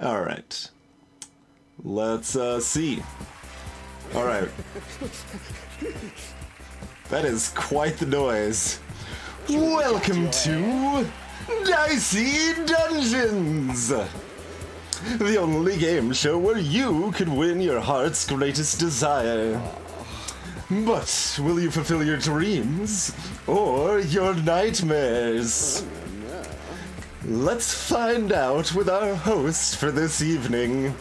Alright. Let's see. Alright. That is quite the noise. Welcome to Dicey Dungeons! The only game show where you could win your heart's greatest desire. But will you fulfill your dreams or your nightmares? Let's find out with our host for this evening.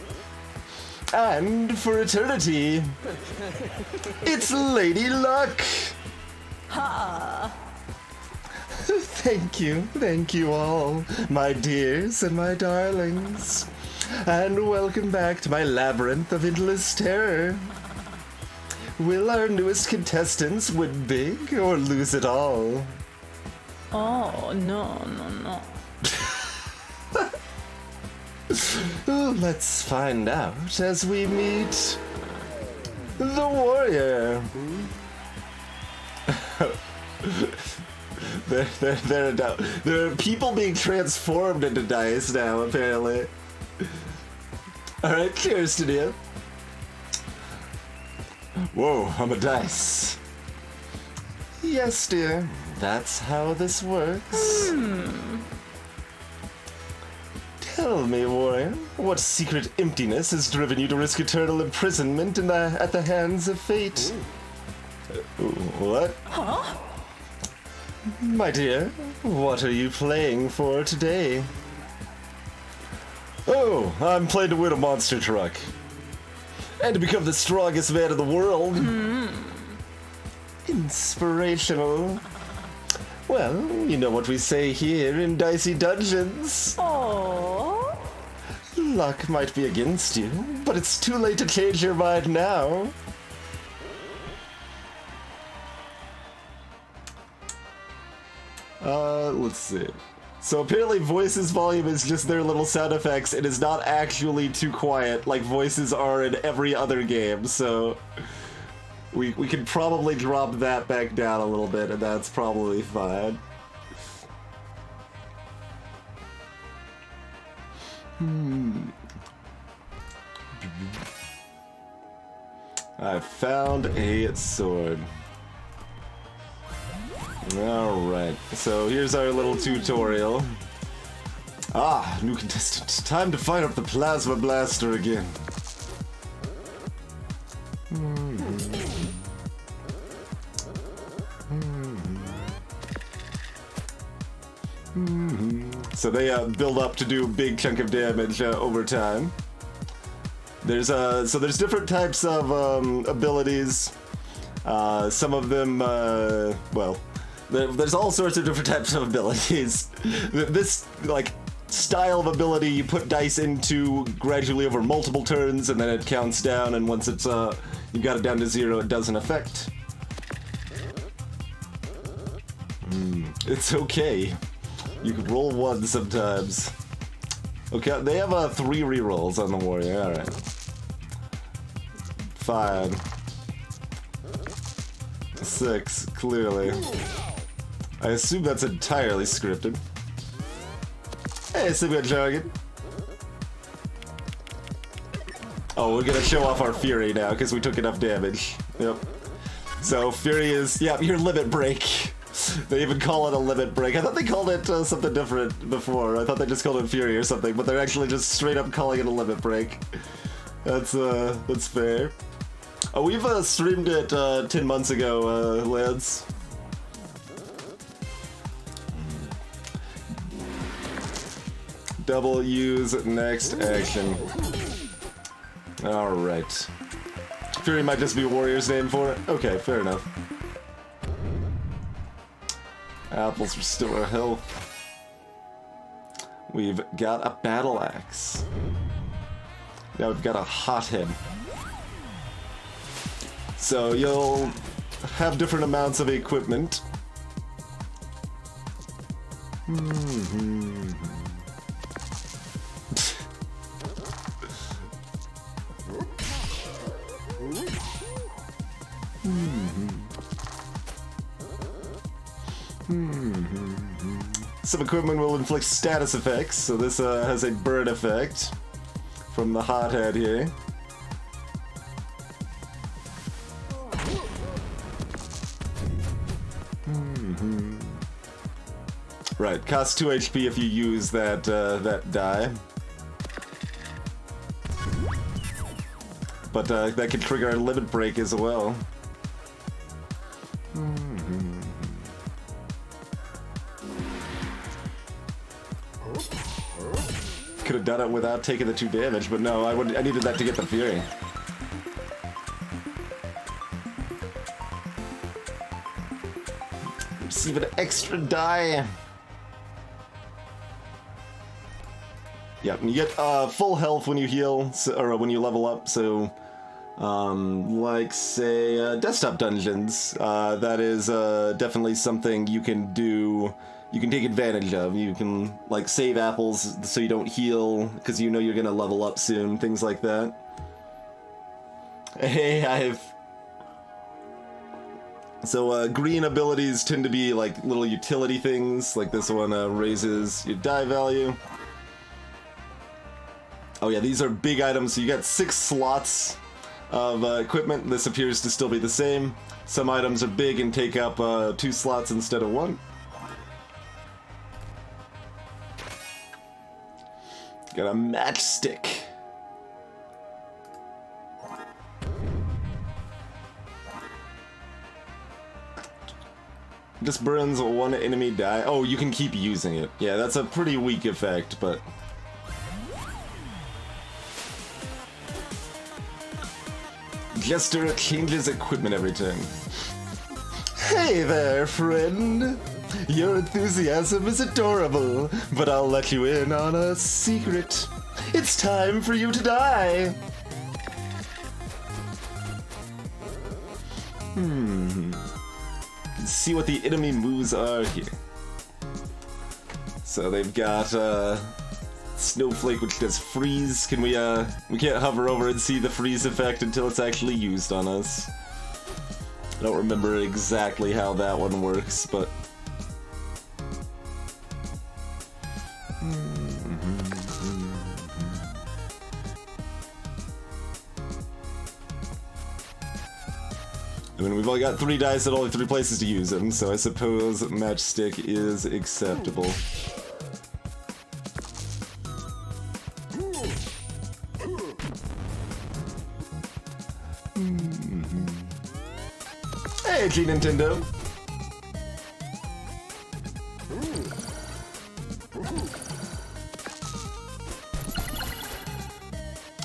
And for eternity, it's Lady Luck. Ha! Thank you all, my dears and my darlings. And welcome back to my labyrinth of endless terror. Will our newest contestants win big or lose it all? Oh, no. Let's find out as we meet the warrior. There are people being transformed into dice now, apparently. Alright, cheers to you. Whoa, I'm a dice. Yes, dear. That's how this works. Tell me, warrior, what secret emptiness has driven you to risk eternal imprisonment at the hands of fate? What? Huh? My dear, what are you playing for today? Oh, I'm playing to win a monster truck. And to become the strongest man in the world. Inspirational. Well, you know what we say here in Dicey Dungeons. Oh. Luck might be against you, but it's too late to change your mind now. Let's see. So apparently voices volume is just their little sound effects. It is not actually too quiet like voices are in every other game, so we can probably drop that back down a little bit, and that's probably fine. I found a sword. Alright, so here's our little tutorial. Ah, new contestant. Time to fire up the plasma blaster again. So they build up to do a big chunk of damage over time. There's different types of abilities. Some of them, well, there's all sorts of different types of abilities. This, like, style of ability you put dice into gradually over multiple turns, and then it counts down, and once it's, you got it down to 0, it doesn't affect. It's okay. You could roll 1 sometimes. Okay, they have 3 rerolls on the warrior, alright. Fine. 6, clearly. I assume that's entirely scripted. Hey, Simon Jargon. Oh, we're gonna show off our Fury now, because we took enough damage. Yep. So, Fury is, yeah, your limit break. They even call it a limit break. I thought they called it something different before. I thought they just called it Fury or something, but they're actually just straight up calling it a limit break. That's fair. Oh, we've streamed it 10 months ago, lads. Double use next action. Alright. Fury might just be a warrior's name for it. Okay, fair enough. Apples restore our health. We've got a battle axe. Now we've got a hothead. So you'll have different amounts of equipment. Some equipment will inflict status effects, so this has a burn effect. from the hothead here. Right, costs 2 HP if you use that that die. But that can trigger a limit break as well. Could have done it without taking the 2 damage, but no, I needed that to get the Fury. Receive an extra die. Yep, you get full health when you heal, or when you level up, so like, say, desktop dungeons, that is definitely something you can do, you can take advantage of. You can, like, save apples so you don't heal, because you know you're gonna level up soon, things like that. Hey, So, green abilities tend to be, like, little utility things, like this one raises your die value. Oh yeah, these are big items, so you got 6 slots of equipment. This appears to still be the same. Some items are big and take up 2 slots instead of 1. Got a matchstick. This burns 1 enemy die. Oh, you can keep using it. Yeah, that's a pretty weak effect, but... Jester changes equipment every turn. Hey there, friend! Your enthusiasm is adorable, but I'll let you in on a secret. It's time for you to die! Let's see what the enemy moves are here. So they've got, Snowflake, which does freeze. Can we can't hover over and see the freeze effect until it's actually used on us. I don't remember exactly how that one works, but... I mean, we've only got 3 dice and only 3 places to use them, so I suppose matchstick is acceptable. Hey, G Nintendo!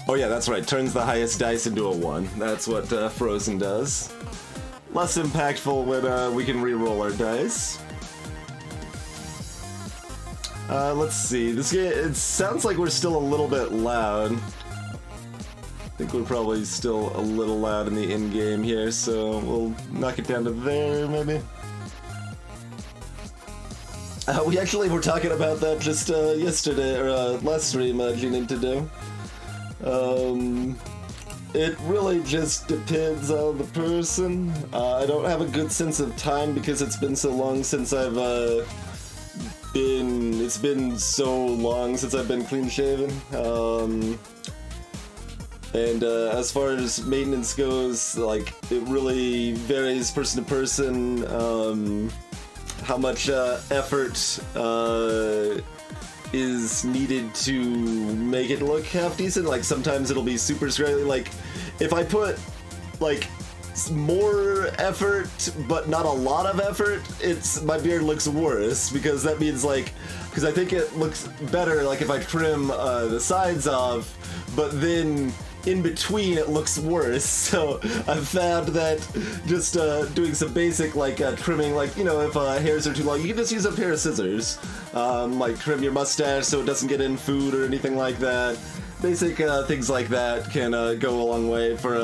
Oh yeah, that's right, turns the highest dice into a 1. That's what Frozen does. Less impactful when we can re-roll our dice. Let's see, this game, it sounds like we're still a little bit loud. I think we're probably still a little loud in the in-game here, so we'll knock it down to there, maybe. We actually were talking about that just yesterday, or last stream, G Nintendo. It really just depends on the person. I don't have a good sense of time because it's been so long since I've it's been so long since I've been clean shaven. And as far as maintenance goes, like, it really varies person to person, how much effort is needed to make it look half decent. Like, sometimes it'll be super scraggly. Like, if I put, like, more effort but not a lot of effort, my beard looks worse, because that means, like, because I think it looks better, like, if I trim the sides off, but then in between it looks worse. So I've found that just doing some basic, like, trimming, like, you know, if hairs are too long, you can just use a pair of scissors, like, trim your mustache so it doesn't get in food or anything like that. Basic things like that can go a long way for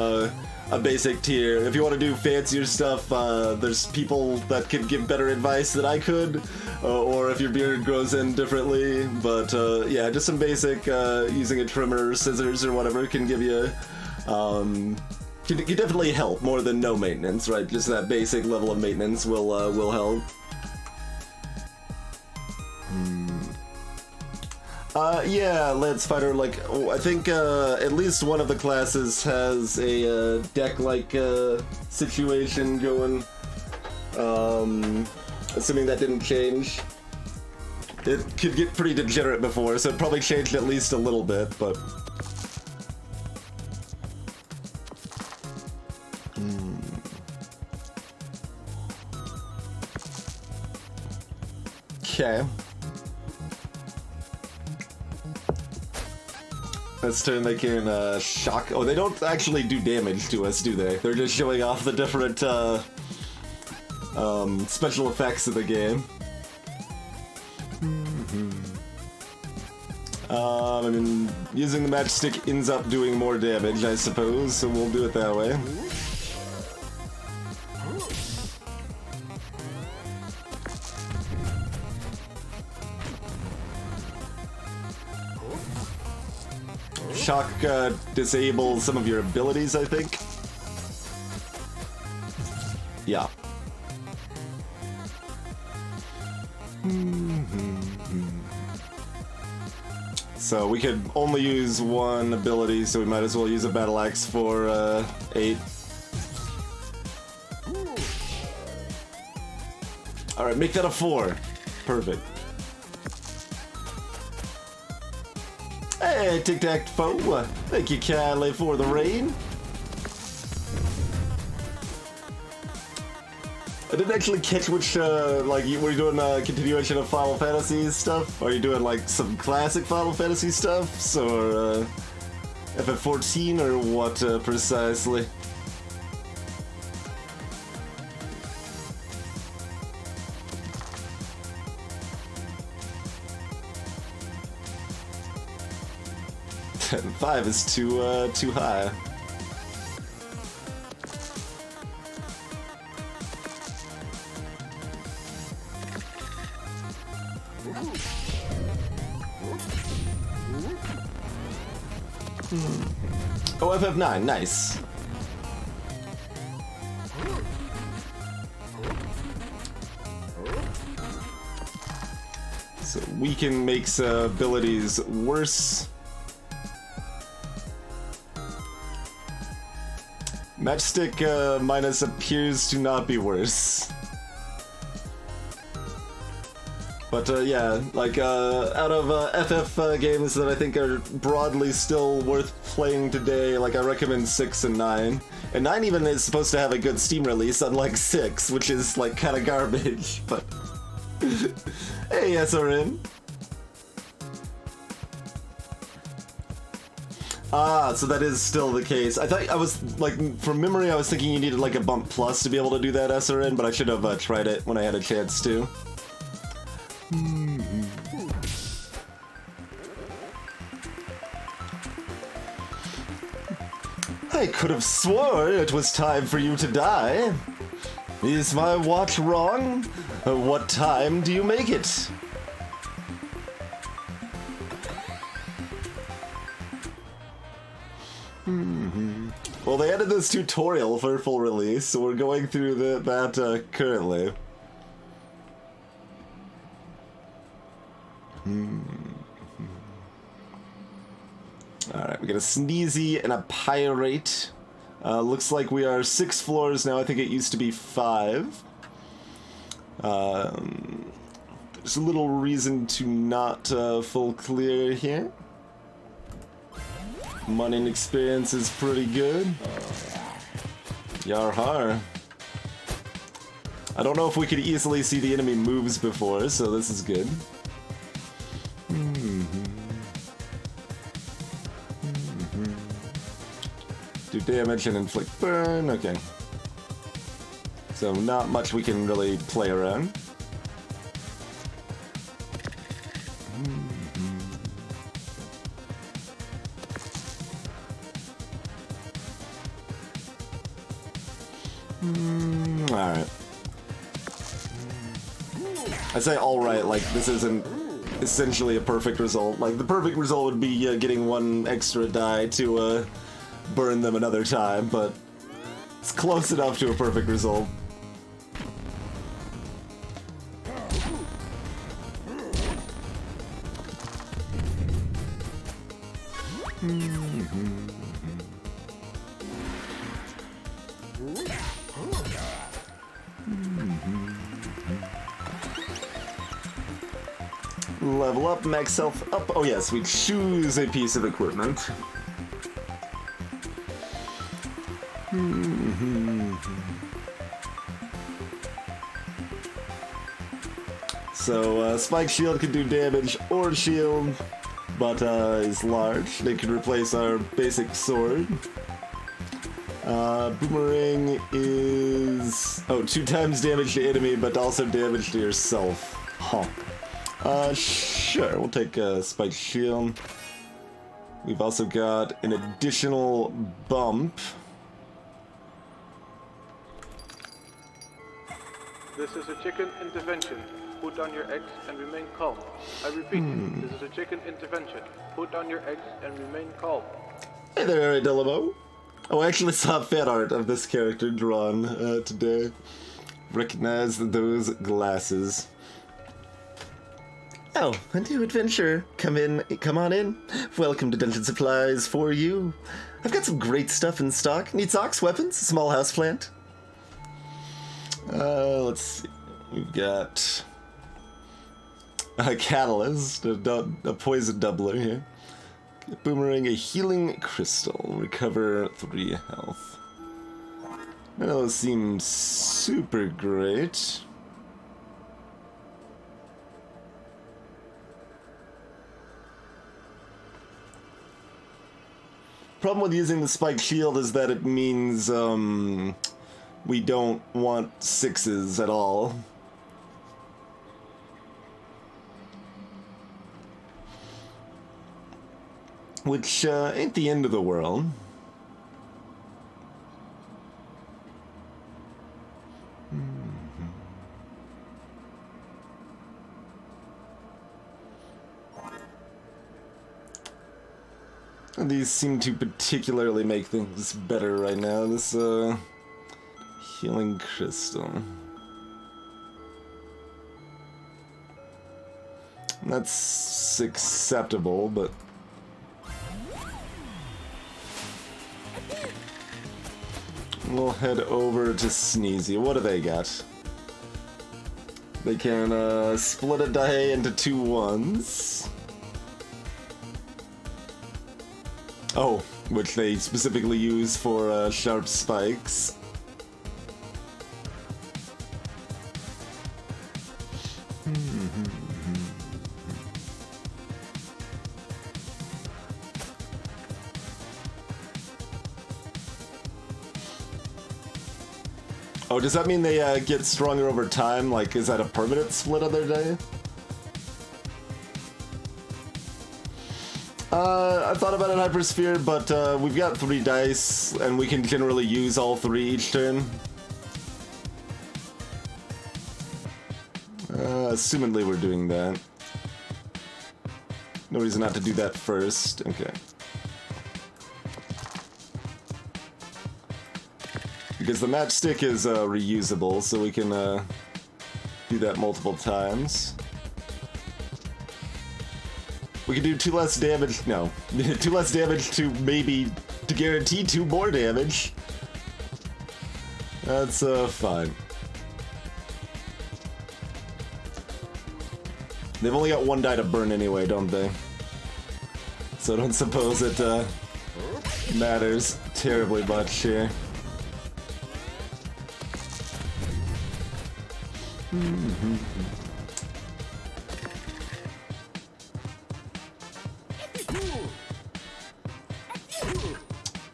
a basic tier. If you want to do fancier stuff, there's people that could give better advice than I could, or if your beard grows in differently. But yeah, just some basic using a trimmer or scissors or whatever can give you can definitely help more than no maintenance, right? Just that basic level of maintenance will help. Yeah, Lance Fighter, like, I think, at least one of the classes has a, deck-like, situation going. Assuming that didn't change. It could get pretty degenerate before, so it probably changed at least a little bit, but... Okay. This turn they can shock. Oh, they don't actually do damage to us, do they? They're just showing off the different special effects of the game. I mean, using the matchstick ends up doing more damage, I suppose, so we'll do it that way. Shock disables some of your abilities, I think. Yeah. So we could only use one ability, so we might as well use a battle axe for 8. Alright, make that a 4. Perfect. Hey, tic-tac-foe. Thank you kindly for the rain. I didn't actually catch which, like, were you doing a continuation of Final Fantasy stuff? Are you doing, like, some classic Final Fantasy stuff? Or, FF14, or what, precisely? And 5 is too high. Oh, FF9, nice. So weaken makes abilities worse. Matchstick minus appears to not be worse. But yeah, like out of FF games that I think are broadly still worth playing today, like I recommend 6 and 9. And 9 even is supposed to have a good Steam release, unlike 6, which is like kind of garbage, but... Hey, SRN! Ah, so that is still the case. I thought I was, like, from memory I was thinking you needed like a bump plus to be able to do that SRN, but I should have tried it when I had a chance to. I could have sworn it was time for you to die. Is my watch wrong? What time do you make it? Well, they added this tutorial for full release, so we're going through that currently. Alright, we got a Sneezy and a Pyrate. Looks like we are 6 floors now. I think it used to be 5. There's a little reason to not full clear here. Money and experience is pretty good. Yarhar. I don't know if we could easily see the enemy moves before, so this is good. Do damage and inflict burn, okay. So not much we can really play around. Alright. I say alright, like this isn't essentially a perfect result. Like the perfect result would be getting 1 extra die to burn them another time, but it's close enough to a perfect result. Level up, max health up. Oh yes, we choose a piece of equipment. So, Spike Shield can do damage or shield, but is large. They can replace our basic sword. Boomerang is... oh, 2 times damage to enemy, but also damage to yourself. Huh. Sure, we'll take Spike Shield. We've also got an additional bump. This is a chicken intervention. Put down your eggs and remain calm. I repeat, this is a chicken intervention. Put down your eggs and remain calm. Hey there, Delamo. Oh, I actually saw fan art of this character drawn today. Recognize those glasses. Oh, a new adventure. Come on in. Welcome to Dungeon Supplies for you. I've got some great stuff in stock. Need socks, weapons, small house plant. Let's see. We've got a catalyst, a poison doubler here. Boomerang, a healing crystal. Recover 3 health. None of those seem super great. Problem with using the spike shield is that it means we don't want 6s at all. Which ain't the end of the world. These seem to particularly make things better right now. This healing crystal. That's acceptable, but we'll head over to Sneezy. What do they got? They can split a die into 2 1s. Oh, which they specifically use for sharp spikes. Oh, does that mean they get stronger over time? Like, is that a permanent split on their day? I thought about it, Hypersphere, but we've got 3 dice, and we can generally use all 3 each turn. Assumedly we're doing that. No reason not to do that first. Okay. Because the matchstick is reusable, so we can do that multiple times. We can do 2 less damage. No, 2 less damage to guarantee 2 more damage. That's fine. They've only got 1 die to burn anyway, don't they? So I don't suppose it matters terribly much here.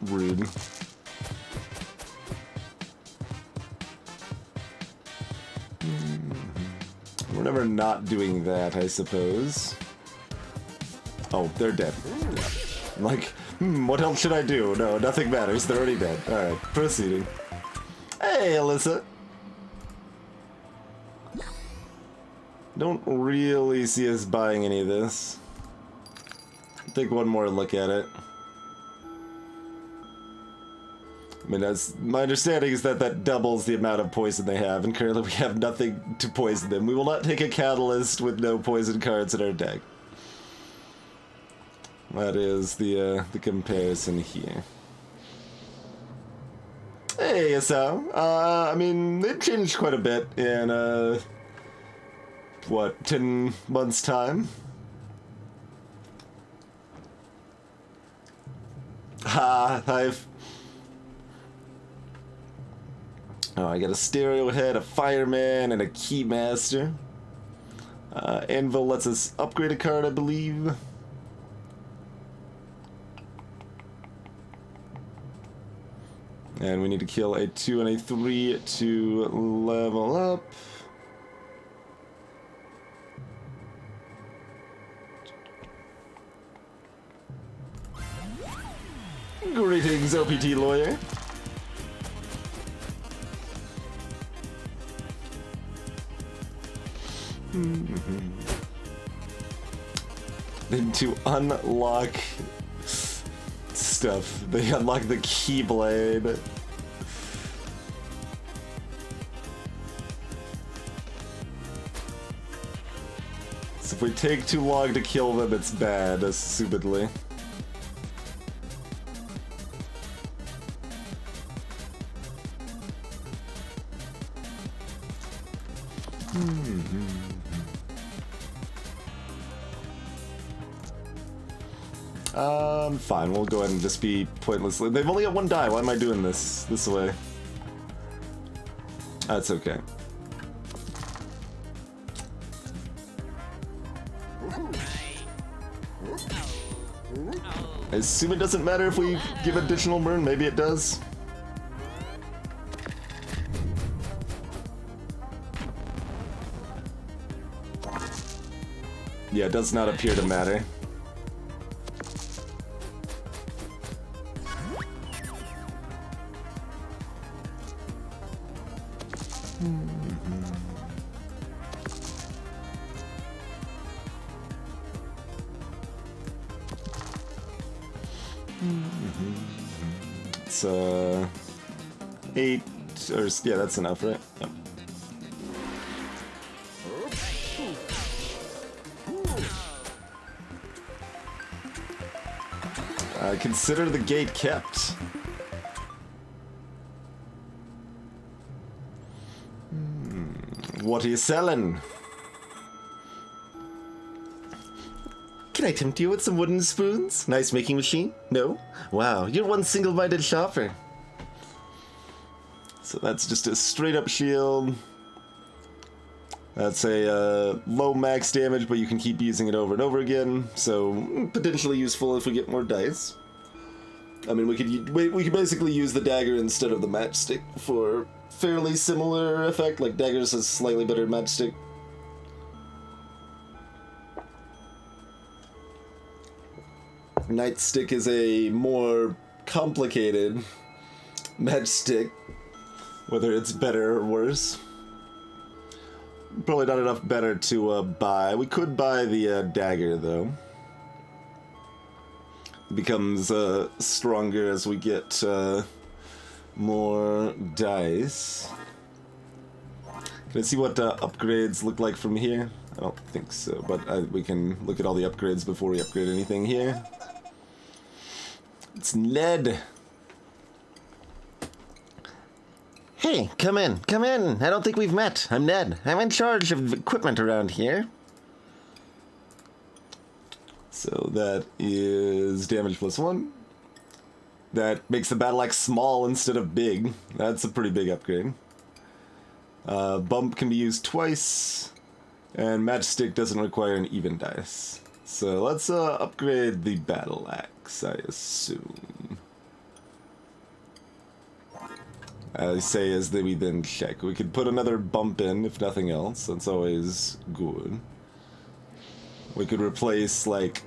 Rude. We're never not doing that, I suppose. Oh, they're dead. Like, what else should I do? No, nothing matters. They're already dead. Alright, proceeding. Hey, Alyssa! Don't really see us buying any of this. Take one more look at it. I mean, my understanding is that that doubles the amount of poison they have, and currently we have nothing to poison them. We will not take a catalyst with no poison cards in our deck. that is the comparison here. Hey, so, I mean, they've changed quite a bit in, what, 10 months' time? I got a stereo head, a fireman, and a keymaster. Anvil lets us upgrade a card, I believe. And we need to kill a 2 and a 3 to level up. Greetings, OPT lawyer. Then to unlock stuff, they unlock the Keyblade. So if we take too long to kill them, it's bad, assumedly. Fine, we'll go ahead and just be pointlessly. They've only got one die. Why am I doing this way? That's okay. I assume it doesn't matter if we give additional burn. Maybe it does. Yeah, it does not appear to matter. It's 8 or yeah, that's enough, right? Yep. Consider the gate kept. What are you selling? Can I tempt you with some wooden spoons? Nice making machine? No? Wow, you're one single-minded shopper. So that's just a straight-up shield. That's a low max damage, but you can keep using it over and over again. So potentially useful if we get more dice. I mean, we could basically use the dagger instead of the matchstick for fairly similar effect. Like daggers has slightly better matchstick. Nightstick is a more complicated matchstick, whether it's better or worse. Probably not enough better to buy. We could buy the dagger, though. It becomes stronger as we get more dice. Can I see what upgrades look like from here? I don't think so, but we can look at all the upgrades before we upgrade anything here. It's Ned. Hey, come in, come in. I don't think we've met. I'm Ned. I'm in charge of equipment around here. So that is damage +1. That makes the battle axe small instead of big. That's a pretty big upgrade. Bump can be used twice, and matchstick doesn't require an even dice. So let's upgrade the battle axe, I assume. I say as we then check. We could put another bump in, if nothing else. That's always good. We could replace, like,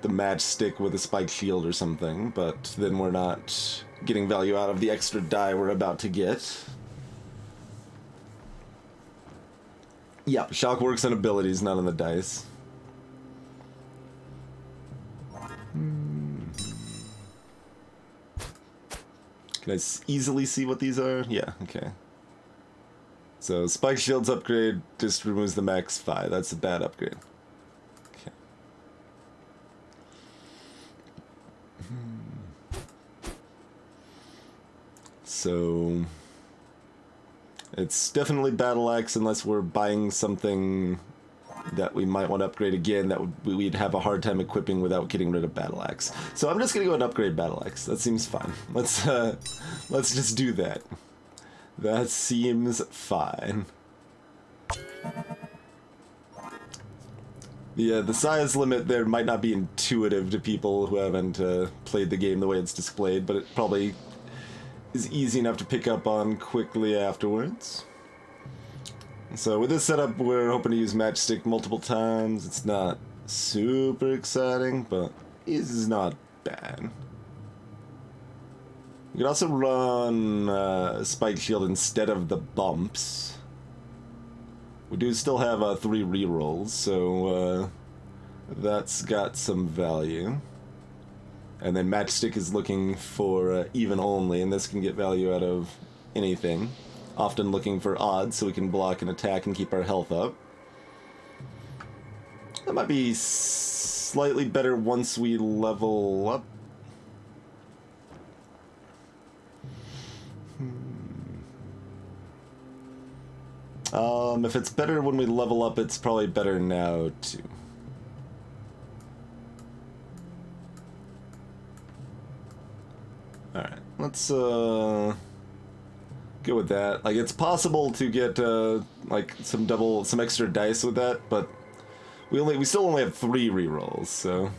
the matchstick with a spike shield or something, but then we're not getting value out of the extra die we're about to get. Yeah, shock works on abilities, not on the dice. Can I easily see what these are? Yeah, okay. So, Spike Shield's upgrade just removes the max 5. That's a bad upgrade. Okay. So it's definitely Battle Axe unless we're buying something that we might want to upgrade again that we'd have a hard time equipping without getting rid of Battle Axe. So I'm just gonna go and upgrade Battle Axe. That seems fine. Let's just do that. That seems fine. The size limit there might not be intuitive to people who haven't played the game the way it's displayed, but it probably is easy enough to pick up on quickly afterwards. So with this setup, we're hoping to use Matchstick multiple times. It's not super exciting, but it's not bad. You can also run Spike Shield instead of the bumps. We do still have 3 rerolls, so that's got some value. And then Matchstick is looking for even only, and this can get value out of anything. Often looking for odds so we can block and attack and keep our health up. That might be slightly better once we level up. If it's better when we level up, it's probably better now too. Alright, let's go with that. Like, it's possible to get like some extra dice with that, but we still only have 3 rerolls, so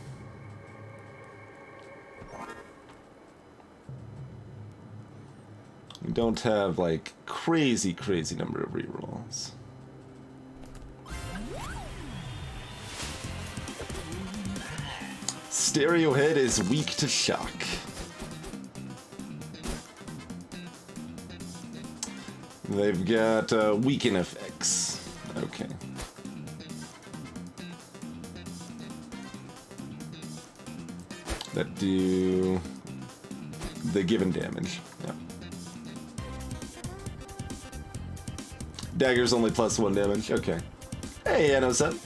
we don't have like crazy number of rerolls. Stereo Head is weak to shock. They've got weaken effects. Okay. That do the given damage. Yep. Dagger's only +1 damage. Okay. Hey, Anno-san.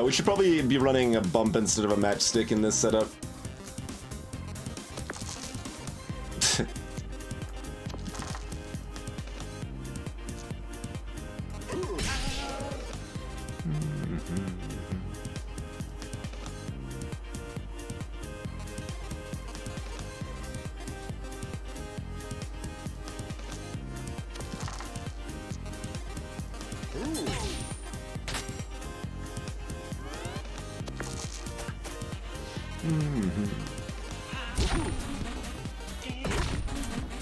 We should probably be running a bump instead of a matchstick in this setup.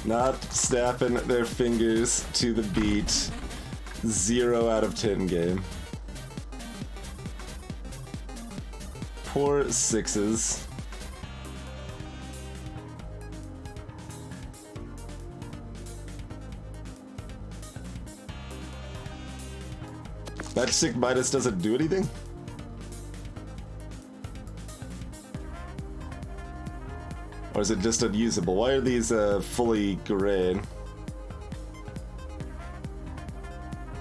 Not snapping their fingers to the beat. 0 out of 10 game. Poor 6s. Matchstick Midas doesn't do anything? Or is it just unusable? Why are these fully gray?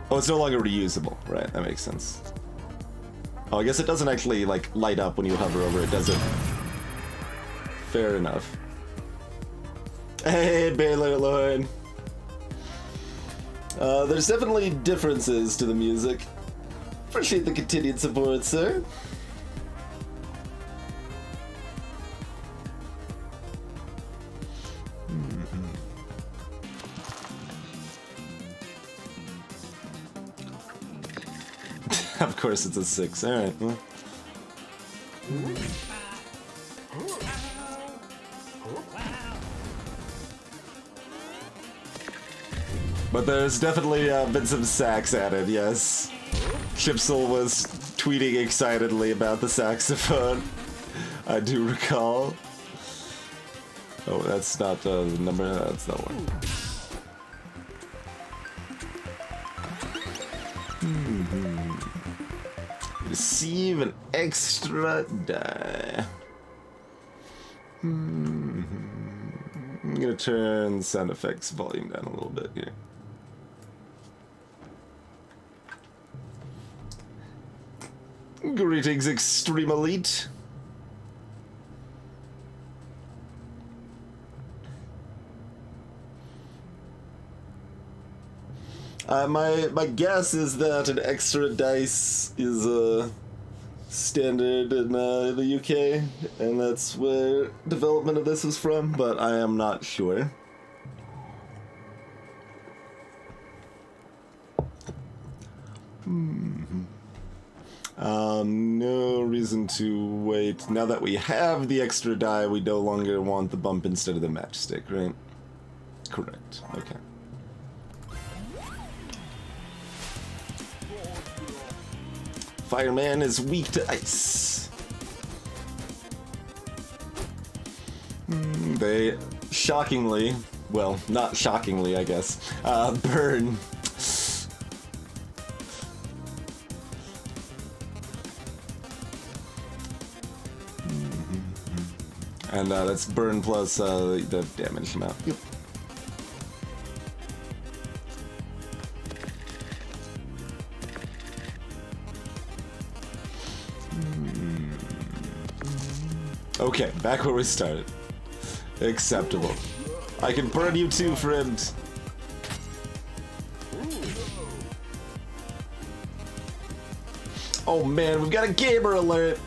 Oh, it's no longer reusable. Right, that makes sense. Oh, I guess it doesn't actually, like, light up when you hover over it, does it? Fair enough. Hey, Baylor Lord! There's definitely differences to the music. Appreciate the continued support, sir. Of course it's a 6. Alright. Well. But there's definitely been some sax added, yes. Chipsel was tweeting excitedly about the saxophone. I do recall. Oh, that's not the number, that's that one. Receive an extra die. I'm gonna turn sound effects volume down a little bit here. Greetings, Extreme Elite. My guess is that an extra dice is standard in the UK, and that's where development of this is from, but I am not sure. No reason to wait. Now that we have the extra die, we no longer want the bump instead of the matchstick, right? Correct. Okay. Fireman is weak to ice. They shockingly, well, not shockingly, I guess, burn. And that's burn plus the damage amount. Yep. Okay, back where we started. Acceptable. I can burn you too, friend. Oh man, we've got a gamer alert!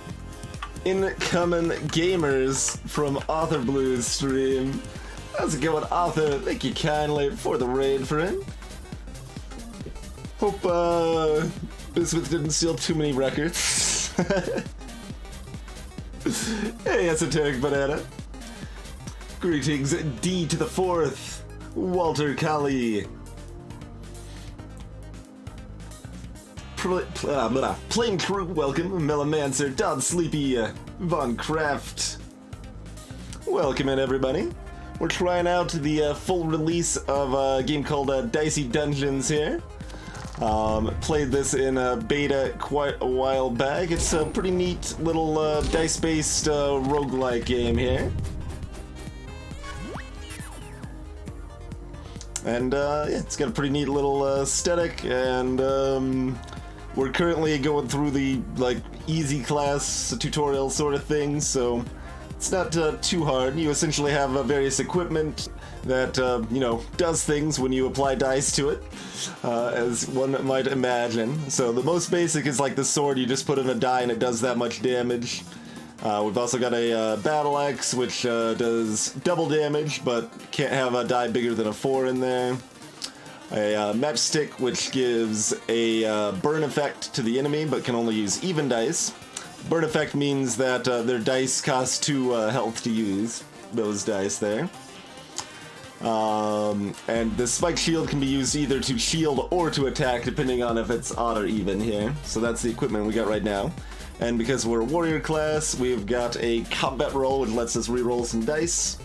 Incoming gamers from Author Blue's stream. How's it going, Author? Thank you kindly for the raid, friend. Hope Bismuth didn't steal too many records. Hey, Esoteric Banana. Greetings, D to the 4th. Walter Kali. Plain Crew, welcome. Melamancer, Don Sleepy, Von Kraft. Welcome in, everybody. We're trying out the full release of a game called Dicey Dungeons here. Played this in beta quite a while back. It's a pretty neat little dice-based roguelike game here. And yeah, it's got a pretty neat little aesthetic, and we're currently going through the easy class tutorial sort of thing, so it's not too hard. You essentially have various equipment that does things when you apply dice to it, as one might imagine. So the most basic is like the sword. You just put in a die and it does that much damage. We've also got a battle axe, which does double damage, but can't have a die bigger than a 4 in there. A matchstick, which gives a burn effect to the enemy, but can only use even dice. Burn effect means that their dice cost 2 health to use, those dice there. And the spike shield can be used either to shield or to attack, depending on if it's odd or even here. So that's the equipment we got right now. And because we're a warrior class, we've got a combat roll, which lets us reroll some dice.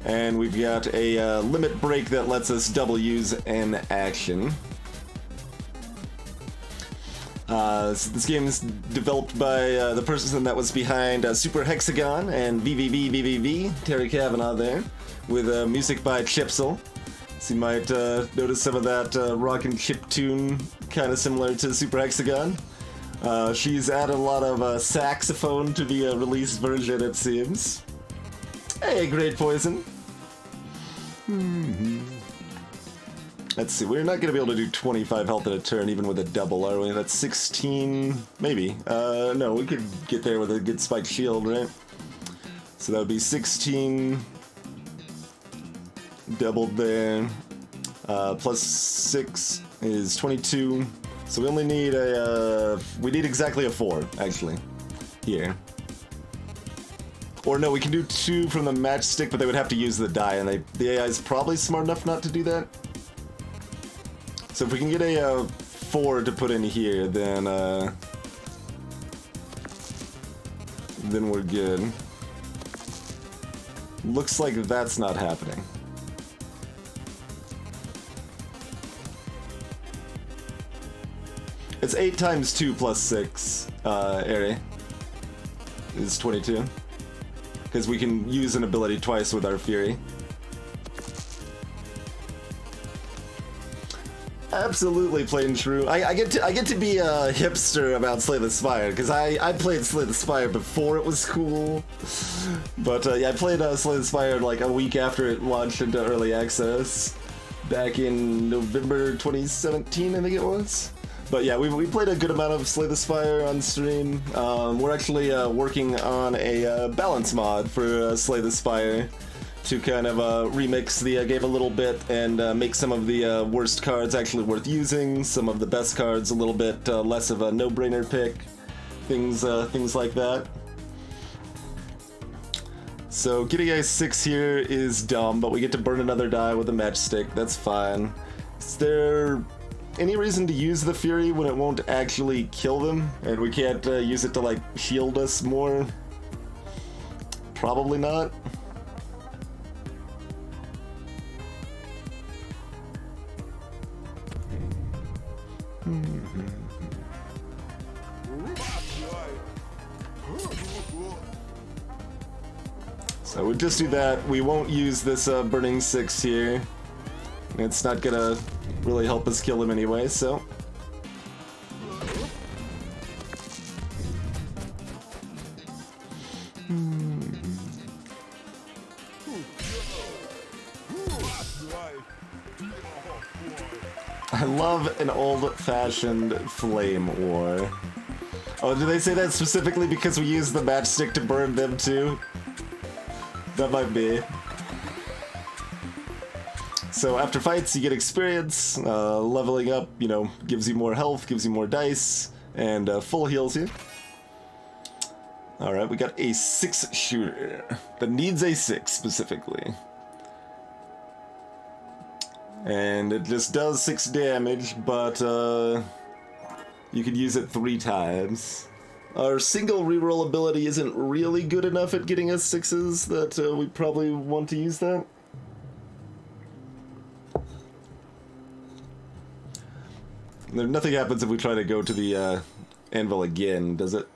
And we've got a limit break that lets us double use an action. So this game is developed by the person that was behind Super Hexagon and VVV, Terry Kavanagh there, with music by Chipsel. So you might notice some of that rock and chip tune, kind of similar to Super Hexagon. She's added a lot of saxophone to the released version, it seems. Hey, Great Poison. Let's see, we're not going to be able to do 25 health in a turn, even with a double, are we? That's 16, maybe. No, we could get there with a good spiked shield, right? So that would be 16, doubled there, plus 6 is 22. So we only need we need exactly a 4, actually, here. Or no, we can do 2 from the matchstick, but they would have to use the die, and the AI is probably smart enough not to do that. So if we can get a 4 to put in here, then we're good. Looks like that's not happening. It's 8 times 2 plus 6, Ari. Is 22. because we can use an ability twice with our Fury. Absolutely, plain true. I get to be a hipster about Slay the Spire because I played Slay the Spire before it was cool, but yeah, I played Slay the Spire like a week after it launched into early access back in November 2017, I think it was. But yeah, we played a good amount of Slay the Spire on stream. We're actually working on a balance mod for Slay the Spire to kind of remix the game a little bit and make some of the worst cards actually worth using, some of the best cards a little bit less of a no-brainer pick, things like that. So getting a 6 here is dumb, but we get to burn another die with a matchstick, that's fine. Is there any reason to use the Fury when it won't actually kill them, and we can't use it to like shield us more? Probably not. So we'll just do that. We won't use this burning 6 here. It's not gonna really help us kill him anyway, so. I love an old-fashioned flame war. Oh, did they say that specifically because we use the matchstick to burn them too? That might be. So after fights, you get experience. Leveling up, you know, gives you more health, gives you more dice, and full heals you. Alright, we got a 6 shooter that needs a 6 specifically. And it just does 6 damage, but you could use it 3 times. Our single reroll ability isn't really good enough at getting us 6s that we probably want to use that. Nothing happens if we try to go to the anvil again, does it?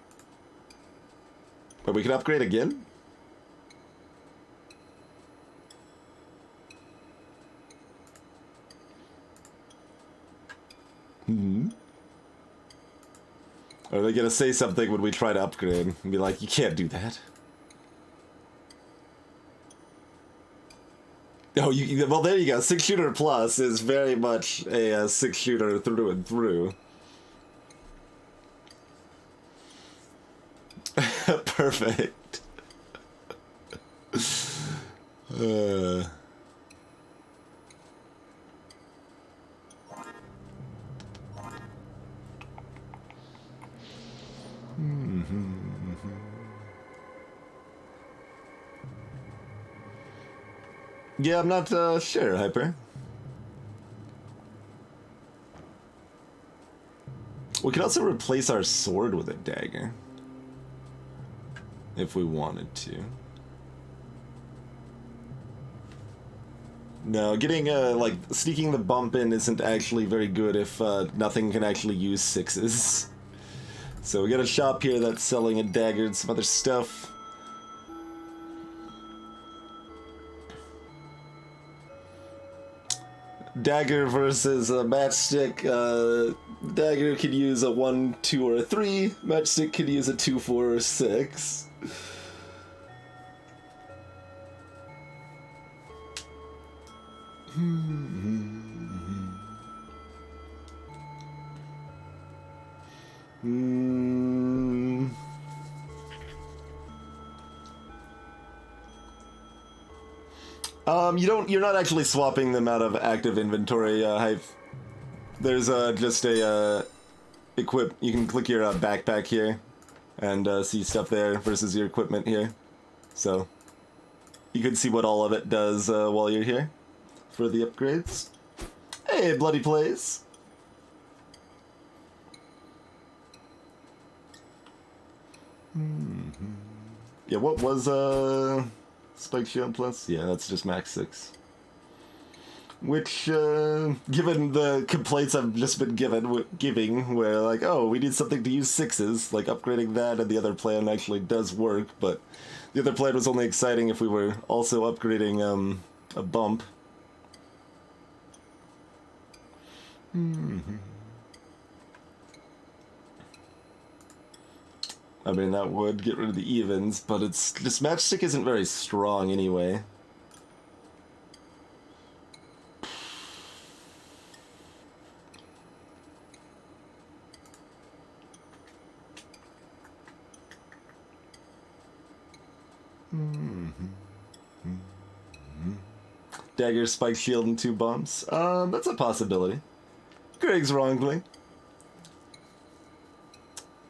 But we can upgrade again? Hmm. Are they gonna say something when we try to upgrade and be like, you can't do that? Oh, well, there you go. 6 shooter plus is very much a 6 shooter through and through. Perfect. Yeah, I'm not sure, Hyper. We could also replace our sword with a dagger. If we wanted to. No, getting, like, sneaking the bump in isn't actually very good if nothing can actually use 6s. So we got a shop here that's selling a dagger and some other stuff. Dagger versus a matchstick. Dagger could use a 1, 2, or a 3. Matchstick could use a 2, 4, or 6. You're not actually swapping them out of active inventory, Hype. There's just a equip. You can click your backpack here and see stuff there versus your equipment here. So you can see what all of it does while you're here for the upgrades. Hey, Bloody Plays. Yeah, what was Spike Shield Plus? Yeah, that's just max 6. Which, given the complaints I've just been giving, where like, oh, we need something to use 6s, like upgrading that and the other plan actually does work, but The other plan was only exciting if we were also upgrading a bump. I mean, that would get rid of the evens, but it's this matchstick isn't very strong anyway. Dagger, spike shield, and 2 bumps. That's a possibility. Greg's wrongly.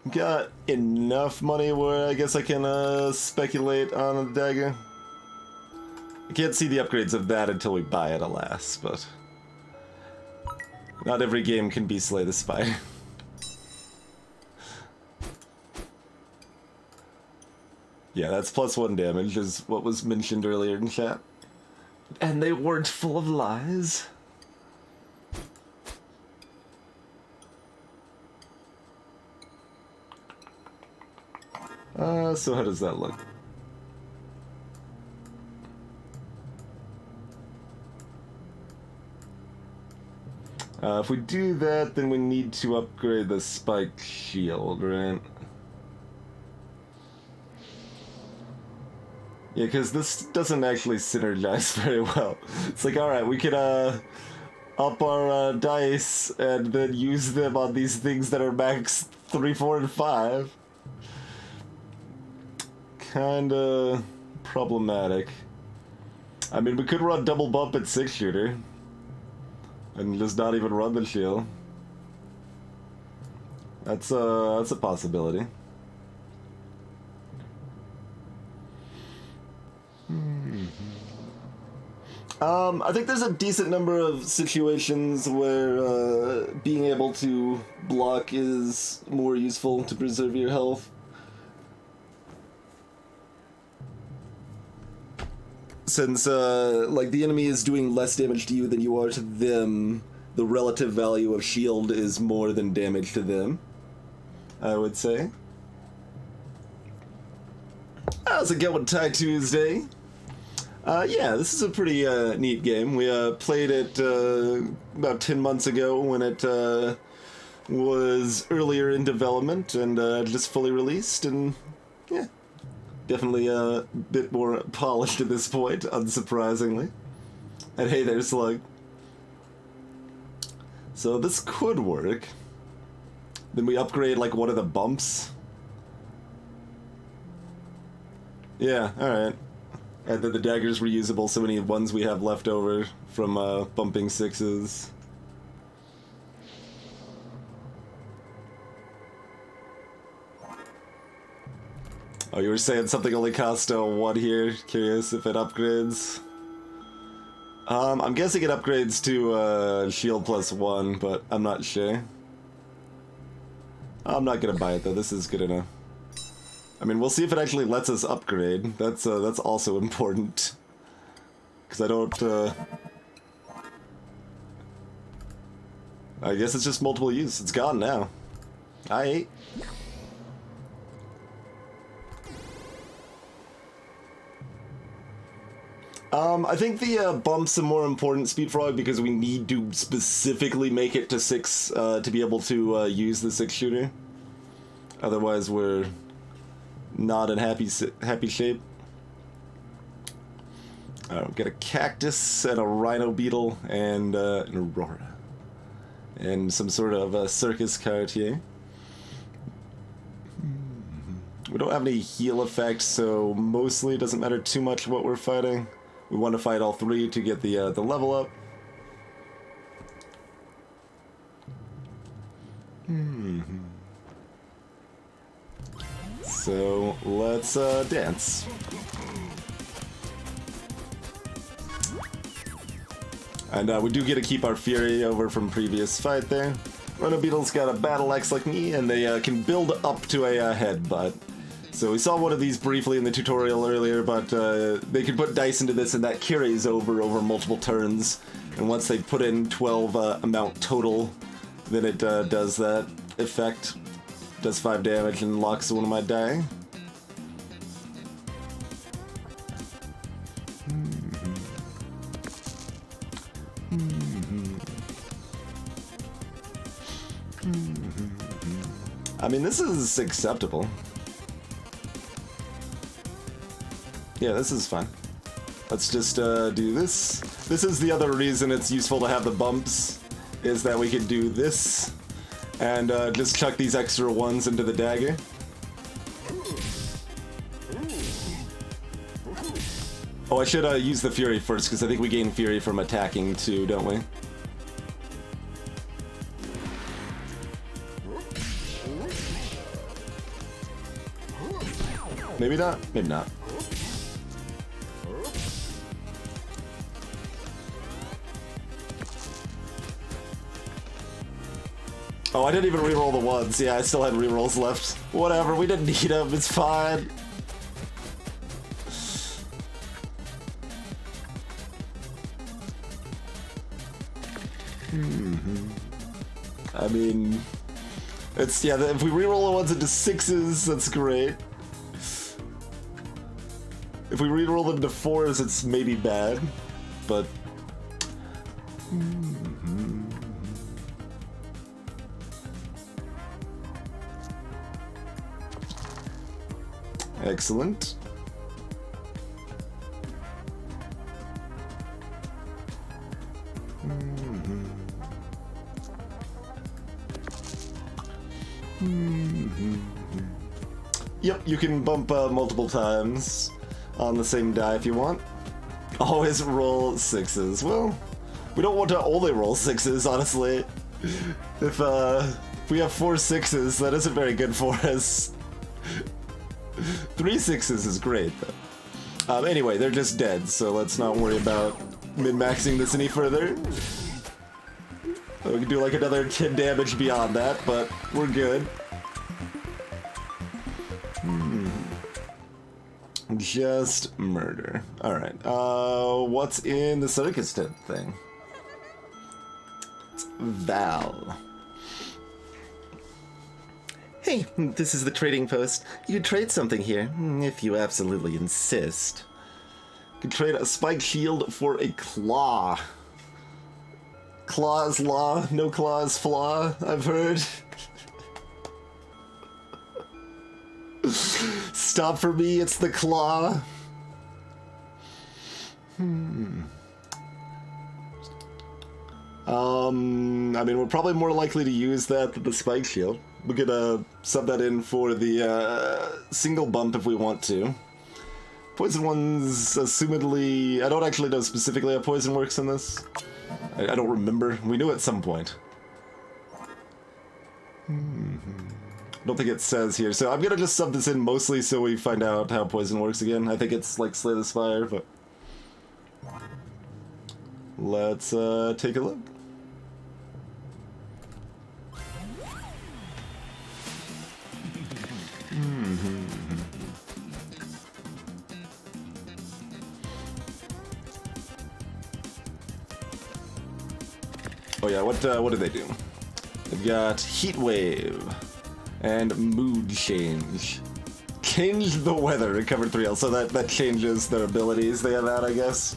Got enough money where I guess I can speculate on a dagger. I can't see the upgrades of that until we buy it, alas, but not every game can be Slay the Spire. Yeah, that's +1 damage, is what was mentioned earlier in chat. And they weren't full of lies. So how does that look? If we do that, then we need to upgrade the spike shield, right? Yeah, because this doesn't actually synergize very well. It's like, alright, we could up our dice and then use them on these things that are max 3, 4, and 5. Kinda problematic. I mean, we could run double bump at 6-shooter and just not even run the shield. That's a possibility. I think there's a decent number of situations where being able to block is more useful to preserve your health. Since, like, the enemy is doing less damage to you than you are to them, the relative value of shield is more than damage to them, I would say. How's it going, Tie Tuesday? Yeah, this is a pretty neat game. We played it about 10 months ago when it was earlier in development and just fully released, and yeah, definitely a bit more polished at this point, unsurprisingly. And hey there, Slug. So this could work. Then we upgrade like one of the bumps. Yeah, alright. And then the dagger's reusable, so many ones we have left over from bumping 6s. Oh, you were saying something only cost 1 here? Curious if it upgrades. I'm guessing it upgrades to shield +1, but I'm not sure. I'm not gonna buy it though, this is good enough. I mean, we'll see if it actually lets us upgrade. That's also important. Because I don't, I guess it's just multiple use. It's gone now. Aight. I think the bumps are more important, Speed Frog, because we need to specifically make it to 6 to be able to use the 6-shooter. Otherwise, we're not in happy shape. Get a cactus and a rhino beetle and an aurora. And some sort of circus card here. We don't have any heal effects, so mostly it doesn't matter too much what we're fighting. We want to fight all 3 to get the level up. So let's dance. And we do get to keep our fury over from previous fight there. Rhino Beetle's got a battle axe like me, and they can build up to a headbutt. So we saw one of these briefly in the tutorial earlier, but they can put dice into this and that carries over multiple turns. And once they put in 12 amount total, then it does that effect. Does 5 damage and locks one of my die. I mean, this is acceptable. Yeah, this is fine. Let's just do this. This is the other reason it's useful to have the bumps, is that we can do this and just chuck these extra ones into the dagger. Oh, I should use the Fury first, because I think we gain Fury from attacking too, don't we? Maybe not? Maybe not. Oh, I didn't even reroll the ones. Yeah, I still had rerolls left. Whatever, we didn't need them. It's fine. I mean, it's, yeah, if we reroll the ones into 6s, that's great. If we reroll them to 4s, it's maybe bad, but... Excellent. Yep, you can bump multiple times on the same die if you want. Always roll 6s. Well, we don't want to only roll 6s, honestly. If we have 4 6s, that isn't very good for us. 3 6s is great, though. Anyway, they're just dead, so let's not worry about min-maxing this any further. We can do like another 10 damage beyond that, but we're good. Just murder. Alright, what's in the circus tent thing? It's Val. Hey, this is the trading post. You can trade something here, if you absolutely insist. You can trade a spiked shield for a claw. Claw's law, no claw's flaw, I've heard. Stop for me, it's the claw. I mean, we're probably more likely to use that than the spike shield. We could sub that in for the single bump if we want to. Poison ones, assumedly... I don't actually know specifically how poison works in this. I don't remember. We knew at some point. I don't think it says here, so I'm gonna just sub this in mostly so we find out how poison works again. I think it's like Slay the Spire, but... Let's take a look. Oh yeah, what do they do? They've got Heat Wave and Mood Change. Change the weather, recover 3L, so that changes their abilities they have out, I guess.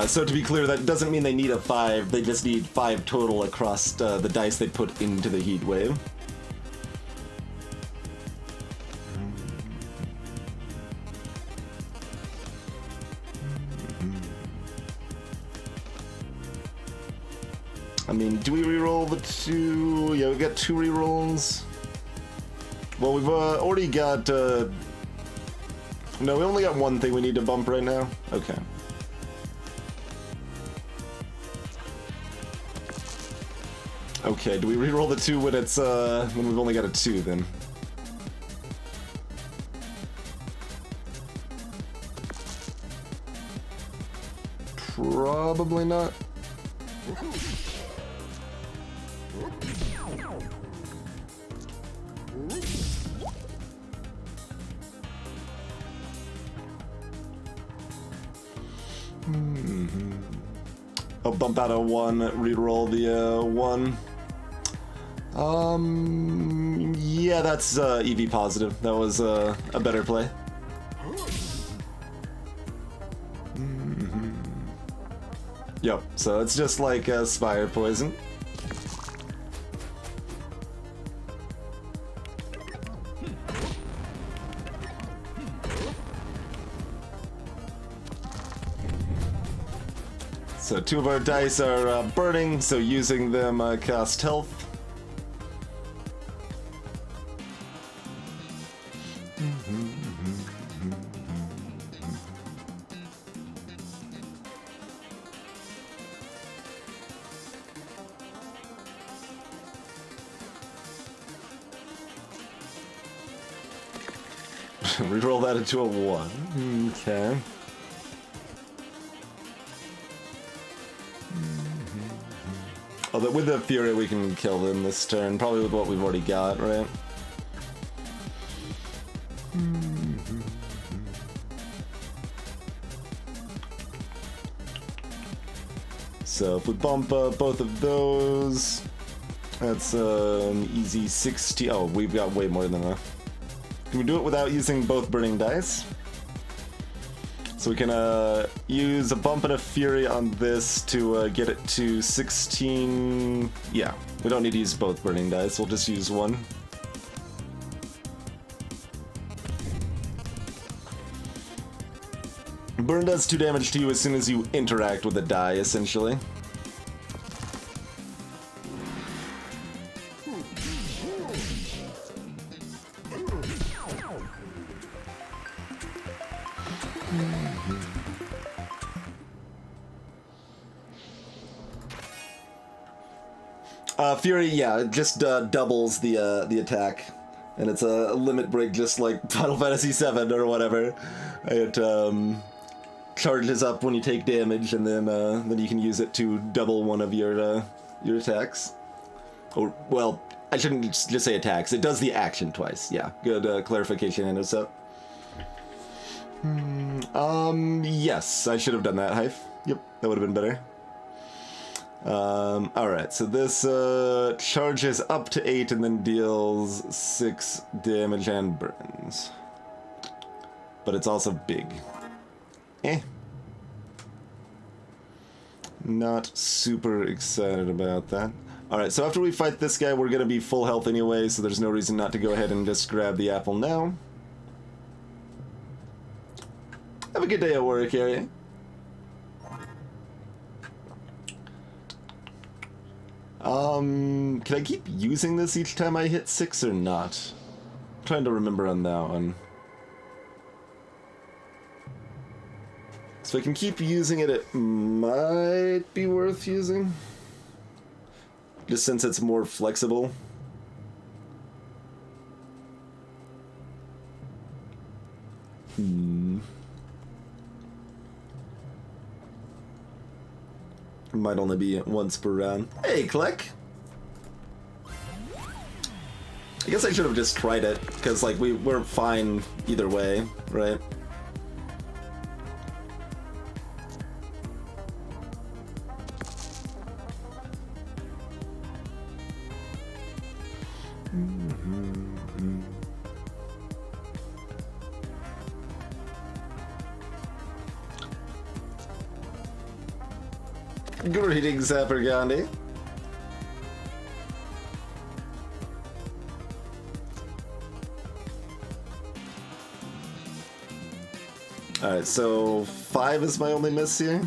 So to be clear, that doesn't mean they need a 5, they just need 5 total across the dice they put into the Heat Wave. I mean, do we reroll the 2? Yeah, we got 2 rerolls. Well, we've already got... No, we only got 1 thing we need to bump right now. Okay. Okay, do we reroll the 2 when it's, when we've only got a 2, then? Probably not. I'll bump out a 1, reroll the 1. Yeah, that's EV positive. That was a better play. Yep, so it's just like Spire Poison. So 2 of our dice are burning, so using them cost health. Reroll that into a 1. Okay. Although with the Fury we can kill them this turn, probably with what we've already got, right? So if we bump both of those, that's an easy 60. Oh, we've got way more than enough. Can we do it without using both burning dice? So we can use a bump and a fury on this to get it to 16. Yeah, we don't need to use both burning dice, we'll just use one. Burn does 2 damage to you as soon as you interact with a die, essentially. Fury, yeah, it just doubles the attack, and it's a limit break just like Final Fantasy VII or whatever. It charges up when you take damage, and then you can use it to double one of your attacks. Or, well, I shouldn't just say attacks. It does the action twice. Yeah, good clarification, Intercept. Yes, I should have done that, Hyph. Yep, that would have been better. Alright, so this charges up to 8 and then deals 6 damage and burns. But it's also big. Not super excited about that. Alright, so after we fight this guy, we're gonna be full health anyway, so there's no reason not to go ahead and just grab the apple now. Have a good day at work, Harry. Can I keep using this each time I hit 6 or not? I'm trying to remember on that one. So if I can keep using it, it might be worth using. Just since it's more flexible. Might only be once per round. Hey, Click! I guess I should have just tried it, because like we're fine either way, right? Greetings, Zapper Gandhi. Alright, so 5 is my only miss here.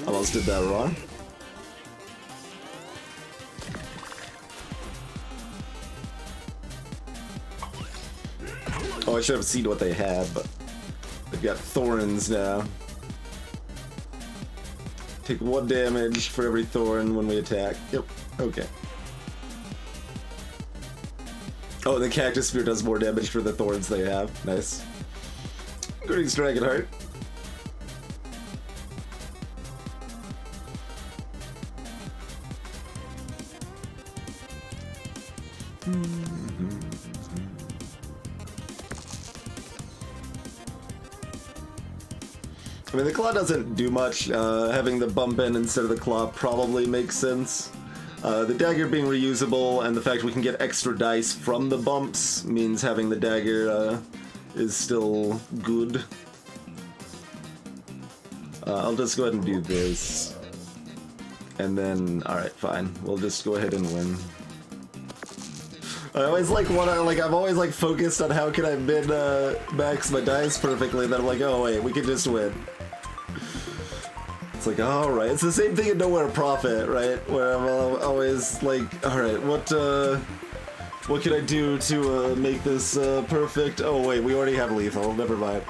Almost did that wrong. Oh, I should have seen what they had, but they've got thorns now. Take 1 damage for every thorn when we attack. Yep, okay. Oh, the Cactus Spear does more damage for the thorns they have. Nice. Greetings, Dragonheart. I mean, the claw doesn't do much. Having the bump in instead of the claw probably makes sense. The dagger being reusable and the fact we can get extra dice from the bumps means having the dagger is still good. I'll just go ahead and do this. And then, alright, fine. We'll just go ahead and win. I always I'm always like focused on how can I max my dice perfectly, and then I'm like, oh wait, we can just win. It's like, alright, it's the same thing in Nowhere Profit, right? Where I'm always like, alright, what can I do to make this perfect? Oh wait, we already have lethal, never mind.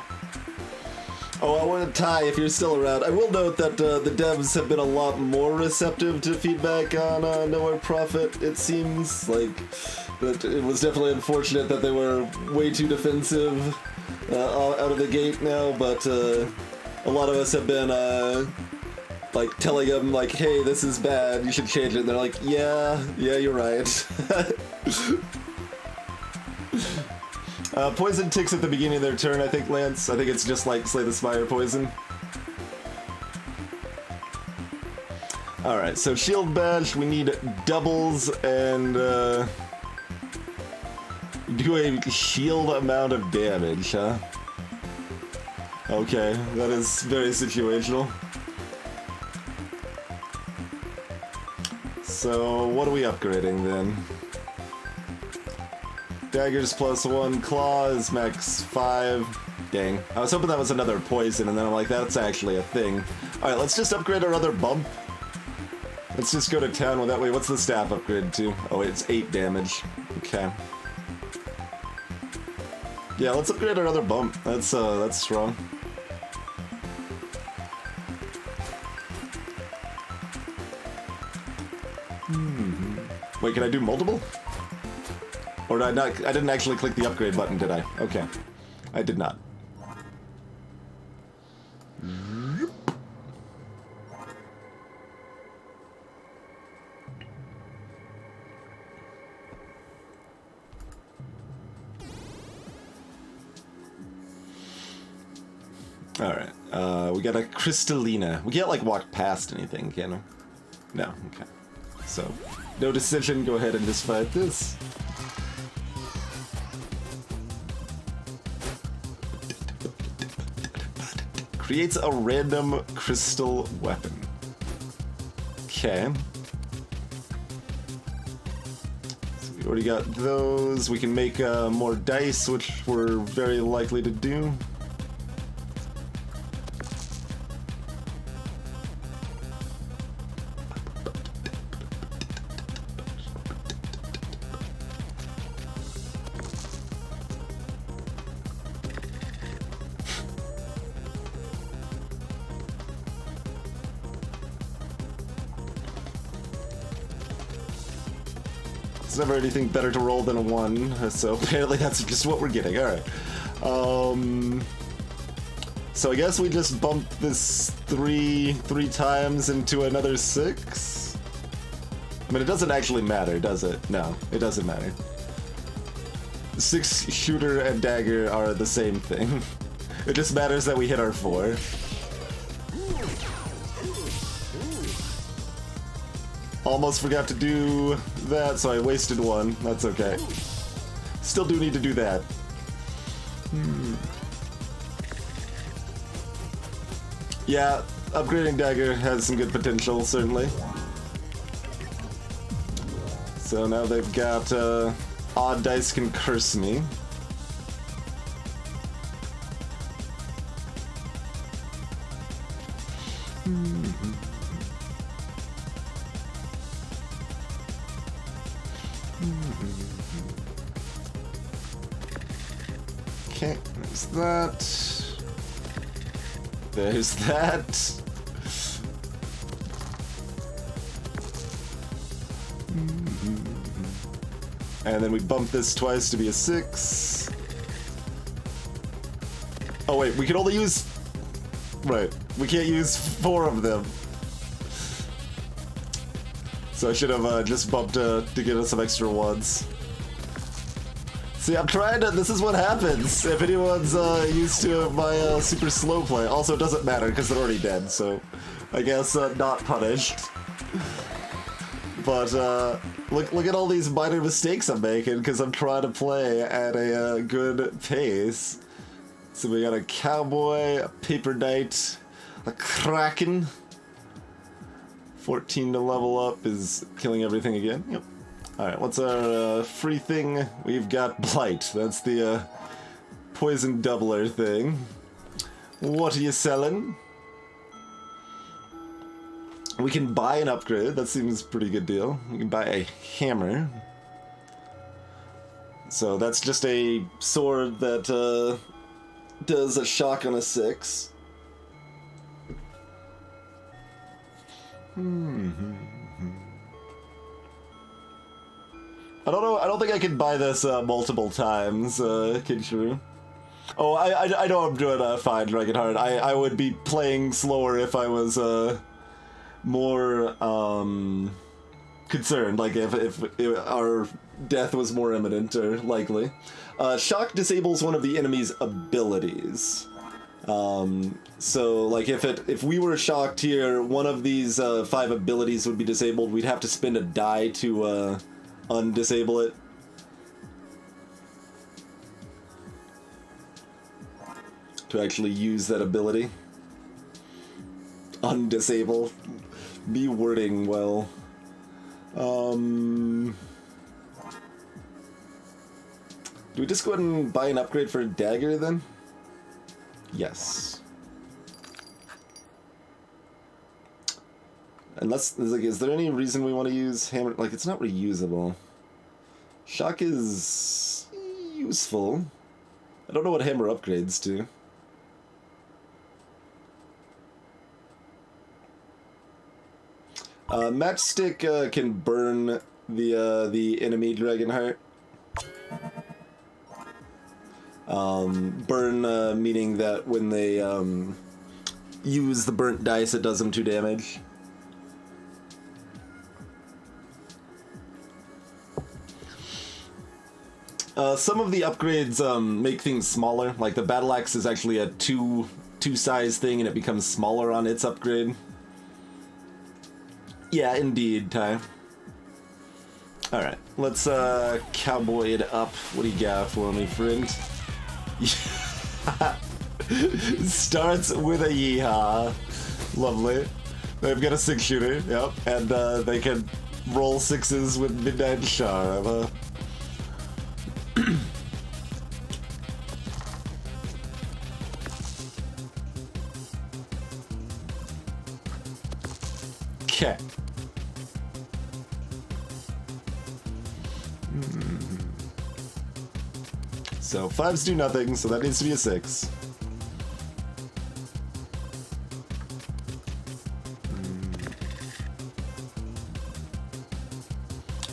Oh, I want to tie if you're still around. I will note that the devs have been a lot more receptive to feedback on Nowhere Profit. It seems like that it was definitely unfortunate that they were way too defensive out of the gate now, but a lot of us have been like telling them like, hey, this is bad, you should change it, and they're like, yeah, you're right. Poison ticks at the beginning of their turn, I think, Lance. I think it's just like Slay the Spire poison. Alright, so shield bash, we need doubles and do a shield amount of damage, huh? Okay, that is very situational. So, what are we upgrading then? Daggers +1, claws max 5. Dang. I was hoping that was another poison, and then I'm like, that's actually a thing. Alright, let's just upgrade our other bump. Let's just go to town with that. Wait, what's the staff upgrade to? Oh, wait, it's 8 damage. Okay. Yeah, let's upgrade our other bump. That's strong. Wait, can I do multiple? Or did I not? I didn't actually click the upgrade button, did I? Okay. I did not. Alright. We got a Crystallina. We can't, like, walk past anything, can we? No. Okay. So, no decision. Go ahead and just fight this. Creates a random crystal weapon. Okay. So we already got those. We can make more dice, which we're very likely to do. Never anything better to roll than a 1, so apparently that's just what we're getting. Alright. So I guess we just bump this three times into another 6? I mean, it doesn't actually matter, does it? No, it doesn't matter. 6 shooter and dagger are the same thing. It just matters that we hit our 4. Almost forgot to do that, so I wasted 1. That's okay. Still do need to do that. Yeah, upgrading dagger has some good potential, certainly. So now they've got odd dice can curse me. Okay, there's that. There's that. And then we bump this twice to be a 6. Oh wait, we can only use... Right, we can't use 4 of them. So I should have just bumped to get us some extra 1s. See, I'm trying to. This is what happens if anyone's used to my super slow play. Also, it doesn't matter because they're already dead, so I guess not punished. But look at all these minor mistakes I'm making because I'm trying to play at a good pace. So we got a cowboy, a paper knight, a kraken. 14 to level up is killing everything again. Yep. Alright, what's our free thing? We've got Blight. That's the poison doubler thing. What are you selling? We can buy an upgrade. That seems a pretty good deal. We can buy a hammer. So that's just a sword that does a shock on a 6. I don't know. I don't think I can buy this multiple times, Kid Shrew. Oh, I know I'm doing fine, Dragonheart. I would be playing slower if I was more concerned, like if our death was more imminent or likely. Shock disables one of the enemy's abilities. So like if we were shocked here, one of these 5 abilities would be disabled. We'd have to spend a die to undisable it. To actually use that ability. Undisable. Be wording well. Do we just go ahead and buy an upgrade for a dagger then? Yes. Unless, like, is there any reason we want to use hammer? Like, it's not reusable. Shock is useful. I don't know what hammer upgrades to. Matchstick can burn the enemy Dragonheart. Burn meaning that when they use the burnt dice, it does them 2 damage. Some of the upgrades make things smaller. Like the battle axe is actually a two size thing, and it becomes smaller on its upgrade. Yeah, indeed, Ty. Alright, let's cowboy it up. What do you got for me, friend? Starts with a yeehaw. Lovely. They've got a 6-shooter, yep, and they can roll 6s with Midnight Charm. Okay. So 5s do nothing, so that needs to be a 6.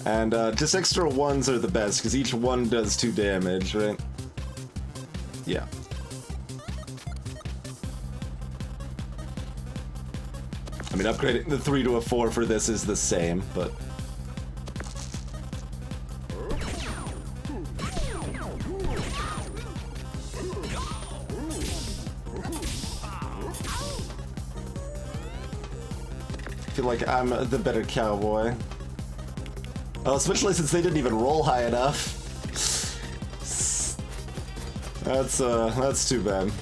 And just extra 1s are the best, because each 1 does 2 damage, right? Yeah. I mean, upgrading the 3 to a 4 for this is the same, but... I feel like I'm the better cowboy. Oh, especially since they didn't even roll high enough. That's too bad.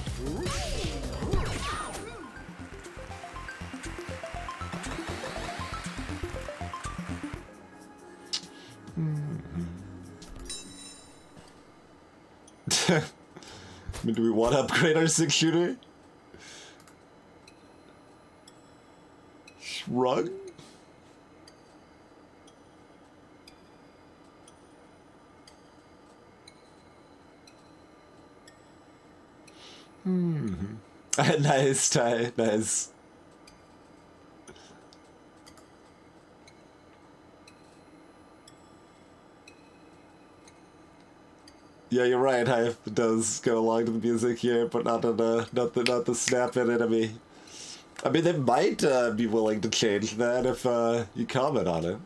I mean, do we want to upgrade our 6-shooter? Shrug? Nice, Ty. Nice. Yeah, you're right. Hive does go along to the music here, but not the snap at enemy. I mean, they might be willing to change that if you comment on it.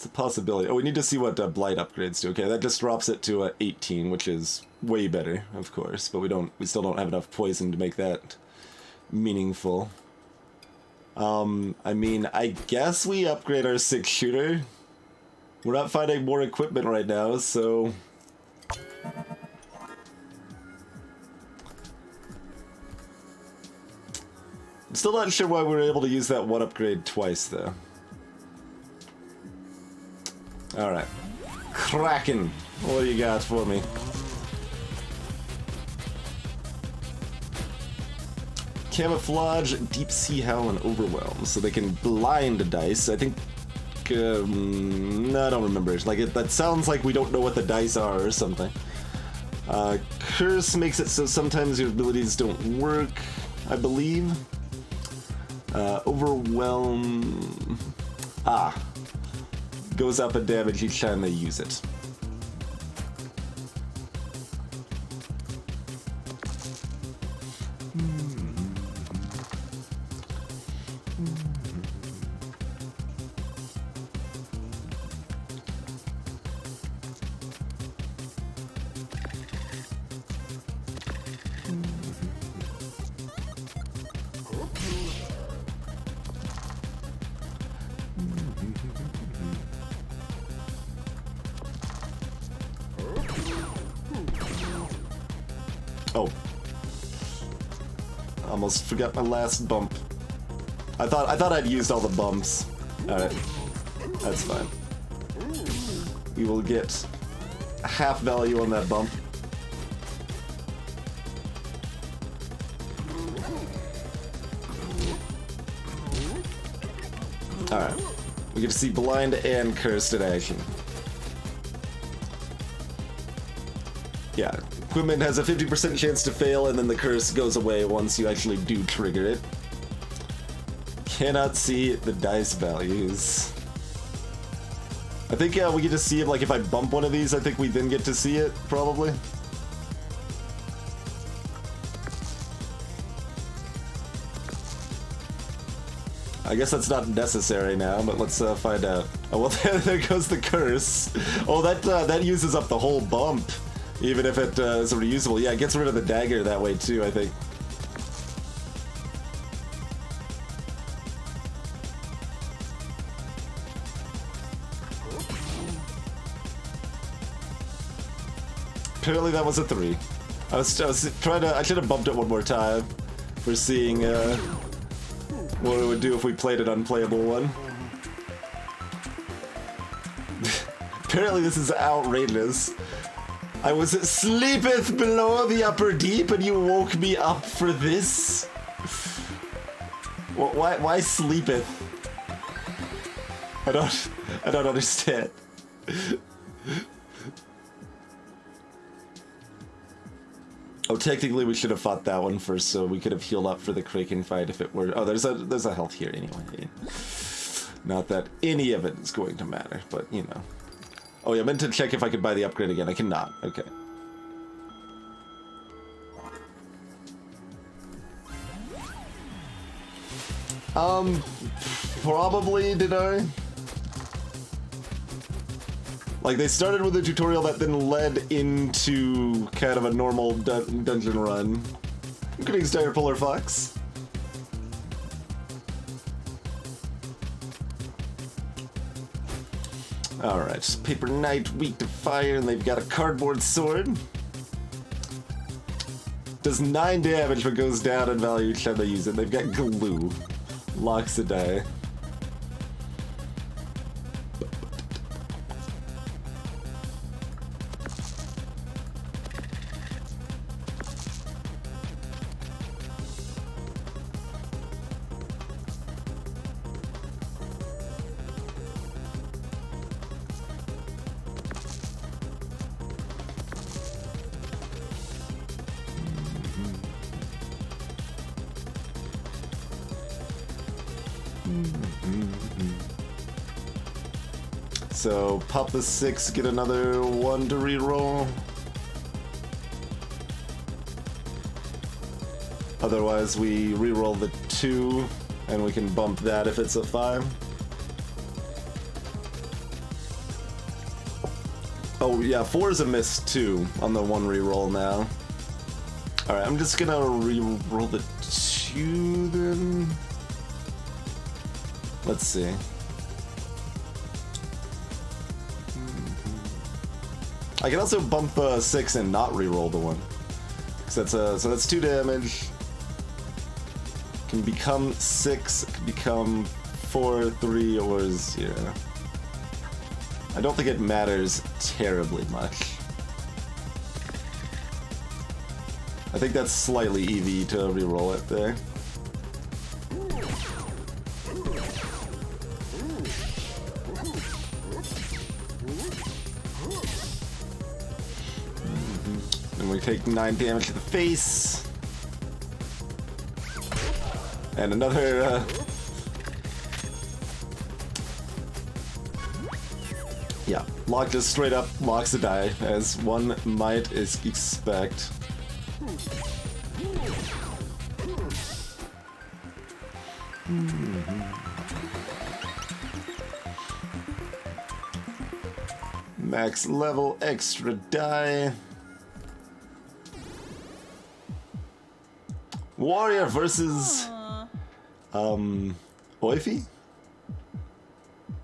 It's a possibility. Oh, we need to see what Blight upgrades do. Okay, that just drops it to 18, which is way better, of course. But we still don't have enough poison to make that meaningful. I mean, I guess we upgrade our 6-shooter. We're not finding more equipment right now, so... I'm still not sure why we were able to use that one upgrade twice, though. Alright. Kraken! What do you got for me? Camouflage, Deep Sea Howl, and Overwhelm. So they can blind dice. I think... no, I don't remember. Like, that sounds like we don't know what the dice are or something. Curse makes it so sometimes your abilities don't work, I believe. Overwhelm... goes up in damage each time they use it. Oh. Almost forgot my last bump. I thought I'd used all the bumps. Alright. That's fine. We will get half value on that bump. Alright. We get to see Blind and Cursed in action. Yeah. Equipment has a 50% chance to fail, and then the curse goes away once you actually do trigger it. Cannot see the dice values. I think we get to see it, like, if I bump one of these, I think we then get to see it, probably. I guess that's not necessary now, but let's find out. Oh, well, there goes the curse. Oh, that uses up the whole bump. Even if it is reusable. Yeah, it gets rid of the dagger that way too, I think. Apparently that was a 3. I was trying to... I should have bumped it one more time for seeing what it would do if we played an unplayable one. Apparently this is outrageous. I was sleepeth below the upper deep, and you woke me up for this? Why sleepeth? I don't understand. Oh, technically we should have fought that one first, so we could have healed up for the Kraken fight if it were... Oh, there's a health here anyway. Not that any of it is going to matter, but, you know. Oh yeah, I meant to check if I could buy the upgrade again. I cannot. Okay. Probably, did I? Like, they started with a tutorial that then led into kind of a normal dungeon run. Greetings, Dire Polar Fox. Alright, Paper Knight, weak to fire, and they've got a cardboard sword. Does 9 damage but goes down in value each time they use it. They've got glue. Locks the die. So, pop the 6, get another 1 to reroll. Otherwise, we reroll the 2, and we can bump that if it's a 5. Oh yeah, 4 is a miss too on the 1 reroll now. Alright, I'm just gonna re-roll the 2 then. Let's see. I can also bump 6 and not re-roll the 1. So that's 2 damage. Can become 6, can become 4, 3, or 0. I don't think it matters terribly much. I think that's slightly EV to reroll it there. And we take 9 damage to the face. And another yeah, Lock just straight up locks the die, as one might expect. Max level, extra die. Warrior versus Oifi?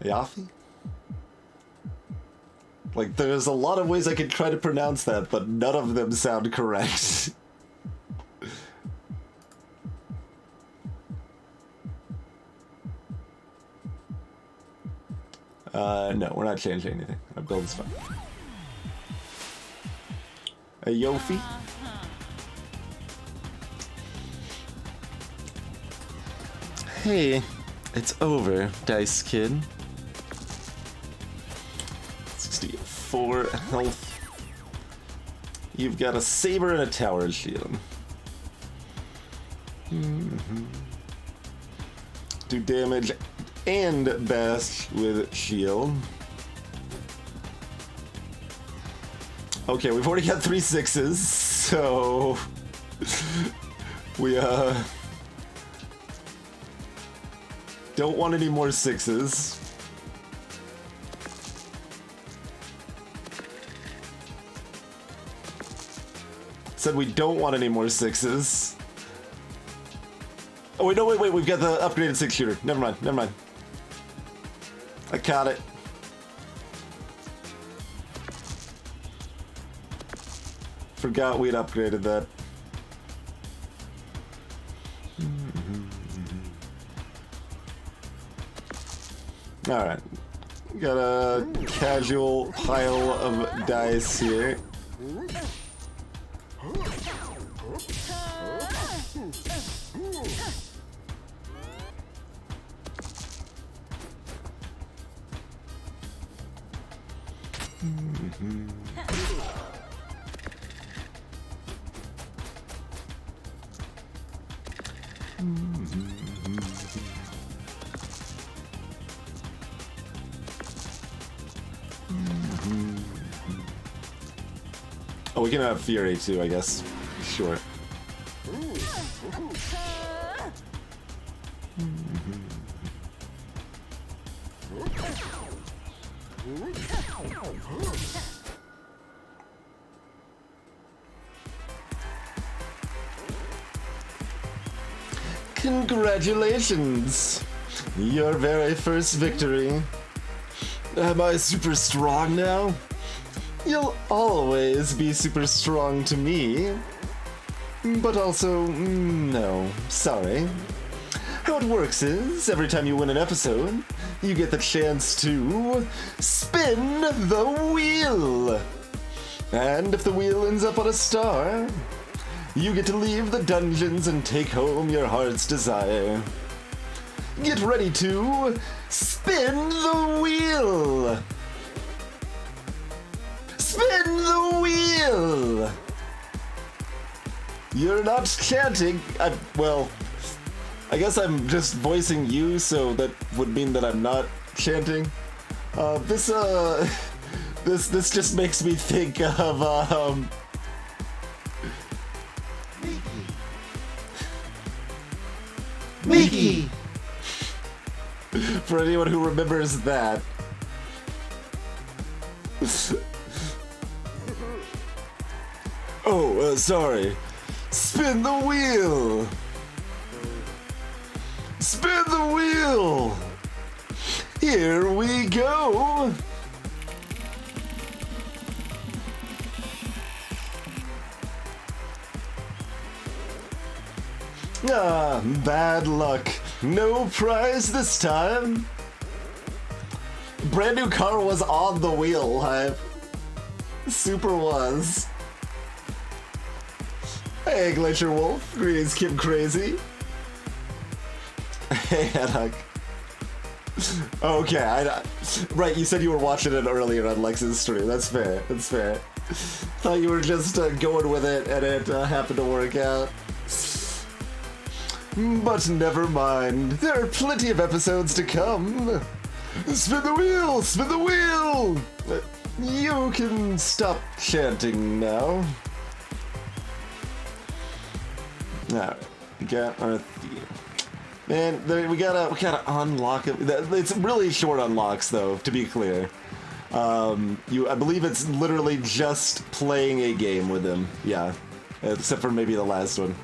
Yafi? Like, there's a lot of ways I could try to pronounce that, but none of them sound correct. No, we're not changing anything. Our build's fine. A Yofi? Hey, it's over, Dice Kid. 64 health. You've got a saber and a tower shield. Do damage and bash with shield. Okay, we've already got 3 6s, so we don't want any more 6s. Said we don't want any more 6s. Oh wait, no, wait, we've got the upgraded 6-shooter. Never mind. I caught it. Forgot we'd upgraded that. Alright. Got a casual pile of dice here. Oh, we can have Fury too, I guess. Sure. Congratulations! Your very first victory. Am I super strong now? You'll always be super strong to me. But also, no, sorry. How it works is, every time you win an episode, you get the chance to spin the wheel. And if the wheel ends up on a star, you get to leave the dungeons and take home your heart's desire. Get ready to spin the wheel! Spin the wheel! You're not chanting. Well, I guess I'm just voicing you, so that would mean that I'm not chanting. This just makes me think of, Mickey! For anyone who remembers that. Oh, sorry. Spin the wheel! Spin the wheel! Here we go! Ah, bad luck. No prize this time. Brand new car was on the wheel, Hive. Super was. Hey, Glacier Wolf. Greetings, Kim Crazy. Hey, Haddock. Okay, right, you said you were watching it earlier on Lex's stream. That's fair, that's fair. Thought you were just going with it and it happened to work out. But never mind. There are plenty of episodes to come. Spin the wheel! Spin the wheel! You can stop chanting now. Alright, we got our theme. Man, we gotta unlock it. It's really short unlocks, though, to be clear. I believe it's literally just playing a game with him. Yeah, except for maybe the last one.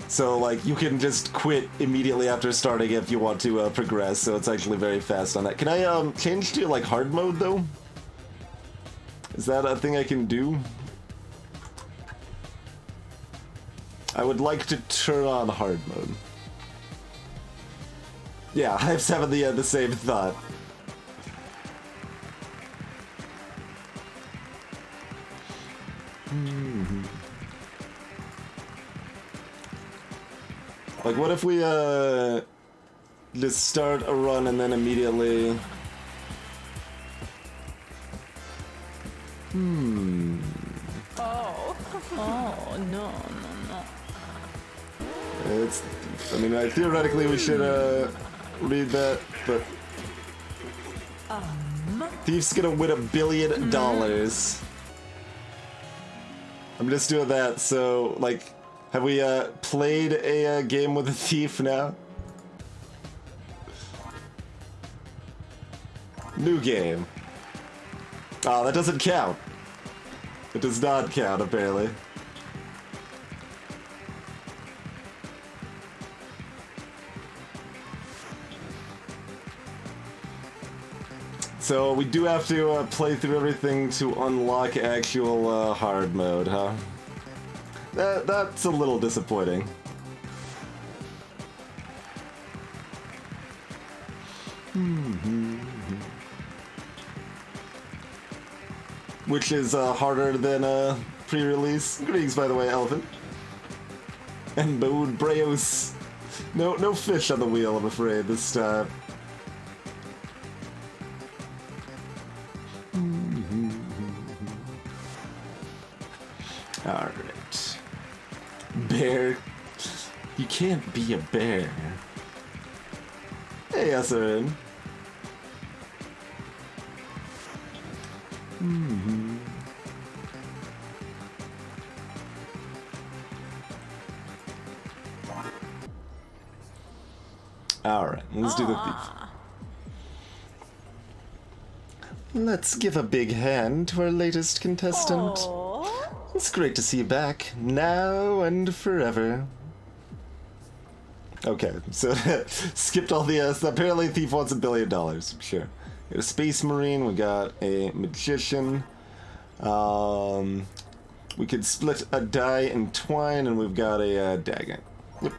So, like, you can just quit immediately after starting if you want to progress, so it's actually very fast on that. Can I change to, like, hard mode, though? Is that a thing I can do? I would like to turn on hard mode. Yeah, I was having the same thought. Like, what if we, just start a run and then immediately... Oh. Oh, no, no, no. It's... I mean, theoretically we should, read that, but... Thief's gonna win $1 billion. I'm just doing that, so, like... Have we, played a, game with a thief now? New game. Oh, that doesn't count. It does not count, apparently. So, we do have to, play through everything to unlock actual, hard mode, huh? That's a little disappointing. Which is harder than pre-release. Greetings, by the way, Elephant. And Bode Breos. No fish on the wheel, I'm afraid, this time. Alright. Bear. You can't be a bear. Hey, SRN. Alright, let's do the thief. Let's give a big hand to our latest contestant. Oh. It's great to see you back, now and forever. Okay, so skipped all the apparently Thief wants $1 billion. Sure. We got a Space Marine, we got a Magician. We could split a die and twine, and we've got a dagger. Yep.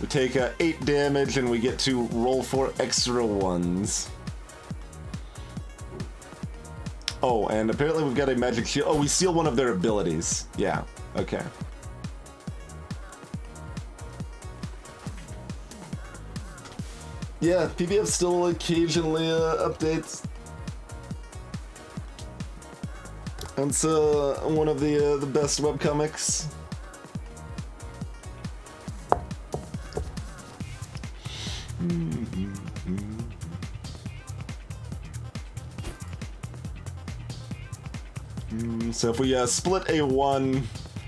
We take 8 damage and we get to roll 4 extra ones. Oh, and apparently we've got a magic shield. Oh, we steal one of their abilities. Yeah, okay. Yeah, PBF still occasionally updates. It's one of the best webcomics. So if we split a 1,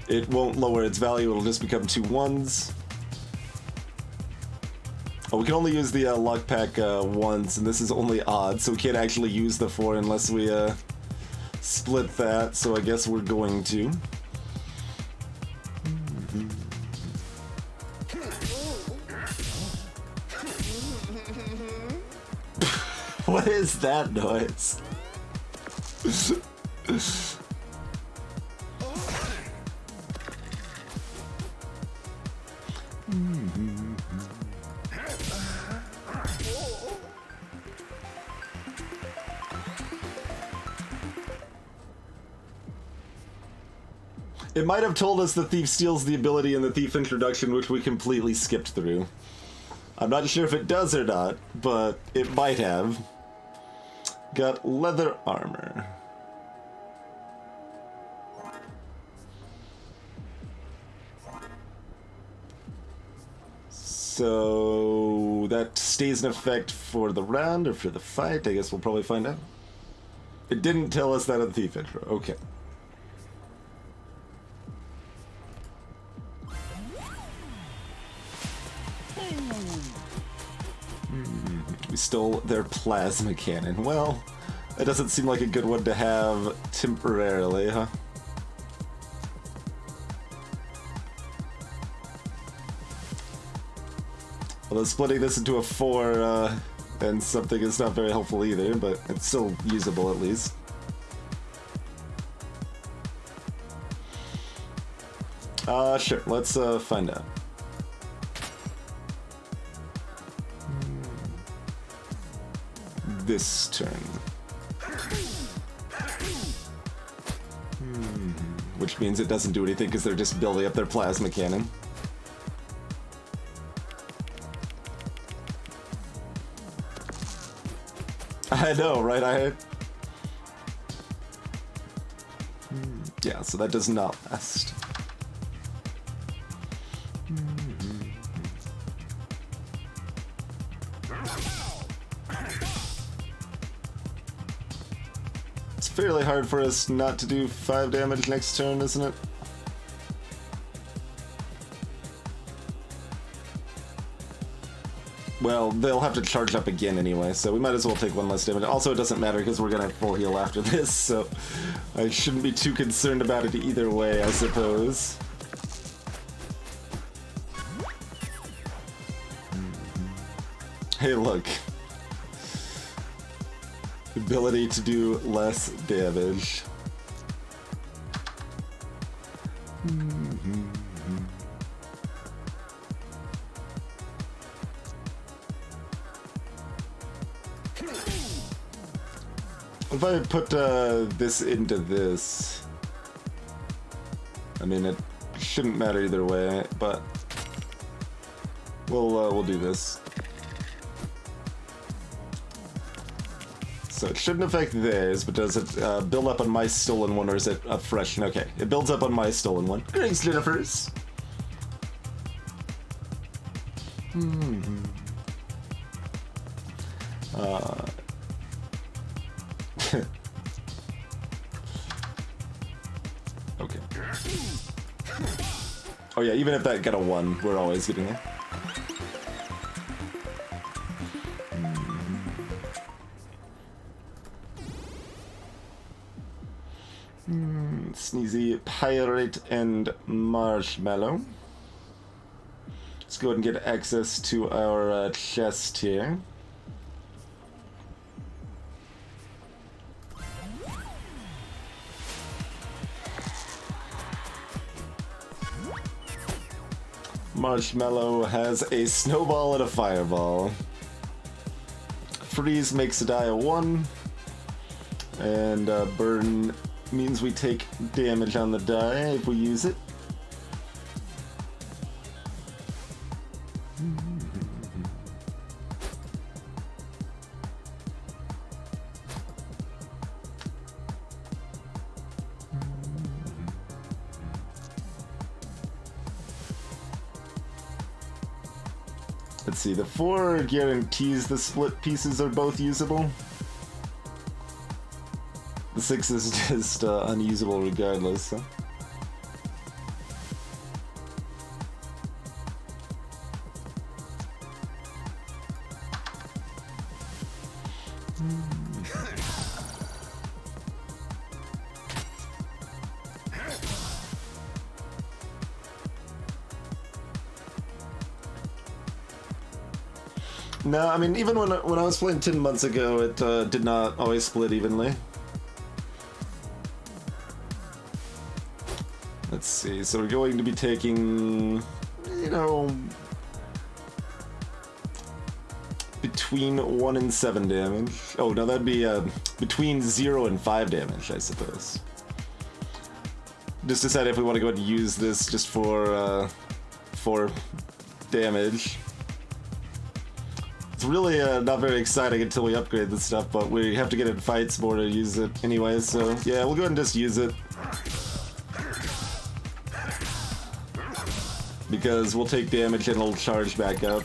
it won't lower its value, it'll just become 2 1s. Oh, we can only use the luck pack once, and this is only odd, so we can't actually use the 4 unless we split that, so I guess we're going to. What is that noise? It might have told us the thief steals the ability in the thief introduction, which we completely skipped through. I'm not sure if it does or not, but it might have. Got leather armor. So that stays in effect for the round or for the fight. I guess we'll probably find out. It didn't tell us that in the thief intro. Okay. We stole their plasma cannon. Well, that doesn't seem like a good one to have temporarily, huh? Although splitting this into a 4 and something is not very helpful either, but it's still usable at least. Sure, let's find out. This turn. Which means it doesn't do anything because they're just building up their plasma cannon. I know, right? Yeah, so that does not last. It's fairly hard for us not to do 5 damage next turn, isn't it? Well, they'll have to charge up again anyway, so we might as well take 1 less damage. Also, it doesn't matter because we're gonna have full heal after this, so I shouldn't be too concerned about it either way, I suppose. Hey, look. Ability to do less damage. If I put this into this, I mean, it shouldn't matter either way, but we'll do this. So it shouldn't affect theirs, but does it build up on my stolen one, or is it a fresh? Okay, it builds up on my stolen one. Great, Jennifer's. Okay. Oh yeah, even if that got a 1, we're always getting it. Sneezy, Pirate, and Marshmallow. Let's go ahead and get access to our chest here. Marshmallow has a snowball and a fireball. Freeze makes a die a 1. And burn means we take damage on the die if we use it. Let's see, the 4 guarantees the split pieces are both usable. The 6 is just unusable regardless, so. No, I mean, even when I was playing 10 months ago, it did not always split evenly. Let's see, so we're going to be taking, you know, between 1 and 7 damage. Oh, no, that'd be between 0 and 5 damage, I suppose. Just decide if we want to go ahead and use this just for damage. It's really not very exciting until we upgrade this stuff, but we have to get in fights more to use it anyway, so yeah, we'll go ahead and just use it. Because we'll take damage and it'll charge back up.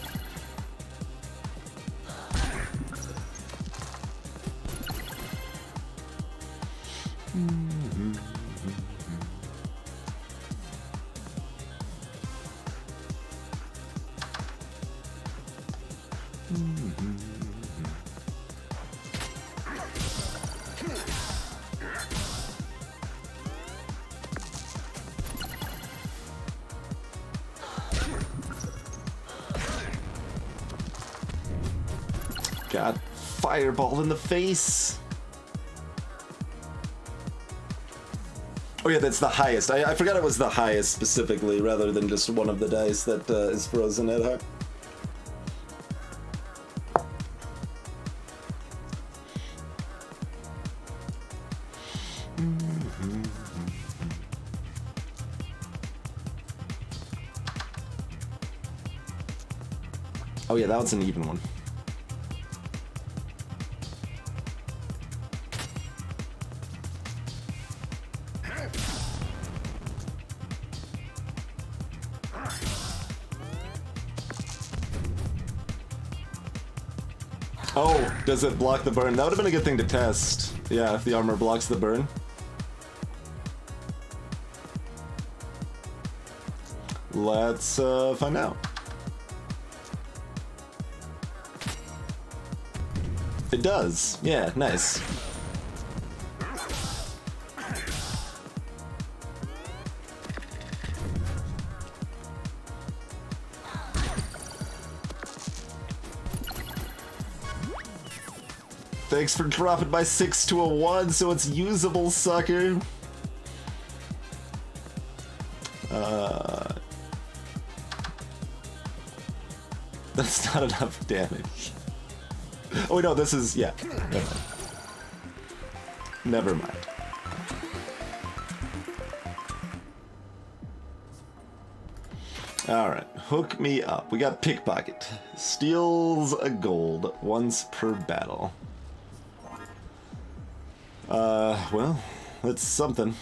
Got fireball in the face. Oh yeah, that's the highest. I forgot it was the highest specifically, rather than just one of the dice that is frozen at heart. Oh yeah, that one's an even one. Oh, does it block the burn? That would have been a good thing to test. Yeah, if the armor blocks the burn. Let's find out. It does. Yeah, nice. Thanks for dropping my 6 to a 1, so it's usable, sucker. That's not enough damage. Oh wait, no, this is, yeah. Never mind. Alright, hook me up. We got pickpocket. Steals a gold once per battle. Well, that's something.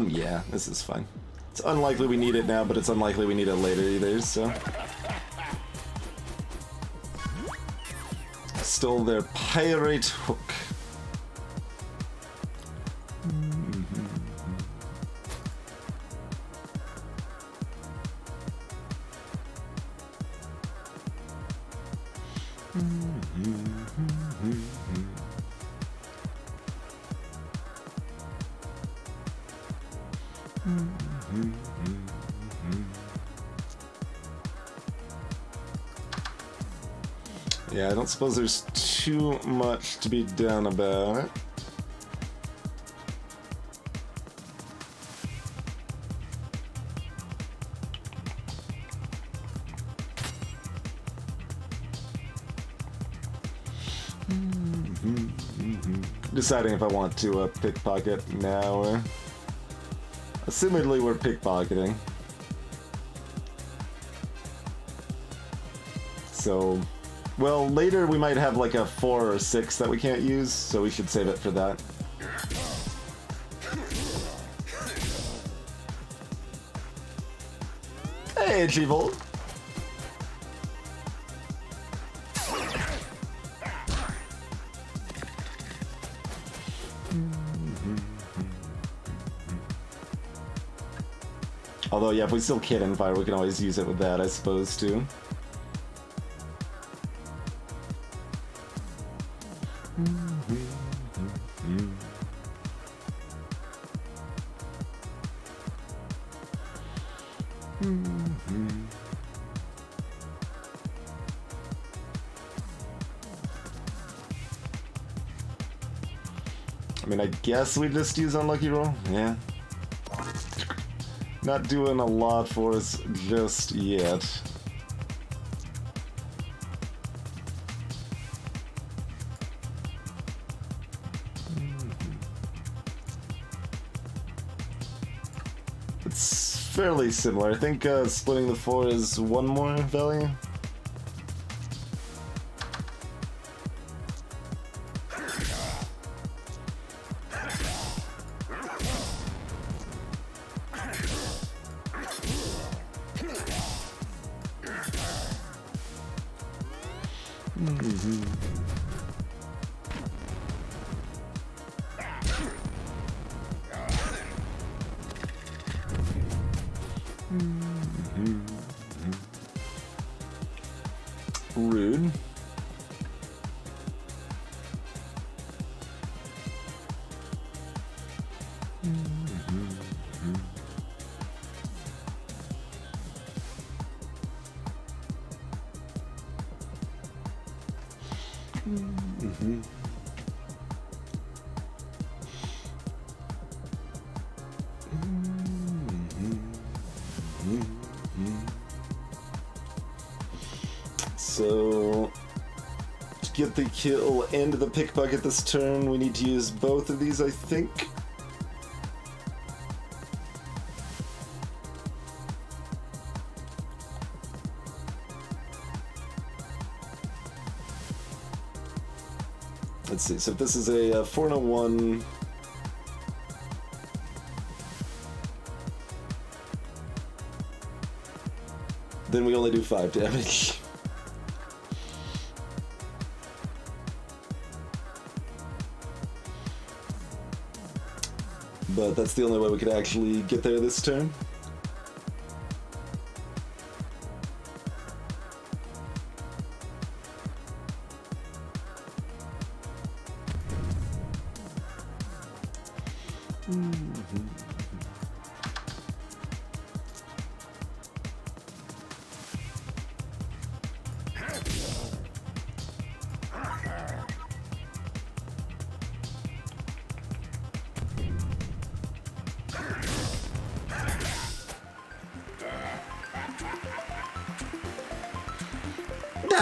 Yeah, this is fine. It's unlikely we need it now, but it's unlikely we need it later either, so. Stole their pirate hook. Yeah, I don't suppose there's too much to be done about it. Deciding if I want to pickpocket now. Assumedly we're pickpocketing. So, well, later we might have like a 4 or 6 that we can't use, so we should save it for that. Hey, G-Volt! Although, yeah, if we still cannon fire, we can always use it with that, I suppose, too. I mean, I guess we just use Unlucky Roll? Yeah. Not doing a lot for us just yet. It's fairly similar. I think splitting the 4 is one more value. Rude. So, to get the kill and the pickpocket this turn, we need to use both of these, I think. Let's see, so if this is a 4 and a 1... then we only do 5 damage. But that's the only way we could actually get there this turn.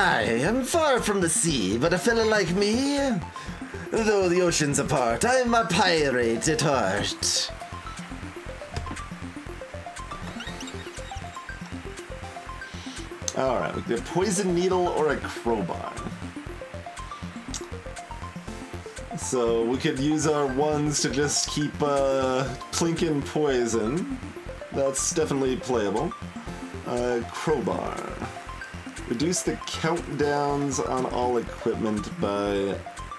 I am far from the sea, but a fella like me, though the ocean's apart, I'm a pirate at heart. Alright, we could a poison needle or a crowbar. So we could use our ones to just keep plinking poison. That's definitely playable. Crowbar. Reduce the countdowns on all equipment by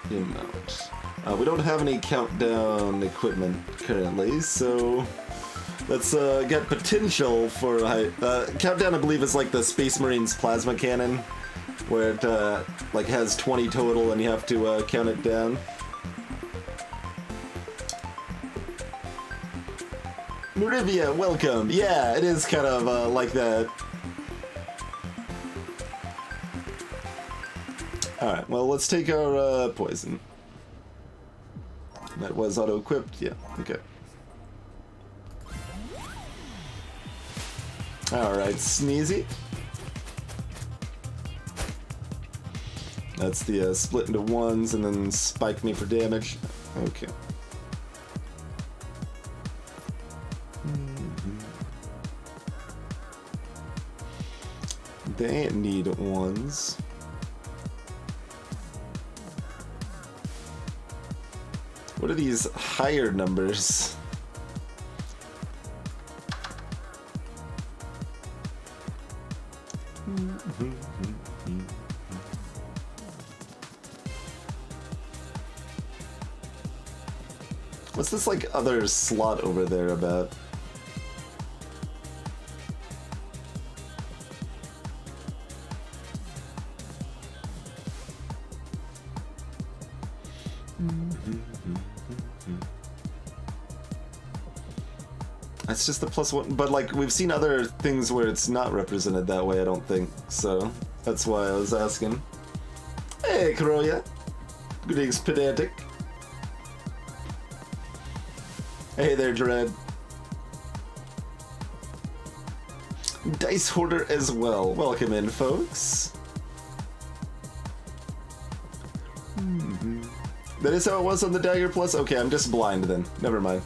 amount. We don't have any countdown equipment currently, so that's got potential for countdown. I believe is like the Space Marines plasma cannon, where it like has 20 total and you have to count it down. Narivia, welcome. Yeah, it is kind of like that. Alright, well, let's take our poison. That was auto-equipped? Yeah, okay. Alright, Sneezy. That's the split into ones and then spike me for damage. Okay. They need ones. What are these higher numbers? What's this like other slot over there about? That's just the +1, but like we've seen other things where it's not represented that way, I don't think, so that's why I was asking. Hey, Kuroya. Greetings, Pedantic. Hey there, Dread. Dice Hoarder as well. Welcome in, folks. That is how it was on the Dagger Plus? Okay, I'm just blind then. Never mind.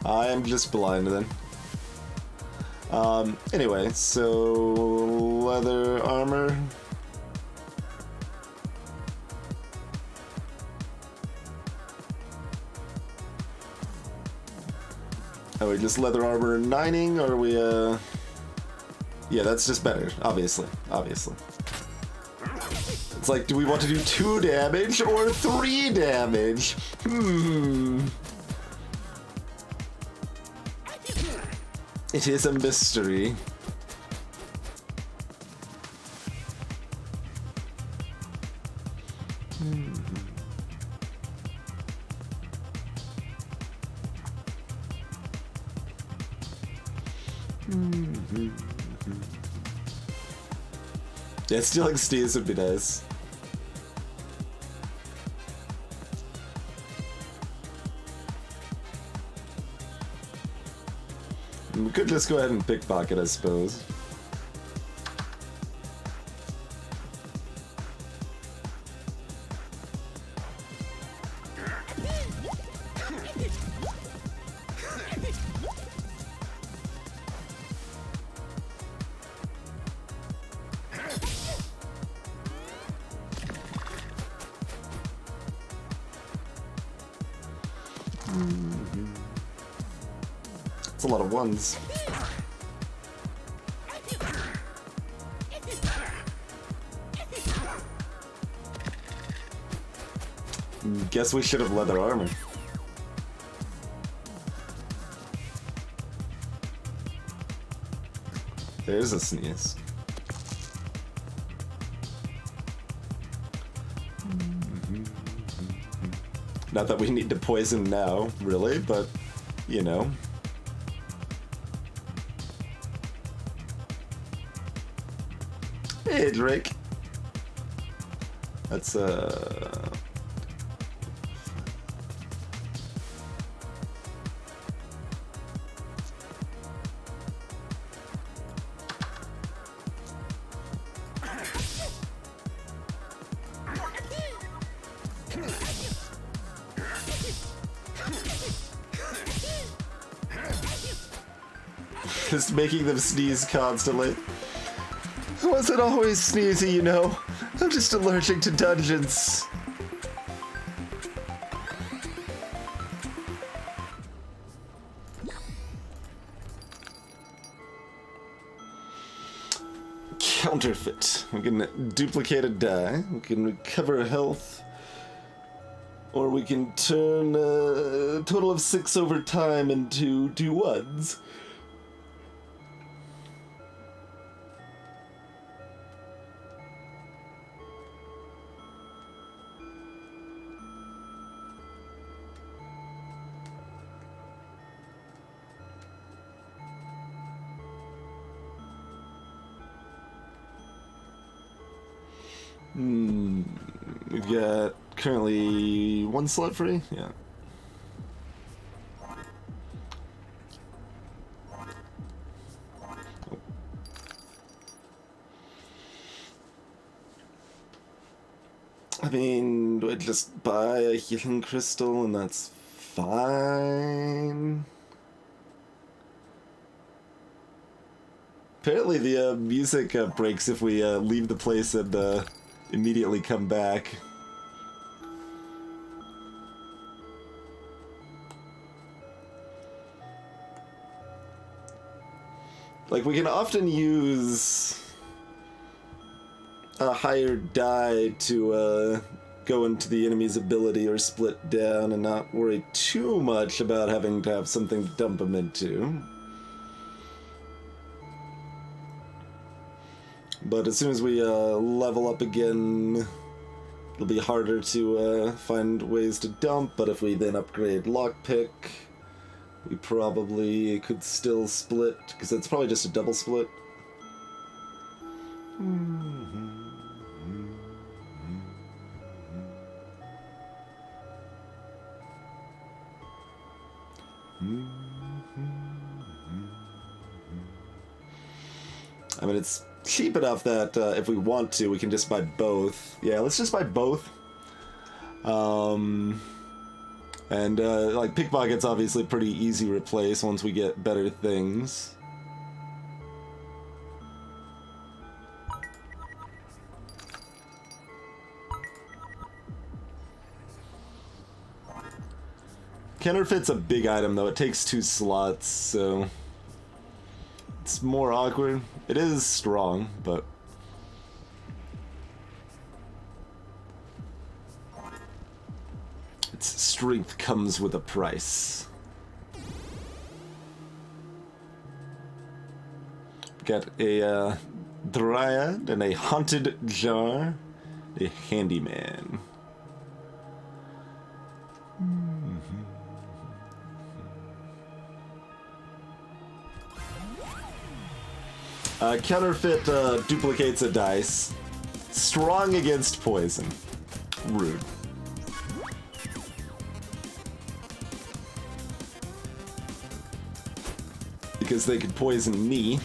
I am just blind then. Anyway, so leather armor. Are we just leather armor and 9ing, or are we, yeah, that's just better, obviously. It's like, do we want to do 2 damage or 3 damage? It is a mystery. Yeah, stealing Steve's would be nice. We could just go ahead and pickpocket, I suppose. It's a lot of ones. Guess we should have leather armor. There's a sneeze. Not that we need to poison now, really, but, you know. Hey, Drake. That's, just making them sneeze constantly. I wasn't always sneezy, you know. I'm just allergic to dungeons. Counterfeit. We can duplicate a die. We can recover health. Or we can turn a total of 6 over time into 2 ones. We've got currently 1 slot free? Yeah. I mean, do I just buy a healing crystal and that's fine? Apparently the music breaks if we leave the place and immediately come back. Like, we can often use a higher die to go into the enemy's ability or split down and not worry too much about having to have something to dump them into. But as soon as we level up again, it'll be harder to find ways to dump. But if we then upgrade lockpick, we probably could still split, because it's probably just a double split. I mean, it's cheap enough that if we want to, we can just buy both. Yeah, let's just buy both. And like pickpocket's obviously pretty easy to replace once we get better things. Counterfeit's a big item though, it takes 2 slots, so it's more awkward. It is strong, but its strength comes with a price. Got a dryad and a haunted jar, a handyman. Counterfeit duplicates a dice. Strong against poison. Rude. Because they could poison me.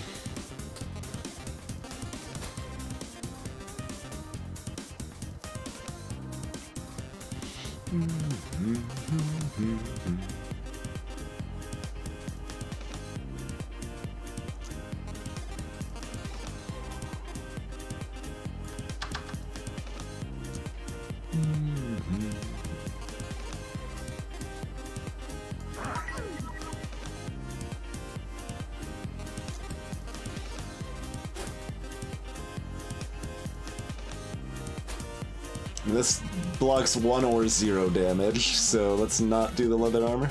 This blocks 1 or 0 damage, so let's not do the leather armor.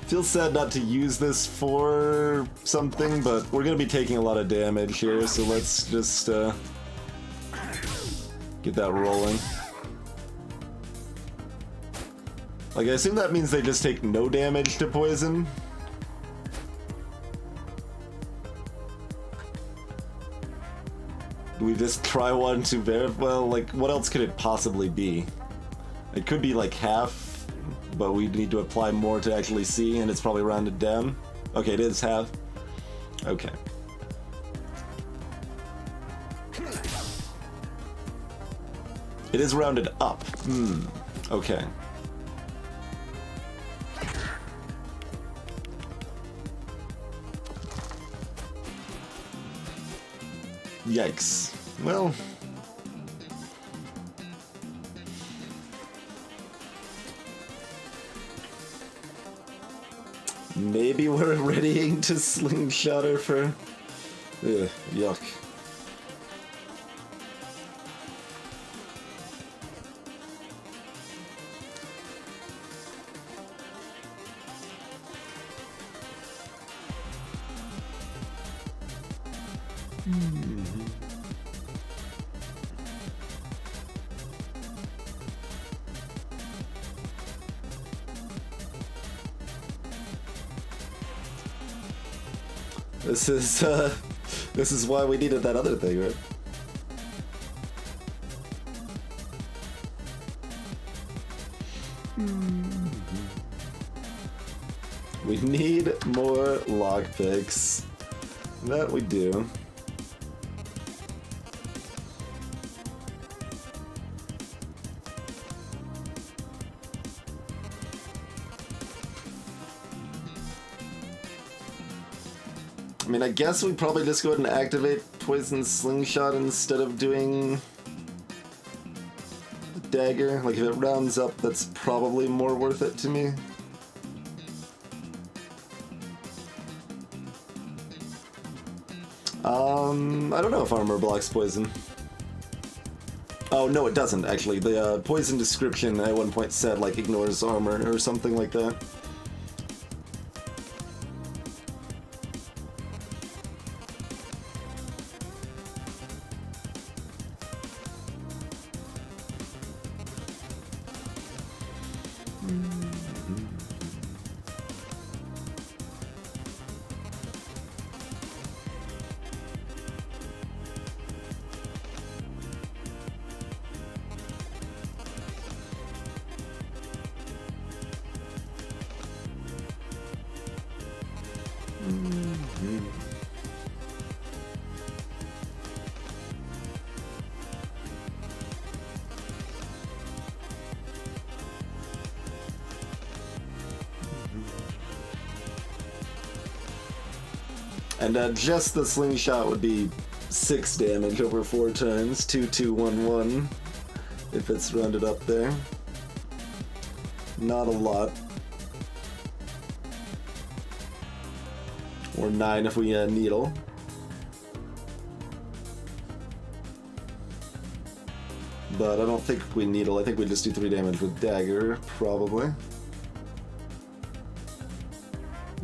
Feels sad not to use this for something, but we're gonna be taking a lot of damage here, so let's just get that rolling. Like, I assume that means they just take no damage to poison. Do we just try one to verify? Well, like, what else could it possibly be? It could be like half, but we need to apply more to actually see, and it's probably rounded down. Okay, it is half. Okay. It is rounded up. Okay. Yikes. Well... maybe we're readying to slingshot her for... Ugh, yuck. This is why we needed that other thing, right? We need more lockpicks. That we do. I mean, I guess we probably just go ahead and activate Poison Slingshot instead of doing Dagger. Like, if it rounds up, that's probably more worth it to me. I don't know if armor blocks poison. Oh, no, it doesn't, actually. The poison description at one point said, like, ignores armor or something like that. And just the slingshot would be 6 damage over 4 times, 2, 2, 1, 1, if it's rounded up there. Not a lot. Or 9 if we needle. But I don't think we needle, I think we just do 3 damage with dagger, probably.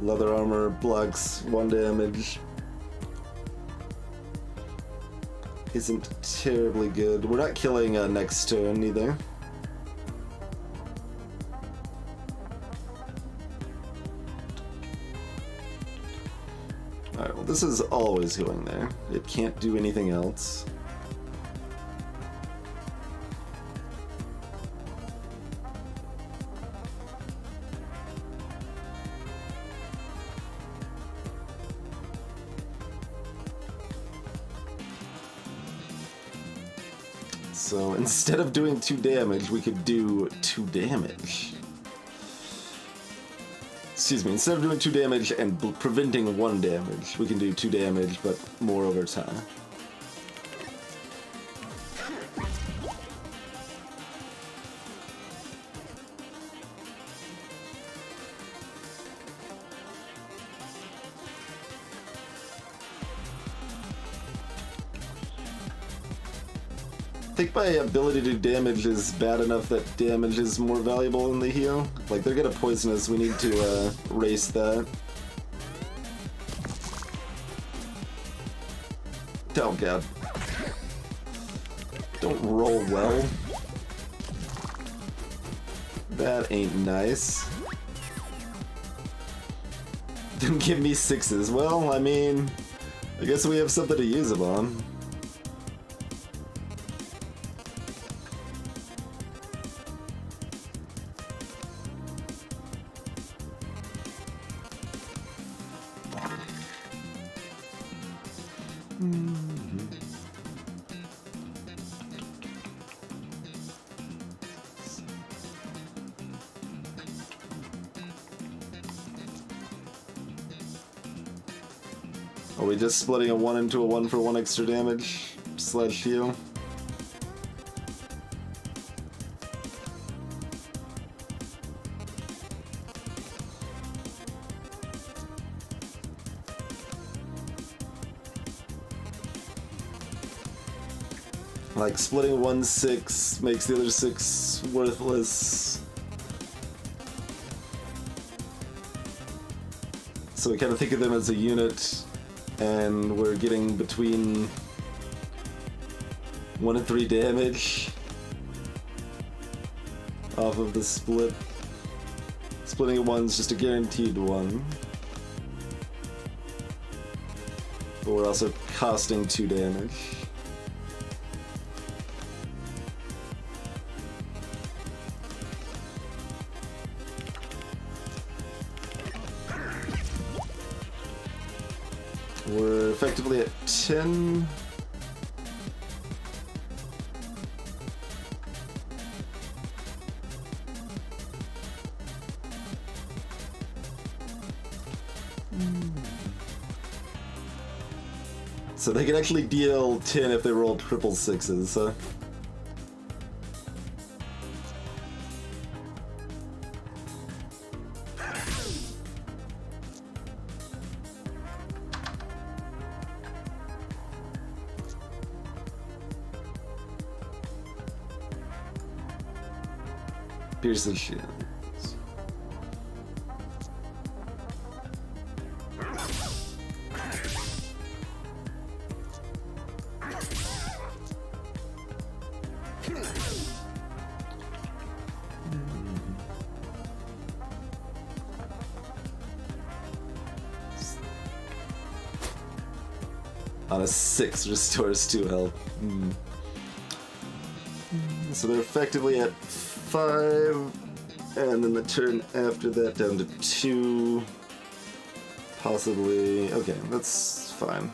Leather armor blocks 1 damage. Isn't terribly good. We're not killing next turn either. Alright, well this is always going there. It can't do anything else. So instead of doing 2 damage, we could do 2 damage. Excuse me, instead of doing 2 damage and preventing 1 damage, we can do 2 damage, but more over time. I think my ability to do damage is bad enough that damage is more valuable than the heal. Like, they're gonna poison us, we need to race that. Oh god. Don't roll well. That ain't nice. Don't give me 6s. Well, I mean, I guess we have something to use them on. Are we just splitting a 1 into a 1 for 1 extra damage? Slash heal? Like, splitting 1 6 makes the other 6 worthless. So we kind of think of them as a unit, and we're getting between 1 and 3 damage off of the split. Splitting a 1's just a guaranteed 1. But we're also costing 2 damage. We're effectively at 10. So they can actually deal 10 if they roll triple 6s, huh? Pierce the shield. On a 6, restores 2 health. So they're effectively at 5, and then the turn after that down to 2. Possibly. Okay, that's fine.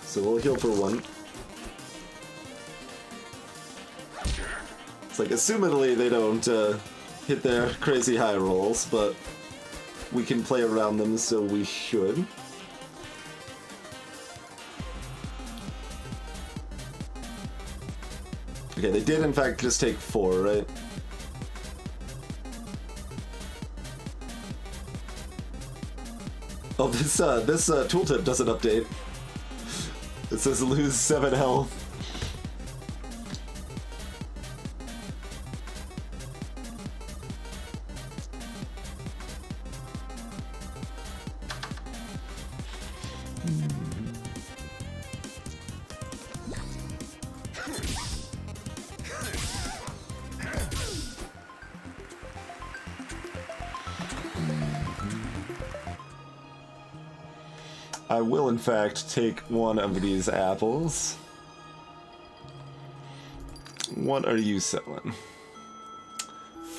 So we'll heal for 1. It's like, assumedly they don't hit their crazy high rolls, but we can play around them, so we should. Okay, they did in fact just take 4, right? Oh, this tooltip doesn't update. It says lose 7 health. I will, in fact, take one of these apples. What are you selling?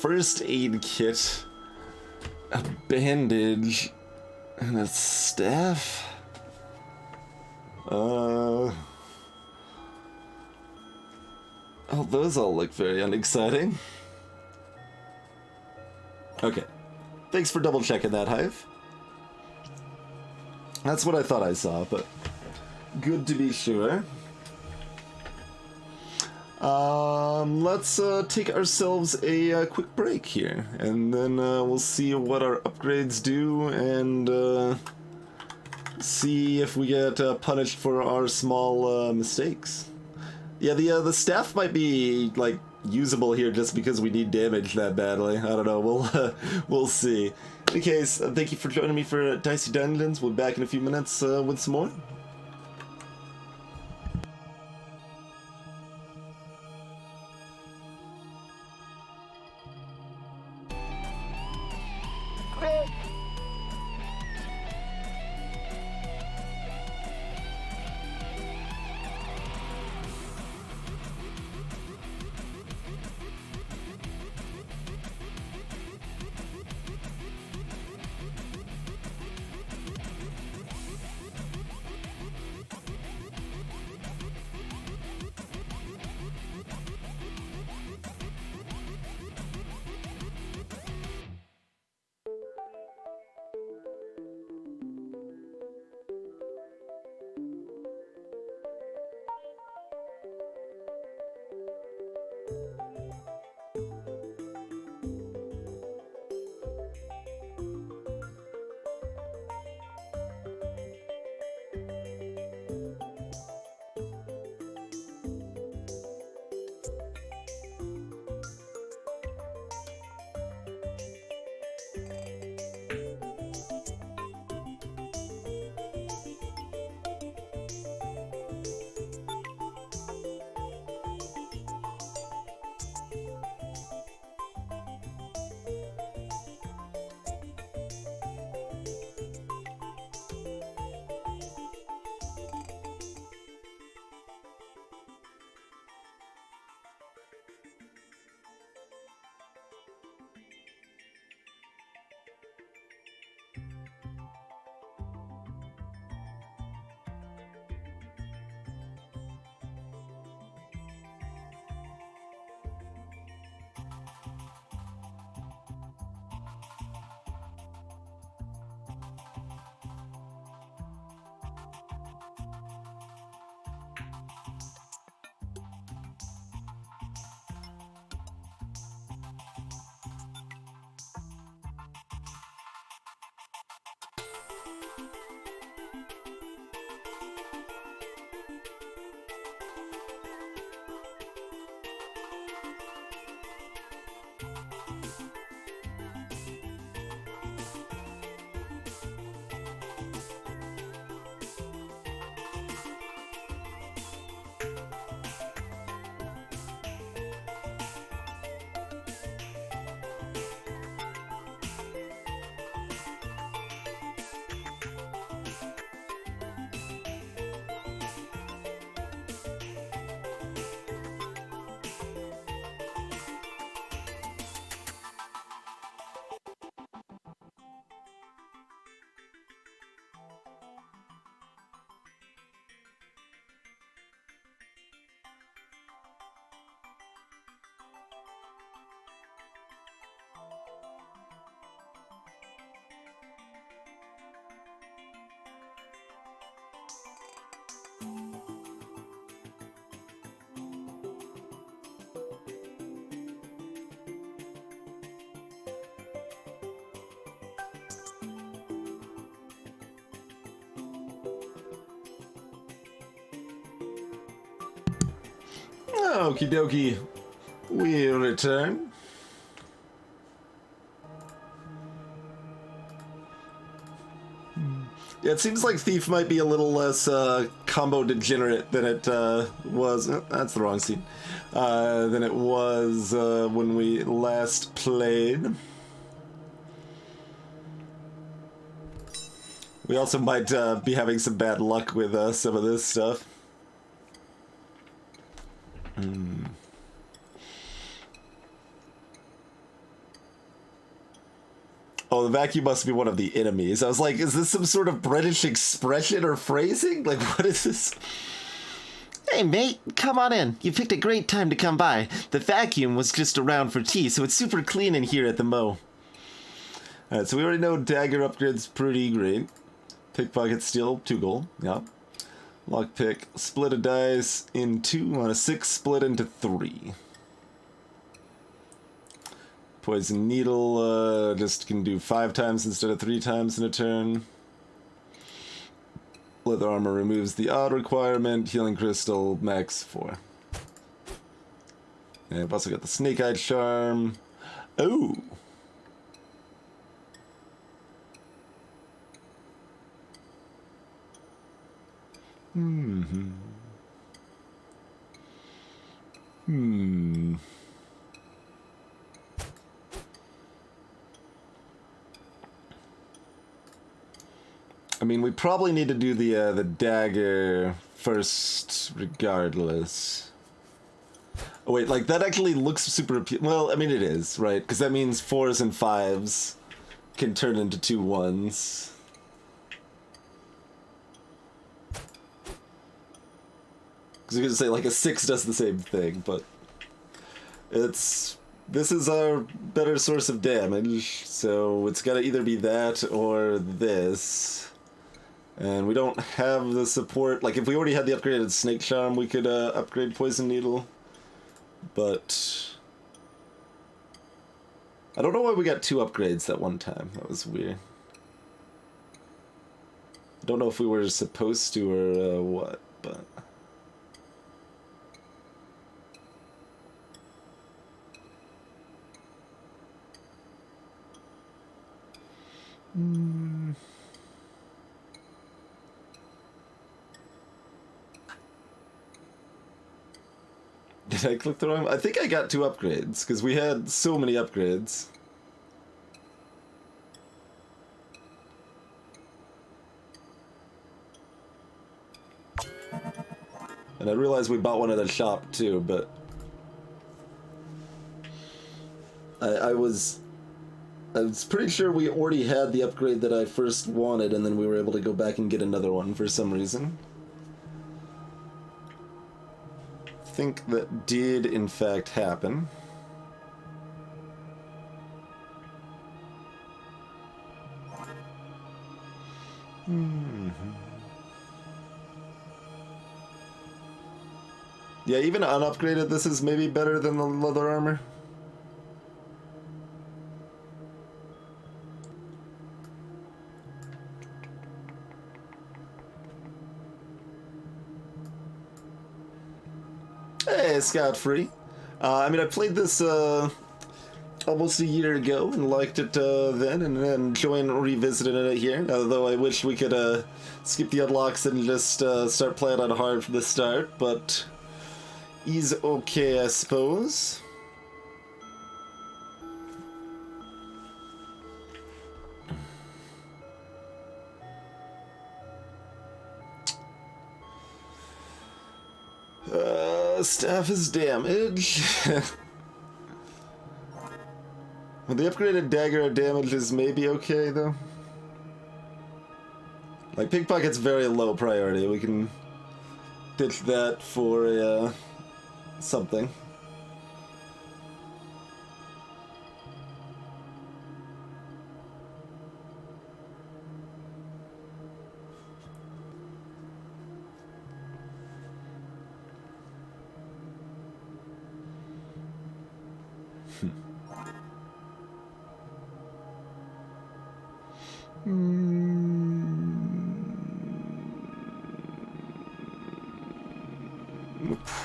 First aid kit, a bandage, and a staff? Oh, those all look very unexciting. Okay. Thanks for double checking that, Hive. That's what I thought I saw, but good to be sure. Let's take ourselves a quick break here, and then we'll see what our upgrades do, and see if we get punished for our small mistakes. Yeah, the staff might be like usable here just because we need damage that badly. I don't know. We'll see. In any case, thank you for joining me for Dicey Dungeons. We'll be back in a few minutes with some more. Okie dokie. We'll return. Yeah, it seems like Thief might be a little less combo degenerate than it was. That's the wrong scene. Than it was when we last played. We also might be having some bad luck with some of this stuff. Oh, the vacuum must be one of the enemies. I was like, is this some sort of British expression or phrasing? Like, what is this? Hey, mate, come on in. You picked a great time to come by. The vacuum was just around for tea, so it's super clean in here at the Mo. Alright, so we already know dagger upgrade's pretty great. Pickpocket steal, 2 gold. Yeah. Lockpick, split a dice in 2 on a 6, split into 3. Poison needle, just can do 5 times instead of 3 times in a turn. Leather armor removes the odd requirement. Healing crystal, max 4. And I've also got the snake-eyed charm. Oh! I mean, we probably need to do the dagger first, regardless. Oh wait, like that actually looks super appealing. Well, I mean it is, right? Because that means 4s and 5s can turn into 2 1s. Because you're gonna say like a 6 does the same thing, but this is our better source of damage, so it's gotta either be that or this. And we don't have the support. Like, if we already had the upgraded Snake Charm, we could upgrade Poison Needle. But I don't know why we got 2 upgrades that one time. That was weird. I don't know if we were supposed to or what, but... Did I click the wrong? I think I got 2 upgrades, because we had so many upgrades. And I realized we bought one at a shop too, but... I was pretty sure we already had the upgrade that I first wanted, and then we were able to go back and get another one for some reason. I think that did in fact happen. Yeah, even unupgraded, this is maybe better than the leather armor. Hey, scot-free. I mean, I played this almost a year ago and liked it then, and enjoying revisiting it here. Although I wish we could skip the unlocks and just start playing on hard from the start, but he's okay, I suppose. Staff is damaged. Well, the upgraded dagger damage is maybe okay, though. Like, pickpocket's very low priority. We can ditch that for a, something.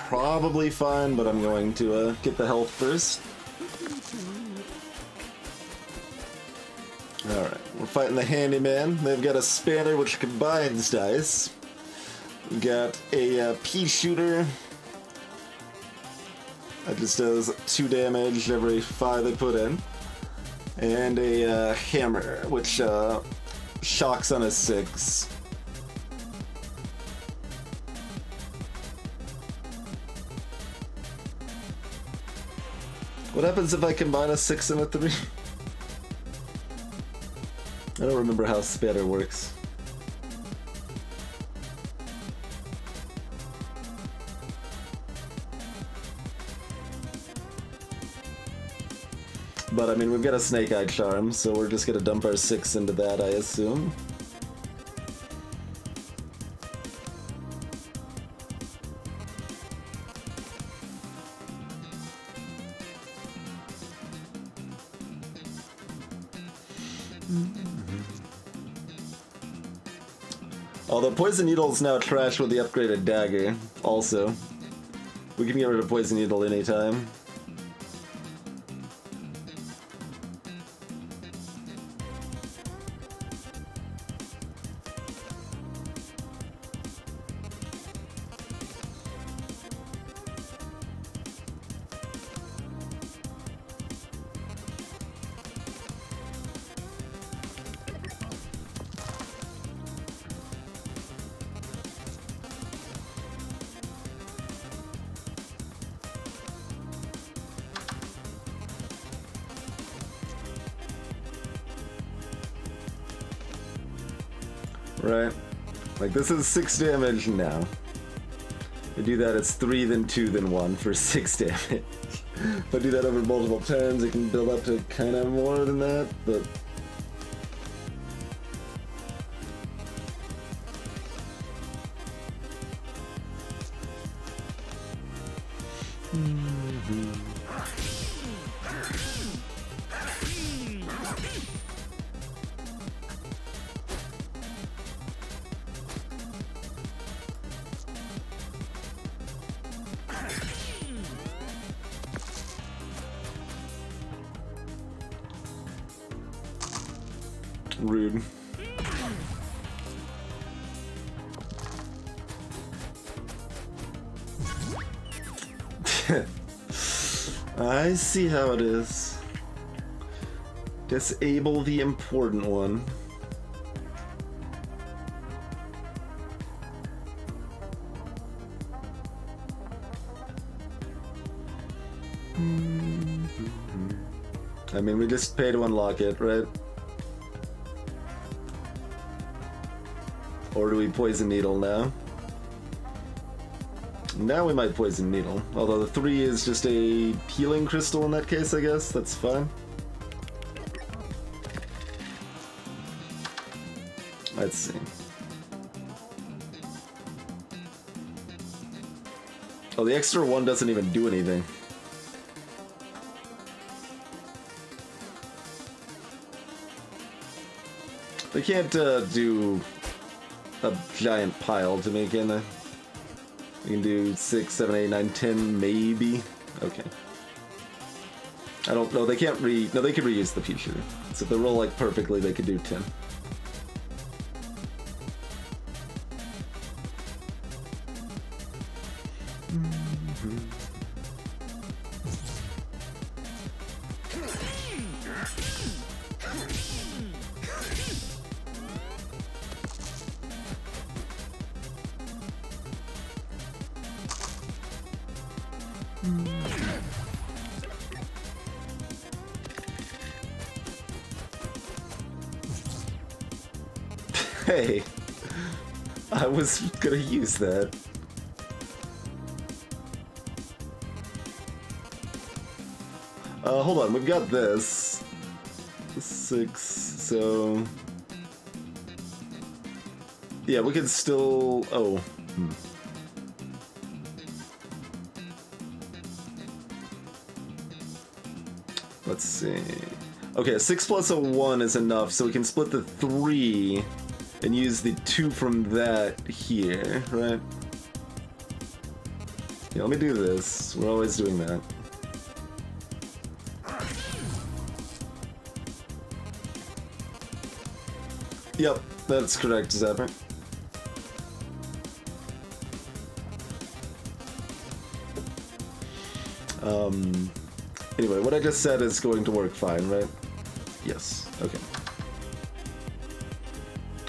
probably fine, but I'm going to get the health first. Alright, we're fighting the handyman. They've got a spanner which combines dice. We've got a pea shooter. That just does 2 damage every 5 they put in. And a hammer, which shocks on a 6. What happens if I combine a 6 and a 3? I don't remember how spanner works. But I mean, we've got a snake eye charm, so we're just gonna dump our 6 into that, I assume. Although Poison Needle's now trash with the upgraded dagger, also. We can get rid of Poison Needle anytime. Right. Like, this is 6 damage now. If I do that, it's 3, then 2, then 1 for 6 damage. If I do that over multiple turns, it can build up to kind of more than that, but... Rude. I see how it is. Disable the important one. I mean, we just pay to unlock it, right? Or do we Poison Needle now? Now we might Poison Needle. Although the 3 is just a healing crystal in that case, I guess. That's fine. Let's see. Oh, the extra 1 doesn't even do anything. They can't do a giant pile to me, can they? We can do 6, 7, 8, 9, 10, maybe? Okay. I don't know, they can't no, they could reuse the future. So if they roll like perfectly, they could do 10. Hey, I was gonna use that. Hold on, we've got this. 6, so... Yeah, we could still... Oh. Let's see. Okay, a 6 plus a 1 is enough, so we can split the 3 and use the 2 from that here, right? Yeah, let me do this. We're always doing that. Yep, that's correct, Zapper. Anyway, what I just said is going to work fine, right? Yes, okay.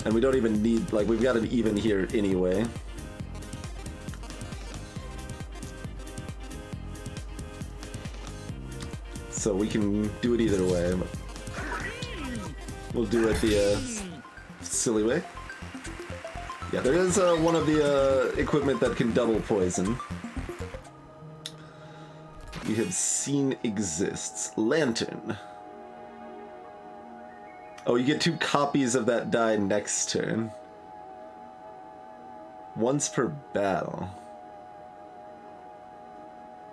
And we don't even need, like, we've got an even here anyway. So we can do it either way. We'll do it the silly way. Yeah, there is one of the equipment that can double poison. We have seen exists. Lantern. Oh, you get 2 copies of that die next turn. Once per battle.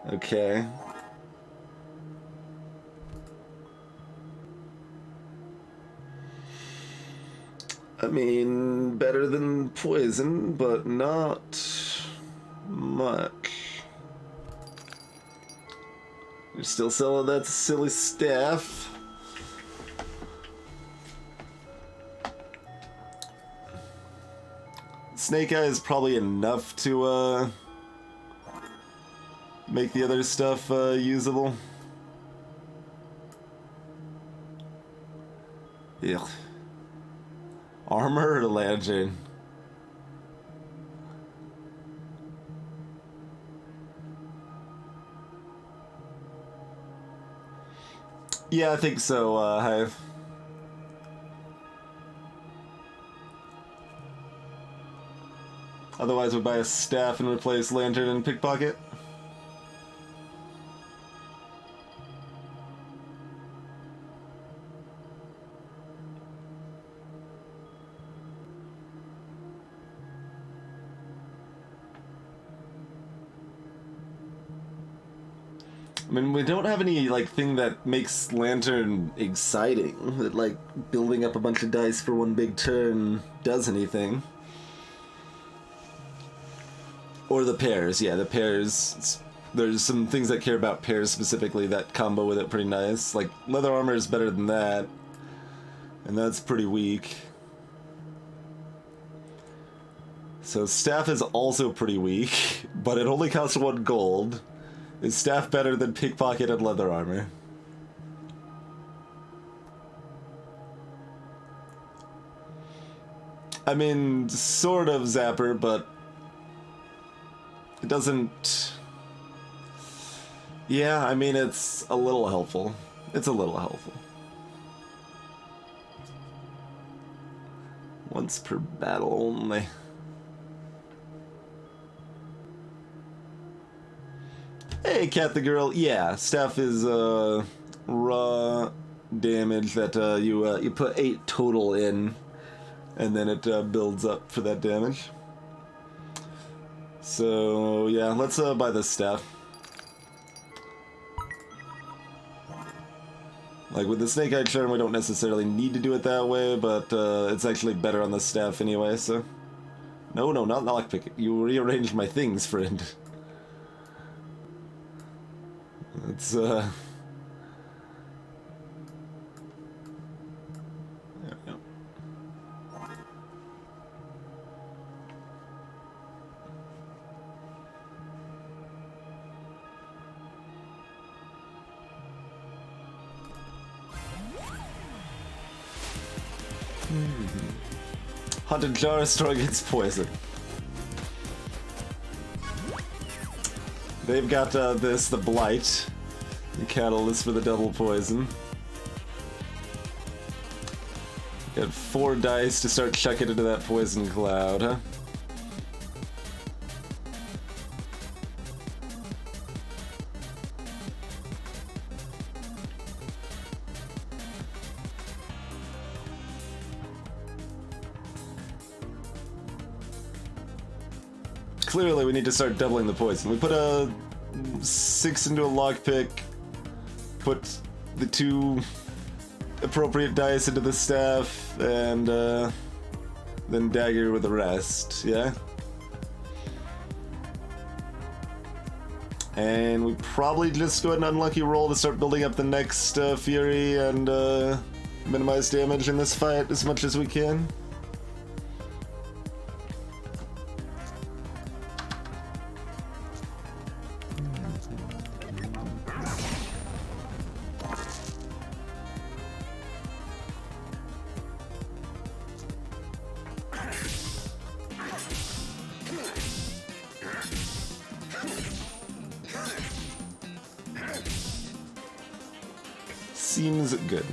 Okay. I mean, better than poison, but not much. You're still selling that silly staff. Snake Eye is probably enough to make the other stuff usable. Yeah. Armor or lantern? Yeah, I think so, Hive. Otherwise, we'd buy a staff and replace lantern and pickpocket. I mean, we don't have any, like, thing that makes Lantern exciting. That, like, building up a bunch of dice for one big turn does anything. Or the pairs, yeah, the pairs. There's some things that care about pairs specifically that combo with it pretty nice. Like, leather armor is better than that. And that's pretty weak. So staff is also pretty weak, but it only costs 1 gold. Is staff better than pickpocket and leather armor? I mean, sort of Zapper, but it doesn't... Yeah, I mean, it's a little helpful. It's a little helpful. Once per battle only. Hey, Cat the Girl. Yeah, staff is raw damage that you put 8 total in, and then it builds up for that damage. So yeah, let's buy this staff. Like with the snake-eyed charm, we don't necessarily need to do it that way, but it's actually better on the staff anyway. So no, not lockpick. You rearranged my things, friend. It's there we go. Haunted jar store against poison. They've got the blight. The catalyst for the double poison. Got 4 dice to start chucking into that poison cloud, huh? Clearly we need to start doubling the poison. We put a 6 into a lockpick. Put the 2 appropriate dice into the staff, and then dagger with the rest, yeah? And we probably just go ahead and unlucky roll to start building up the next Fury and minimize damage in this fight as much as we can. Seems good.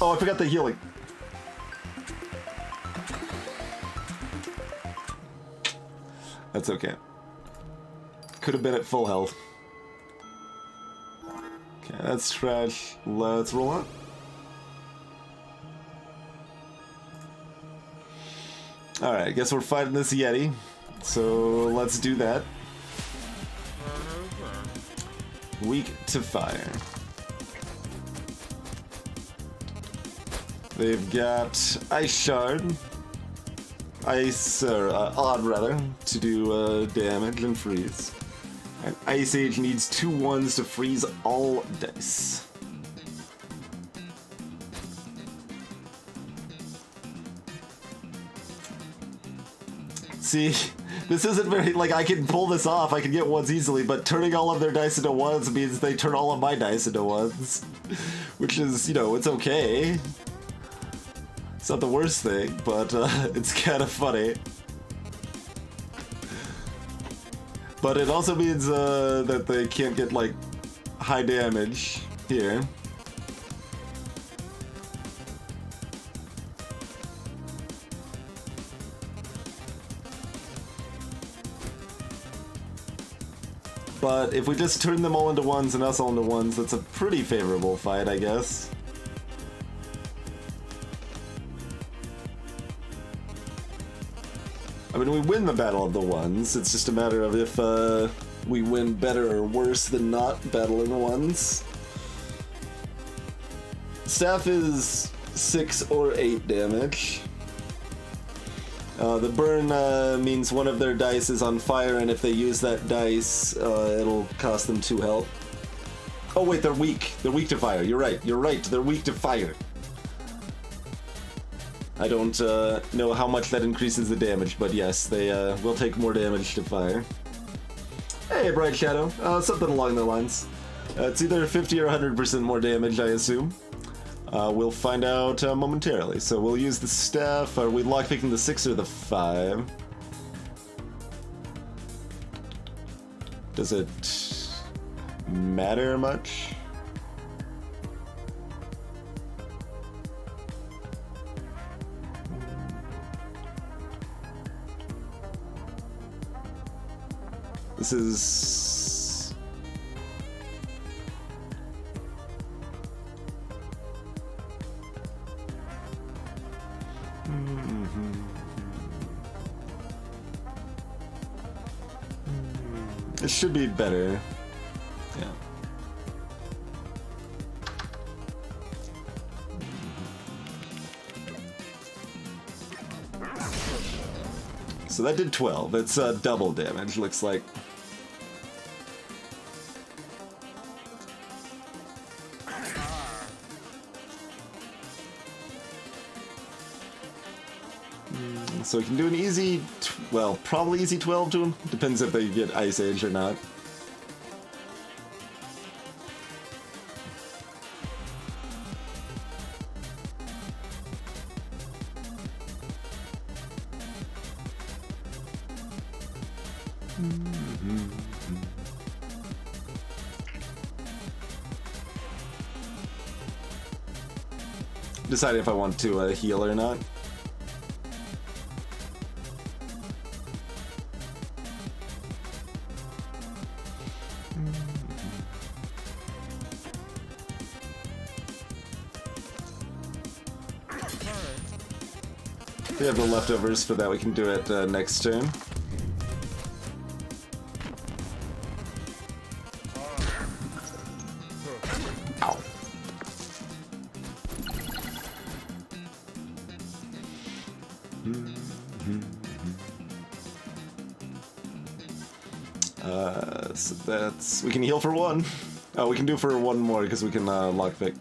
Oh, I forgot the healing. That's okay. Could have been at full health. Okay, that's trash. Let's roll on. Alright, I guess we're fighting this Yeti. So let's do that. Weak to fire. They've got Ice Shard. Odd rather, to do damage and freeze. And Ice Age needs 2 ones to freeze all dice. See, this isn't very, like, I can pull this off, I can get ones easily, but turning all of their dice into ones means they turn all of my dice into ones. Which is, you know, it's okay. It's not the worst thing, but it's kind of funny. But it also means that they can't get, like, high damage here. But if we just turn them all into ones and us all into ones, that's a pretty favorable fight, I guess. I mean, we win the Battle of the Ones. It's just a matter of if we win better or worse than not battling ones. Staff is 6 or 8 damage. The burn means one of their dice is on fire, and if they use that dice, it'll cost them 2 health. Oh wait, they're weak. They're weak to fire. You're right. You're right. They're weak to fire. I don't know how much that increases the damage, but yes, they will take more damage to fire. Hey, Bright Shadow. Something along the lines. It's either 50 or 100% more damage, I assume. We'll find out momentarily. So we'll use the staff. Are we lockpicking the 6 or the 5? Does it matter much? This is... It should be better. Yeah. So that did 12. It's double damage, looks like. So we can do an easy, well, probably easy 12 to him. Depends if they get Ice Age or not. Deciding if I want to heal or not. we have the leftovers for that, we can do it next turn. Ow. So that's... we can heal for one. Oh, we can do for one more because we can lockpick.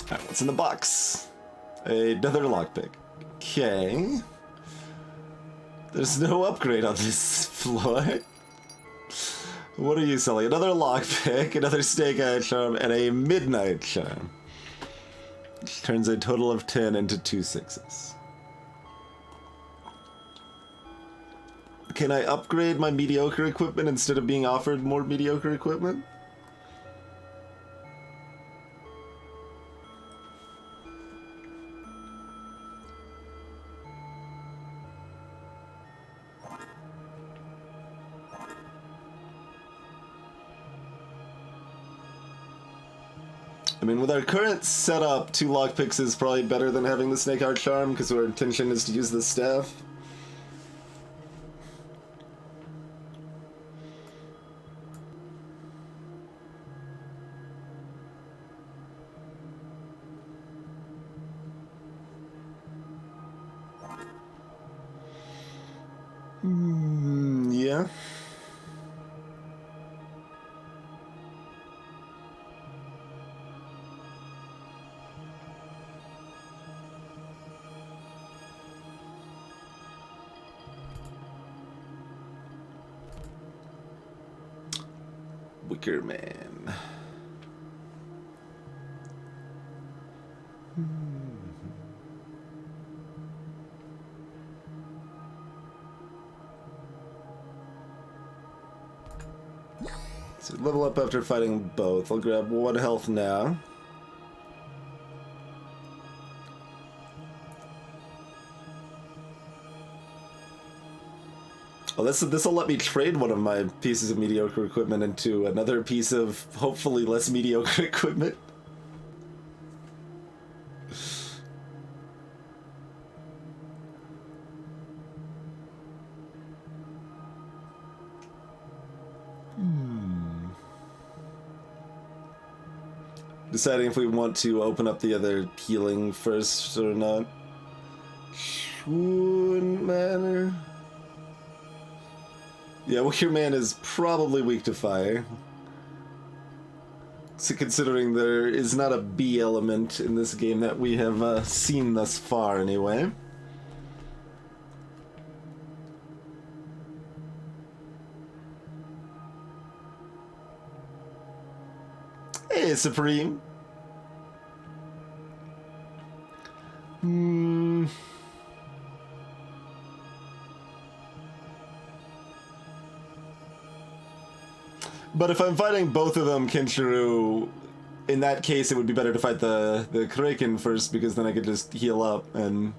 Alright, what's in the box? Another lockpick. Okay. There's no upgrade on this floor. What are you selling? Another lockpick, another snake eye charm, and a midnight charm. Which turns a total of 10 into 2 6s. Can I upgrade my mediocre equipment instead of being offered more mediocre equipment? I mean, with our current setup, 2 lockpicks is probably better than having the snake heart charm, because our intention is to use the staff. Yeah. Wicker Man. So level up after fighting both. I'll grab 1 health now. Oh, this'll let me trade one of my pieces of mediocre equipment into another piece of hopefully less mediocre equipment. Deciding if we want to open up the other healing first or not. Shouldn't matter. Yeah, Wicker Man is probably weak to fire. So considering there is not a B element in this game that we have seen thus far anyway. Hey, Supreme. But if I'm fighting both of them, Kenshiro, in that case it would be better to fight the Kraken first, because then I could just heal up and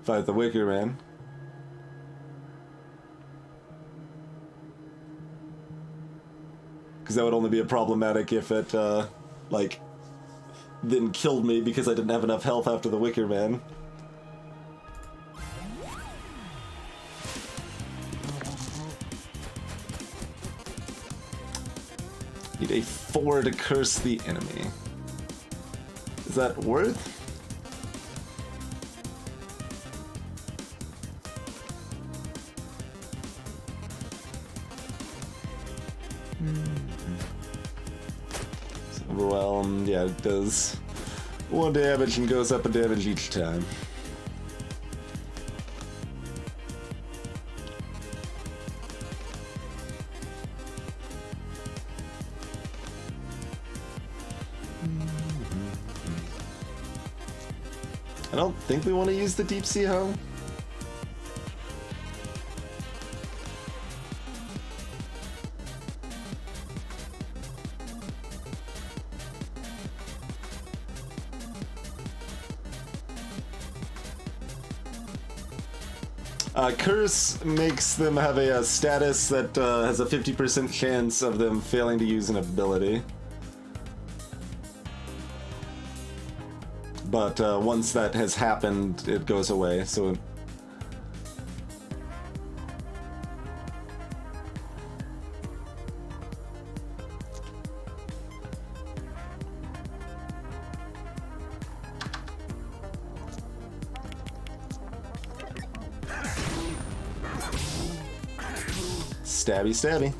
fight the Wicker Man. Because that would only be a problematic if it, like, then killed me because I didn't have enough health after the Wicker Man. Need a 4 to curse the enemy. Is that worth? It's overwhelmed. Yeah, it does 1 damage and goes up a damage each time. I don't think we want to use the deep sea hoe. Curse makes them have a status that has a 50% chance of them failing to use an ability. But once that has happened, it goes away, so... Stabby, stabby.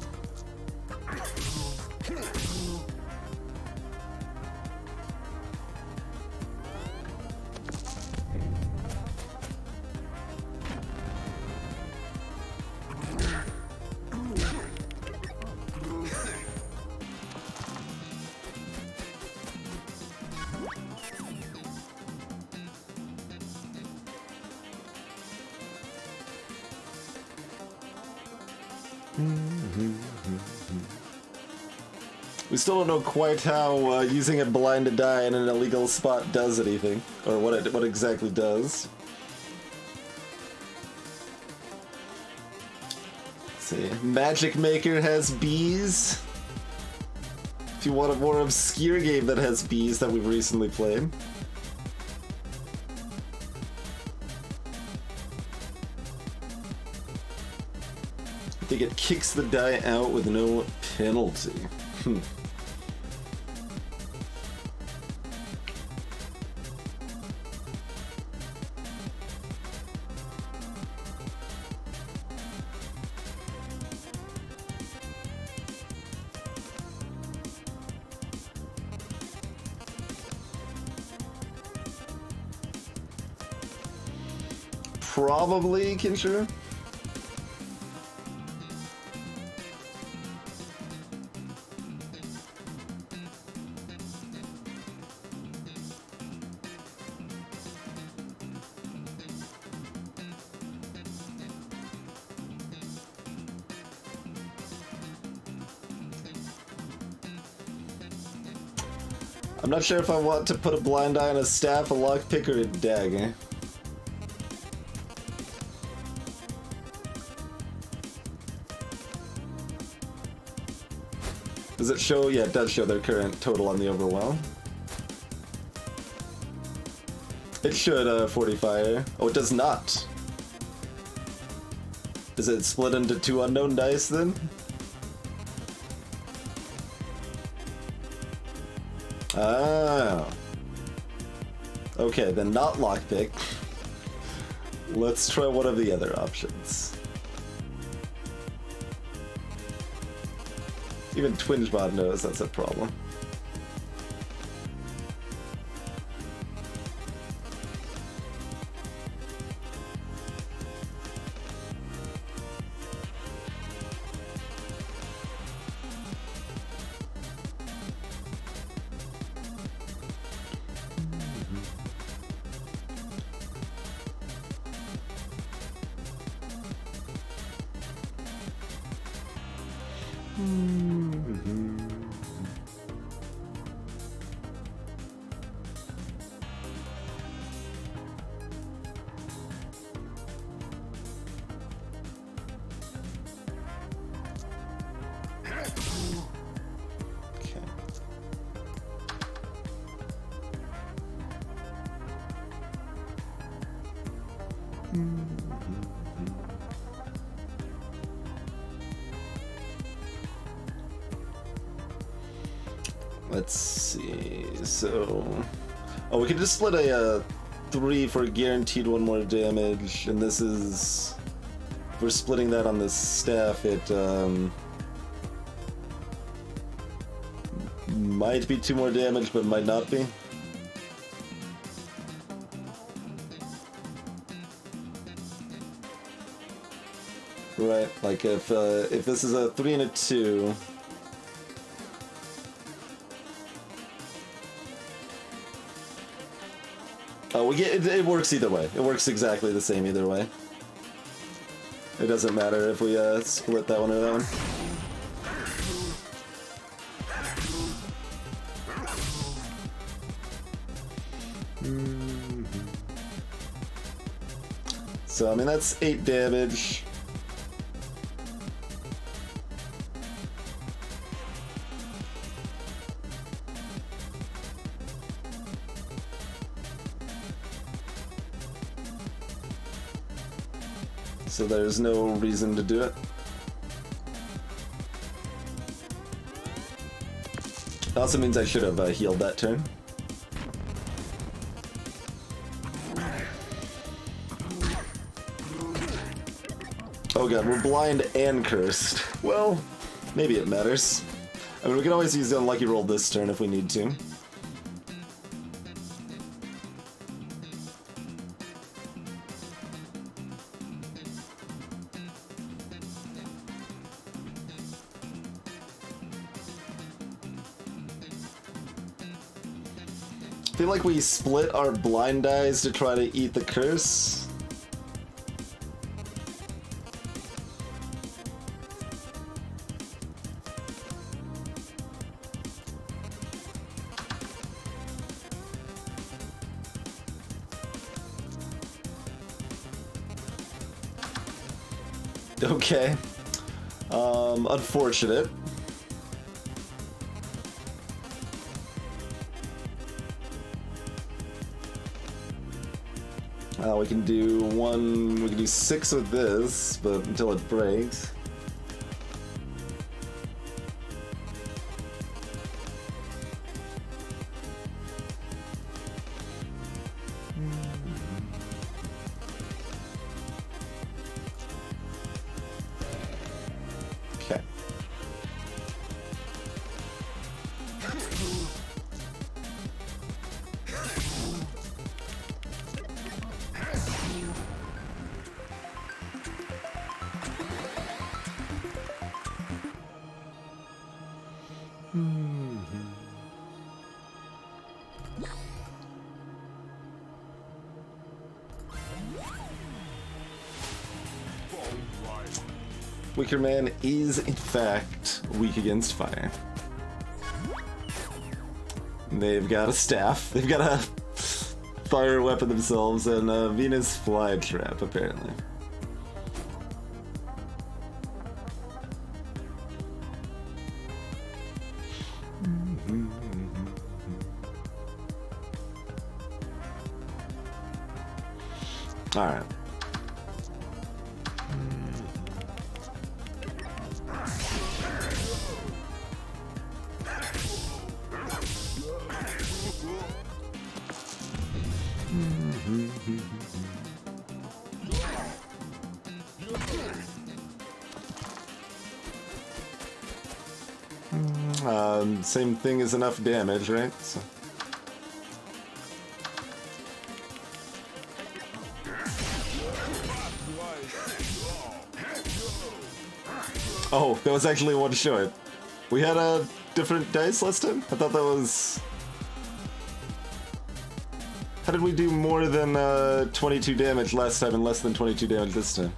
We still don't know quite how using a blind die in an illegal spot does anything, or what it exactly does. Let's see, Magic Maker has bees. If you want a more obscure game that has bees that we've recently played. I think it kicks the die out with no penalty. Probably, Kinshura. I'm not sure if I want to put a blind eye on a staff, a lockpick, or a dagger. Does it show? Yeah, it does show their current total on the overwhelm. It should, 40 fire. Oh, it does not. Is it split into 2 unknown dice then? Ah. Okay, then not lockpick. Let's try one of the other options. Even TwingeBot knows that's a problem. Let's see, so... Oh, we can just split a 3 for guaranteed 1 more damage, and this is... If we're splitting that on the staff, it might be 2 more damage, but might not be. Right, like if this is a 3 and a 2... Oh, we get it works either way. It works exactly the same either way. It doesn't matter if we split that one or that one. So, I mean, that's 8 damage. So there's no reason to do it. Also means I should have healed that turn. Oh god, we're blind and cursed. Well, maybe it matters. I mean, we can always use the unlucky roll this turn if we need to. I feel like we split our blind dice to try to eat the curse. Okay. Unfortunate. We can do we can do 6 with this, but until it breaks. Okay. Weaker Man is, in fact, weak against fire. They've got a staff. They've got a fire weapon themselves and a Venus flytrap, apparently. Alright. Same thing is enough damage, right? So. Oh, that was actually one short. We had a different dice last time? I thought that was... How did we do more than 22 damage last time and less than 22 damage this time?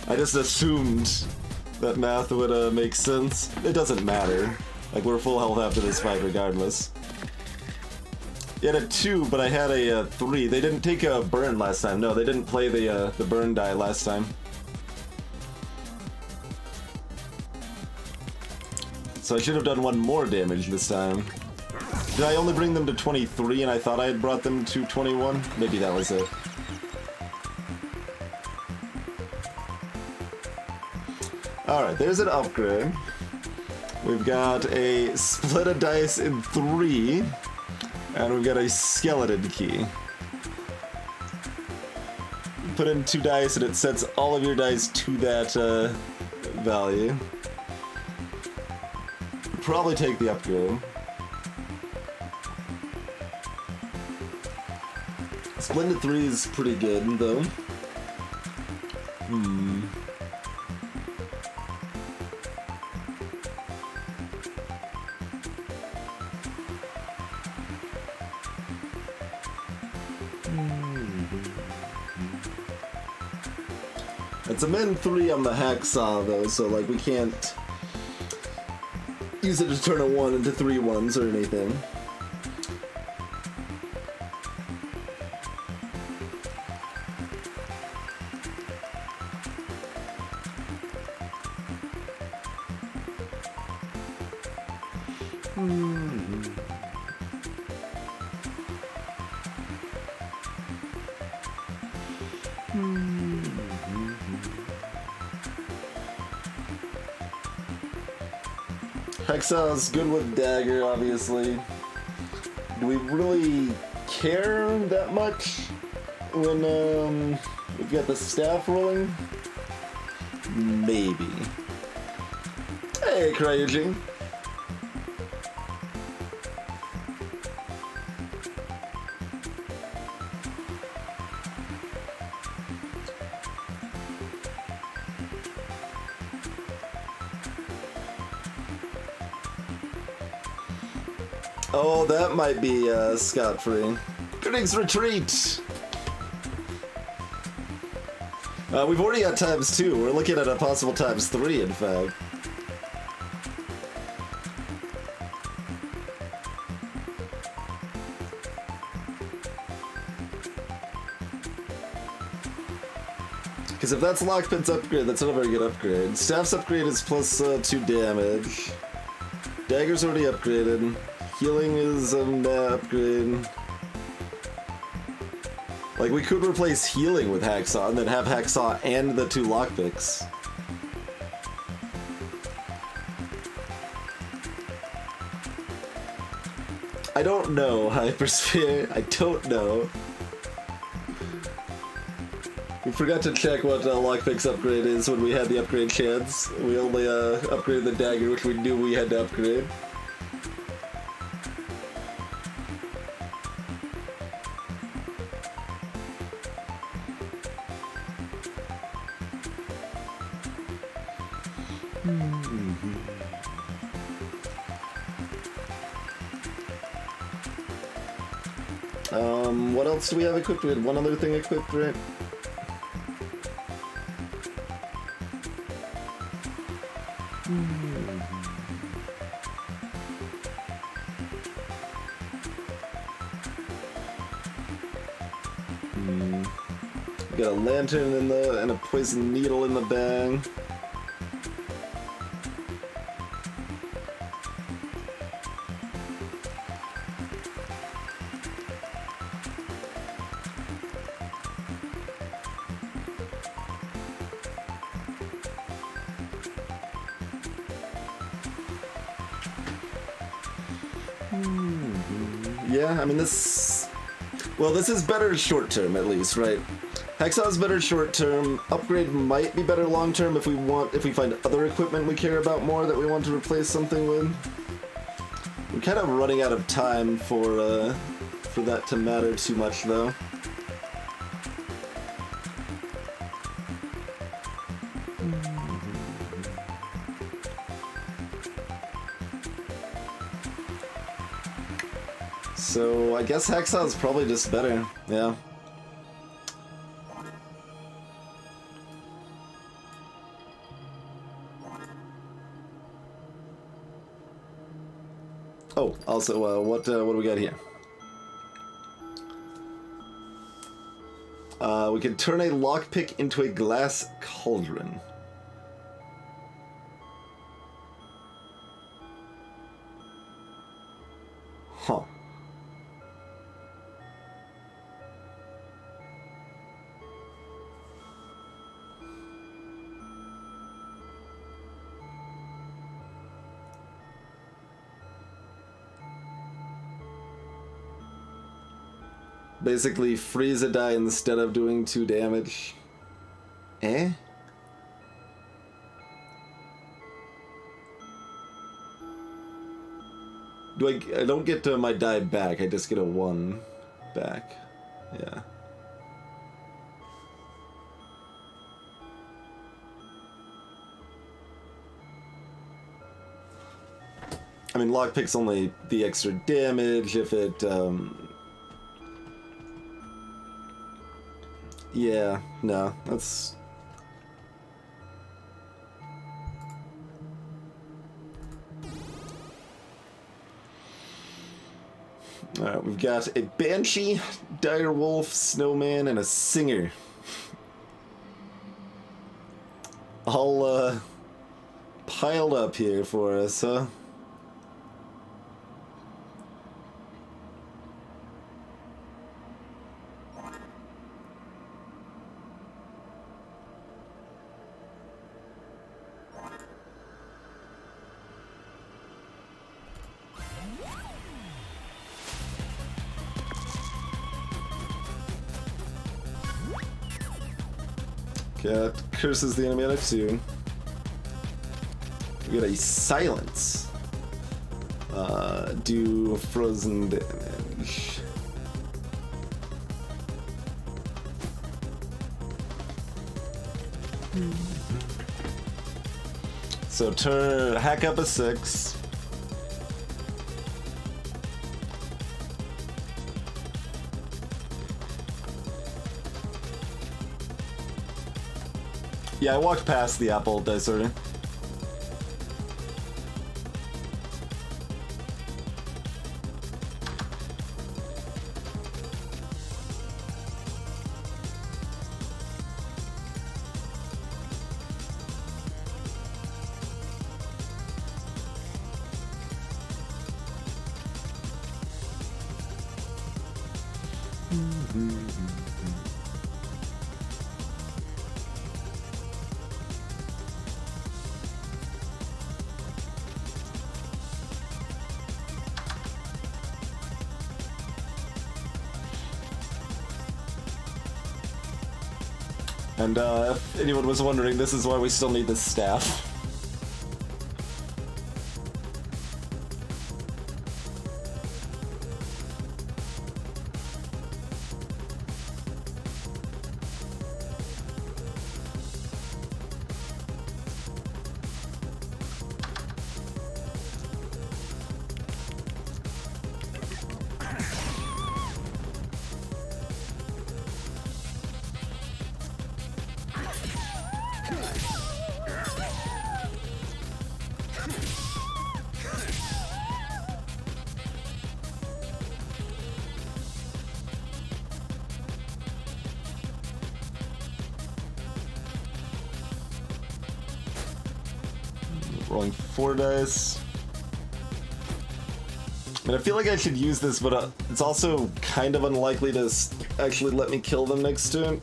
I just assumed that math would make sense. It doesn't matter. Like, we're full health after this fight regardless. You had a 2, but I had a 3. They didn't take a burn last time. No, they didn't play the burn die last time. So I should have done 1 more damage this time. Did I only bring them to 23 and I thought I had brought them to 21? Maybe that was it. Alright, there's an upgrade. We've got a split a dice in 3, and we've got a skeleton key. Put in 2 dice and it sets all of your dice to that value. Probably take the upgrade. Split into 3 is pretty good, though. It's a min 3 on the hacksaw, though, so, like, we can't use it to turn a 1 into 3 1s or anything. Hexaw's good with dagger, obviously. Do we really care that much when we've got the staff rolling? Maybe. Hey, Cryuji. Oh, that might be scot-free. Greetings, retreat! We've already got ×2. We're looking at a possible ×3, in fact. Because if that's Lockpit's upgrade, that's not a very good upgrade. Staff's upgrade is +2 damage. Dagger's already upgraded. Healing is an upgrade. Like, we could replace healing with Hacksaw and then have Hacksaw and the 2 lockpicks. I don't know, Hypersphere. I don't know. We forgot to check what lockpick's upgrade is when we had the upgrade chance. We only upgraded the dagger, which we knew we had to upgrade. What else do we have equipped? We had one other thing equipped, right? We got a lantern in the and a poison needle in the bag. Yeah, I mean this... Well, this is better short term, at least, right? Hexaw's better short term. Upgrade might be better long term if we find other equipment we care about more that we want to replace something with. We're kind of running out of time for that to matter too much, though. So I guess Hacksaw is probably just better, yeah. Oh, also, what do we got here? We can turn a lockpick into a glass cauldron. Huh. Basically freeze a die instead of doing 2 damage. Eh? I don't get my die back, I just get a 1 back. Yeah. I mean, lockpick's only the extra damage if it, yeah, no, that's... Alright, we've got a Banshee, Direwolf, Snowman, and a Singer. All, piled up here for us, huh? Cat curses the enemy out of 2. We get a silence. Do frozen damage. So hack up a 6. Yeah, I walked past the apple Dicey. And if anyone was wondering, this is why we still need this staff. Rolling 4 dice. And I feel like I should use this, but it's also kind of unlikely to actually let me kill them next turn.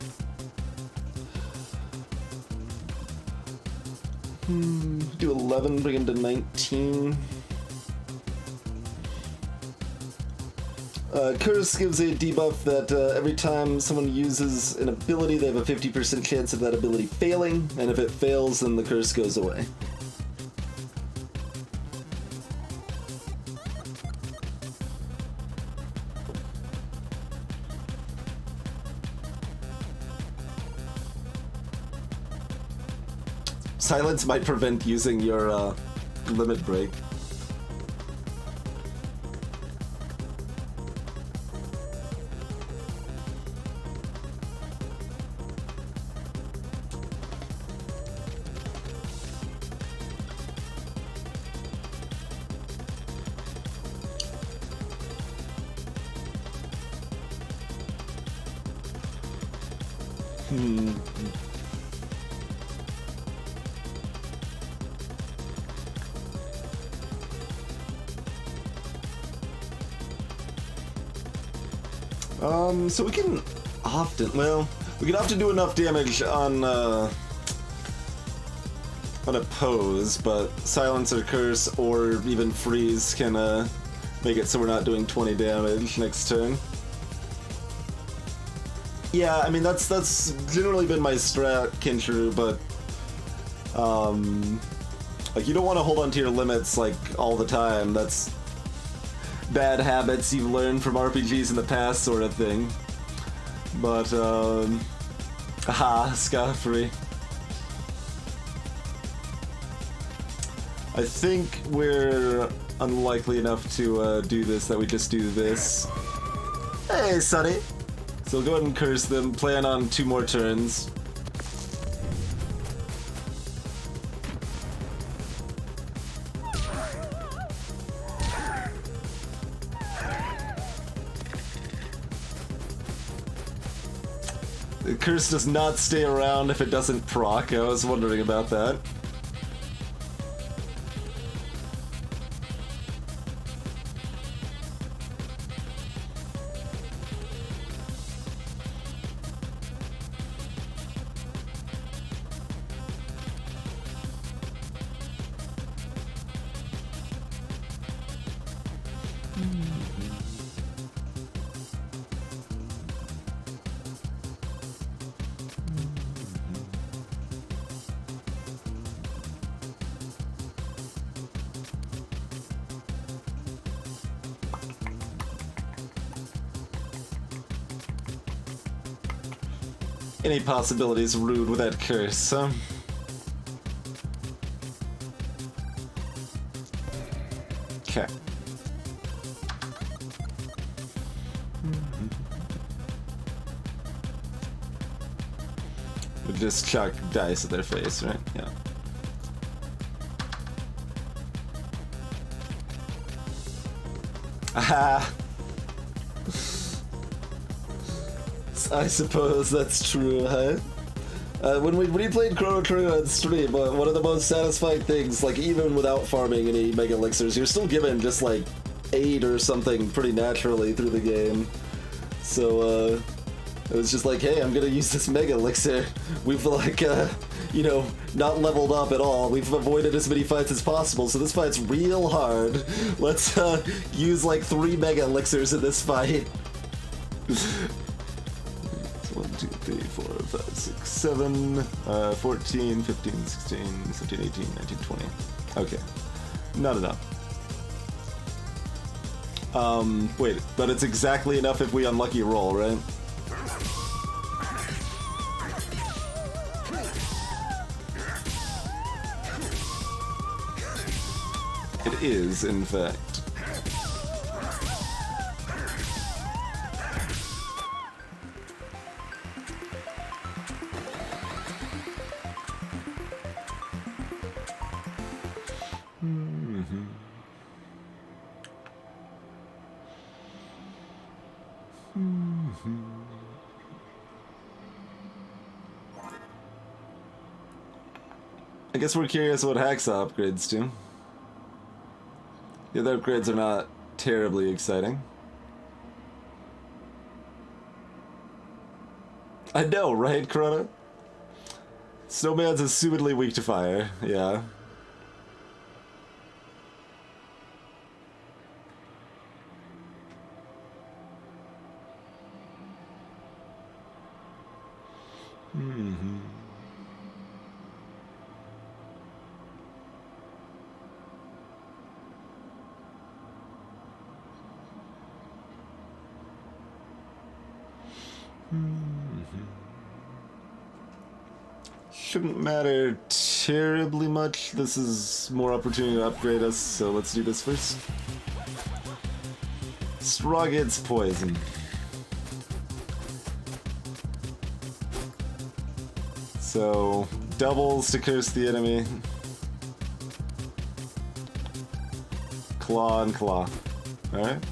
Do 11, bring him to 19. Curse gives a debuff that every time someone uses an ability, they have a 50% chance of that ability failing, and if it fails, then the curse goes away. Silence might prevent using your limit break. So we can often do enough damage on a pose, but silence or curse or even freeze can make it so we're not doing 20 damage next turn. Yeah, I mean that's generally been my strat, Kinshuru, but like you don't want to hold on to your limits like all the time. That's bad habits you've learned from RPGs in the past, sort of thing. But scot-free. I think we're unlikely enough to do this that we just do this. Hey, Sonny. So go ahead and curse them. Plan on 2 more turns. The curse does not stay around if it doesn't proc. I was wondering about that. Any possibilities rude with that curse, huh? Okay. We just chuck dice at their face, right? Yeah. Aha! I suppose that's true, huh? When we played Chrono Trigger on stream, one of the most satisfying things, like even without farming any Mega Elixirs, you're still given just like 8 or something pretty naturally through the game. So, it was just like, hey, I'm gonna use this Mega Elixir. We've like, you know, not leveled up at all. We've avoided as many fights as possible, so this fight's real hard. Let's use like 3 Mega Elixirs in this fight. 1, 2, 3, 4, 5, 6, 7, 14, 15, 16, 17, 18, 19, 20. Okay. Not enough. Wait, but it's exactly enough if we unlucky roll, right? It is, in fact. I guess we're curious what Hacksaw upgrades to. The other upgrades are not terribly exciting. I know, right, Corona? Snowman's assumedly weak to fire, yeah. Shouldn't matter terribly much. This is more opportunity to upgrade us, so let's do this first. Straw gets poison. So, doubles to curse the enemy. Claw and claw. Alright?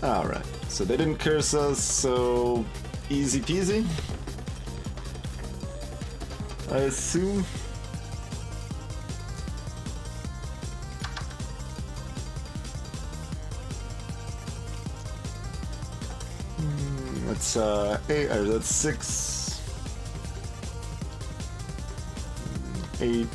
Alright, so they didn't curse us, so easy peasy, I assume. That's 8, or that's 6, 8.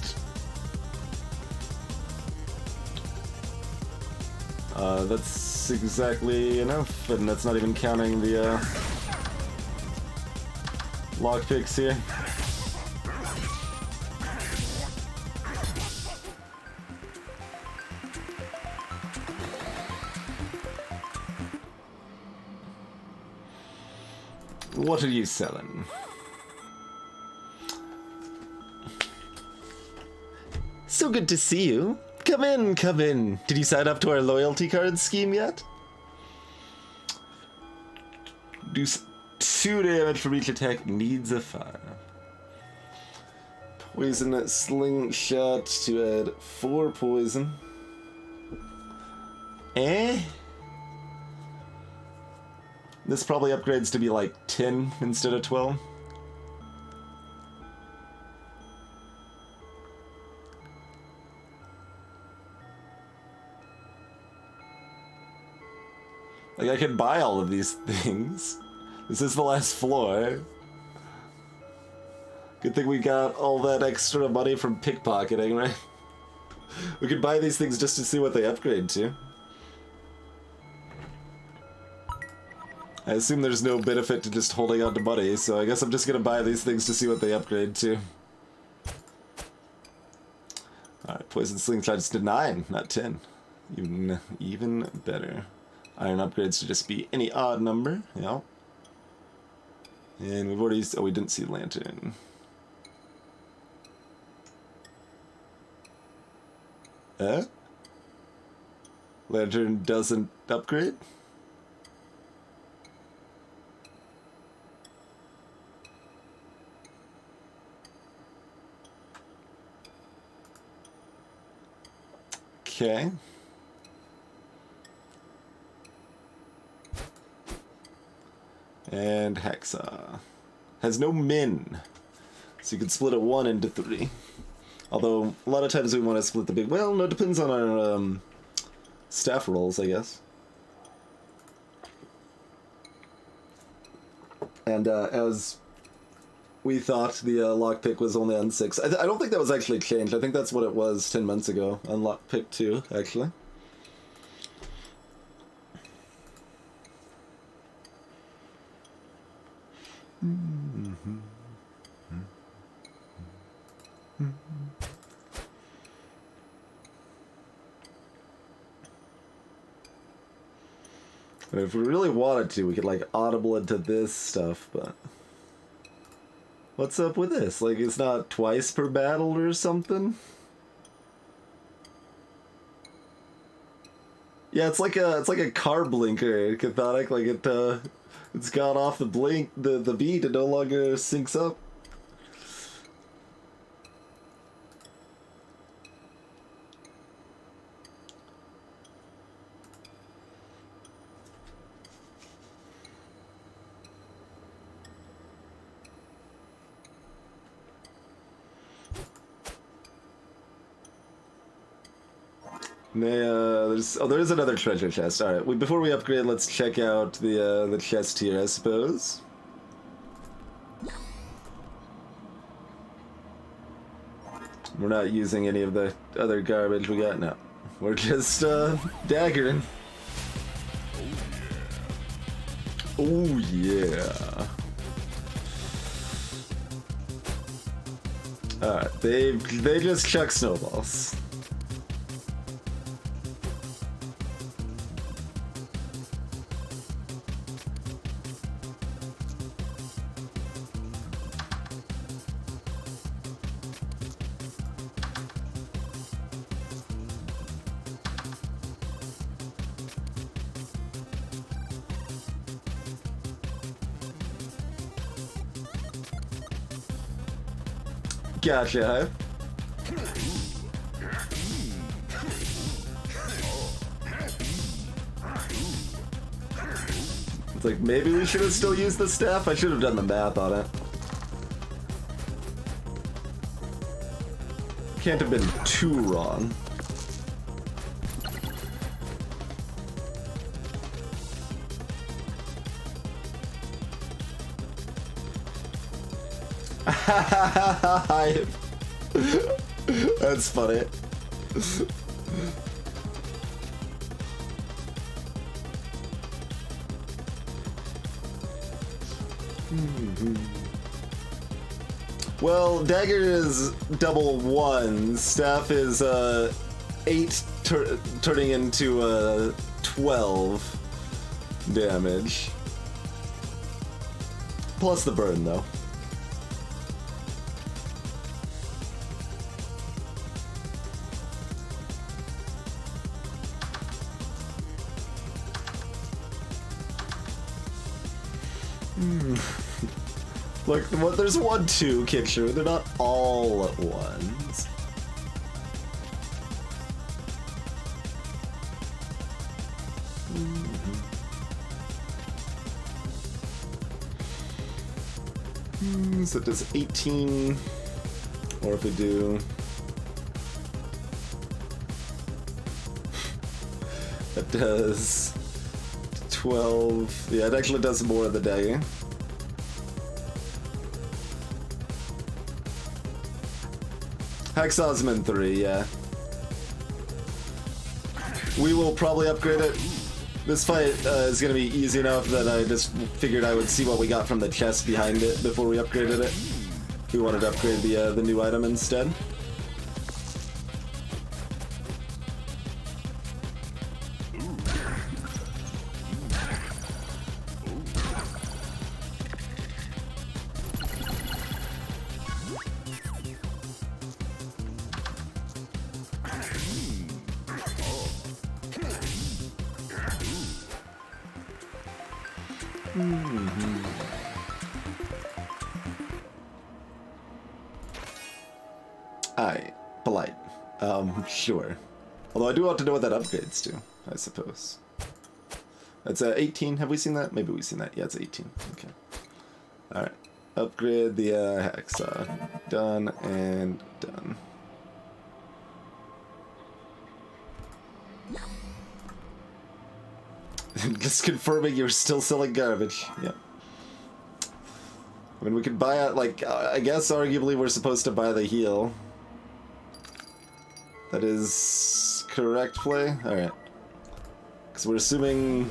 That's exactly enough, and that's not even counting the lockpicks here. What are you selling? So good to see you. Come in, come in. Did you sign up to our loyalty card scheme yet? Do 2 damage from each attack, needs a fire. Poison slingshot to add 4 poison. This probably upgrades to be like 10 instead of 12. Like, I can buy all of these things. This is the last floor. Good thing we got all that extra money from pickpocketing, right? We could buy these things just to see what they upgrade to. I assume there's no benefit to just holding on to money, so I guess I'm just gonna buy these things to see what they upgrade to. Alright, poison slingshots to 9, not 10. Even better. Iron upgrades to just be any odd number, yeah. And we've already used, oh, we didn't see lantern. Lantern doesn't upgrade? Okay. And Hexa. Has no min. So you can split a 1 into 3. Although, a lot of times we want to split the big... Well, no, it depends on our staff rolls, I guess. And as we thought, the lockpick was only on 6. I don't think that was actually changed. I think that's what it was 10 months ago on lockpick 2, actually. And if we really wanted to, we could, like, audible into this stuff, but... What's up with this? Like, it's not twice per battle or something? Yeah, it's like a car blinker, cathodic, like it's got off the blink, the beat, it no longer syncs up. There is another treasure chest. All right, before we upgrade, let's check out the chest here, I suppose. We're not using any of the other garbage we got now. We're just daggering. Oh yeah. All right, they just chuck snowballs. Gotcha. It's like, maybe we should have still used the staff? I should have done the math on it. Can't have been too wrong. That's funny. Well, dagger is double 1. Staff is 8 turning into 12 damage. Plus the burn, though. Look, there's 1, 2 picture. They're not all at once. So it does 18, or if we do... That does 12. Yeah, it actually does more of the dagger. Hacksaw Osman 3, yeah. We will probably upgrade it. This fight is going to be easy enough that I just figured I would see what we got from the chest behind it before we upgraded it. We wanted to upgrade the new item instead. Aye, polite. Sure. Although I do want to know what that upgrades to, I suppose. That's 18. Have we seen that? Maybe we've seen that. Yeah, it's 18. Okay. Alright. Upgrade the hacksaw. Done and done. Just confirming you're still selling garbage. Yeah. I mean, we could buy it, like, I guess arguably we're supposed to buy the heal. That is correct play? Alright. Because we're assuming,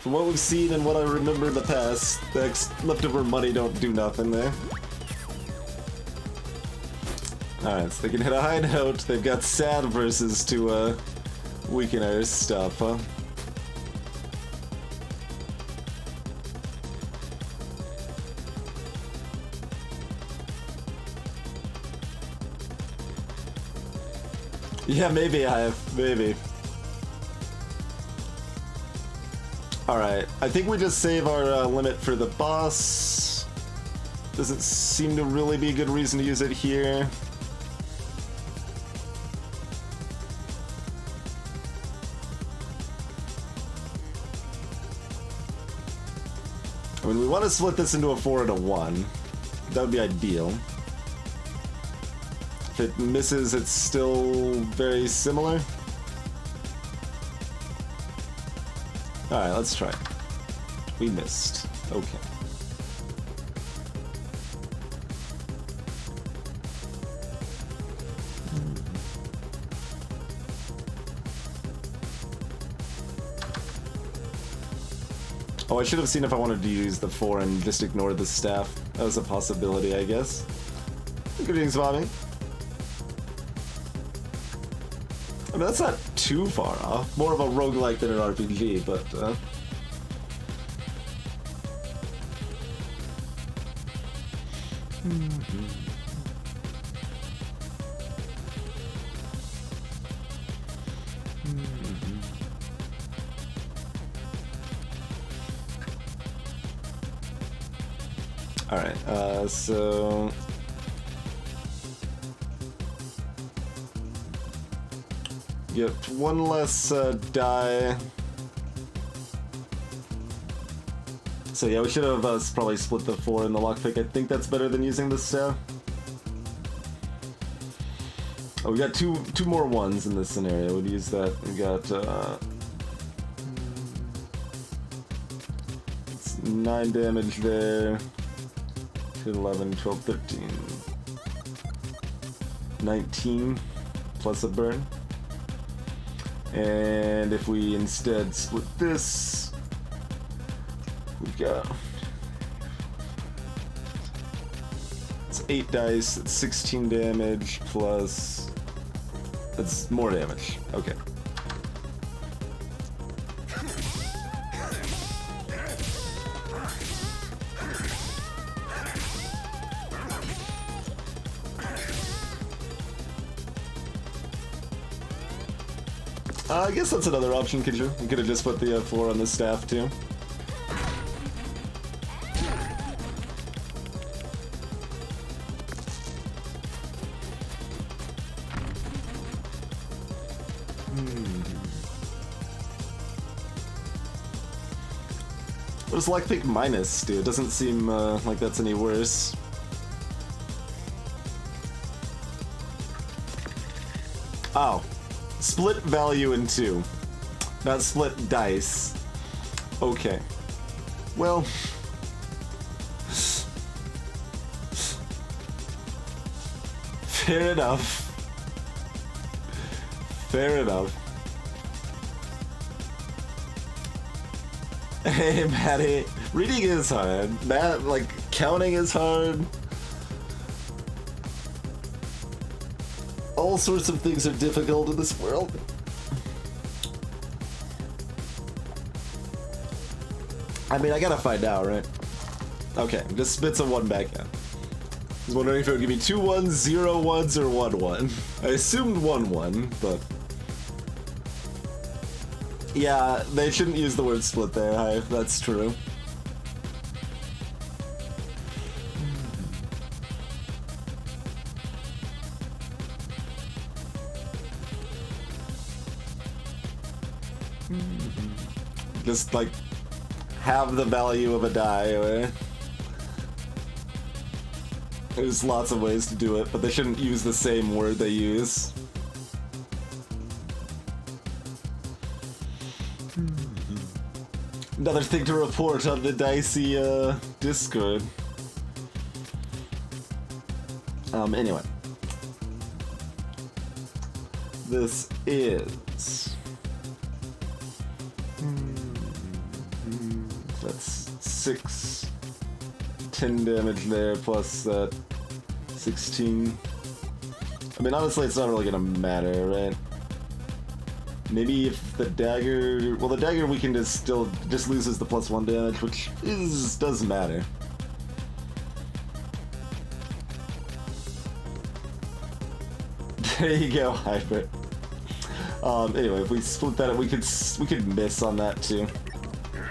from what we've seen and what I remember in the past, the leftover money don't do nothing there. Alright, so they can hit a high note. They've got sad verses to weaken our stuff, huh? Yeah, maybe I have. Maybe. Alright, I think we just save our limit for the boss. Doesn't seem to really be a good reason to use it here. I mean, we want to split this into a 4 and a 1. That would be ideal. If it misses, it's still very similar. Alright, let's try. We missed. Okay. Oh, I should have seen if I wanted to use the 4 and just ignore the staff. That was a possibility, I guess. Greetings, Bobby. I mean, that's not too far off. More of a roguelike than an RPG, but... Alright, so... Get one less die. So yeah, we should have probably split the 4 in the lockpick. I think that's better than using the staff. Oh, we got two more 1s in this scenario. We'd use that. We got it's 9 damage there. 10, 11, 12, 13. 19 plus a burn. And if we instead split this, we've got... It's 8 dice, it's 16 damage, plus... That's more damage. Okay. I guess that's another option, could you? You could have just put the 4 on the staff, too. What does lockpick minus do? It doesn't seem like that's any worse. Oh. Split value in 2. Not split dice. Okay. Well... Fair enough. Fair enough. Hey, Maddie. Reading is hard. Matt, like, counting is hard. All sorts of things are difficult in this world. I mean, I gotta find out, right? Okay, just spits a 1 back out. I was wondering if it would give me 2 1s, 0 1s, or 1 1. I assumed 1 1, but... Yeah, they shouldn't use the word split there, Hive. That's true. Just, like, have the value of a die, or... There's lots of ways to do it, but they shouldn't use the same word they use. Another thing to report on the Dicey Discord. Anyway. This is... That's 6... 10 damage there, plus that 16. I mean, honestly, it's not really gonna matter, right? Maybe if the dagger... Well, the dagger weakened is still just loses the +1 damage, which does matter. There you go, Hyper. Anyway, if we split that, we could miss on that too.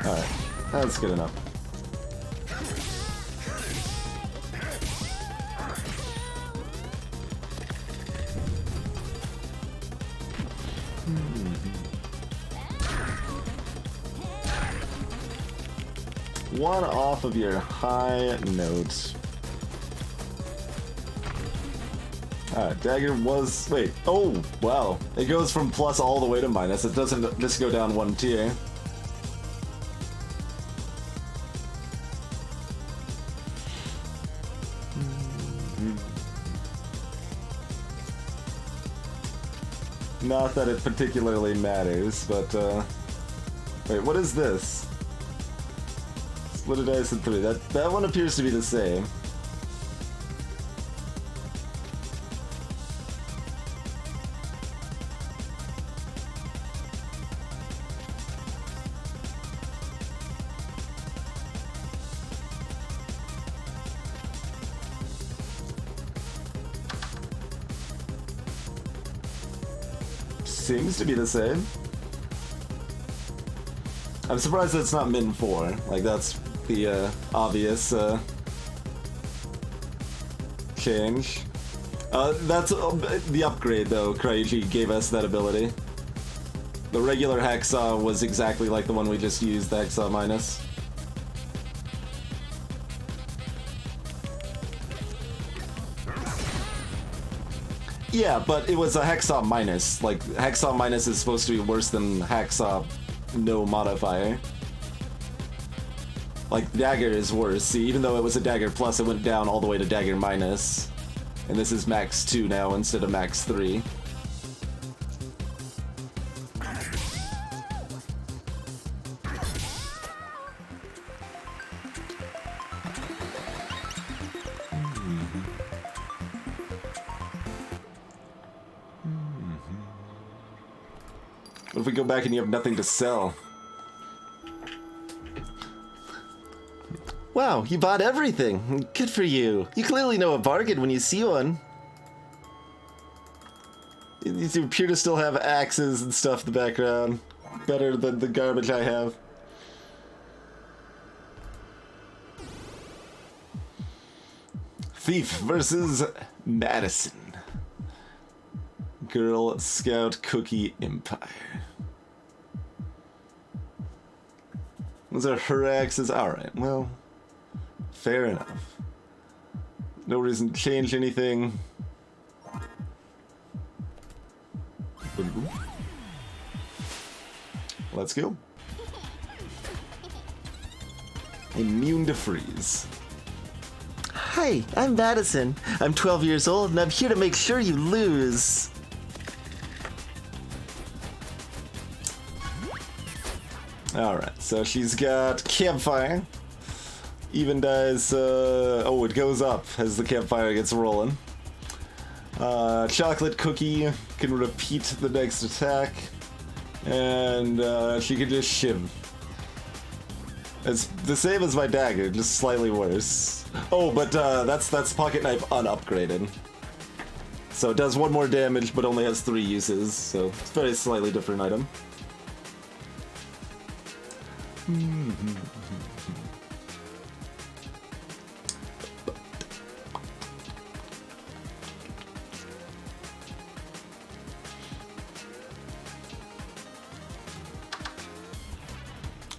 All right, that's good enough. One off of your high note. Alright, dagger was... Wait. Oh, wow. It goes from plus all the way to minus. It doesn't just go down 1 tier. Not that it particularly matters, but, Wait, what is this? Split a dice in 3. That one appears to be the same. Seems to be the same. I'm surprised that it's not min 4. Like, that's the obvious change. That's the upgrade, though. Kraiji gave us that ability. The regular Hacksaw was exactly like the one we just used, the Hacksaw minus. Yeah, but it was a Hacksaw minus. Like, Hacksaw minus is supposed to be worse than Hacksaw no modifier. Like, dagger is worse. See, even though it was a dagger plus, it went down all the way to dagger minus. And this is max 2 now instead of max 3. What if we go back and you have nothing to sell? Wow, you bought everything. Good for you. You clearly know a bargain when you see one. You appear to still have axes and stuff in the background. Better than the garbage I have. Thief versus Madison. Girl Scout Cookie Empire. Those are her axes. Alright, well, fair enough. No reason to change anything. Let's go. Immune to freeze. Hi, I'm Madison. I'm 12 years old and I'm here to make sure you lose. Alright, so she's got campfire. Even dies, oh, it goes up as the campfire gets rolling. Chocolate cookie can repeat the next attack. And she can just shiv. It's the same as my dagger, just slightly worse. Oh, but that's pocket knife unupgraded. So it does 1 more damage, but only has 3 uses. So it's a very slightly different item.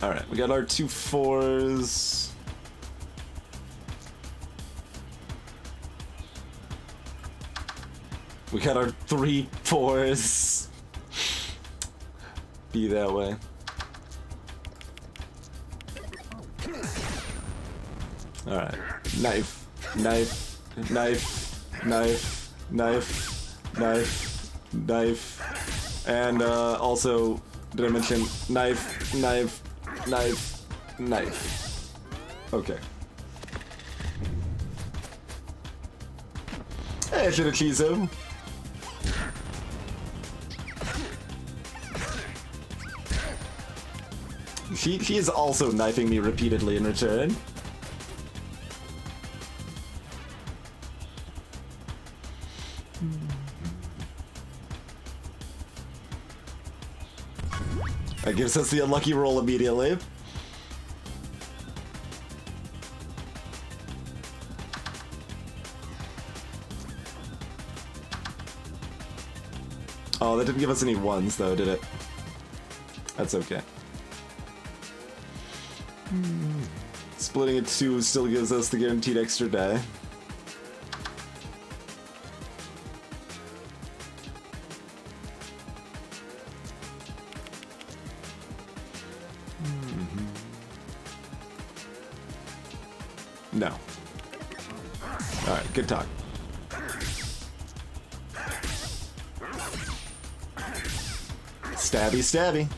Alright, we got our 2 4s. We got our 3 4s. Be that way. Alright. Knife. Knife. Knife. Knife. Knife. Knife. Knife. And also, did I mention knife, knife, knife, knife. Okay. Hey, Shinichizo. She is also knifing me repeatedly in return. That gives us the unlucky roll immediately. Oh, that didn't give us any ones though, did it? That's okay. Splitting it 2 still gives us the guaranteed extra die. No. Alright, good talk. Stabby, stabby.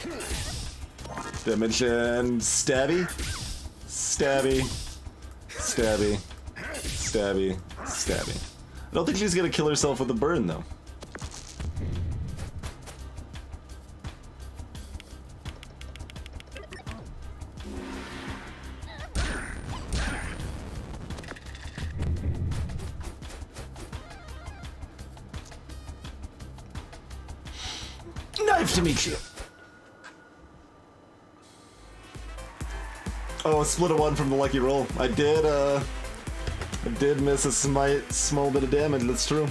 Dimension stabby. Stabby. Stabby. Stabby. Stabby. I don't think she's gonna kill herself with a burn though. Knife to meet you. Oh, split a 1 from the lucky roll. I did miss a small bit of damage, that's true.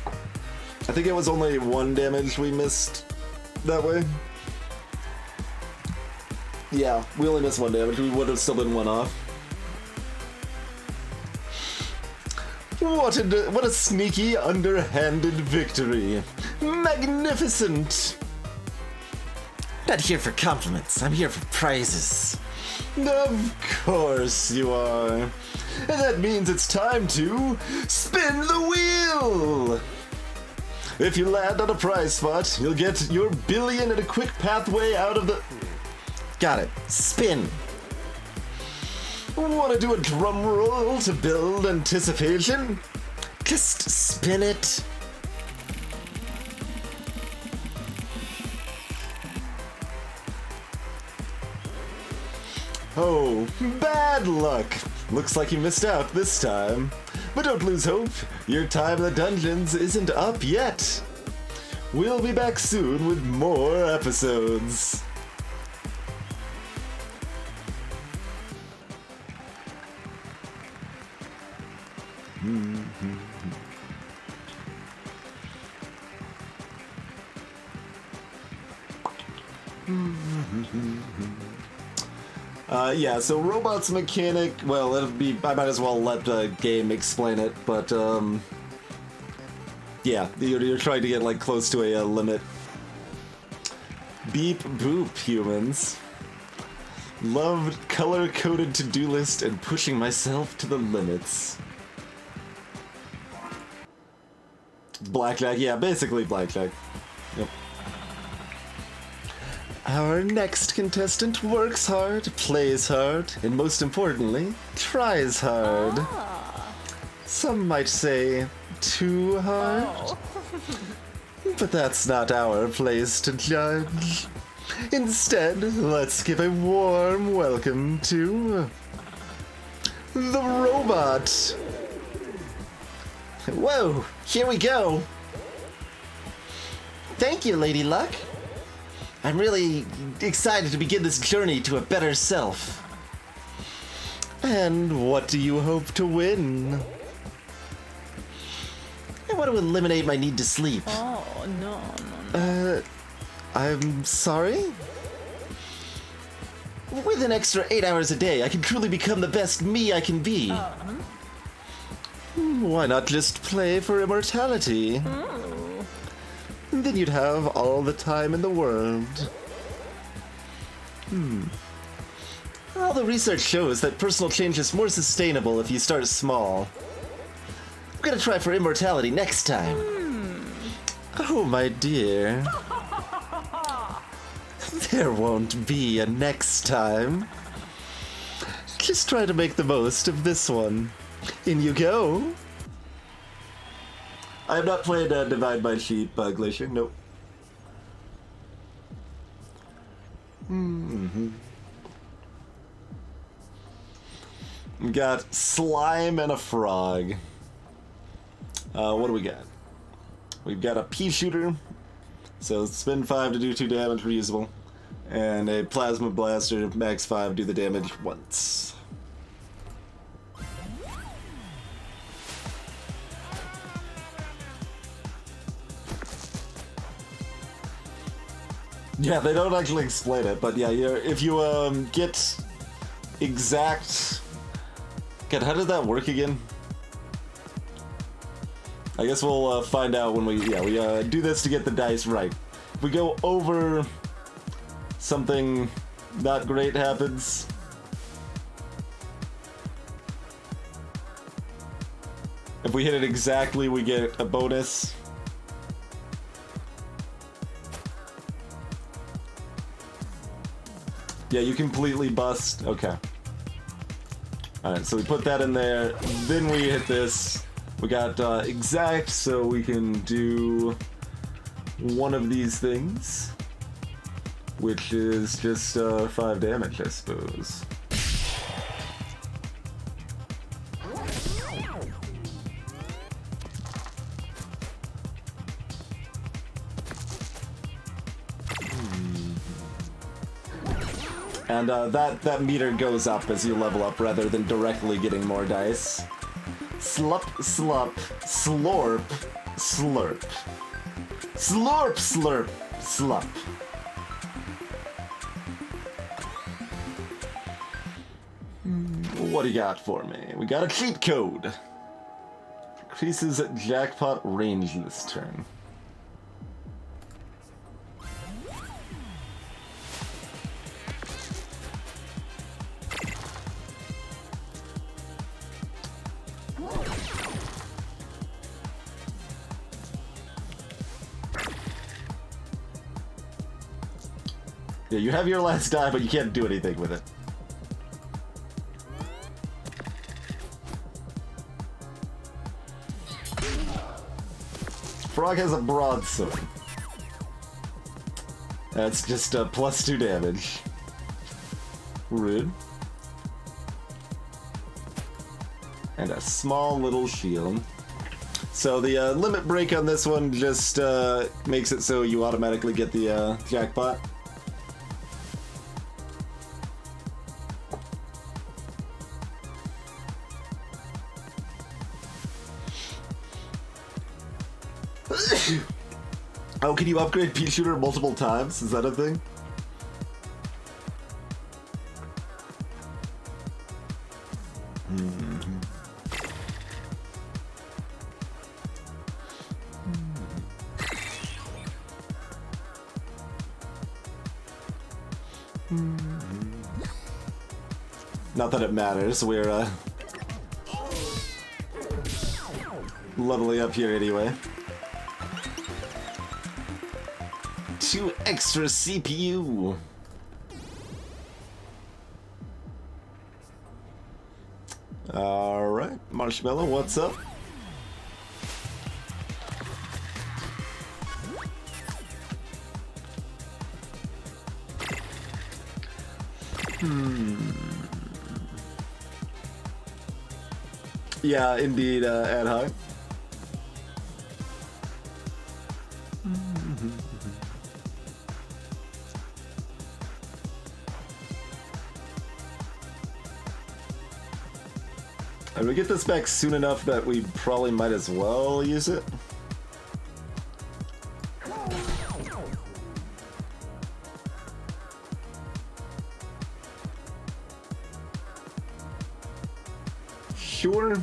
I think it was only 1 damage we missed that way. Yeah, we only missed 1 damage. We would have still been 1 off. What a sneaky, underhanded victory. Magnificent! Not here for compliments, I'm here for prizes. Of course you are. And that means it's time to spin the wheel! If you land on a prize spot, you'll get your billion and a quick pathway out of the... Got it. Spin. Want to do a drum roll to build anticipation? Just spin it. Oh, bad luck. Looks like you missed out this time. But don't lose hope. Your time in the dungeons isn't up yet. We'll be back soon with more episodes. Yeah, so robots mechanic, well, it'll be, I might as well let the game explain it, but, yeah, you're trying to get, like, close to a limit. Beep boop, humans. Loved color-coded to-do list and pushing myself to the limits. Blackjack, yeah, basically blackjack. Yep. Our next contestant works hard, plays hard, and most importantly, tries hard. Some might say too hard. Oh. But that's not our place to judge. Instead, let's give a warm welcome to the robot. Whoa, here we go. Thank you, Lady Luck. I'm really excited to begin this journey to a better self. And what do you hope to win? I want to eliminate my need to sleep. Oh, no. I'm sorry? With an extra 8 hours a day, I can truly become the best me I can be. Why not just play for immortality? Then you'd have all the time in the world. All the research shows that personal change is more sustainable if you start small. I'm gonna try for immortality next time. Oh, my dear. There won't be a next time. Just try to make the most of this one. In you go. I have not played Divide by Sheep Glacier, nope. We got slime and a frog. What do we got? We've got a pea shooter, so spend 5 to do 2 damage, reusable, and a plasma blaster, max 5, do the damage once. Yeah, they don't actually explain it, but yeah, if you get exact... God, how did that work again? I guess we'll find out when we do this to get the dice right. If we go over, something not great happens. If we hit it exactly, we get a bonus. Yeah, you completely bust. Okay. Alright, so we put that in there. Then we hit this. We got exact, so we can do one of these things, which is just 5 damage, I suppose. And that meter goes up as you level up rather than directly getting more dice. Slup, slup, slorp, slurp. Slorp, slurp, slup. What do you got for me? We got a cheat code. Increases jackpot range this turn. Yeah, you have your last die, but you can't do anything with it. Frog has a broadsword. That's just a +2 damage. Rude. And a small little shield. So the limit break on this one just makes it so you automatically get the jackpot. Oh, can you upgrade Pea Shooter multiple times? Is that a thing? Not that it matters, we're leveling up here anyway. 2 extra CPU. Alright, Marshmallow, what's up? Yeah, indeed, Ad High. And we get this back soon enough that we probably might as well use it. Sure.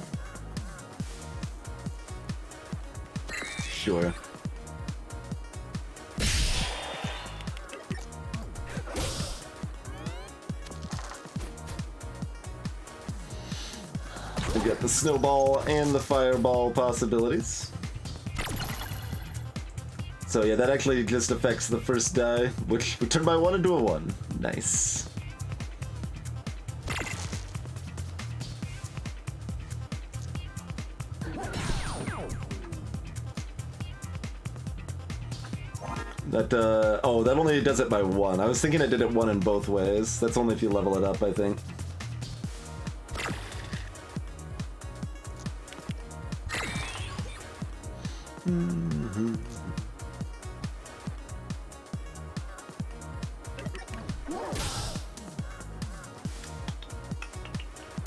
Sure. We got the snowball and the fireball possibilities. So yeah, that actually just affects the first die, which we turn my 1 into a 1. Nice. That, oh, that only does it by 1. I was thinking it did it 1 in both ways. That's only if you level it up, I think.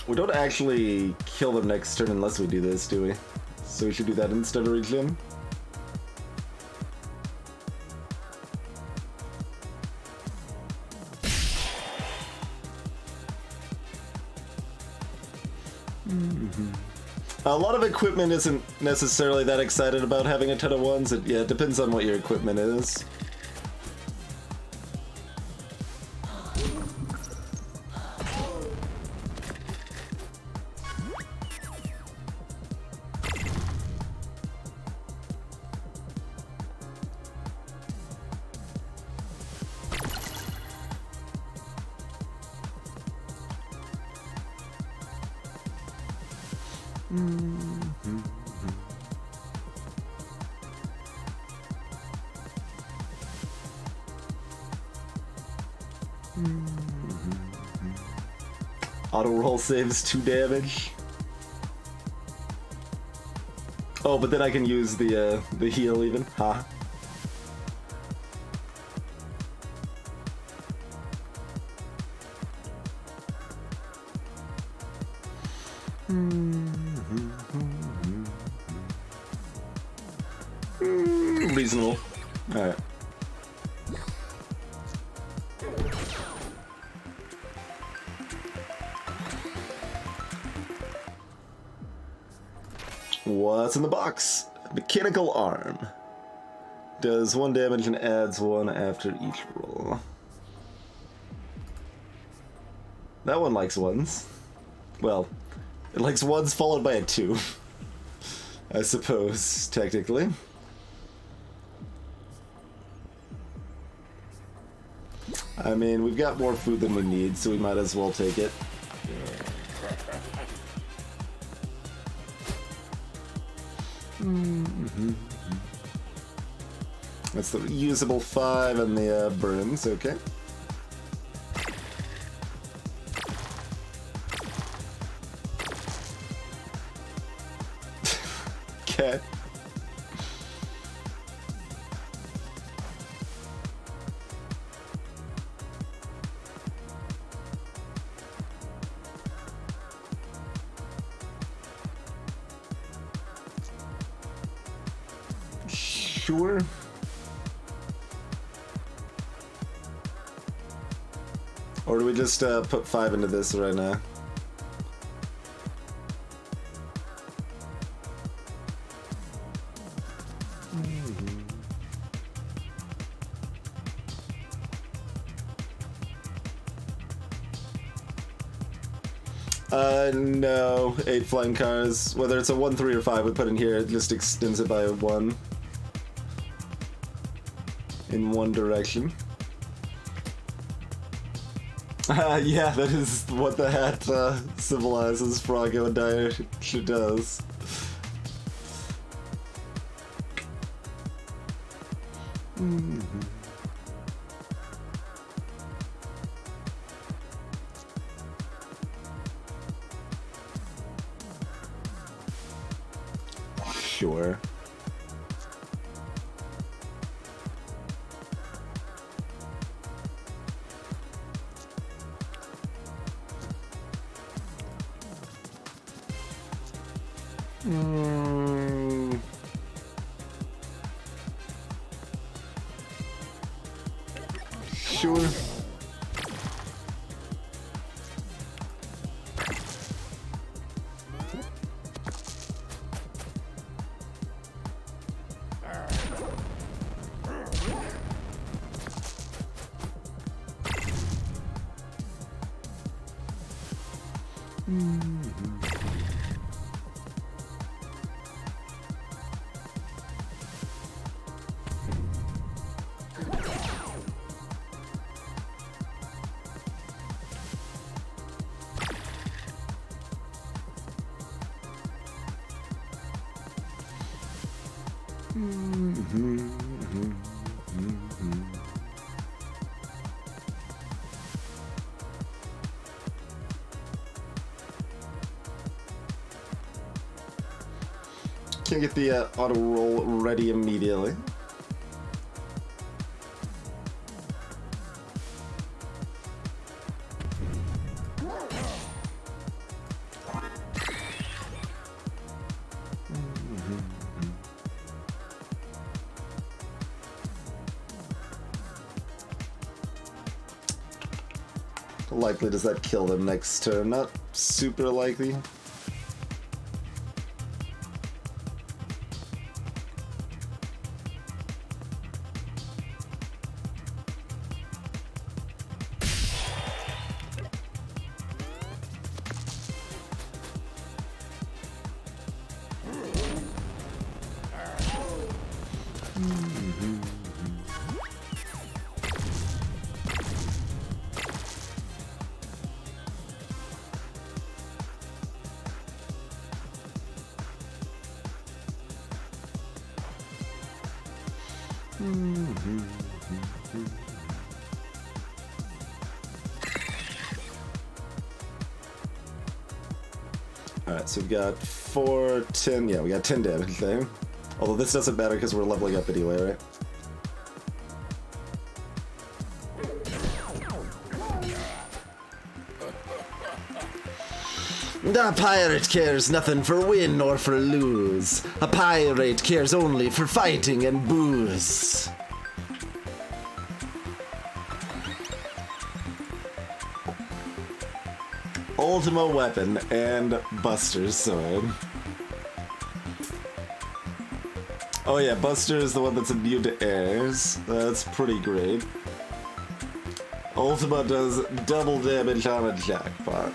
We don't actually kill them next turn unless we do this, do we? So we should do that instead of Region. A lot of equipment isn't necessarily that excited about having a ton of 1s. Yeah, it depends on what your equipment is. Auto roll saves 2 damage. Oh, but then I can use the heal even. Ha. Reasonable. Alright. What's in the box? Mechanical arm. Does 1 damage and adds 1 after each roll. That one likes 1s. Well, it likes 1s followed by a 2. I suppose, technically. I mean, we've got more food than we need, so we might as well take it. That's the usable 5 and the burns, okay. Okay. Sure. Or do we just put 5 into this right now? No. 8 flying cars. Whether it's a 1, 3, or 5 we put in here, it just extends it by 1. In one direction. Yeah, that is what the hat symbolizes. Froggo and Dyer sure does. Sure. Sure. Can't get the auto roll ready immediately. Likely does that kill them next turn? Not super likely. Alright, so we've got 4, 10, yeah, we got 10 damage there. Although this doesn't matter because we're leveling up anyway, right? A pirate cares nothing for win or for lose. A pirate cares only for fighting and booze. Ultima weapon and Buster's sword. Oh yeah, Buster is the one that's immune to airs. That's pretty great. Ultima does double damage on a jackpot.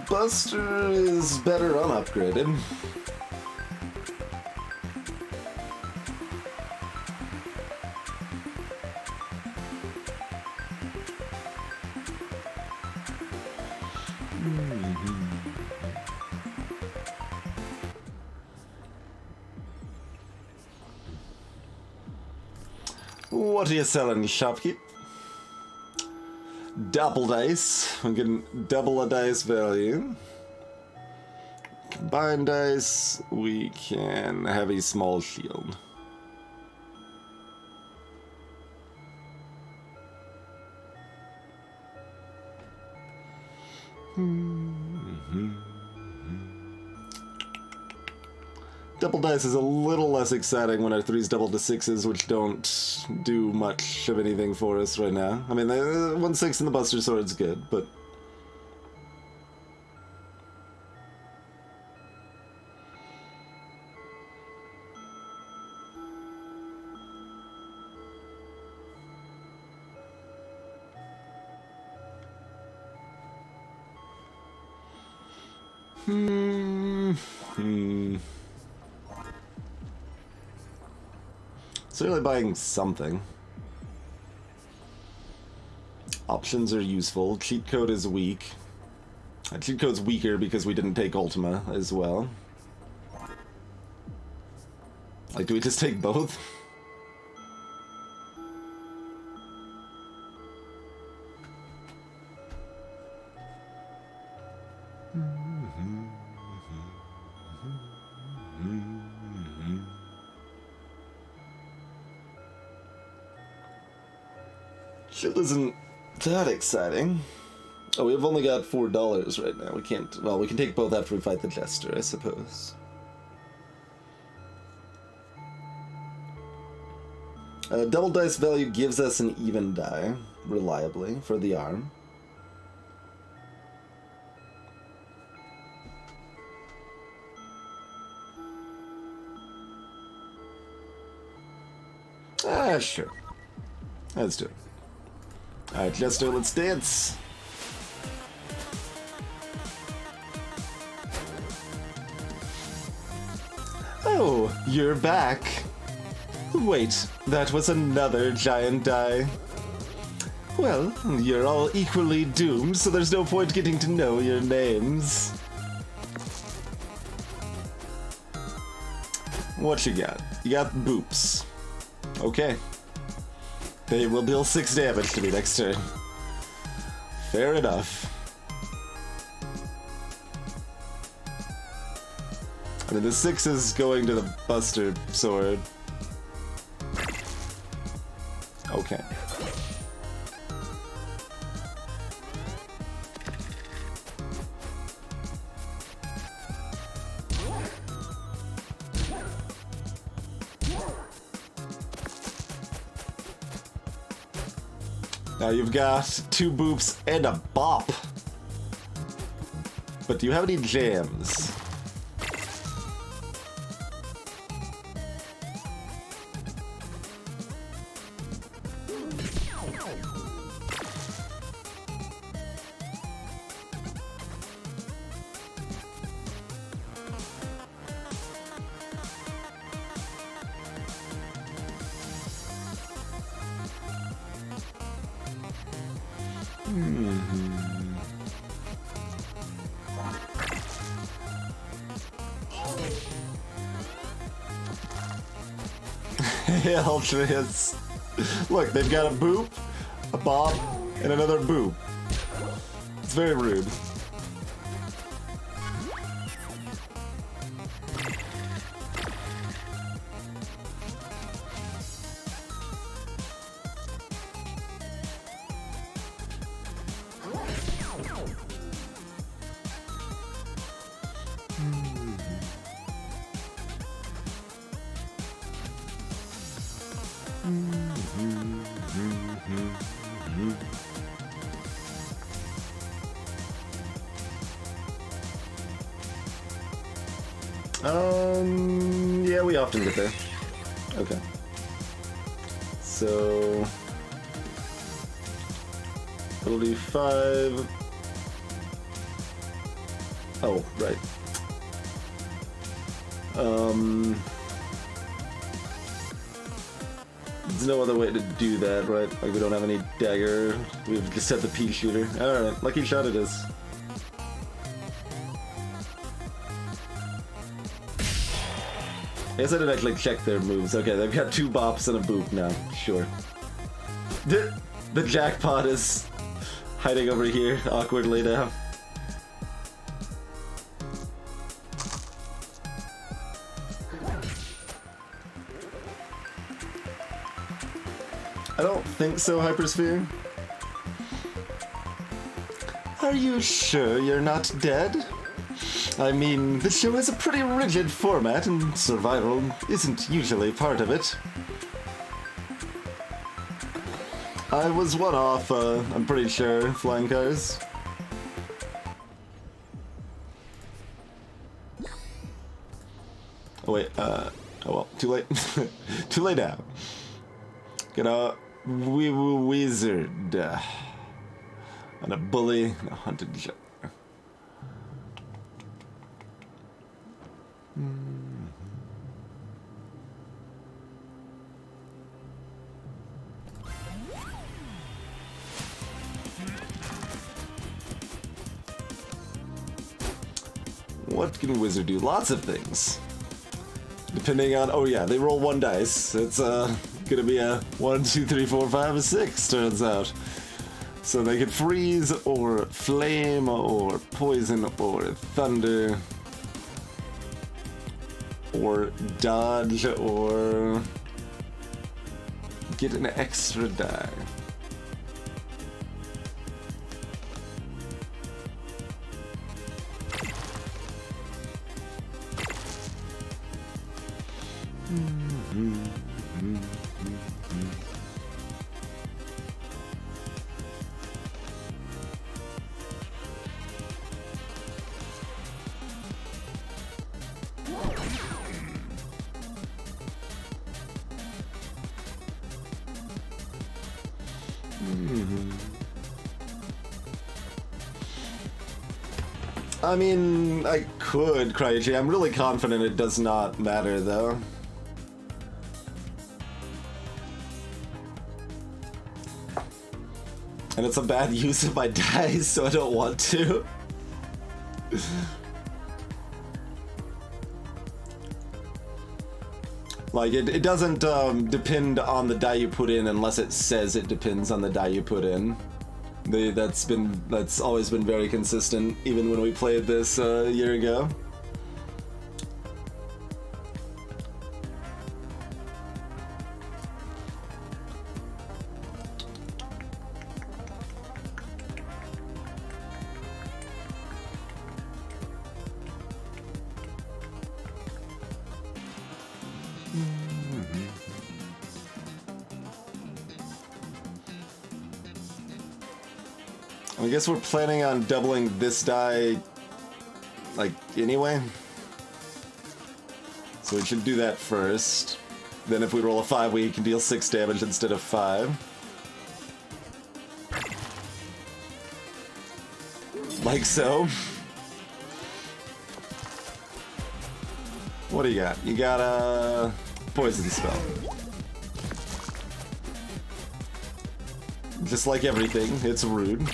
Buster is better unupgraded. What are you selling, shopkeep? Double dice. We can double a dice value. Combine dice. We can have a small shield. Double dice is a little less exciting when our 3's double to 6's, which don't do much of anything for us right now. I mean, the 1/6 in the Buster Sword's good, but... Certainly buying something. Options are useful. Cheat code is weak. Cheat code's weaker because we didn't take Ultima as well. Like, do we just take both? Shield isn't that exciting. Oh, we've only got $4 right now. We can't... Well, we can take both after we fight the Jester, I suppose. Double dice value gives us an even die, reliably, for the arm. Ah, sure. Let's do it. Alright, Jester, let's dance! Oh, you're back. Wait, that was another giant die. Well, you're all equally doomed, so there's no point getting to know your names. What you got? You got boops. Okay. They will deal 6 damage to me next turn. Fair enough. I mean, the 6 is going to the Buster Sword. Okay. Now you've got 2 boops and a bop. But do you have any jams? Yeah, Ultras. Look, they've got a boop, a bop, and another boop. It's very rude. Yeah, we often get there. Okay. So... it'll be 5... Oh, right. There's no other way to do that, right? Like, we don't have any dagger. We've just set the pea shooter. Alright, lucky shot it is. I guess I didn't actually check their moves. Okay, they've got 2 bops and a boop now. Sure. The jackpot is hiding over here awkwardly now. I don't think so, Hypersphere. Are you sure you're not dead? I mean, the show has a pretty rigid format, and survival isn't usually part of it. I was one off, I'm pretty sure, flying cars. Oh wait, oh well, too late. Too late now. Gonna wizard and a bully and a hunted jar. What can a wizard do? Lots of things. Depending on, oh yeah, they roll 1 dice. It's gonna be a 1, 2, 3, 4, 5, or 6, turns out. So they can freeze, or flame, or poison, or thunder, or dodge, or get an extra die. I mean, I could, Cryuchi. I'm really confident it does not matter, though. And it's a bad use of my dice, so I don't want to. Like, it doesn't depend on the die you put in unless it says it depends on the die you put in. That's always been very consistent, even when we played this a year ago. I guess we're planning on doubling this die, like, anyway. So we should do that first. Then if we roll a 5, we can deal 6 damage instead of 5. Like so. What do you got? You got a poison spell. Just like everything, it's rude.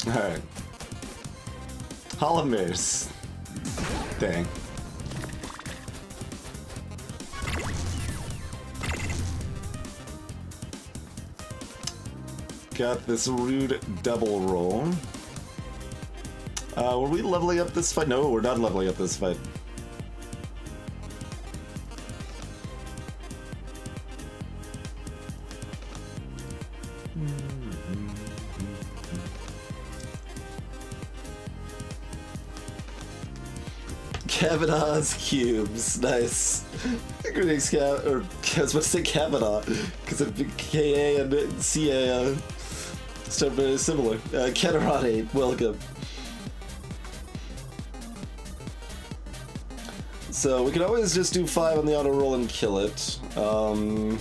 Alright. Polymers. Dang. Got this rude double roll. Were we leveling up this fight? No, we're not leveling up this fight. Kavanaugh's cubes, nice. Greetings, Cav, or I was supposed to say Kavanaugh, because KA and CA start very similar. Catarati, welcome. So we can always just do 5 on the auto roll and kill it. Oh,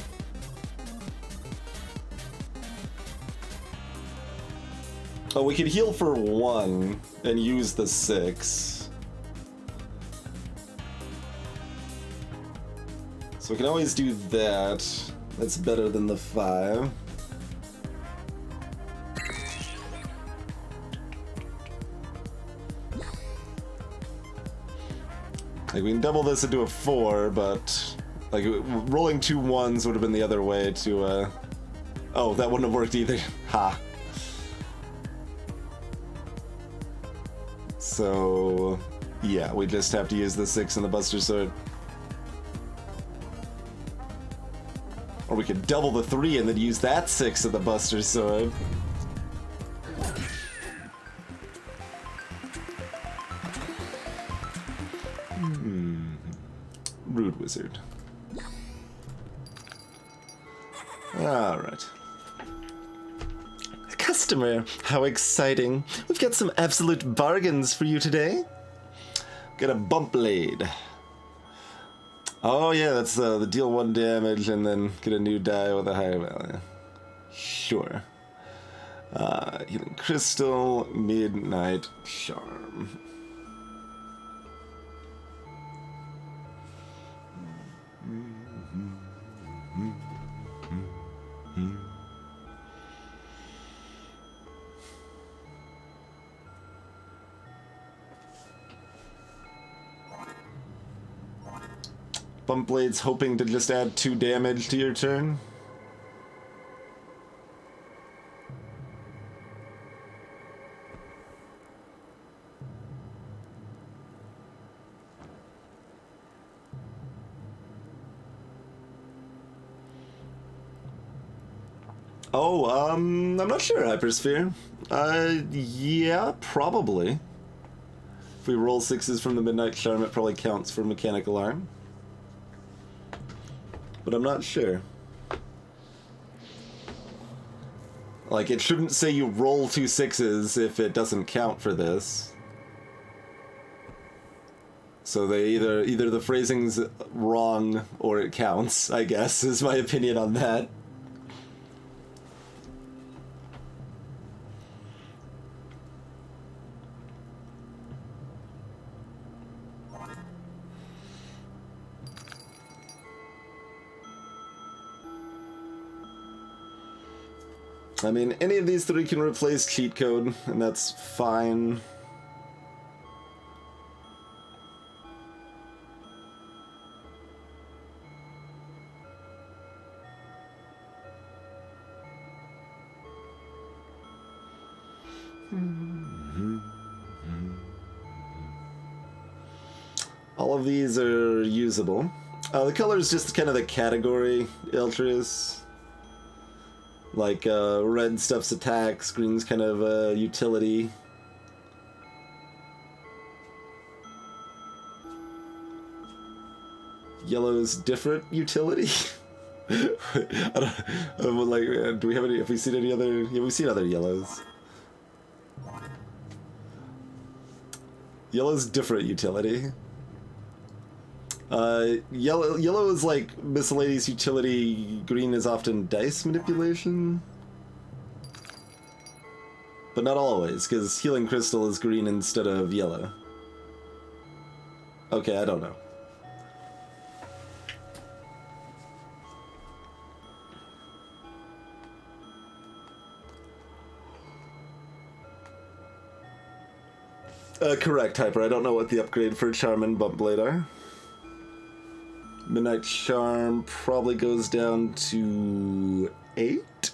we could heal for 1 and use the 6. So we can always do that. That's better than the 5. Like, we can double this into a 4, but like rolling 2 1s would have been the other way to Oh, that wouldn't have worked either. Ha. So, yeah, we just have to use the 6 and the Buster Sword. Or we could double the 3 and then use that 6 of the Buster Sword. Rude Wizard. Alright. Customer, how exciting. We've got some absolute bargains for you today. Get a bump blade. Oh yeah, that's the deal 1 damage and then get a new die with a higher value. Sure. Healing Crystal, Midnight Charm. Bump Blade's hoping to just add 2 damage to your turn. Oh, I'm not sure, Hypersphere. Yeah, probably. If we roll 6s from the Midnight Charm, it probably counts for Mechanical Arm. But I'm not sure. Like, it shouldn't say you roll 2 6s if it doesn't count for this. So they either the phrasing's wrong or it counts, I guess, is my opinion on that. I mean, any of these 3 can replace cheat code, and that's fine. All of these are usable. The color is just kind of the category, Eltrius. Like, red stuff's attacks, green's kind of utility. Yellow's different utility? I don't, like, do we have any, have we seen any other, yeah, we've seen other yellows. Yellow's different utility. Yellow is like miscellaneous utility, green is often dice manipulation. But not always, because Healing Crystal is green instead of yellow. Okay, I don't know. Correct, Hyper. I don't know what the upgrade for Charm and Bump Blade are. Midnight Charm probably goes down to 8.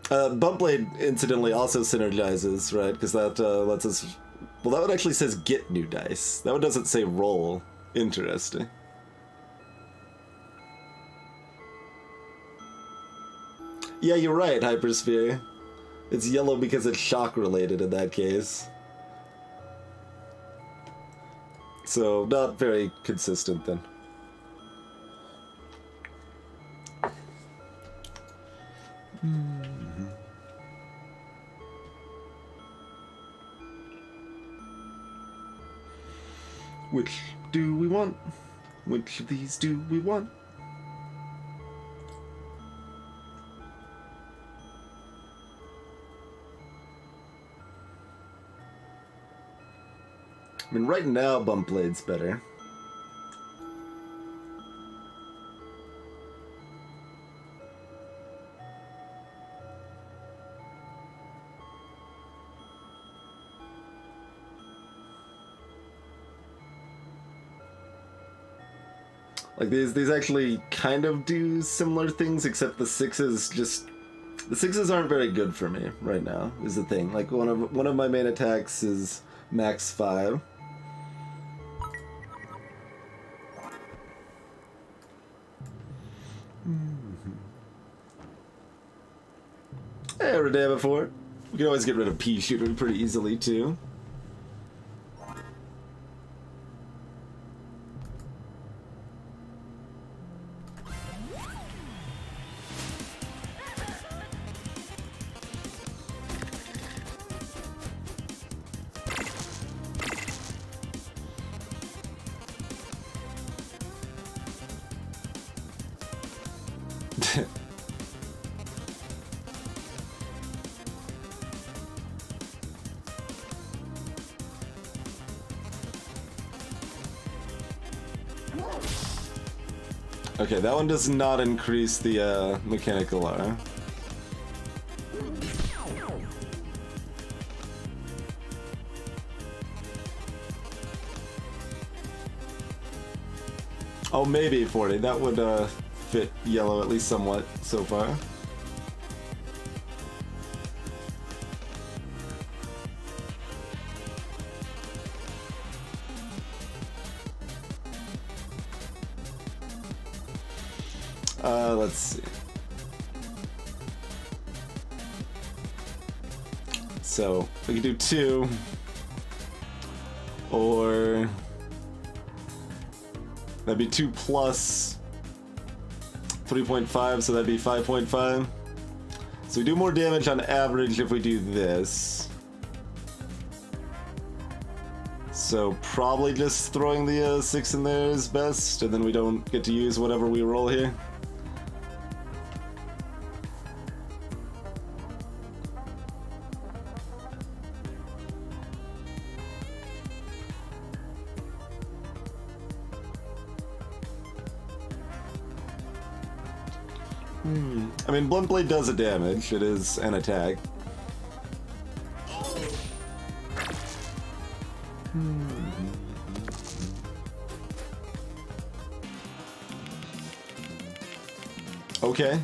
Bump Blade, incidentally, also synergizes, right? Because that lets us... Well, that one actually says get new dice. That one doesn't say roll. Interesting. Yeah, you're right, Hypersphere. It's yellow because it's shock-related in that case. So, not very consistent, then. Which do we want? Which of these do we want? I mean, right now, Bump Blade's better. Like, these actually kind of do similar things, except the 6s just The 6s aren't very good for me right now, is the thing. Like, one of my main attacks is max 5. Hey, every day before. We can always get rid of pea shooter pretty easily, too. Okay, that one does not increase the mechanical R. Oh, maybe 40. That would fit yellow at least somewhat so far. Let's see. So we could do 2, or that'd be 2 plus 3.5, so that'd be 5.5. So we do more damage on average if we do this. So probably just throwing the 6 in there is best, and then we don't get to use whatever we roll here. I mean, Blunt Blade does a damage. It is an attack. Okay.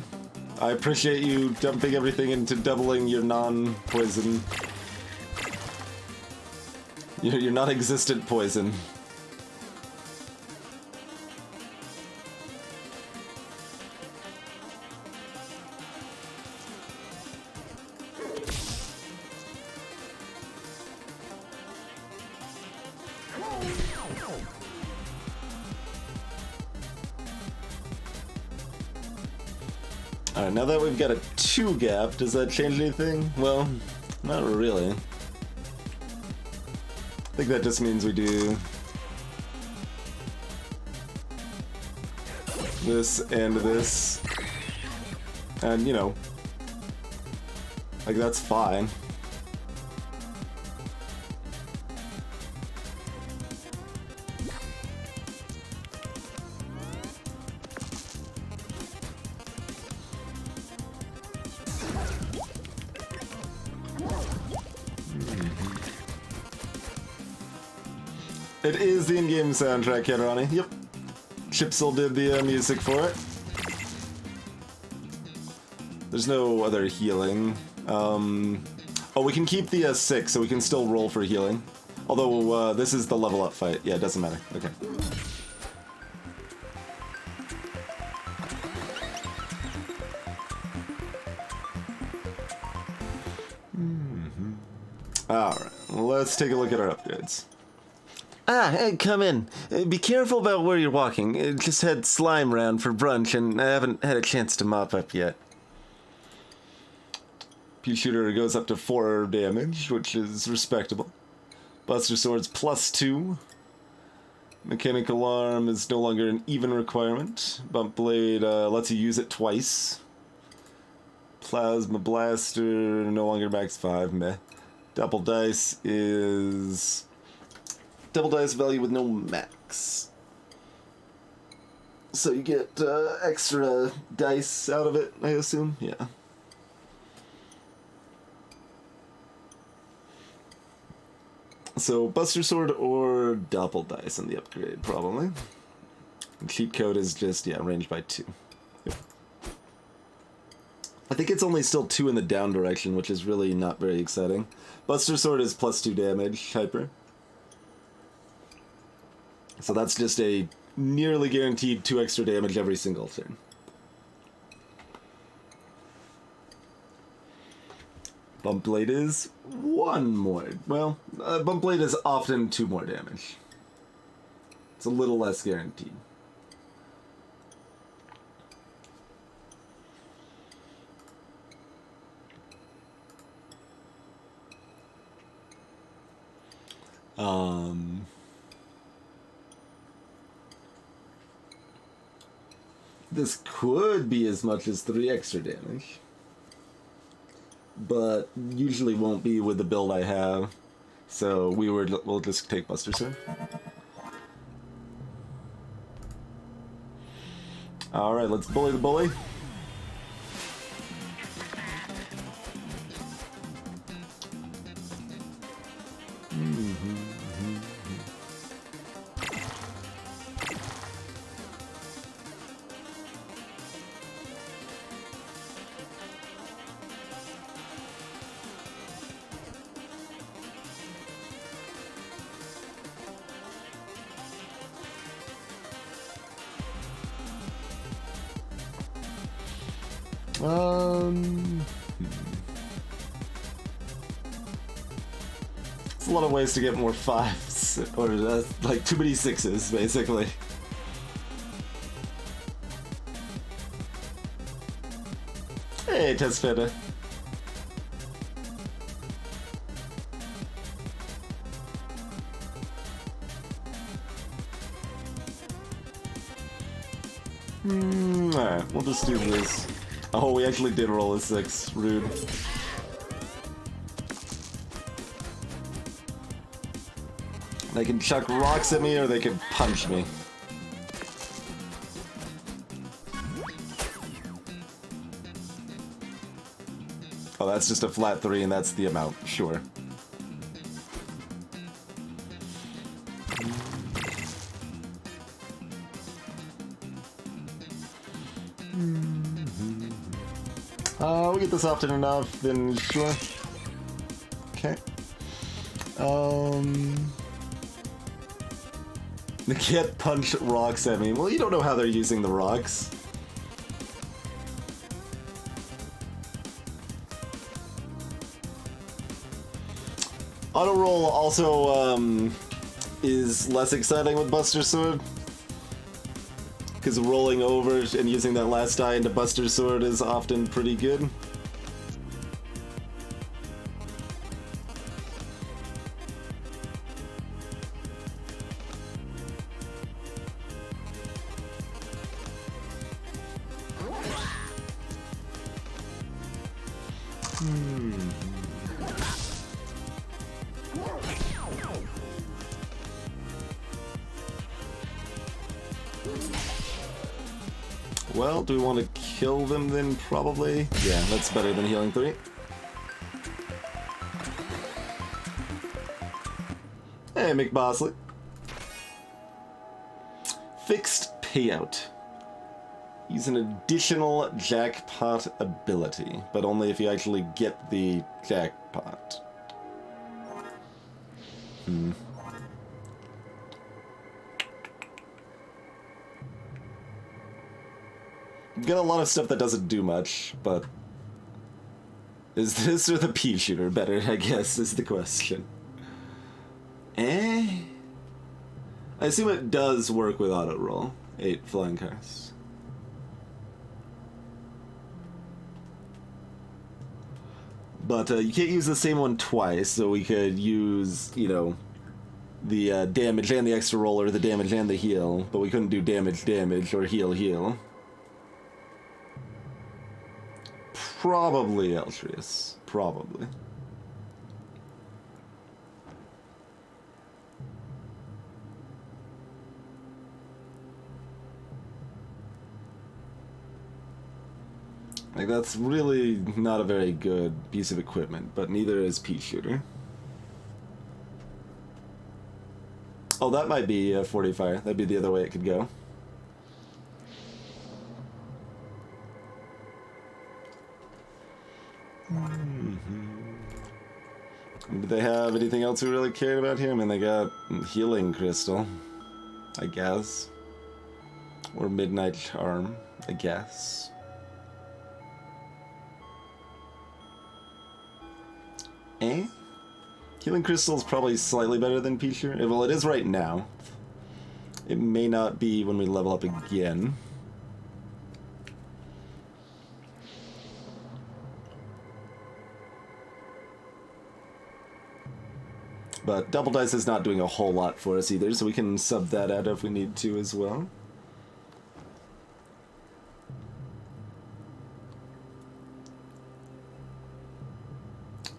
I appreciate you dumping everything into doubling your non-poison. Your non-existent poison. Alright, now that we've got a 2 gap, does that change anything? Well, not really. I think that just means we do this and this. And, you know, like, that's fine. It is the in-game soundtrack, Katarani. Yep. Chipsel did the music for it. There's no other healing. Oh, we can keep the 6, so we can still roll for healing. Although, this is the level up fight. Yeah, it doesn't matter. Okay. Alright, let's take a look at our upgrades. Hey, come in. Be careful about where you're walking. Just had slime round for brunch, and I haven't had a chance to mop up yet. Pea Shooter goes up to 4 damage, which is respectable. Buster Sword's +2. Mechanical Arm is no longer an even requirement. Bump Blade lets you use it twice. Plasma Blaster, no longer max 5, meh. Double Dice is... Double Dice value with no max. So you get extra dice out of it, I assume? Yeah. So Buster Sword or Double Dice on the upgrade, probably. And cheat code is just, yeah, range by 2. Yep. I think it's only still 2 in the down direction, which is really not very exciting. Buster Sword is +2 damage, Hyper. So that's just a nearly guaranteed 2 extra damage every single turn. Bump Blade is 1 more. Well, Bump Blade is often 2 more damage. It's a little less guaranteed. This could be as much as 3 extra damage, but usually won't be with the build I have. So we'll just take Buster Sword. All right, let's bully the bully. It's a lot of ways to get more 5s, or like too many 6s, basically. Hey, Test Feta. Alright, we'll just do this. Oh, we actually did roll a 6. Rude. They can chuck rocks at me or they can punch me. Oh, that's just a flat 3 and that's the amount. Sure. We get this often enough, then sure. Okay. They can't punch rocks at me. Well, you don't know how they're using the rocks. Auto roll also is less exciting with Buster Sword. Because rolling over and using that last die into Buster Sword is often pretty good. Well, do we want to kill them then? Probably. Yeah, that's better than healing 3. Hey, McBosley. Fixed payout. Use an additional jackpot ability, but only if you actually get the jackpot. Got a lot of stuff that doesn't do much, but is this or the pea shooter better, I guess, is the question. I assume it does work with auto roll. 8 flying cars. But you can't use the same one twice, so we could use, you know, the damage and the extra roll, or the damage and the heal, but we couldn't do damage or heal. Probably Eltrius. Probably. Like, that's really not a very good piece of equipment, but neither is Pea Shooter. Oh, that might be a 45. That'd be the other way it could go. Do they have anything else we really cared about here? I mean, they got healing crystal, I guess. Or midnight charm, I guess. Eh? Healing crystal is probably slightly better than Peacher. Well, it is right now. It may not be when we level up again. But Double Dice is not doing a whole lot for us either, so we can sub that out if we need to as well.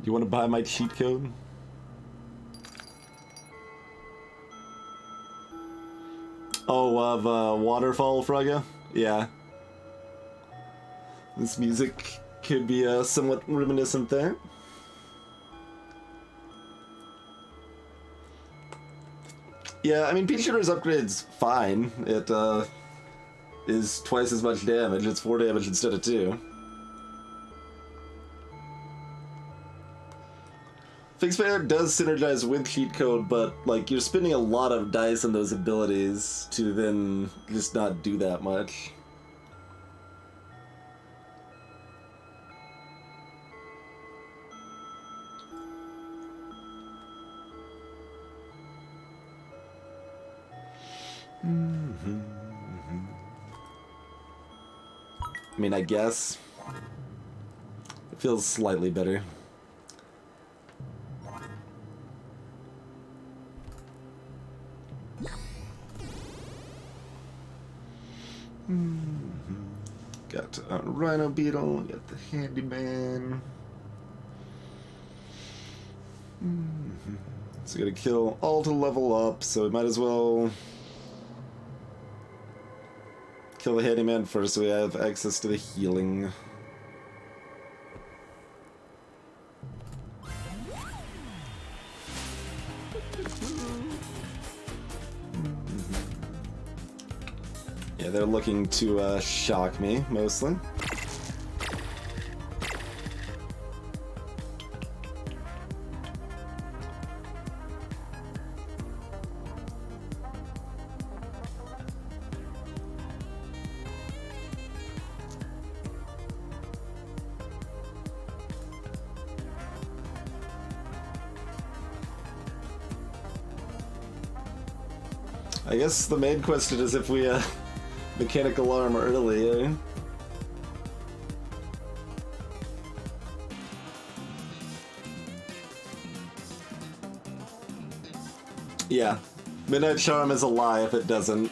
You want to buy my cheat code? Oh, of Waterfall, Frogga? Yeah. This music could be somewhat reminiscent there. Yeah, I mean, Peach Shooter's upgrade's fine. It is twice as much damage. It's 4 damage instead of 2. Fixed Fire does synergize with cheat code, but like you're spending a lot of dice on those abilities to then just not do that much. I mean, I guess it feels slightly better. Got Rhino Beetle, got the Handyman. So gotta kill all to level up, so we might as well kill the Handyman first so we have access to the healing. Yeah, they're looking to shock me, mostly. I guess the main question is if we mechanical arm early, eh? Yeah. Midnight Charm is a lie if it doesn't.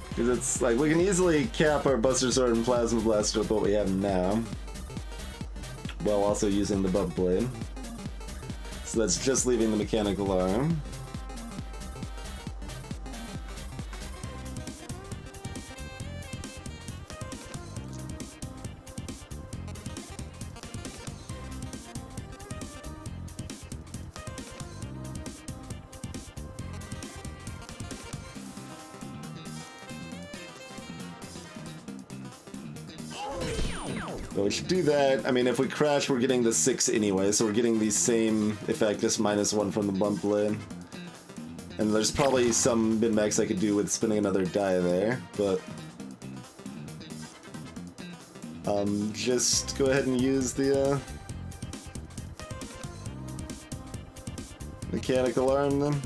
Because it's like, we can easily cap our Buster Sword and Plasma Blaster with what we have now, while also using the Bump Blade. So that's just leaving the Mechanical Arm. But we should do that. I mean, if we crash, we're getting the 6 anyway, so we're getting the same effect, just -1 from the Bump Blade. And there's probably some min-max I could do with spinning another die there, but just go ahead and use the Mechanical Arm then.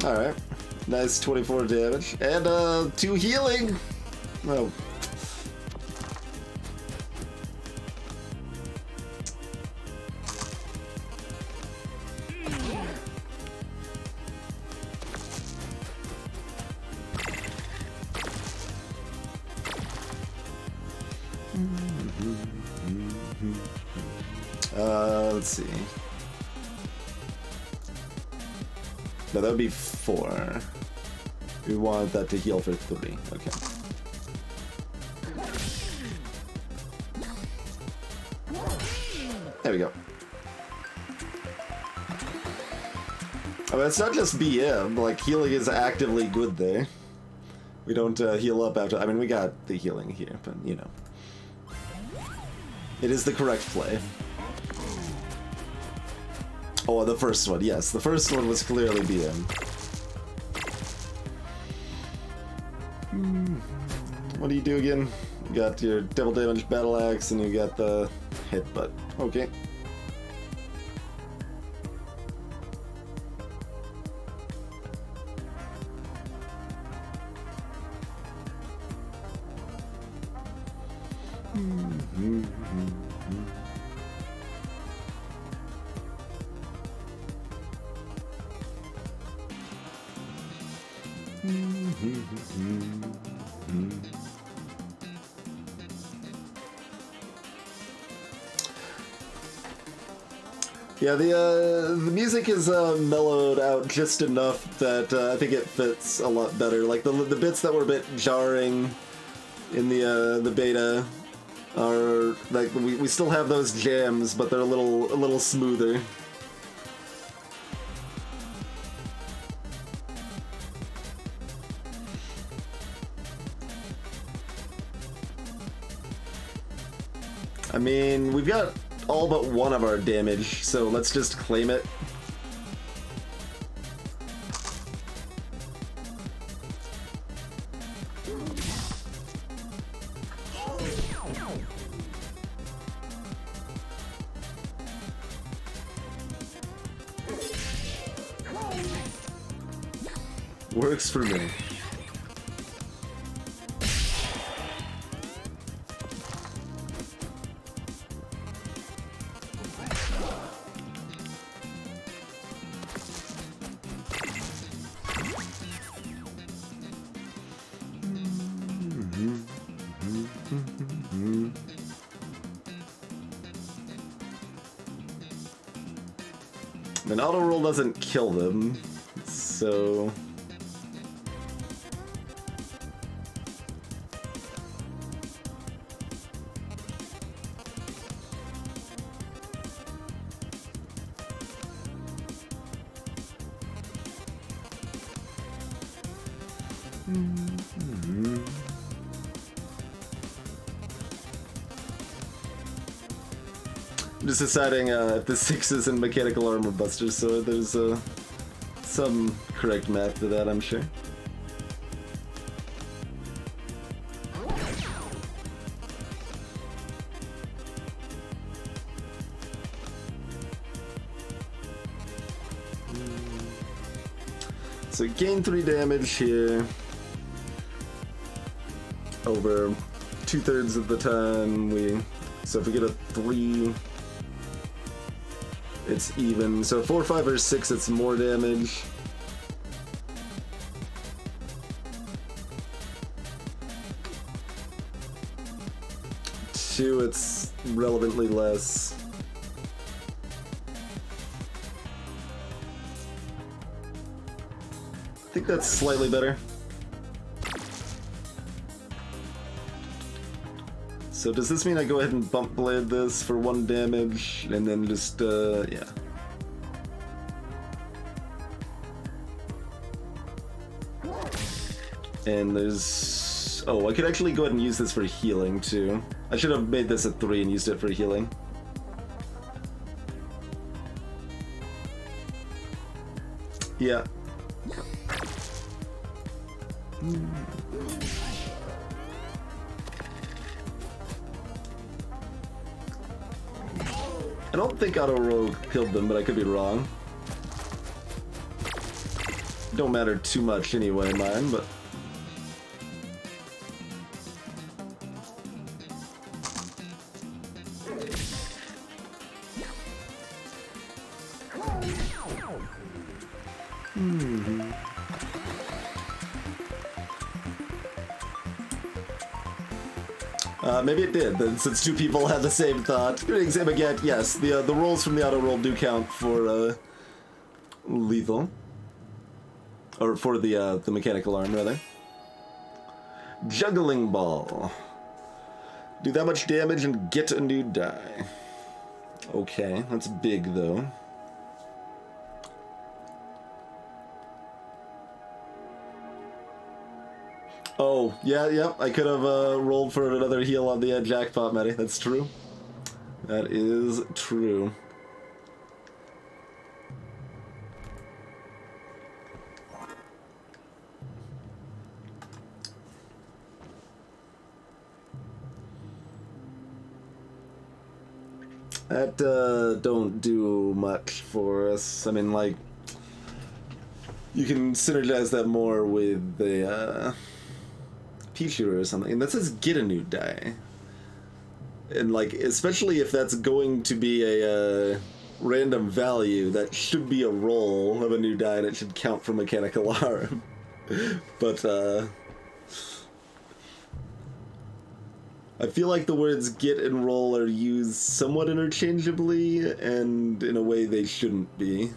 Alright. Nice 24 damage. And 2 healing! Oh. Let's see. No, that would be 4. We want that to heal for 3. Okay. There we go. Oh, it's not just BM. Like, healing is actively good there. We don't heal up after. I mean, we got the healing here, but you know. It is the correct play. Oh, the first one, yes. The first one was clearly BM. What do you do again? You got your double damage battle axe and you got the headbutt. Okay. Yeah, the music is mellowed out just enough that I think it fits a lot better. Like the bits that were a bit jarring in the beta are like we still have those jams, but they're a little smoother. I mean, we've got all but one of our damage, so let's just claim it. Works for me. An auto roll doesn't kill them, so... I'm just deciding if the 6 is in Mechanical Armor Buster, so there's some correct math to that, I'm sure. So gain 3 damage here over 2/3 of the time. So if we get a 3, it's even. So 4, 5, or 6, it's more damage. Two, it's relevantly less. I think that's slightly better. So does this mean I go ahead and bump blade this for 1 damage and then just yeah. And there's, oh, I could actually go ahead and use this for healing too. I should have made this a 3 and used it for healing. Yeah. I don't think auto roll killed them, but I could be wrong. don't matter too much anyway, mine, but... Maybe it did, then, since two people had the same thought. Again, yes, the rolls from the auto roll do count for lethal, or for the mechanical arm rather. Juggling ball. Do that much damage and get a new die. Okay, that's big though. Oh, yeah, I could have rolled for another heal on the jackpot, Matty. That's true. That is true. That don't do much for us. I mean, like, you can synergize that more with the pea shooter or something. And that says get a new die. And like, especially if that's going to be a random value, that should be a roll of a new die and it should count for mechanical arm. But I feel like the words get and roll are used somewhat interchangeably and in a way they shouldn't be.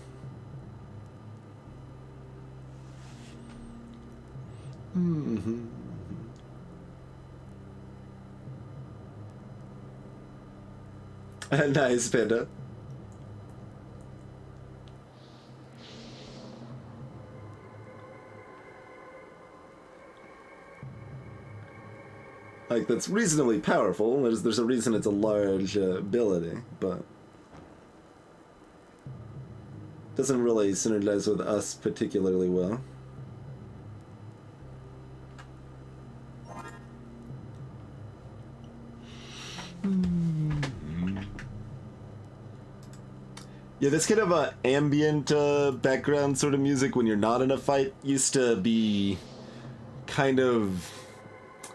Nice, Panda. Like, that's reasonably powerful. There's a reason it's a large ability, but doesn't really synergize with us particularly well. Yeah, this kind of ambient background sort of music when you're not in a fight used to be kind of...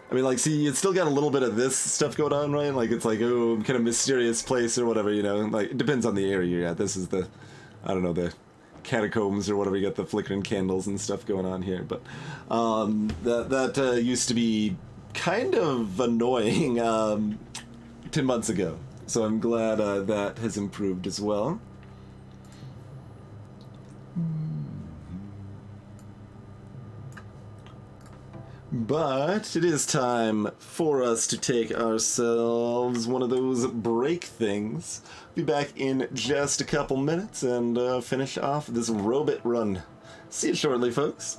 I mean, like, see, it's still got a little bit of this stuff going on, right? Like, it's like, oh, kind of mysterious place or whatever, you know? Like, it depends on the area you're at. This is the, I don't know, the catacombs or whatever. You got the flickering candles and stuff going on here. But that used to be kind of annoying 10 months ago. So I'm glad that has improved as well. But it is time for us to take ourselves one of those break things. Be back in just a couple minutes and finish off this robot run. See you shortly, folks.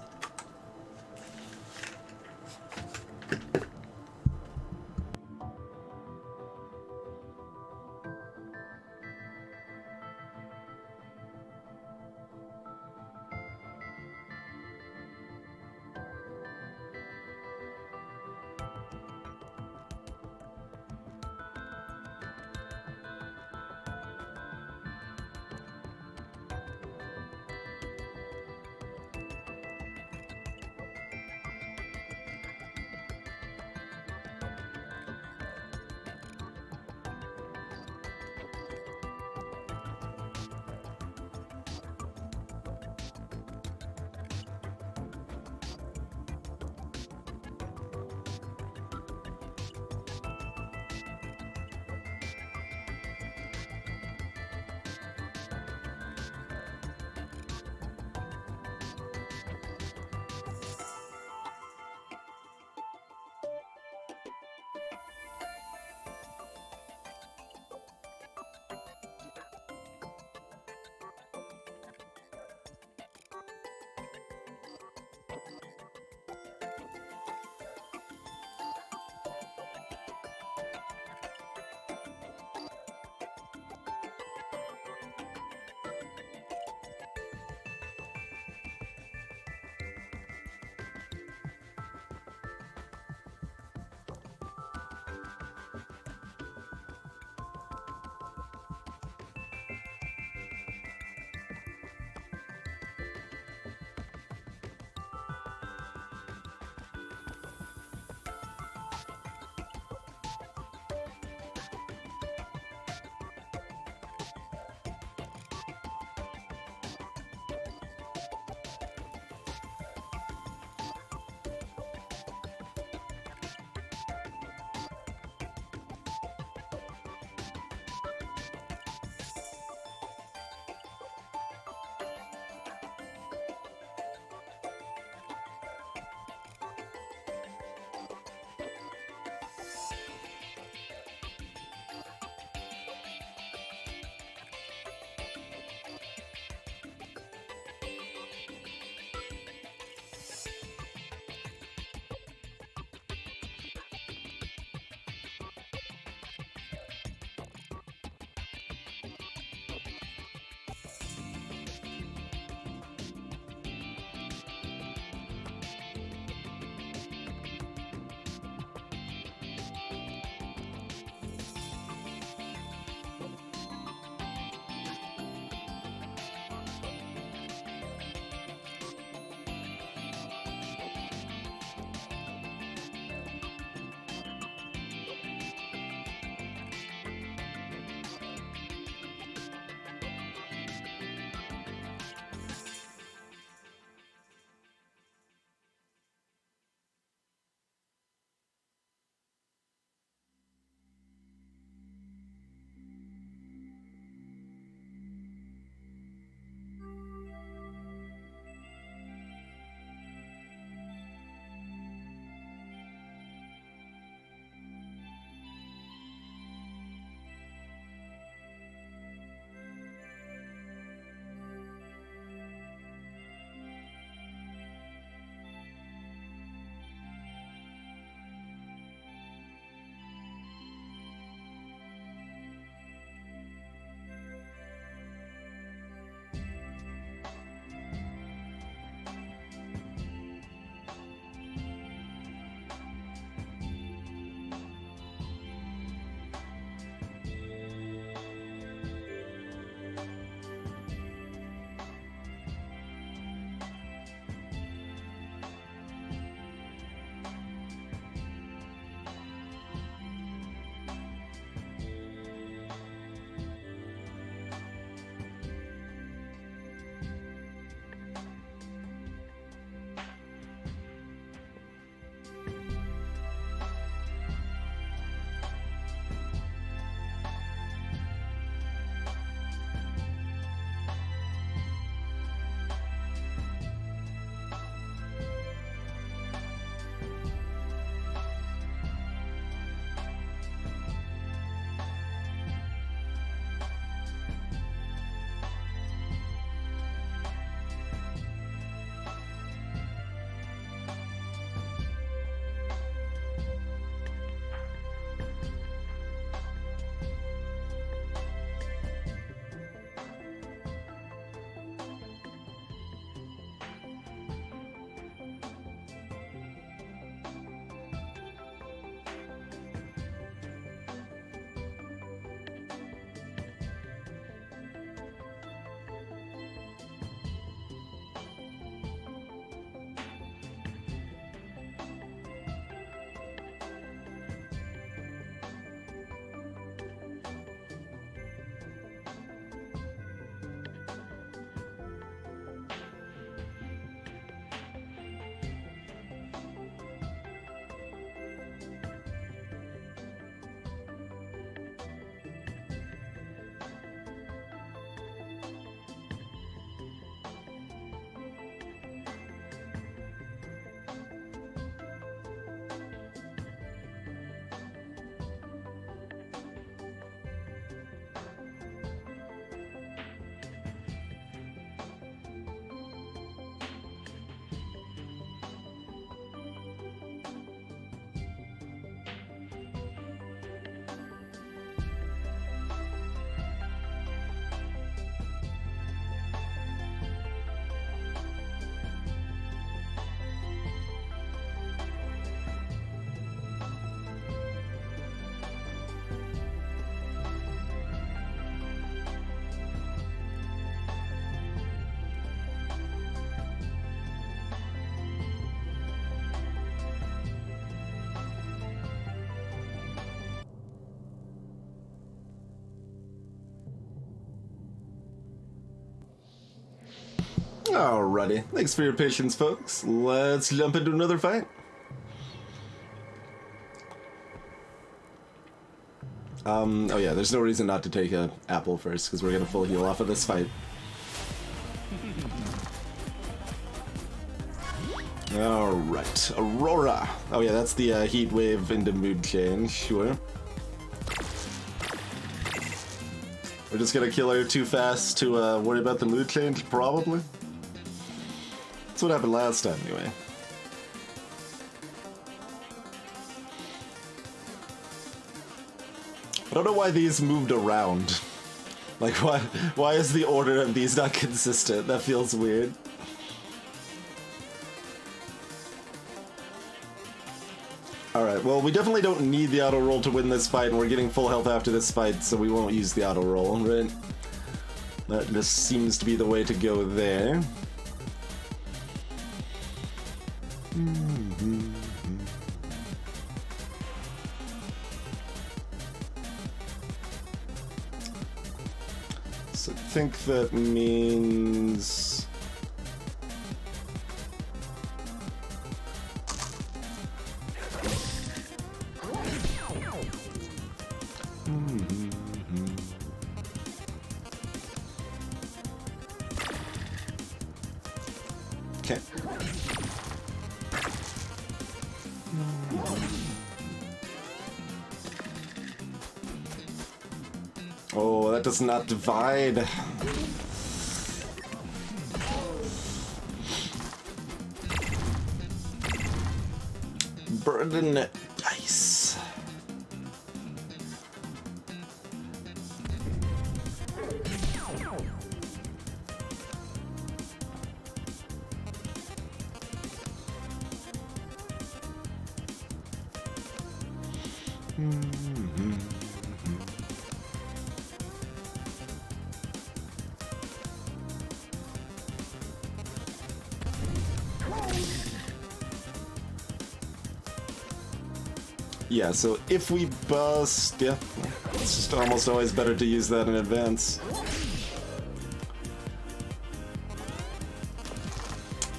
Alrighty. Thanks for your patience, folks. Let's jump into another fight. Oh yeah, there's no reason not to take a apple first, because we're gonna full heal off of this fight. Alright, Aurora. Oh yeah, that's the heat wave into mood change, sure. We're just gonna kill her too fast to worry about the mood change, probably. That's what happened last time, anyway. I don't know why these moved around. Like, why is the order of these not consistent? That feels weird. Alright, well, we definitely don't need the auto roll to win this fight, and we're getting full health after this fight, so we won't use the auto roll, right? That just seems to be the way to go there. So I think that means... Okay. Oh, that does not divide. Burden dice. Yeah, so if we bust, yeah, it's just almost always better to use that in advance.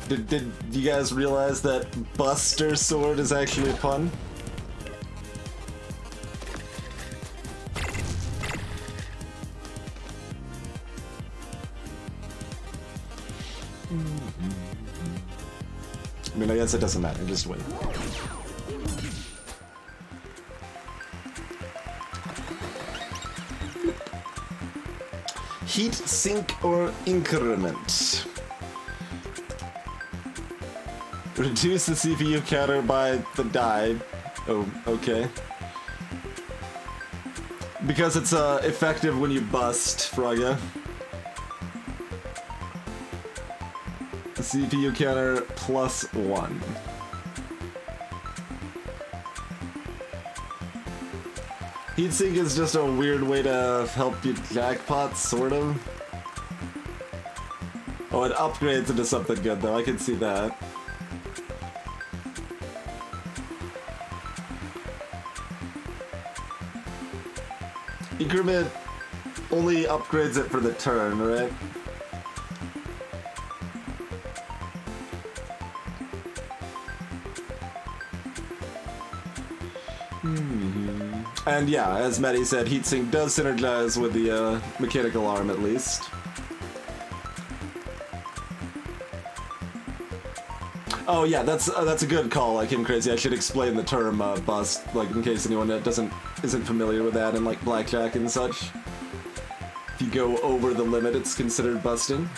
Did you guys realize that Buster Sword is actually a pun? I mean, I guess it doesn't matter, just wait. Heat, sink, or increment. Reduce the CPU counter by the die. Oh, okay. Because it's effective when you bust, Frogga. The CPU counter +1. Heatsink is just a weird way to help you jackpot, sort of. Oh, it upgrades into something good, though. I can see that. Increment only upgrades it for the turn, right? And yeah, as Maddie said, heatsink does synergize with the mechanical arm at least. Oh yeah, that's a good call, like in Crazy. I should explain the term bust, like in case anyone that isn't familiar with that in like blackjack and such. If you go over the limit, it's considered busting.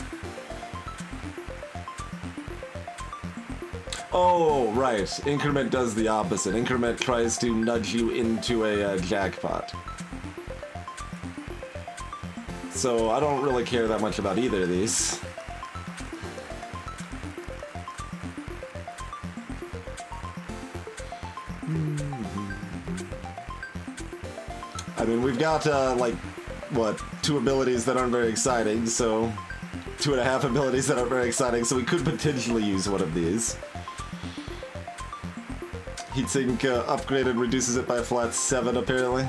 Oh, right. Increment does the opposite. Increment tries to nudge you into a jackpot. So I don't really care that much about either of these. I mean, we've got, like, what, 2 abilities that aren't very exciting, so... 2.5 abilities that aren't very exciting, so we could potentially use one of these. Heatsink upgraded reduces it by a flat 7, apparently.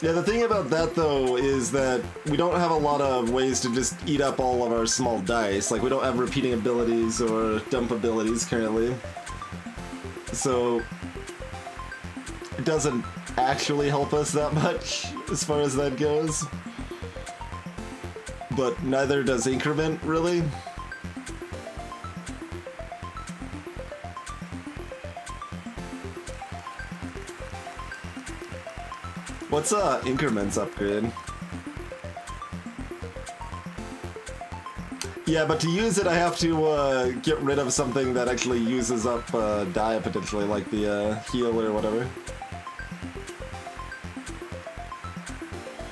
Yeah, the thing about that, though, is that we don't have a lot of ways to just eat up all of our small dice. Like, we don't have repeating abilities or dump abilities currently. So, it doesn't actually help us that much as far as that goes. But neither does increment, really. What's increments upgrade? Yeah, but to use it I have to get rid of something that actually uses up die potentially, like the heal or whatever.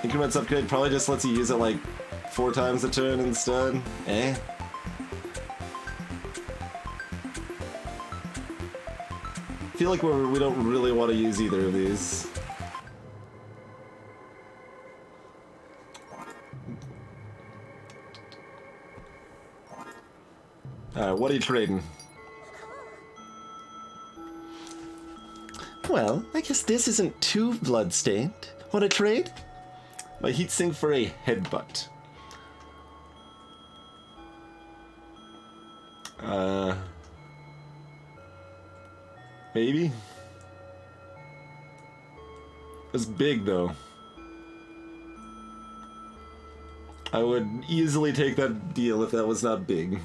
Increments upgrade probably just lets you use it like 4 times a turn instead. Eh? I feel like we don't really want to use either of these. Alright, what are you trading? Well, I guess this isn't too bloodstained. Want to trade? My heat sink for a headbutt. Maybe? It's big, though. I would easily take that deal if that was not big.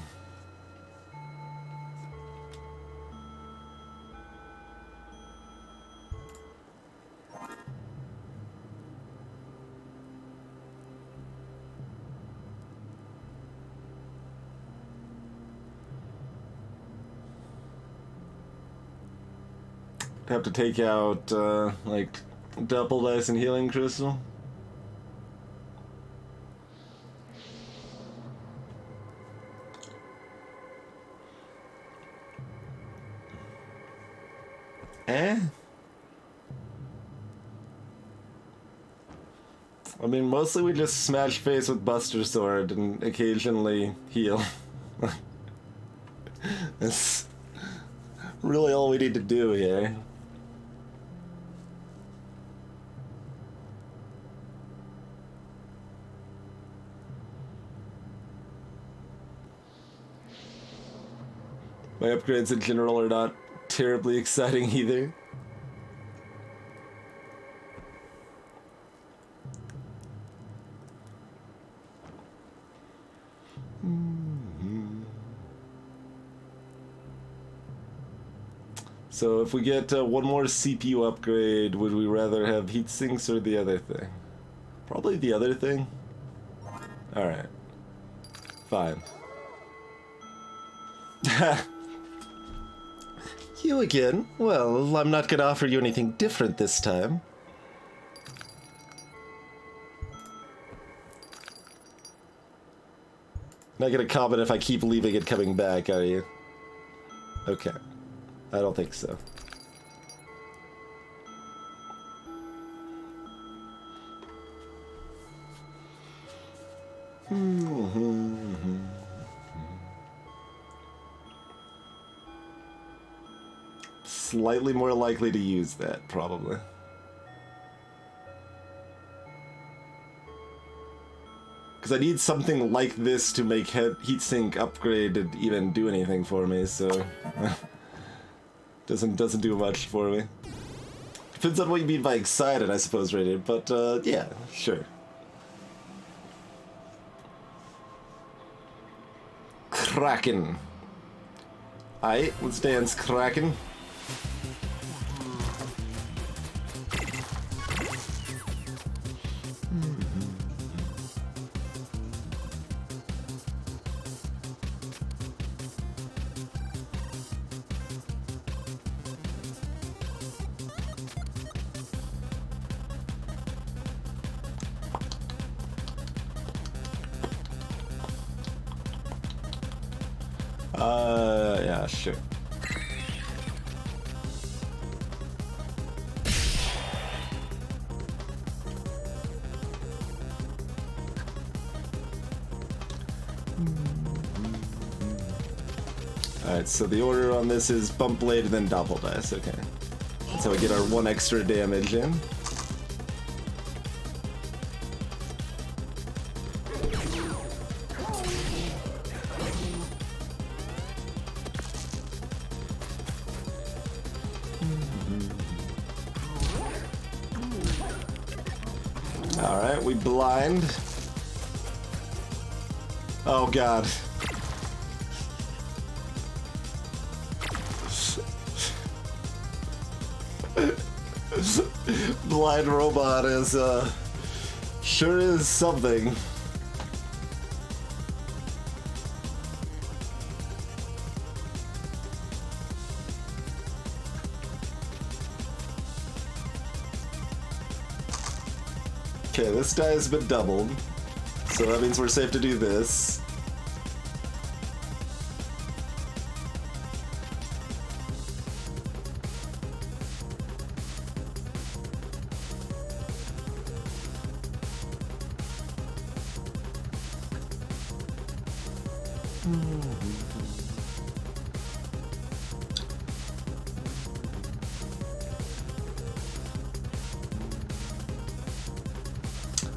Have to take out, like, double dice and healing crystal. Eh? I mean, mostly we just smash face with Buster Sword and occasionally heal. That's really all we need to do here. My upgrades in general are not terribly exciting either. So if we get one more CPU upgrade, would we rather have heat sinks or the other thing? Probably the other thing. Alright. Fine. You again? Well, I'm not gonna offer you anything different this time. Not gonna comment if I keep leaving it coming back, are you? Okay. I don't think so. Slightly more likely to use that, probably. Because I need something like this to make heatsink upgrade to even do anything for me, so... doesn't do much for me. Depends on what you mean by excited, I suppose, Radiant, but, yeah, sure. Kraken. Aight, let's dance, Kraken. Yeah, sure. Alright, so the order on this is bump blade and then doppel dice, okay. That's how we get our 1 extra damage in. Alright, we blind. Oh god. Blind robot is, sure is something. Okay, this die has been doubled, so that means we're safe to do this.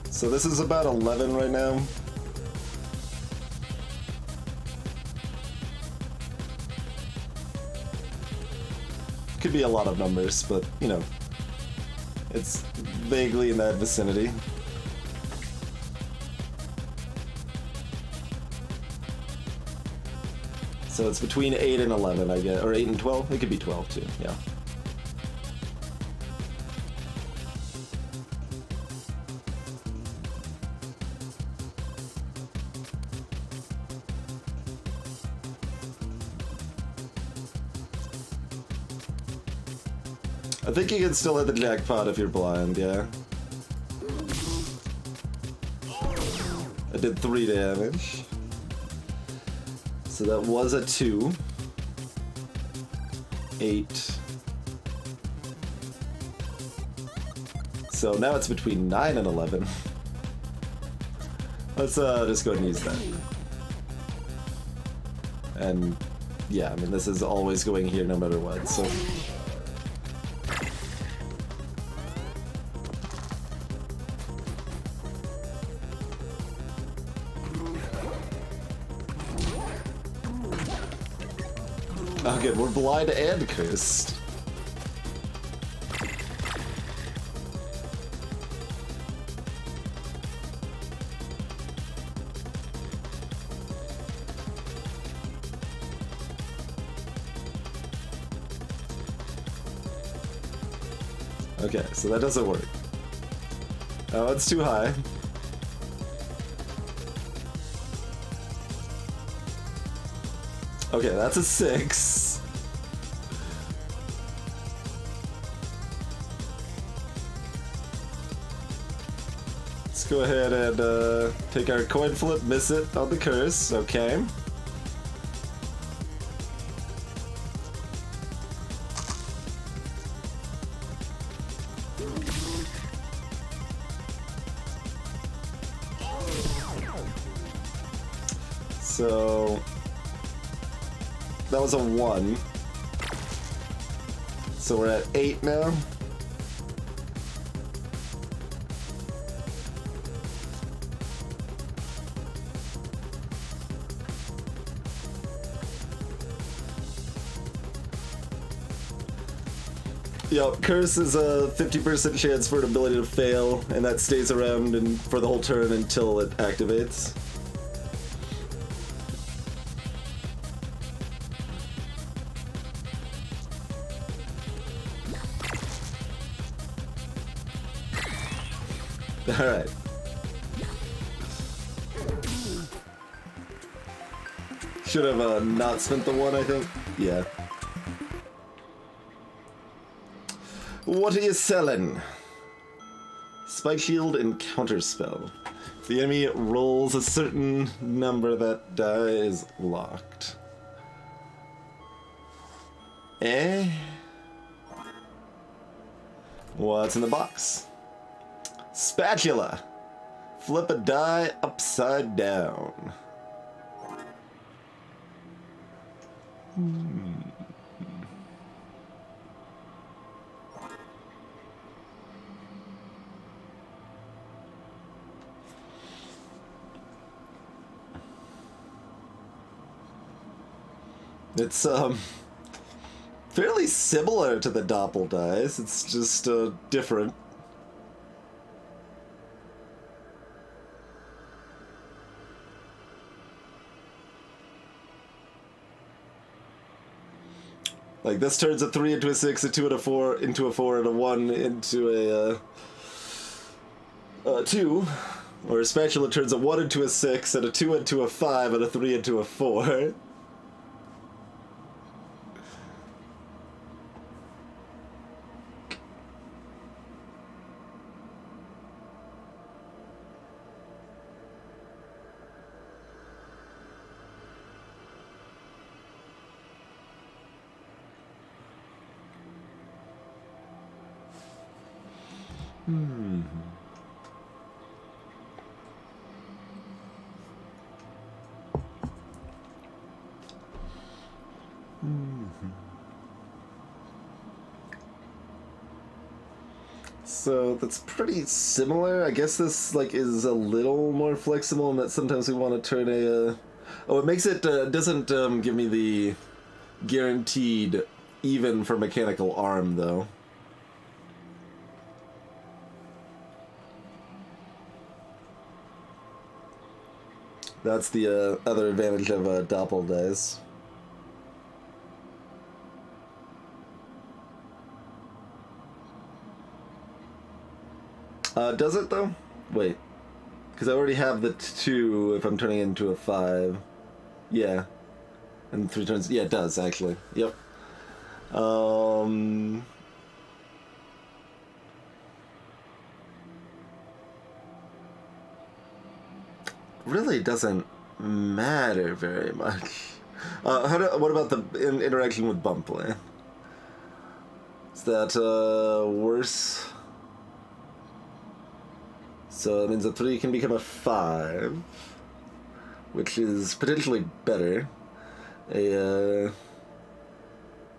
So this is about 11 right now. Could be a lot of numbers, but you know, it's vaguely in that vicinity. So it's between 8 and 11, I guess, or 8 and 12. It could be 12 too, yeah. I think you can still hit the jackpot if you're blind, yeah. I did 3 damage. So that was a 2. 8. So now it's between 9 and 11. Let's just go ahead and use that. And yeah, I mean, this is always going here no matter what, so. Oh good, we're blind and cursed. Okay, so that doesn't work. Oh, it's too high. Okay, that's a 6. Let's go ahead and take our coin flip, miss it on the curse, okay. So that was a 1. So we're at 8 now. Yep, curse is a 50% chance for an ability to fail, and that stays around and for the whole turn until it activates. Alright. Should have not spent the 1, I think. Yeah. What are you selling? Spike shield and counterspell. If the enemy rolls a certain number, that die is locked. Eh? What's in the box? Spatula. Flip a die upside down. It's fairly similar to the Doppel dice. It's just different. Like this turns a 3 into a 6, a 2 and a 4, into a 4 and a 1 into a 2. Or a spatula turns a 1 into a 6, and a 2 into a 5, and a 3 into a 4. So that's pretty similar. I guess this like is a little more flexible in that sometimes we want to turn a... Oh, it makes it, doesn't give me the guaranteed even for mechanical arm, though. That's the other advantage of Doppel dice. Does it though? Wait. Because I already have the 2 if I'm turning it into a 5. Yeah. And 3 turns. Yeah, it does actually. Yep. Really doesn't matter very much. What about the interaction with bump plan? Is that worse? So that means a 3 can become a 5, which is potentially better. A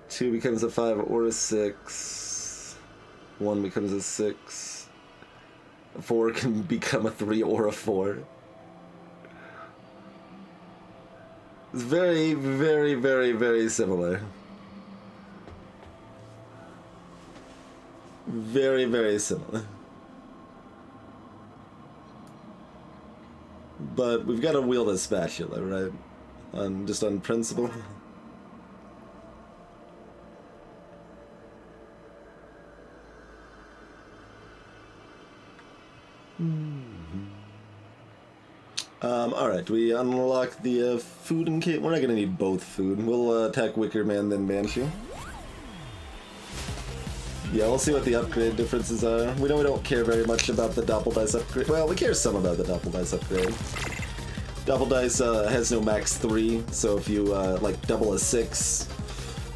2 becomes a 5 or a 6. 1 becomes a 6. A 4 can become a 3 or a 4. It's very, very, very, very similar. Very, very similar. But we've got to wield a spatula, right? Just on principle. Alright, we unlock the food and cake. We're not gonna need both food. We'll attack Wicker Man, then Banshee. Yeah, we'll see what the upgrade differences are. We know we don't care very much about the Doppel Dice upgrade. Well, we care some about the Doppel Dice upgrade. Doppel Dice has no max 3, so if you like double a 6,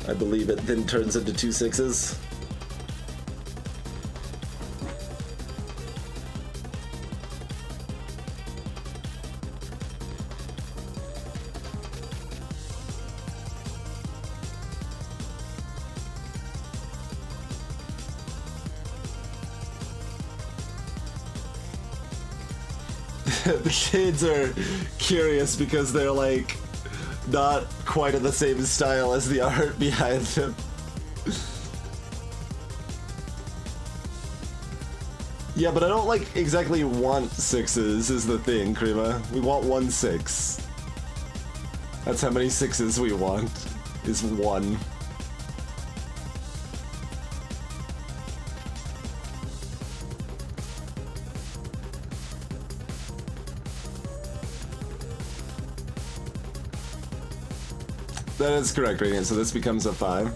I believe it then turns into 2 6s. The shades are curious because they're like not quite in the same style as the art behind them. Yeah, but I don't like exactly want 6s is the thing, Krima. We want 1 6. That's how many 6s we want, is 1. That is correct, Radiant, so this becomes a 5.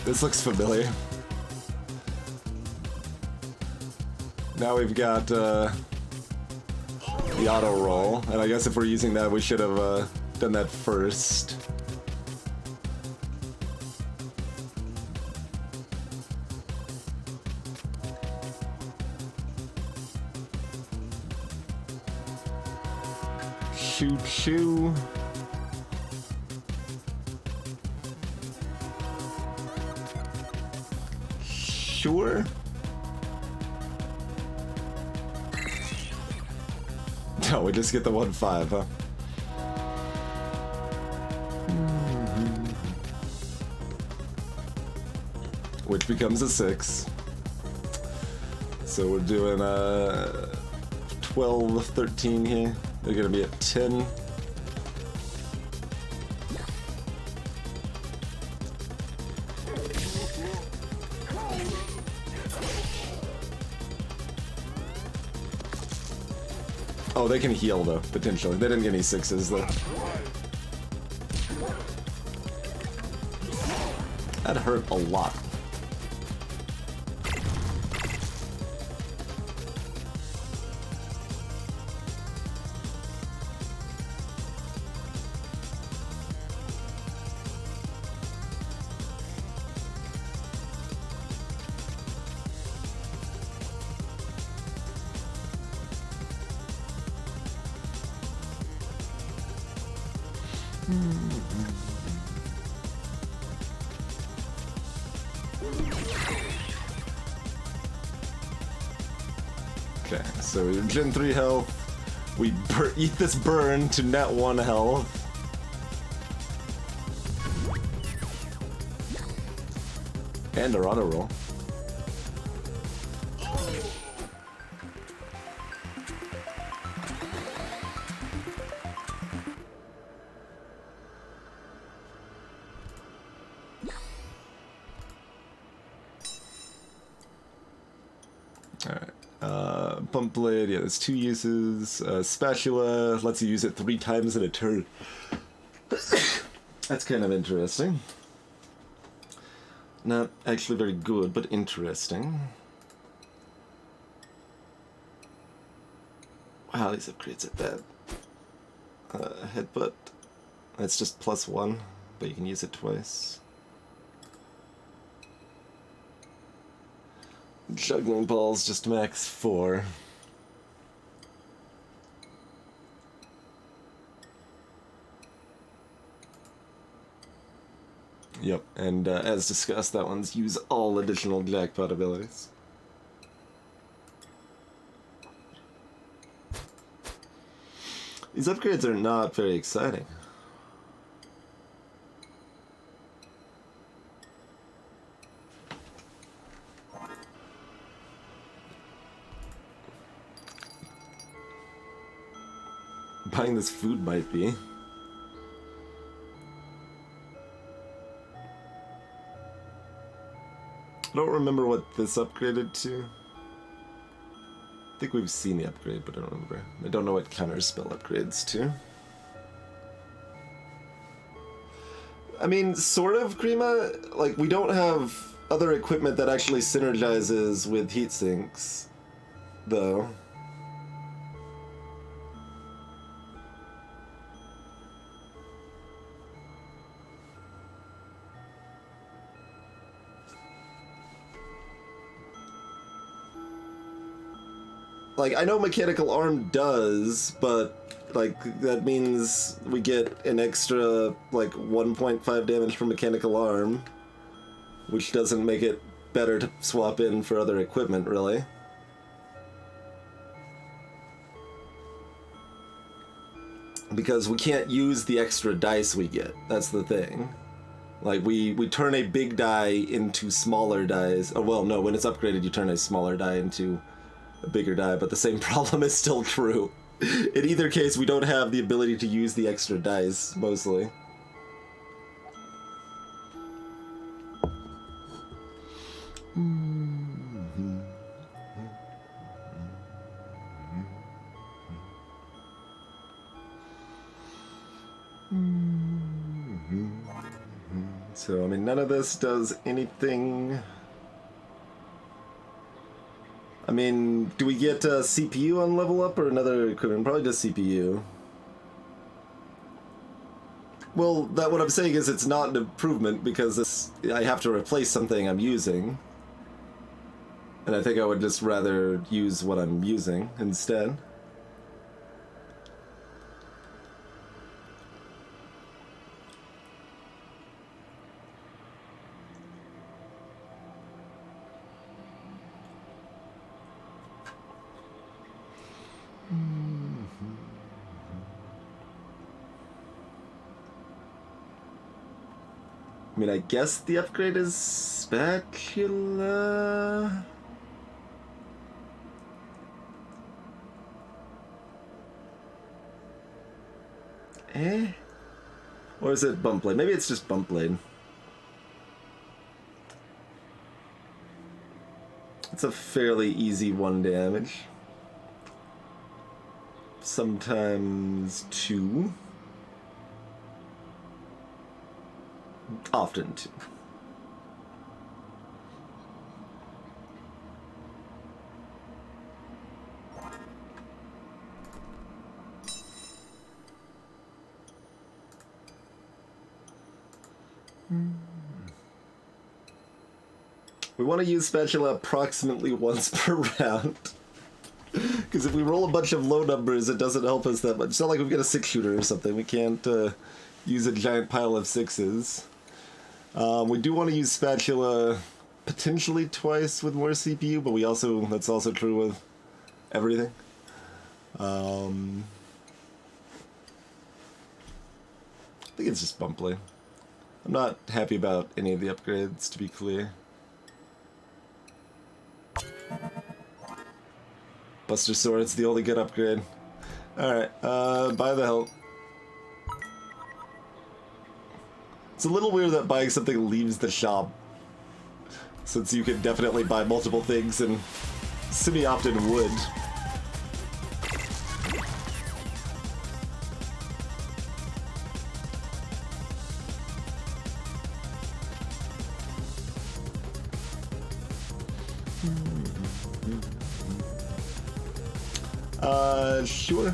This looks familiar. now we've got the auto roll, and I guess if we're using that, we should have done that first. Shoot, shoo. Sure. No, we just get the 1-5, huh? Which becomes a 6. So we're doing 12, 13 here. They're gonna be at 10. Oh, they can heal though, potentially. They didn't get any 6s though. That hurt a lot. Okay, so we Gen 3 health. We eat this burn to net 1 health. And our auto roll. Pump blade, yeah, there's 2 uses. Spatula lets you use it 3 times in a turn. That's kind of interesting. Not actually very good, but interesting. Wow, these upgrades are bad. Headbutt. That's just +1, but you can use it twice. Juggling balls just max 4. Yep, and as discussed, that one's use all additional jackpot abilities. These upgrades are not very exciting. Buying this food might be. I don't remember what this upgraded to. I think we've seen the upgrade, but I don't remember. I don't know what counterspell upgrades to. I mean, sort of, Krima. Like, we don't have other equipment that actually synergizes with heat sinks, though. Like, I know Mechanical Arm does, but, like, that means we get an extra, like, 1.5 damage from Mechanical Arm, which doesn't make it better to swap in for other equipment, really. Because we can't use the extra dice we get, that's the thing. Like, we turn a big die into smaller dice. Oh, well, no, when it's upgraded, you turn a smaller die into a bigger die, but the same problem is still true. In either case, we don't have the ability to use the extra dice, mostly. So, I mean, none of this does anything I mean, do we get CPU on level up or another equipment? Probably just CPU. Well, what I'm saying is it's not an improvement because I have to replace something I'm using. And I think I would just rather use what I'm using instead. I mean, I guess the upgrade is spatula. Eh? Or is it bump blade? Maybe it's just bump blade. It's a fairly easy 1 damage. Sometimes 2. Often 2. We want to use spatula approximately once per round. Because if we roll a bunch of low numbers, it doesn't help us that much. It's not like we've got a 6-shooter or something. We can't use a giant pile of 6s. We do want to use spatula potentially twice with more CPU, but that's also true with everything. I think it's just bump blade. I'm not happy about any of the upgrades, to be clear. Buster Sword's the only good upgrade. Alright, buy the help. It's a little weird that buying something leaves the shop, since you can definitely buy multiple things and semi-often would. Sure.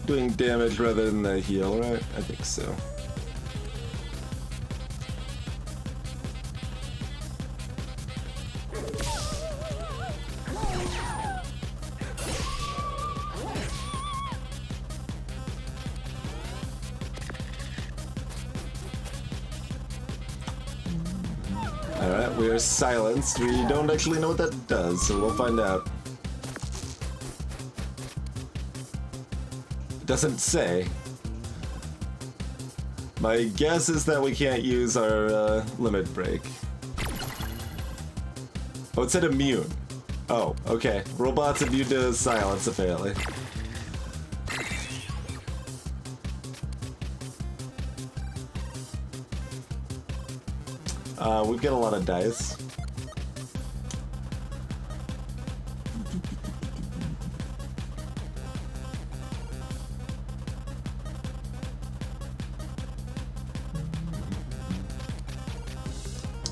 Doing damage rather than the heal, right? I think so. Alright, we are silenced. We don't actually know what that does, so we'll find out. It doesn't say. My guess is that we can't use our limit break. Oh, it said immune. Oh, okay. Robots immune to silence, apparently. We've got a lot of dice.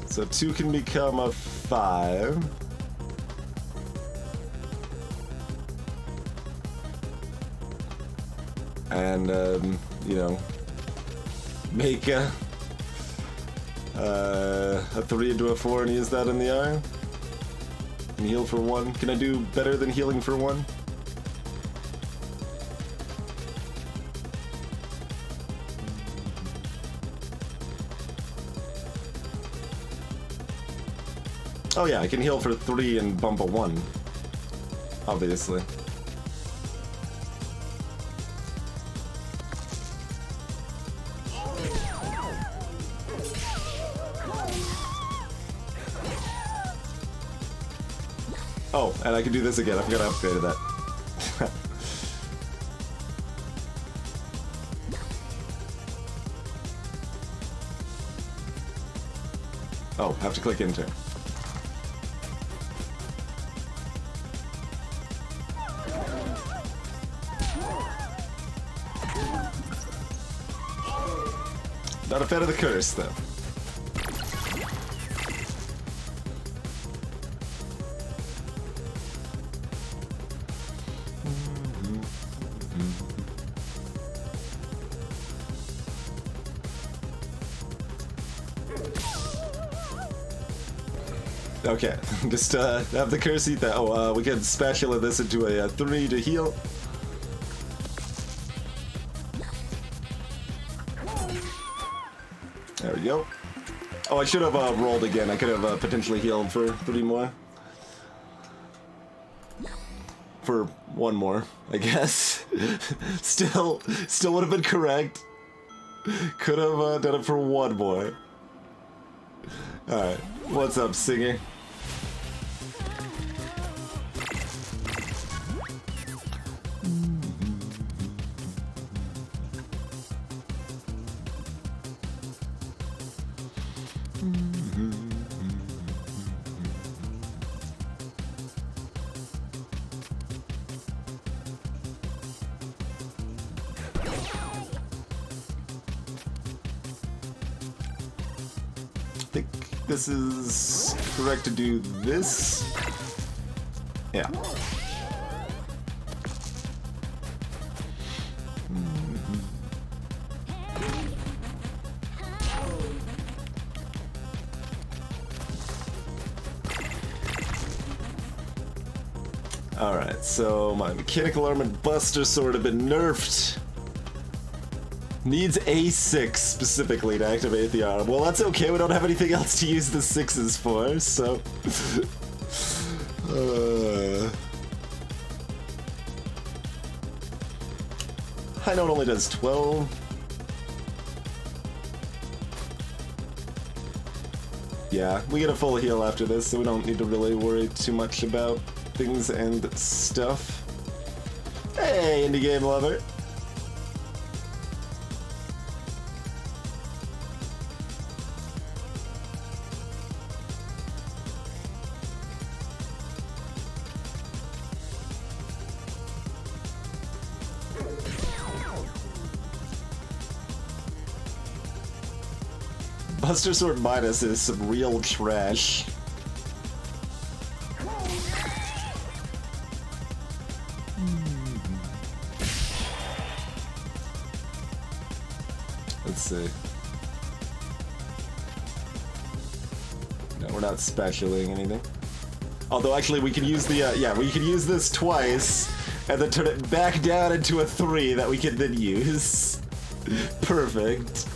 So 2 can become a 5. And, you know, make a 3 into a 4 and use that in the eye. And heal for 1. Can I do better than healing for 1? Oh yeah, I can heal for 3 and bump a 1. Obviously. Oh, and I can do this again. I forgot I upgraded that. Oh, have to click enter. Not a fan of the curse, though. Okay, just have the curse eat that. Oh, we can spatula this into a 3 to heal. There we go. Oh, I should have rolled again. I could have potentially healed for 3 more. For 1 more, I guess. still would have been correct. Could have done it for 1 more. Alright, what's up, singer? I think this is correct to do this. Yeah. Alright, so my mechanical armored buster sword have been nerfed. Needs A6 specifically to activate the arm. Well, that's okay, we don't have anything else to use the 6s for, so... High note only does 12. Yeah, we get a full heal after this, so we don't need to really worry too much about things and stuff. Hey, indie game lover! Buster Sword Minus is some real trash. Let's see. No, we're not spatulating anything. Although actually we can use the, yeah, we can use this twice and then turn it back down into a 3 that we can then use. Perfect.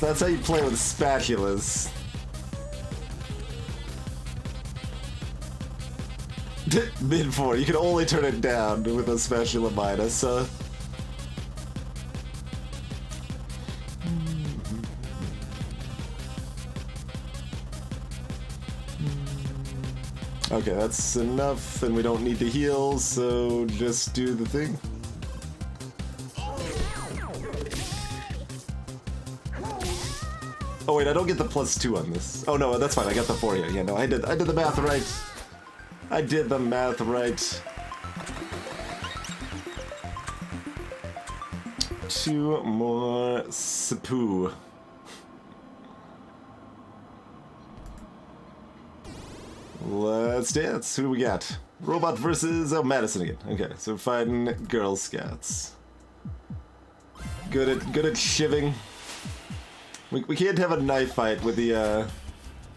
That's how you play with spatulas. Mid 4, you can only turn it down with a spatula minus, Okay, that's enough, and we don't need to heal, so just do the thing. Oh wait, I don't get the +2 on this. Oh no, that's fine. I got the 4 here. Yeah, no, I did the math right. I did the math right. 2 more Sapu. Let's dance. Who do we got? Robot versus Madison again. Okay, so we're fighting Girl Scouts. Good at shivving. We can't have a knife fight with the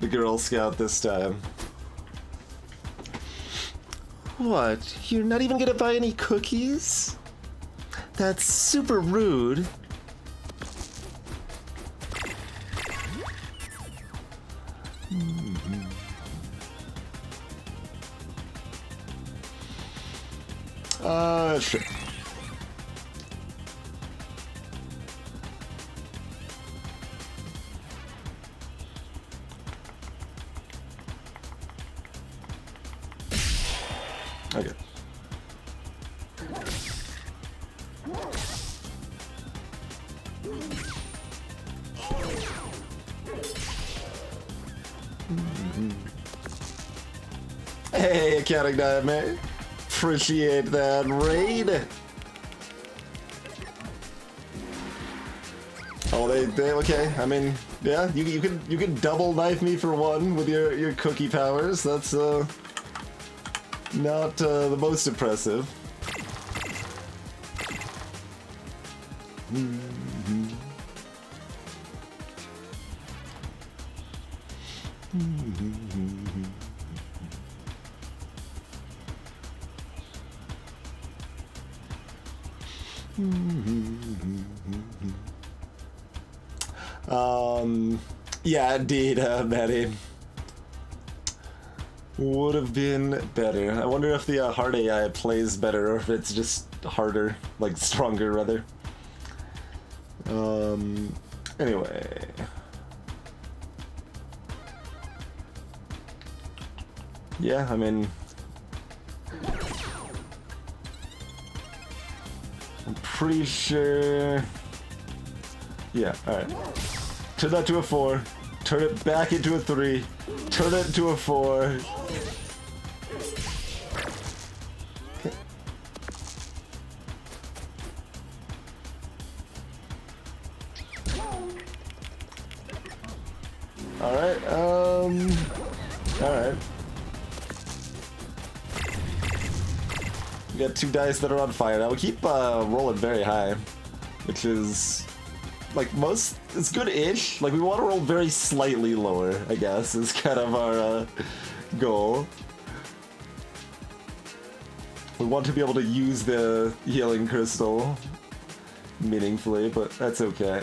Girl Scout this time. What? You're not even gonna buy any cookies? That's super rude. Sure. Okay. Hey, accounting nightmare. Appreciate that raid. Oh, they okay. I mean, yeah, you can double knife me for one with your cookie powers. That's not the most impressive. Yeah, indeed, Maddie. Would have been better. I wonder if the hard AI plays better, or if it's just harder, like stronger, rather. Anyway. Yeah, I mean... I'm pretty sure... Yeah, alright. Turn that to a 4. Turn it back into a 3. Turn it into a 4. Okay. Alright, alright. We got 2 dice that are on fire. Now we keep rolling very high, which is like most. It's good-ish. Like we want to roll very slightly lower, I guess, is kind of our goal. We want to be able to use the healing crystal meaningfully, but that's okay.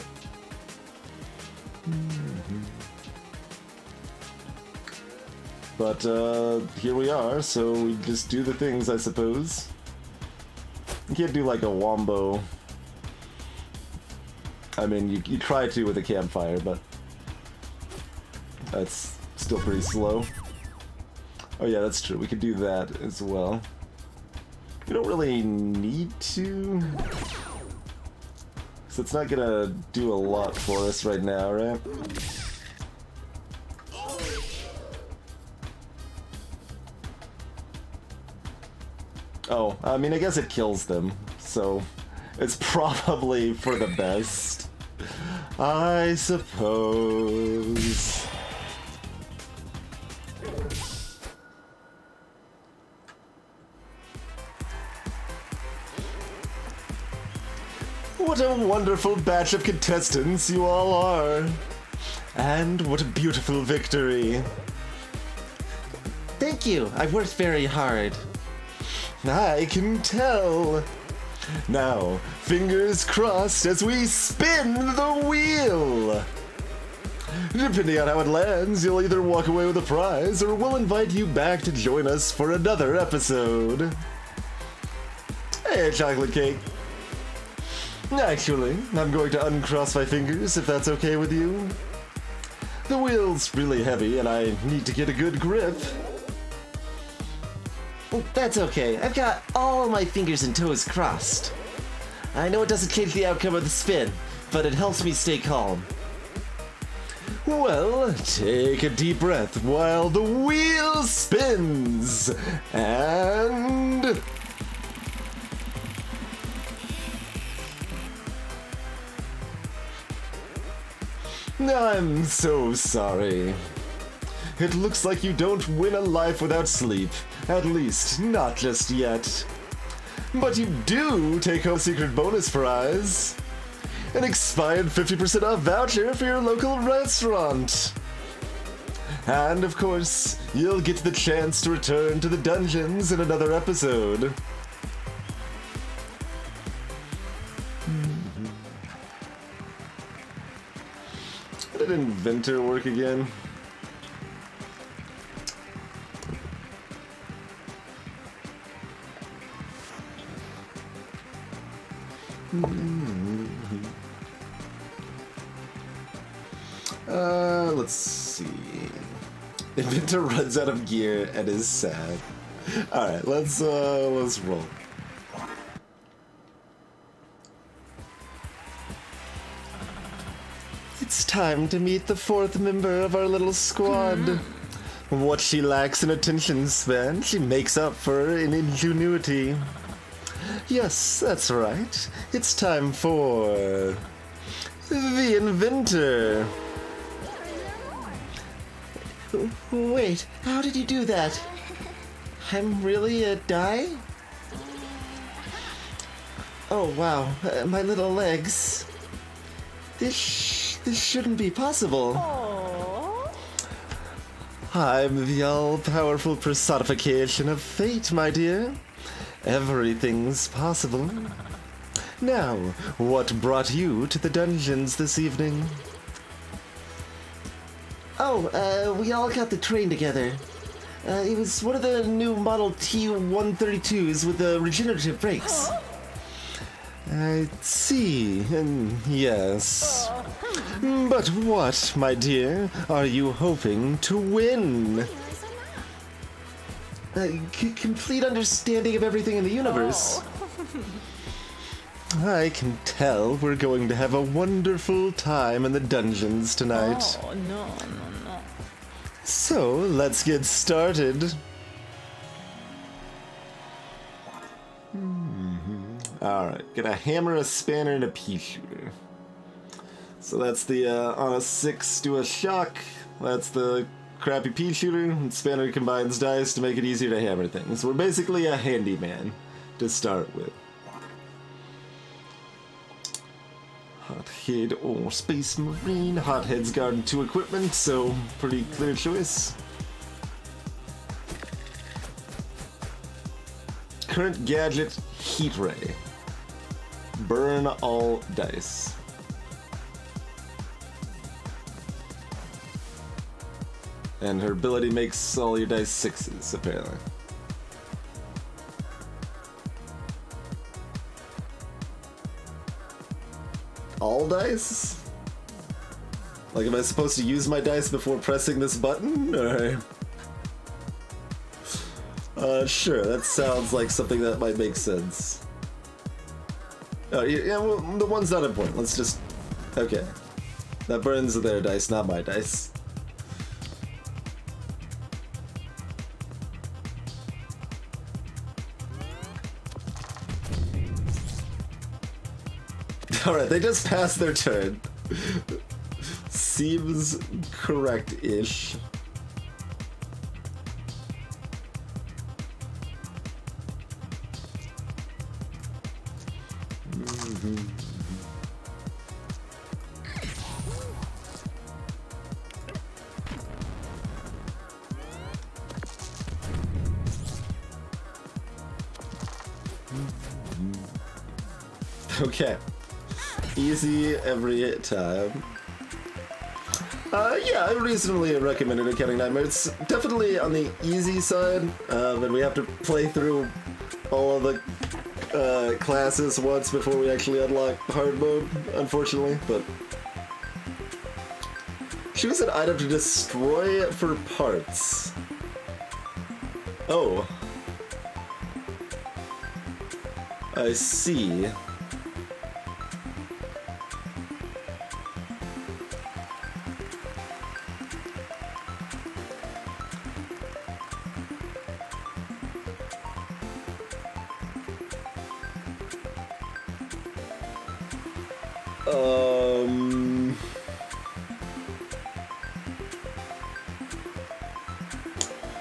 But here we are, so we just do the things, I suppose. You can't do like a wombo. I mean, you try to with a campfire, but that's still pretty slow. Oh yeah, that's true. We could do that as well. We don't really need to, so it's not gonna do a lot for us right now, right? Oh, I mean, I guess it kills them, so it's probably for the best, I suppose. What a wonderful batch of contestants you all are. And what a beautiful victory. Thank you. I've worked very hard. I can tell. Now, fingers crossed as we spin the wheel. Depending on how it lands, you'll either walk away with a prize or we'll invite you back to join us for another episode. Hey, chocolate cake. Actually, I'm going to uncross my fingers if that's okay with you. The wheel's really heavy and I need to get a good grip. Well, that's okay. I've got all my fingers and toes crossed. I know it doesn't change the outcome of the spin, but it helps me stay calm. Well, take a deep breath while the wheel spins. And... I'm so sorry. It looks like you don't win a life without sleep. At least, not just yet. But you do take home a secret bonus prize. An expired 50% off voucher for your local restaurant. And of course, you'll get the chance to return to the dungeons in another episode. How did Inventor work again? Let's see. Inventor runs out of gear and is sad. Alright, let's roll. It's time to meet the 4th member of our little squad. What she lacks in attention span, she makes up for in ingenuity. Yes, that's right. It's time for the inventor. Wait, how did you do that? I'm really a die? Oh wow, my little legs. This shouldn't be possible. I'm the all-powerful personification of fate, my dear. Everything's possible. Now, what brought you to the dungeons this evening? Oh, we all got the train together. It was one of the new Model T-132s with the regenerative brakes. I see, yes. But what, my dear, are you hoping to win? Complete understanding of everything in the universe. I can tell we're going to have a wonderful time in the dungeons tonight. Oh, no. So, let's get started. Alright, get a hammer, a spanner, and a pea shooter. So that's the, on a 6, do a shock. That's the crappy pea shooter. And spanner combines dice to make it easier to hammer things. We're basically a handyman to start with. Hothead or Space Marine. Hothead's guarding 2 equipment, so pretty clear choice. Current gadget, Heat Ray. Burn all dice. And her ability makes all your dice 6s, apparently. All dice? Like, am I supposed to use my dice before pressing this button, or...? Sure, that sounds like something that might make sense. Yeah, well, the one's not important, let's just... Okay. That burns their dice, not my dice. Alright, they just passed their turn. Seems correct-ish. Okay. Easy every time. Yeah, I reasonably recommended Accounting Nightmare. It's definitely on the easy side, and we have to play through all of the classes once before we actually unlock hard mode, unfortunately, but... Choose an item to destroy for parts. Oh. I see.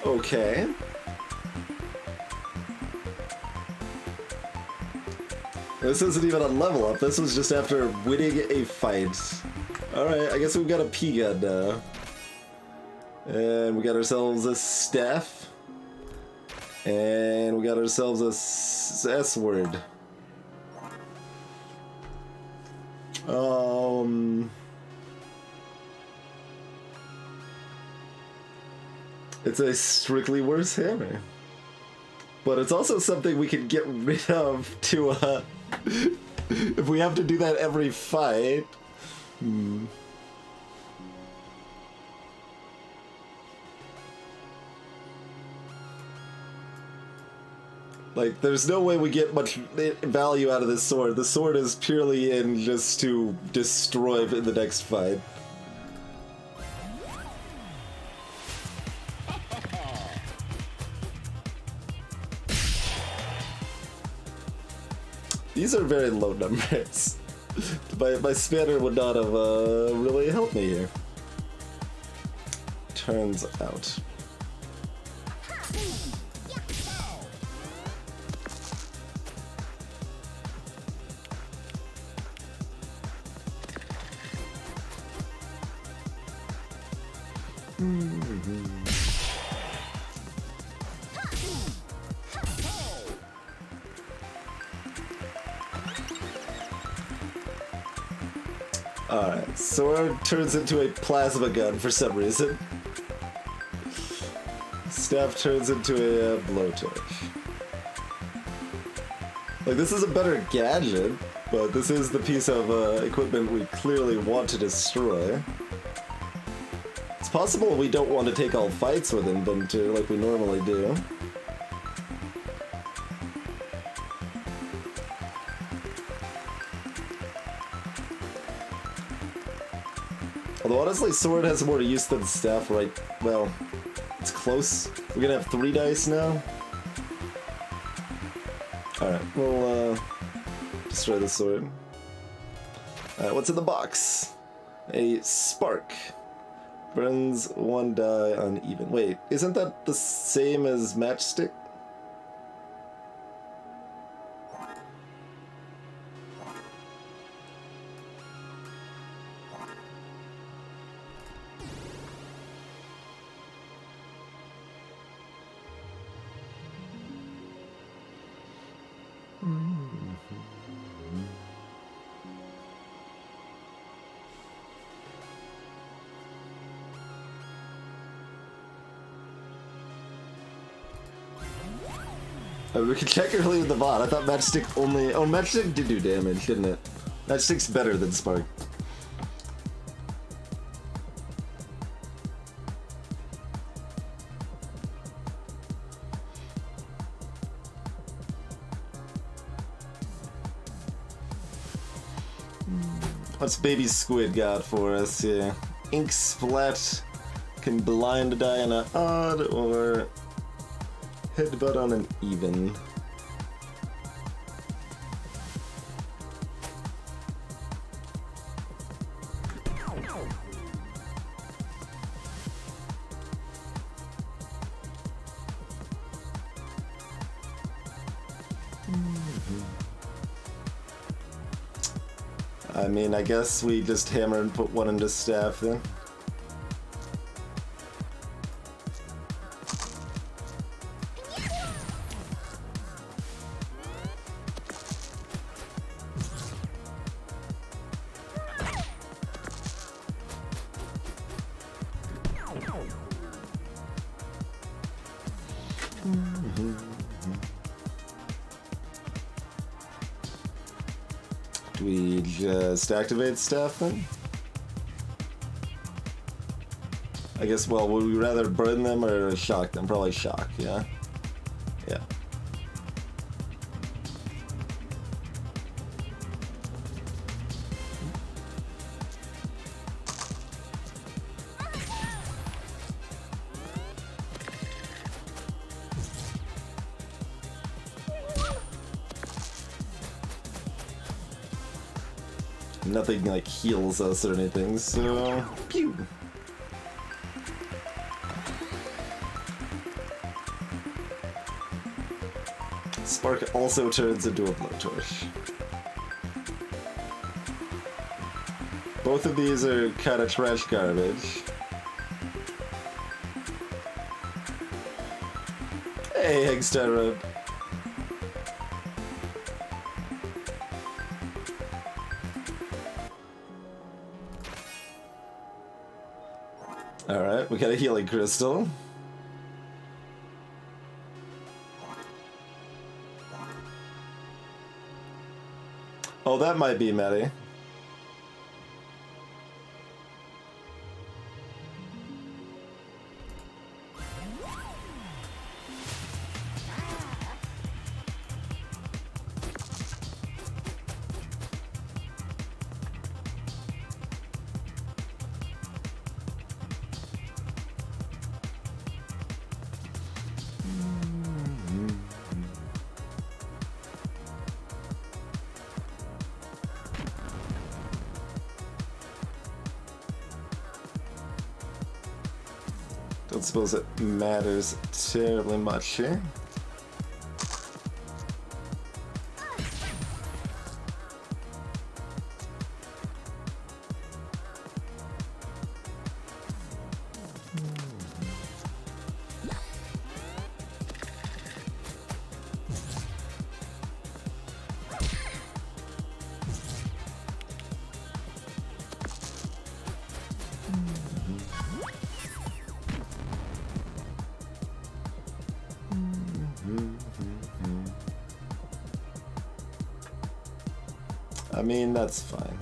Okay. This isn't even a level up, this was just after winning a fight. Alright, I guess we've got a P-gun now. And we got ourselves a staff. And we got ourselves a S-word. It's a strictly worse hammer. But it's also something we can get rid of to, if we have to do that every fight. Like, there's no way we get much value out of this sword. The sword is purely in just to destroy in the next fight. These are very low numbers. My spanner would not have really helped me here. Turns out. Alright, sword turns into a plasma gun for some reason. Staff turns into a blowtorch. Like, this is a better gadget, but this is the piece of equipment we clearly want to destroy. It's possible we don't want to take all fights with Inventor like we normally do. Although honestly, sword has more use than staff, right? Well, it's close. We're gonna have 3 dice now. Alright, we'll destroy the sword. Alright, what's in the box? A spark. Burns 1 die uneven. Wait, isn't that the same as matchstick? We can check early with the bot. I thought matchstick only... Oh, matchstick did do damage, didn't it? Matchstick's better than spark. What's Baby Squid got for us here? Ink splat can blind die on an odd or headbutt on an even. I mean, I guess we just hammer and put one into staff then. Do we just activate staff then? I guess, well, would we rather burn them or shock them? Probably shock, yeah? Yeah. Nothing like heals us or anything, so pew. Spark also turns into a blowtorch. Both of these are kind of trash garbage. Hey, Hegstar Road. Alright, we got a healing crystal. Oh, that might be Maddie. Don't suppose it matters terribly much here. I mean, that's fine.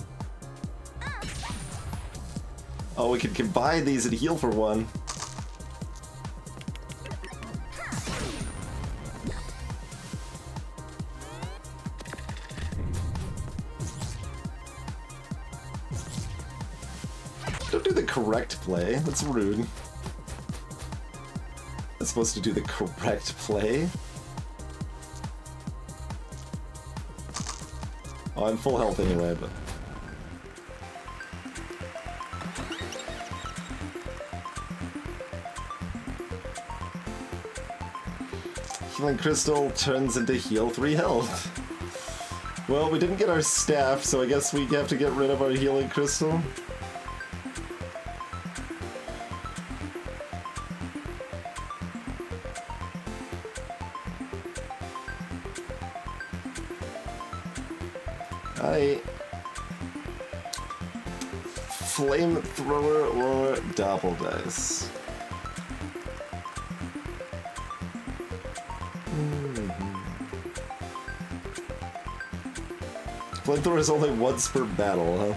Oh, we could combine these and heal for one. Don't do the correct play. That's rude. I'm supposed to do the correct play. Oh, I'm full health anyway, but... Healing Crystal turns into heal 3 health. Well, we didn't get our staff, so I guess we have to get rid of our Healing Crystal. Flamethrower or Doppel Dice. Flamethrower is only once per battle, huh?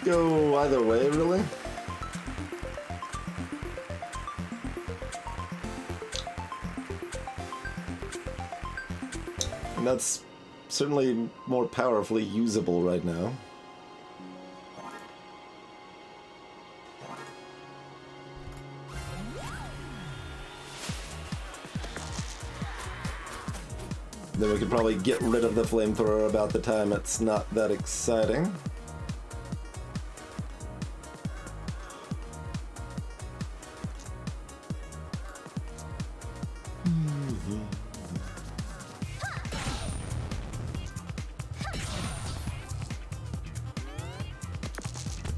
Go either way, really. And that's certainly more powerfully usable right now. Then we could probably get rid of the flamethrower about the time it's not that exciting.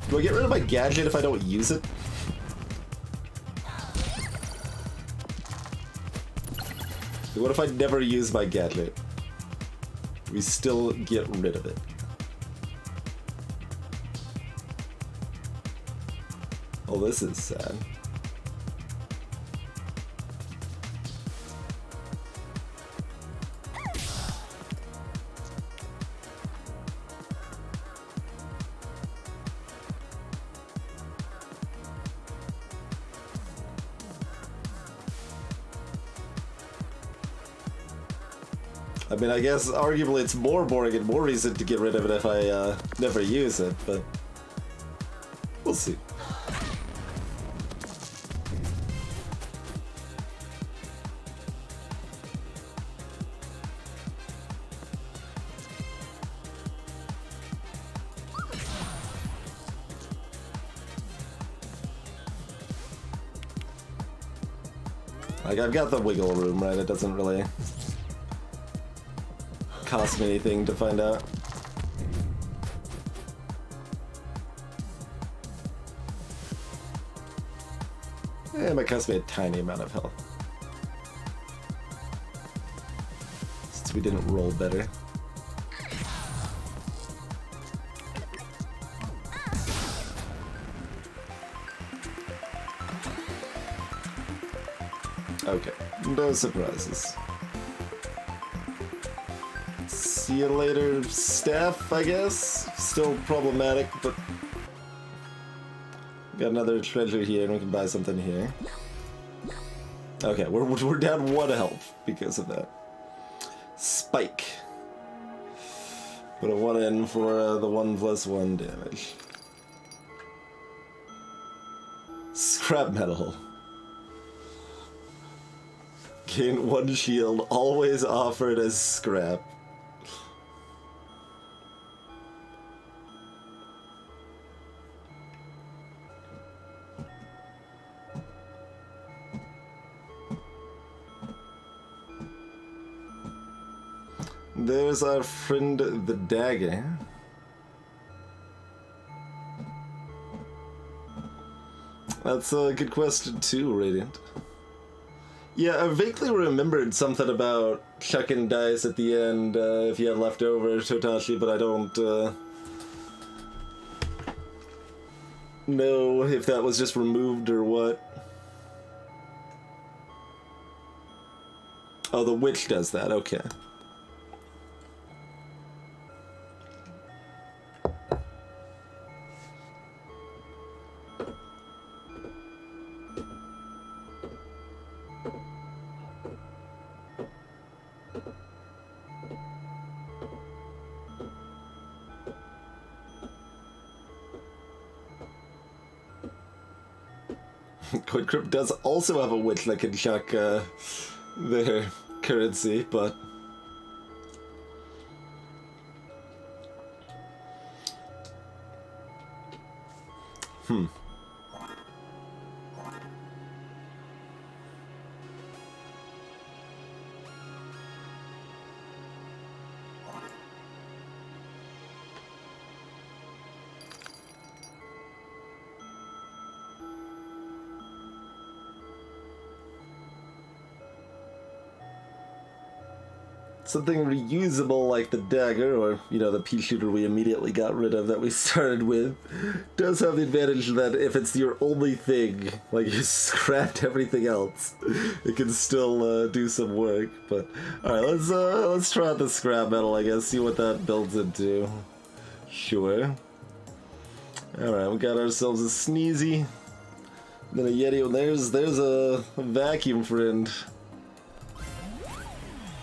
Do I get rid of my gadget if I don't use it? What if I never use my gadget? We still get rid of it. Oh, this is sad. I mean, I guess arguably it's more boring and more reason to get rid of it if I never use it, but we'll see. Like, I've got the wiggle room, right? It doesn't really cost me anything to find out. It might cost me a tiny amount of health. Since we didn't roll better. Okay, no surprises. See you later, staff, I guess. Still problematic, but got another treasure here, and we can buy something here. Okay, we're down 1 health because of that. Spike. Put a 1 in for the 1+1 damage. Scrap metal. Gain 1 shield, always offered as scrap. There's our friend the dagger. That's a good question too, Radiant. Yeah, I vaguely remembered something about chucking dice at the end if you had leftover Totashi, but I don't know if that was just removed or what. Oh, the witch does that, okay. Coin Crypt does also have a witch that can chuck their currency, but... Something reusable like the dagger, or, you know, the pea shooter we immediately got rid of that we started with, does have the advantage that if it's your only thing, like you scrapped everything else, it can still do some work. But alright, let's try out the scrap metal, I guess, see what that builds into. Sure. Alright, we got ourselves a Sneezy, then a Yeti, and there's a vacuum friend.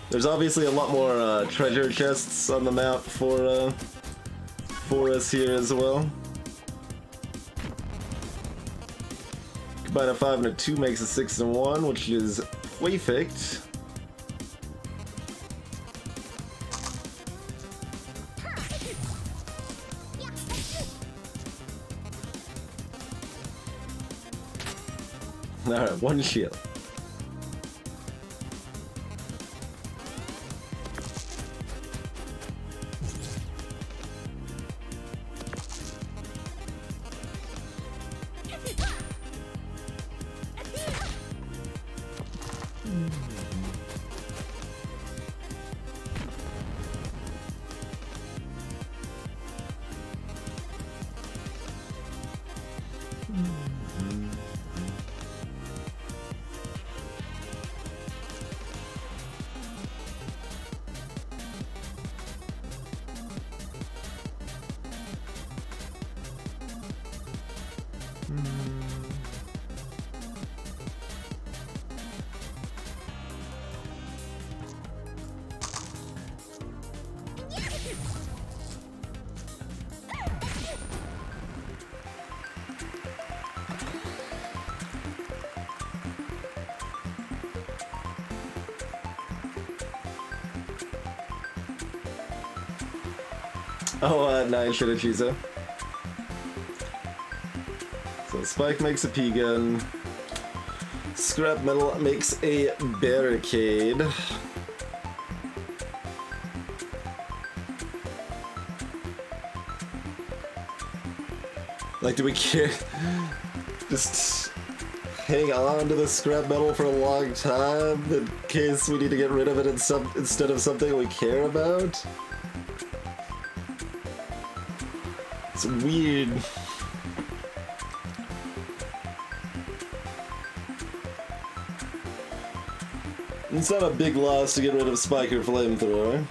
There's obviously a lot more treasure chests on the map for us here as well. Combine a 5 and a 2 makes a 6 and 1, which is perfect. Alright, 1 shield. Oh, 9 Shinichizo. So Spike makes a P-gun. Scrap metal makes a barricade. Like, do we care? Just hang on to the scrap metal for a long time in case we need to get rid of it instead of something we care about? It's weird. It's not a big loss to get rid of Spike or Flamethrower.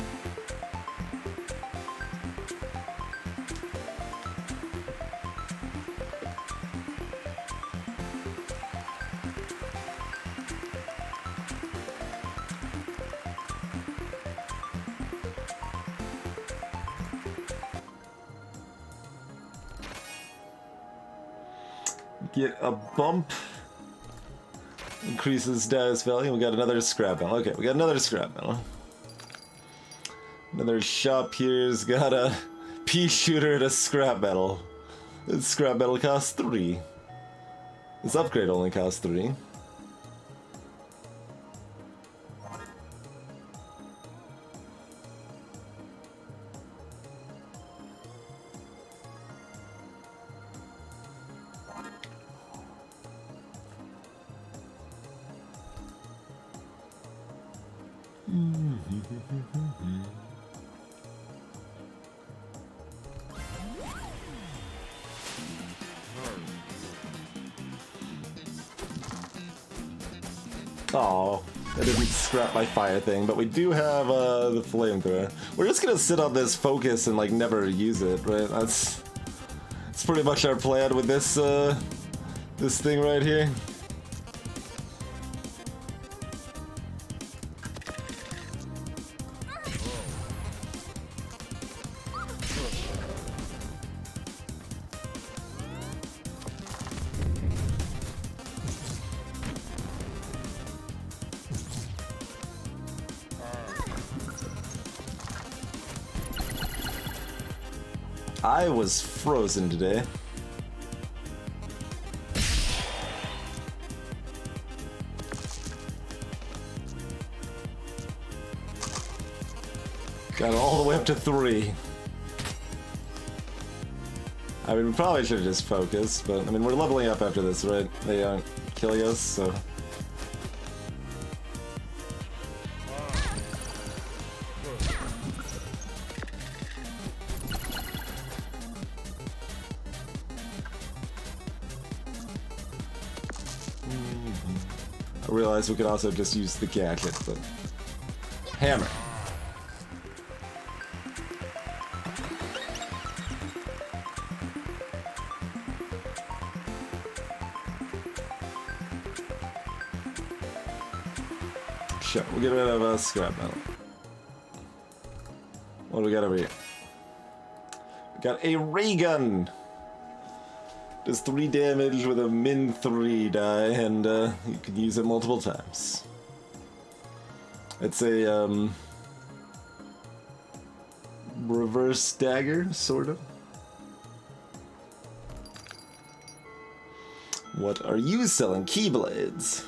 Get a bump Increases dice value. We got another scrap metal. Okay, we got another scrap metal. Another shop here's got a pea shooter and a scrap metal. This scrap metal costs 3. This upgrade only costs 3. Oh, I didn't scrap my fire thing, but we do have the flamethrower. We're just gonna sit on this focus and like never use it, right? That's pretty much our plan with this this thing right here. I was frozen today. Got it all the way up to 3. I mean, we probably should have just focused, but I mean, we're leveling up after this, right? They aren't killing us, so. I realized we could also just use the gadget, but hammer. Sure, we'll get rid of scrap metal. What do we got over here? We got a ray gun. Does 3 damage with a min 3 die, and you can use it multiple times. It's a reverse dagger, sort of. What are you selling? Keyblades.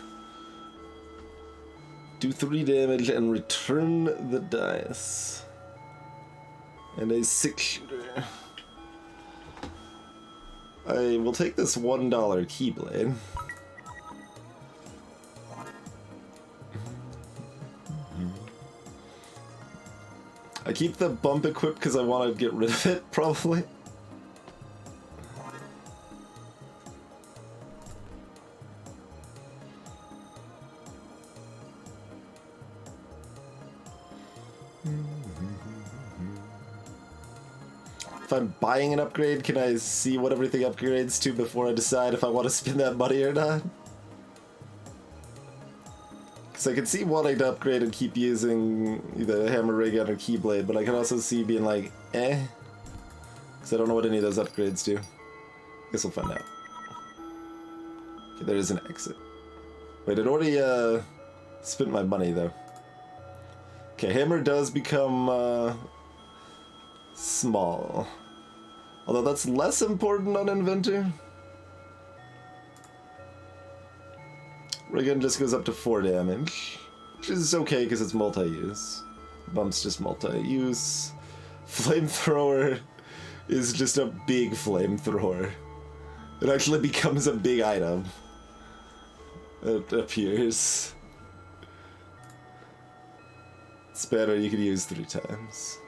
Do 3 damage and return the dice. And a 6-shooter. I will take this $1 Keyblade. I keep the bump equipped because I want to get rid of it, probably. If I'm buying an upgrade, can I see what everything upgrades to before I decide if I want to spend that money or not? Because I can see wanting to upgrade and keep using either hammer, ray gun, or keyblade, but I can also see being like, eh. Because I don't know what any of those upgrades do. Guess we'll find out. Okay, there is an exit. Wait, it already spent my money though. Okay, hammer does become small. Although that's less important on Inventor. Ray gun just goes up to 4 damage, which is okay because it's multi-use. Bump's just multi-use. Flamethrower is just a big flamethrower. It actually becomes a big item. It appears. Spanner you can use 3 times.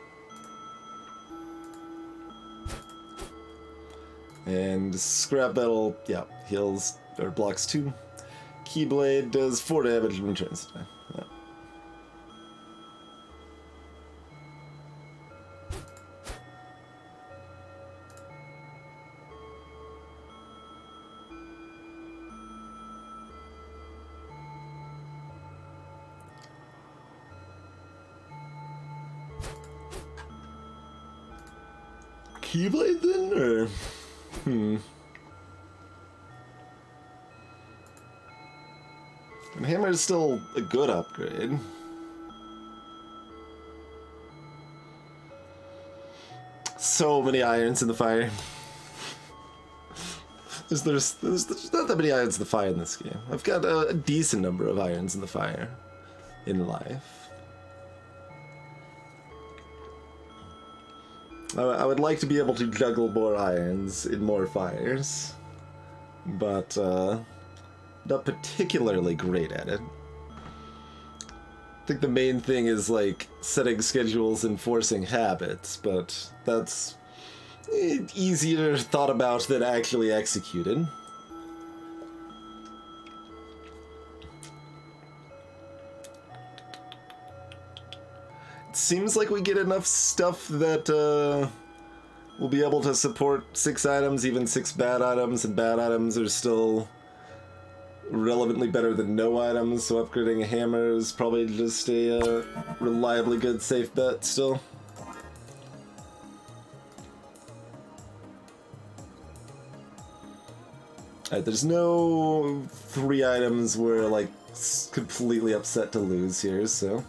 And scrap metal, yeah, heals or blocks 2. Keyblade does 4 damage and returns time. Yeah. Keyblade then, or And hammer is still a good upgrade. So many irons in the fire. There's not that many irons in the fire in this game. I've got a decent number of irons in the fire in life. I would like to be able to juggle more irons in more fires, but not particularly great at it. I think the main thing is like setting schedules and forcing habits, but that's easier thought about than actually executed. It seems like we get enough stuff that we'll be able to support 6 items, even 6 bad items, and bad items are still relevantly better than no items, so upgrading a hammer is probably just a reliably good safe bet still. Alright, there's no 3 items we're like completely upset to lose here, so...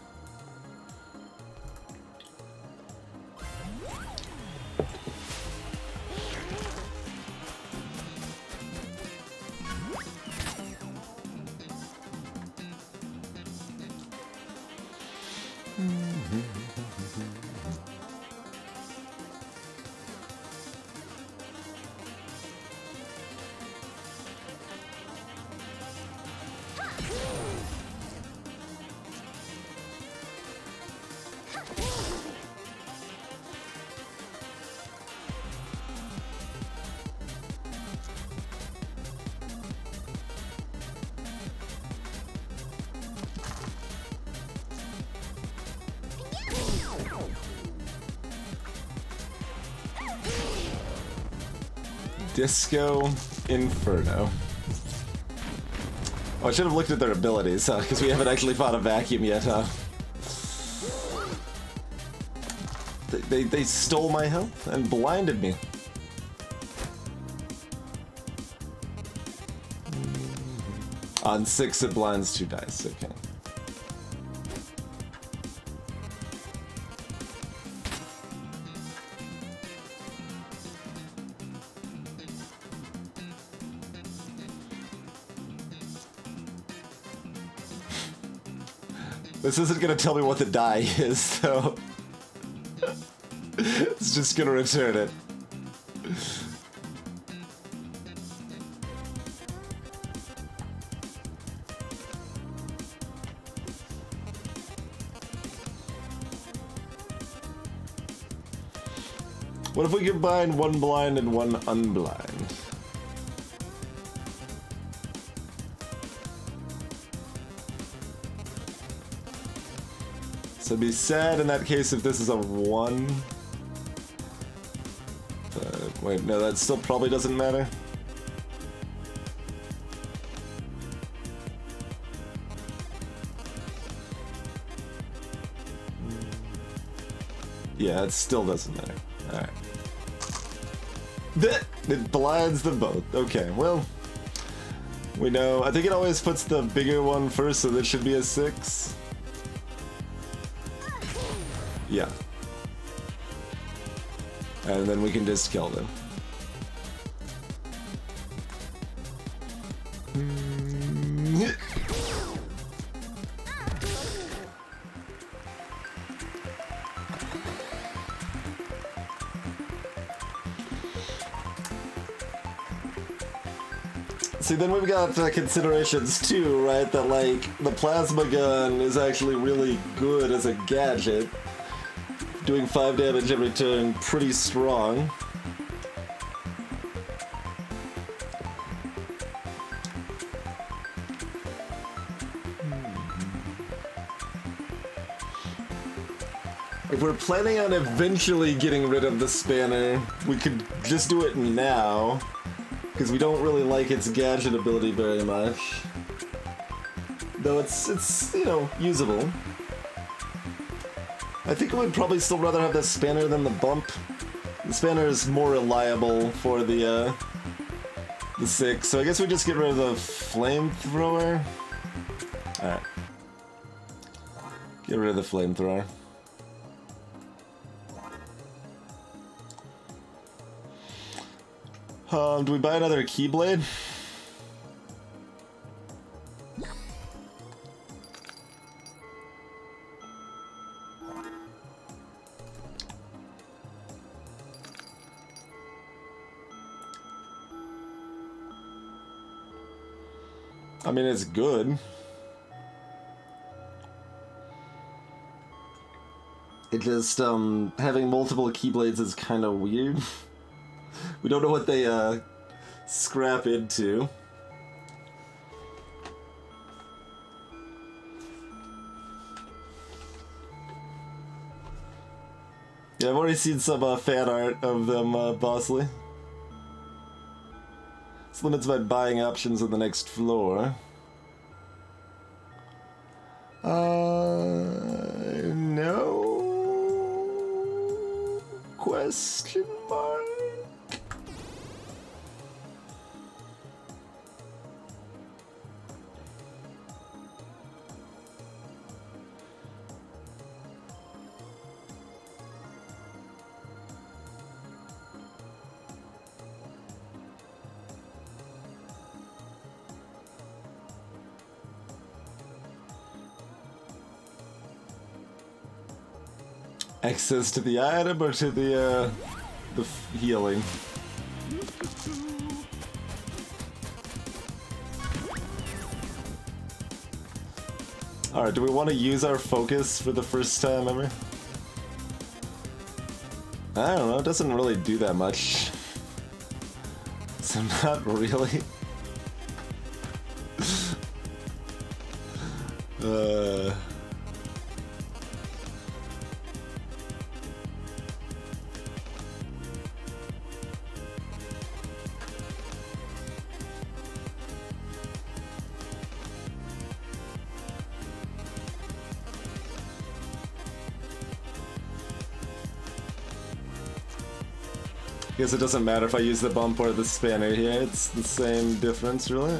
Disco Inferno. Oh, I should have looked at their abilities, because we haven't actually fought a vacuum yet, huh? They stole my health and blinded me. On 6 it blinds 2 dice, okay. This isn't gonna tell me what the die is, though. It's just gonna return it. What if we combine 1 blind and 1 unblind? So it'd be sad in that case if this is a 1. Wait, no, that still probably doesn't matter. Yeah, it still doesn't matter. Alright. It blinds them both. Okay, well, we know. I think it always puts the bigger one first, so that should be a 6. Yeah. And then we can just kill them. See, then we've got considerations too, right? That like the plasma gun is actually really good as a gadget. Doing 5 damage every turn, pretty strong. If we're planning on eventually getting rid of the spanner, we could just do it now, because we don't really like its gadget ability very much. Though it's you know, usable. I think I would probably still rather have the spanner than the bump. The spanner is more reliable for the 6, so I guess we just get rid of the flamethrower. Alright. Get rid of the flamethrower. Do we buy another Keyblade? I mean, it's good. It just, having multiple Keyblades is kind of weird. We don't know what they, scrap into. Yeah, I've already seen some, fan art of them, Bosley. This limits my buying options on the next floor. No? Question mark? Access to the item or to the healing? Alright, do we want to use our focus for the first time ever? I don't know, it doesn't really do that much. So not really. Guess it doesn't matter if I use the bump or the spanner here, it's the same difference, really.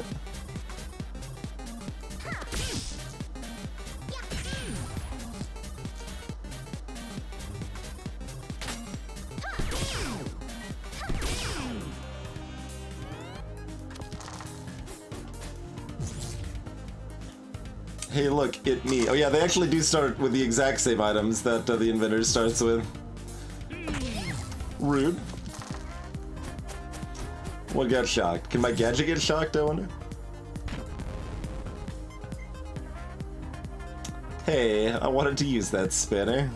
Hey look, it me. Oh yeah, they actually do start with the exact same items that the inventor starts with. Rude. What got shocked? Can my gadget get shocked, I wonder? Hey, I wanted to use that spanner.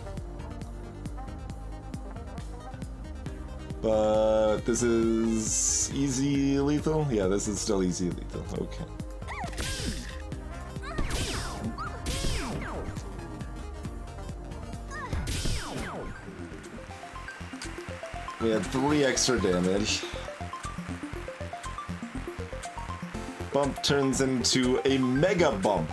But this is easy lethal? Yeah, this is still easy lethal. Okay. We had 3 extra damage. Bump turns into a mega bump.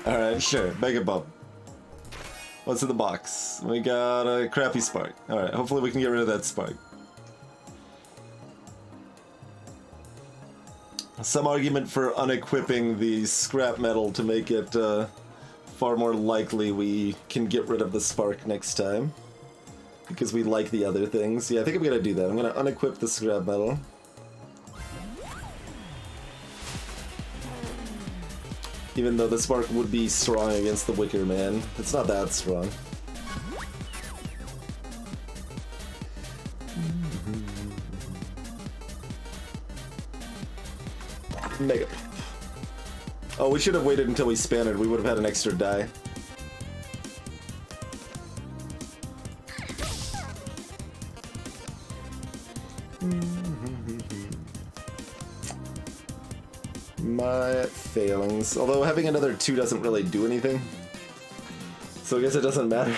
Alright, sure, mega bump. What's in the box? We got a crappy spark. Alright, hopefully we can get rid of that spark. Some argument for unequipping the scrap metal to make it far more likely we can get rid of the spark next time. Because we like the other things. Yeah, I think I'm gonna do that. I'm gonna unequip the scrap metal. Even though the spark would be strong against the Wicker Man. It's not that strong. Mega Pop. Oh, we should have waited until we spanned it. We would have had an extra die. My failings. Although having another 2 doesn't really do anything. So I guess it doesn't matter.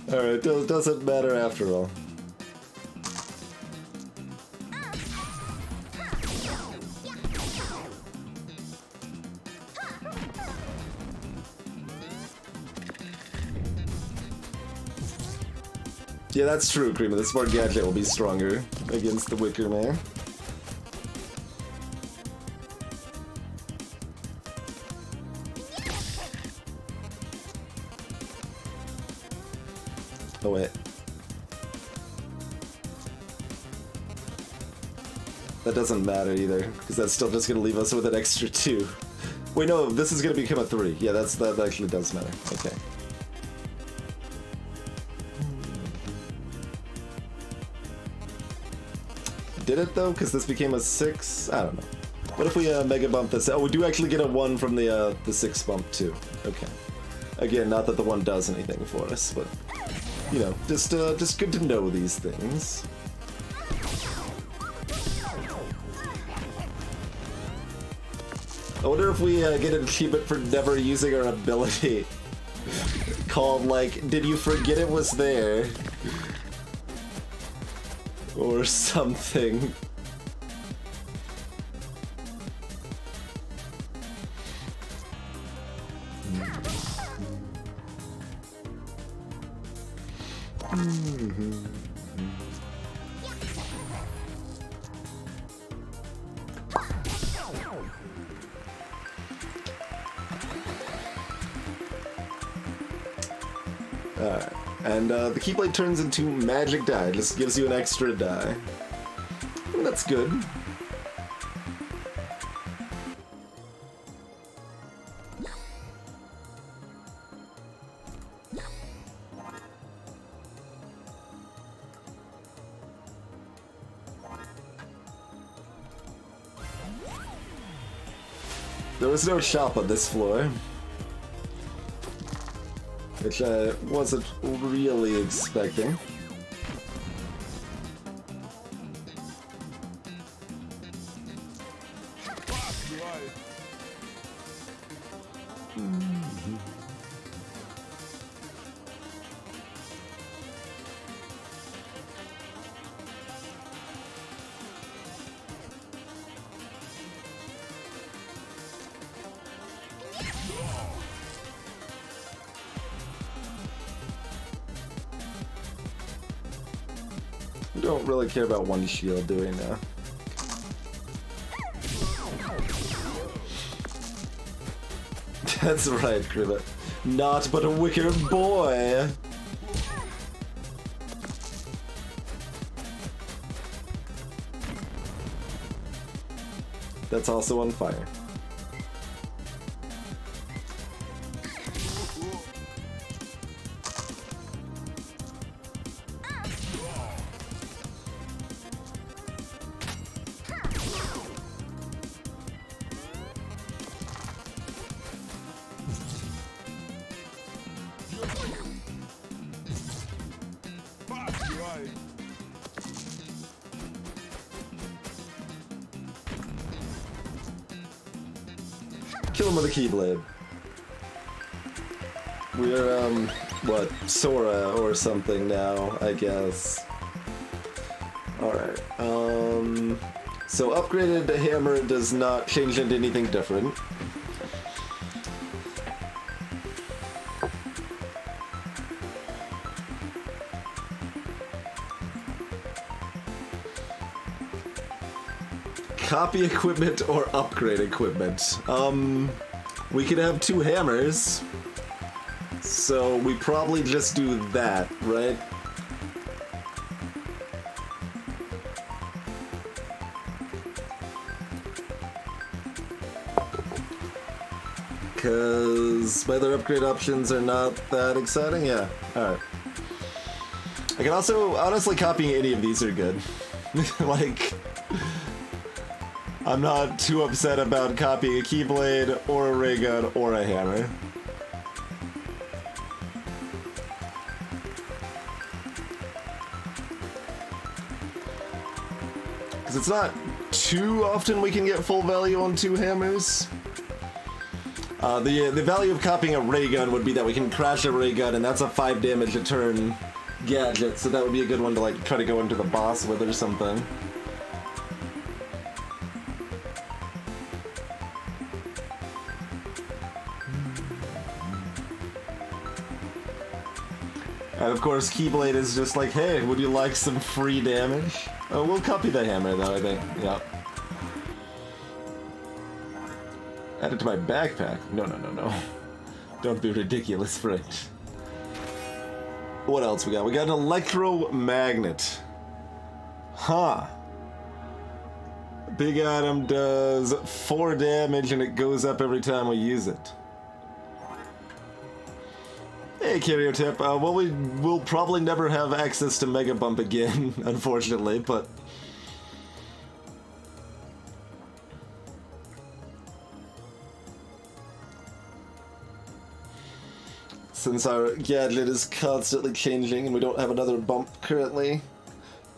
Alright, it doesn't matter after all. Yeah, that's true, Creamer. The Smart Gadget will be stronger against the Wicker Man. Oh, wait. That doesn't matter either, because that's still just going to leave us with an extra 2. Wait, no, this is going to become a 3. Yeah, that actually does matter. Okay. Did it, though? Because this became a 6? I don't know. What if we mega bump this? Oh, we do actually get a 1 from the 6 bump, too. Okay. Again, not that the 1 does anything for us, but, you know, just good to know these things. I wonder if we get an achievement for never using our ability. Called, like, did you forget it was there? Or something. Alright, and the Keyblade turns into magic die, just gives you an extra die. And that's good. There was no shop on this floor, which I wasn't really expecting. We don't really care about one shield, do we now? That's right, Kribbit. Not but a wicker boy! That's also on fire. Kill him with a Keyblade. We're, what, Sora or something now, I guess. Alright, so upgraded hammer does not change into anything different. Copy equipment or upgrade equipment. We could have 2 hammers. So we probably just do that, right? Because my other upgrade options are not that exciting? Yeah, alright. I can also, honestly, copying any of these are good. Like, I'm not too upset about copying a Keyblade, or a ray gun, or a hammer. Because it's not too often we can get full value on 2 hammers. The value of copying a ray gun would be that we can crash a ray gun, and that's a 5 damage a turn gadget, so that would be a good one to like try to go into the boss with or something. And of course, Keyblade is just like, hey, would you like some free damage? Oh, we'll copy the hammer though, I think. Yep. Add it to my backpack. No. Don't be ridiculous, friend. What else we got? We got an electromagnet. Huh. Big item does 4 damage and it goes up every time we use it. Hey, Karyotip. Well, we will probably never have access to Mega Bump again, unfortunately, but... Since our gadget is constantly changing and we don't have another bump currently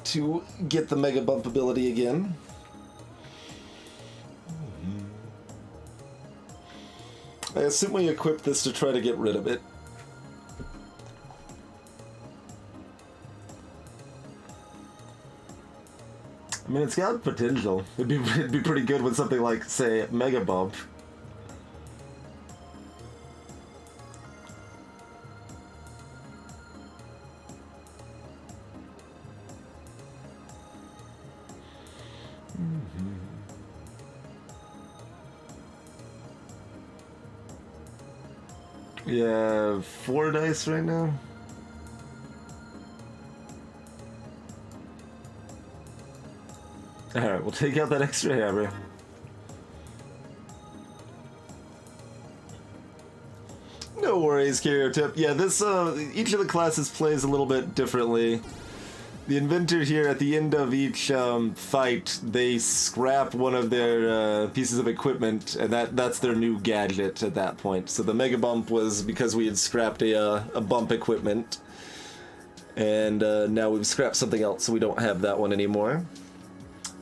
to get the Mega Bump ability again. I assume we equip this to try to get rid of it. I mean, it's got potential. It'd be pretty good with something like, say, Mega Bump. Yeah, 4 dice right now. Alright, we'll take out that extra hammer. No worries, Karyotip. Yeah, this, each of the classes plays a little bit differently. The inventor here, at the end of each fight, they scrap one of their pieces of equipment, and that's their new gadget at that point. So the Mega Bump was because we had scrapped a bump equipment, and now we've scrapped something else, so we don't have that one anymore.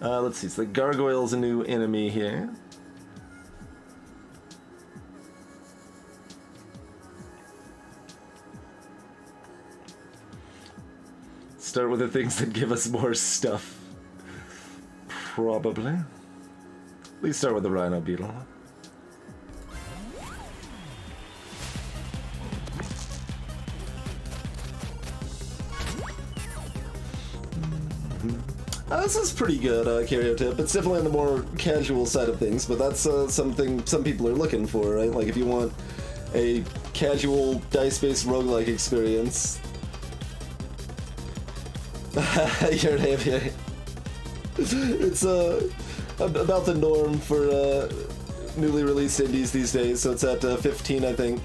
Let's see, so the Gargoyle's a new enemy here. Start with the things that give us more stuff. Probably. At least start with the Rhino Beetle. This is pretty good, Karyotip. It's definitely on the more casual side of things, but that's something some people are looking for, right? Like, if you want a casual dice-based roguelike experience... You're an aviator. It's about the norm for newly released indies these days, so it's at 15, I think,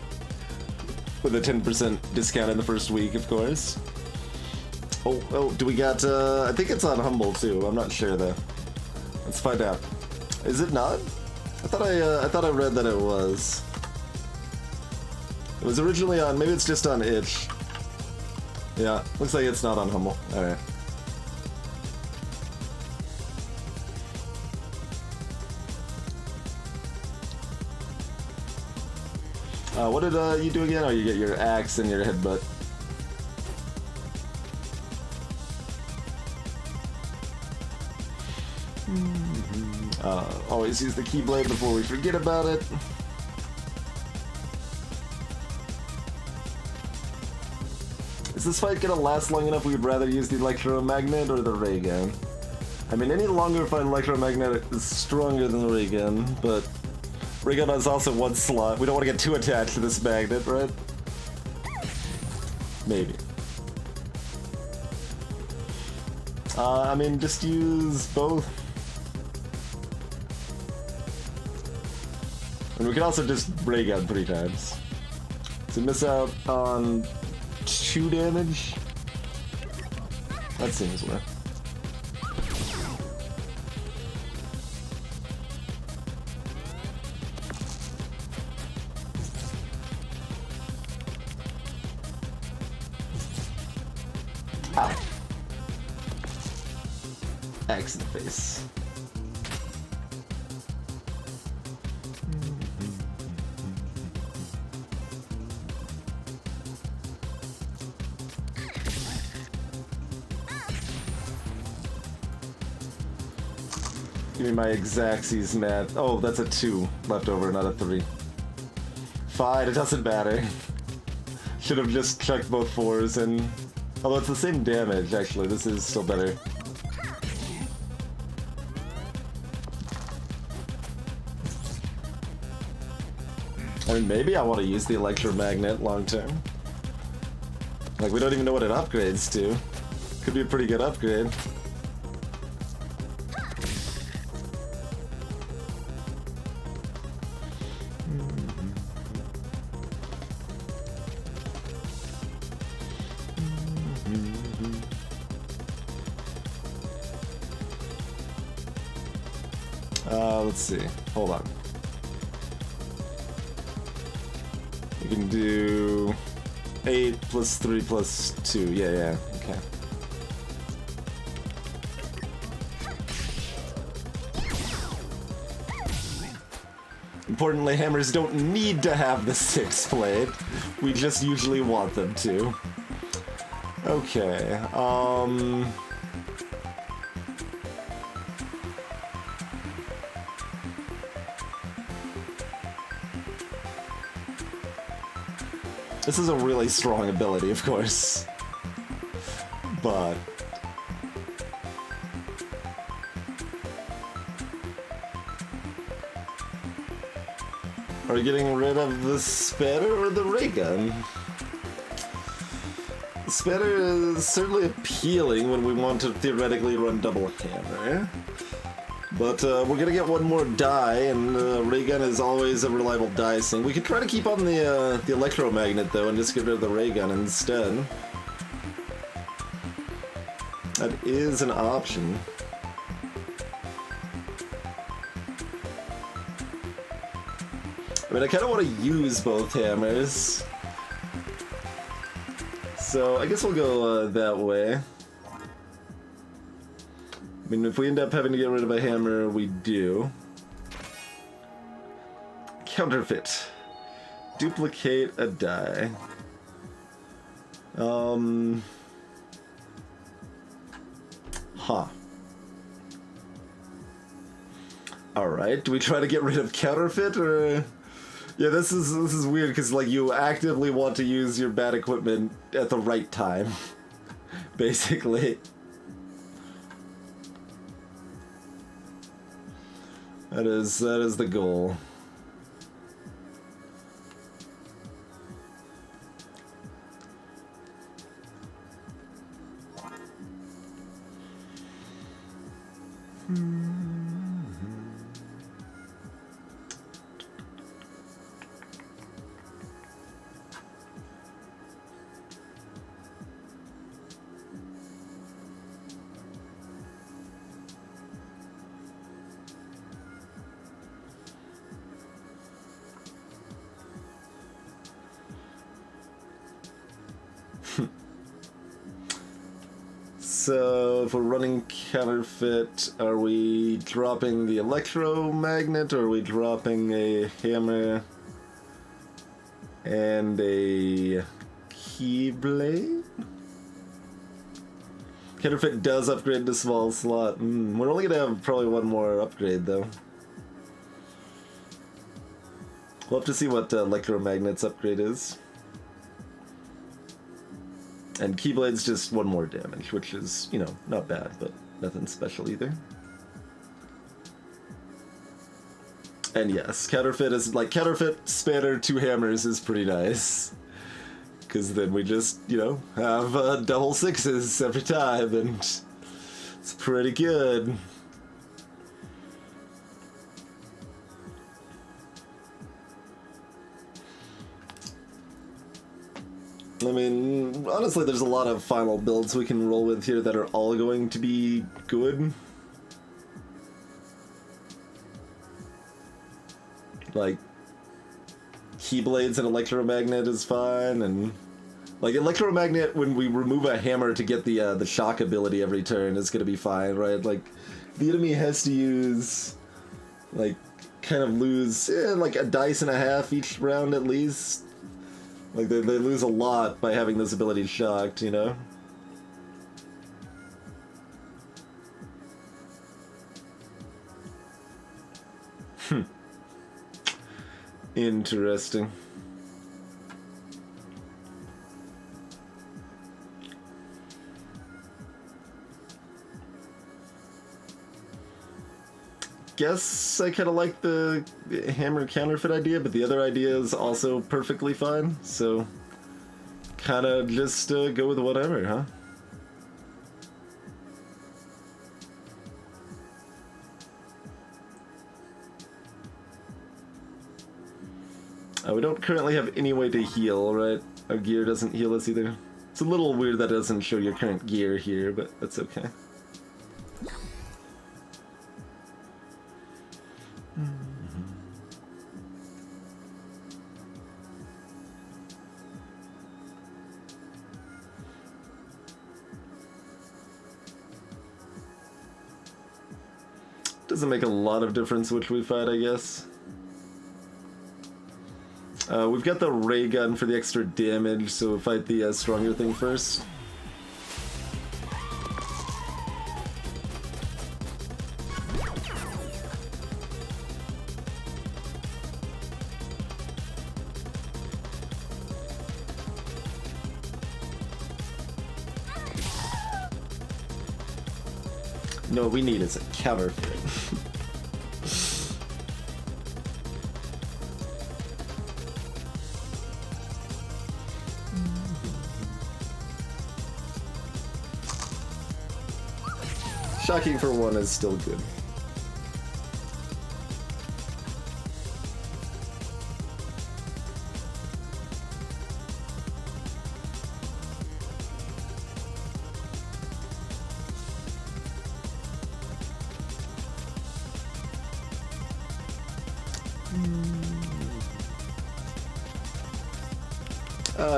with a 10% discount in the first week, of course. Oh, do we got, I think it's on Humble too, I'm not sure though. Let's find out. Is it not? I thought I read that it was. It was originally on, maybe it's just on itch. Yeah, looks like it's not on Humble. Alright. What did you do again? Oh, you get your axe and your headbutt. Always use the Keyblade before we forget about it. Is this fight gonna last long enough we would rather use the electromagnet or the ray gun? I mean, any longer if an electromagnet is stronger than the ray gun, but ray gun is also one slot. We don't want to get too attached to this magnet, right? Maybe. I mean, just use both. And we can also just ray gun 3 times. So miss out on 2 damage? That seems worth. Ow. Axe in the face. Give me my exactsies, math. Oh, that's a 2 left over, not a 3. Fine, it doesn't matter. Should have just chucked both 4s and... Although it's the same damage, actually. This is still better. I mean, maybe I want to use the electromagnet long term. Like, we don't even know what it upgrades to. Could be a pretty good upgrade. Let's see. Hold on. We can do 8 plus 3 plus 2. Yeah, okay. Importantly, hammers don't need to have the 6 blade. We just usually want them to. Okay, this is a really strong ability, of course. But... are we getting rid of the spatter or the ray gun? The spatter is certainly appealing when we want to theoretically run double hammer. But we're gonna get one more die, and ray gun is always a reliable dicing. We could try to keep on the electromagnet though, and just get rid of the ray gun instead. That is an option. I mean, I kind of want to use both hammers. So I guess we'll go that way. I mean, if we end up having to get rid of a hammer, we do. Counterfeit. Duplicate a die. Huh. Alright, do we try to get rid of counterfeit, or... Yeah, this is weird, because, like, you actively want to use your bad equipment at the right time. Basically. That is the goal. So, if we're running counterfeit, are we dropping the electromagnet, or are we dropping a hammer and a keyblade? Counterfeit does upgrade to small slot. We're only gonna have probably one more upgrade, though. We'll have to see what electromagnet's upgrade is. And Keyblade's just one more damage, which is, you know, not bad, but nothing special either. And yes, counterfeit is, like, counterfeit, spanner, 2 hammers is pretty nice. Because then we just, you know, have double 6s every time, and it's pretty good. I mean, honestly, there's a lot of final builds we can roll with here that are all going to be good. Like, Keyblades and Electromagnet is fine, and... like, Electromagnet, when we remove a hammer to get the shock ability every turn, is gonna be fine, right? Like, the enemy has to use, like, kind of lose, like, a dice and a half each round at least. Like, they lose a lot by having this ability shocked, you know? Interesting. guess I kind of like the hammer counterfeit idea, but the other idea is also perfectly fine, so kind of just go with whatever, huh? We don't currently have any way to heal, right? Our gear doesn't heal us either. It's a little weird that it doesn't show your current gear here, but that's okay. Doesn't make a lot of difference which we fight, I guess. We've got the ray gun for the extra damage, so we'll fight the stronger thing first. No, what we need is a counterfeit. Shocking for one is still good.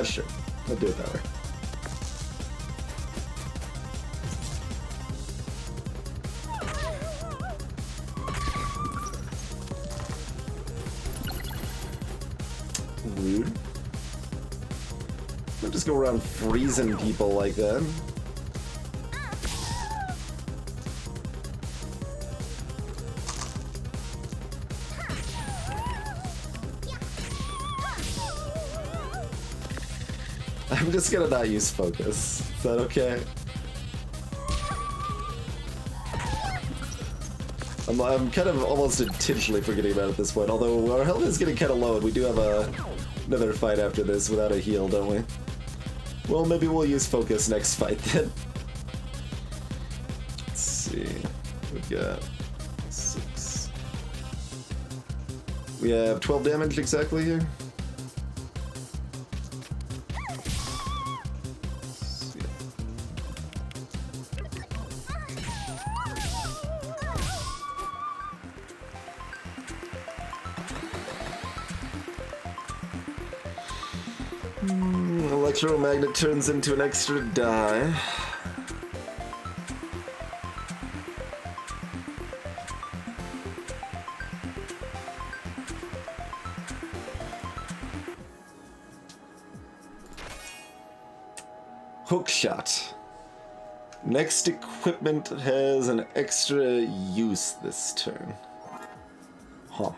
Sure. I'll do it that way. Rude. Don't just go around freezing people like that. I'm just gonna not use focus. Is that okay? I'm kind of almost intentionally forgetting about it at this point, although our health is getting kind of low, and we do have another fight after this without a heal, don't we? Well, maybe we'll use focus next fight then. Let's see. We've got 6. We have 12 damage exactly here. Electromagnet turns into an extra die. Hookshot. Next equipment has an extra use this turn. Huh.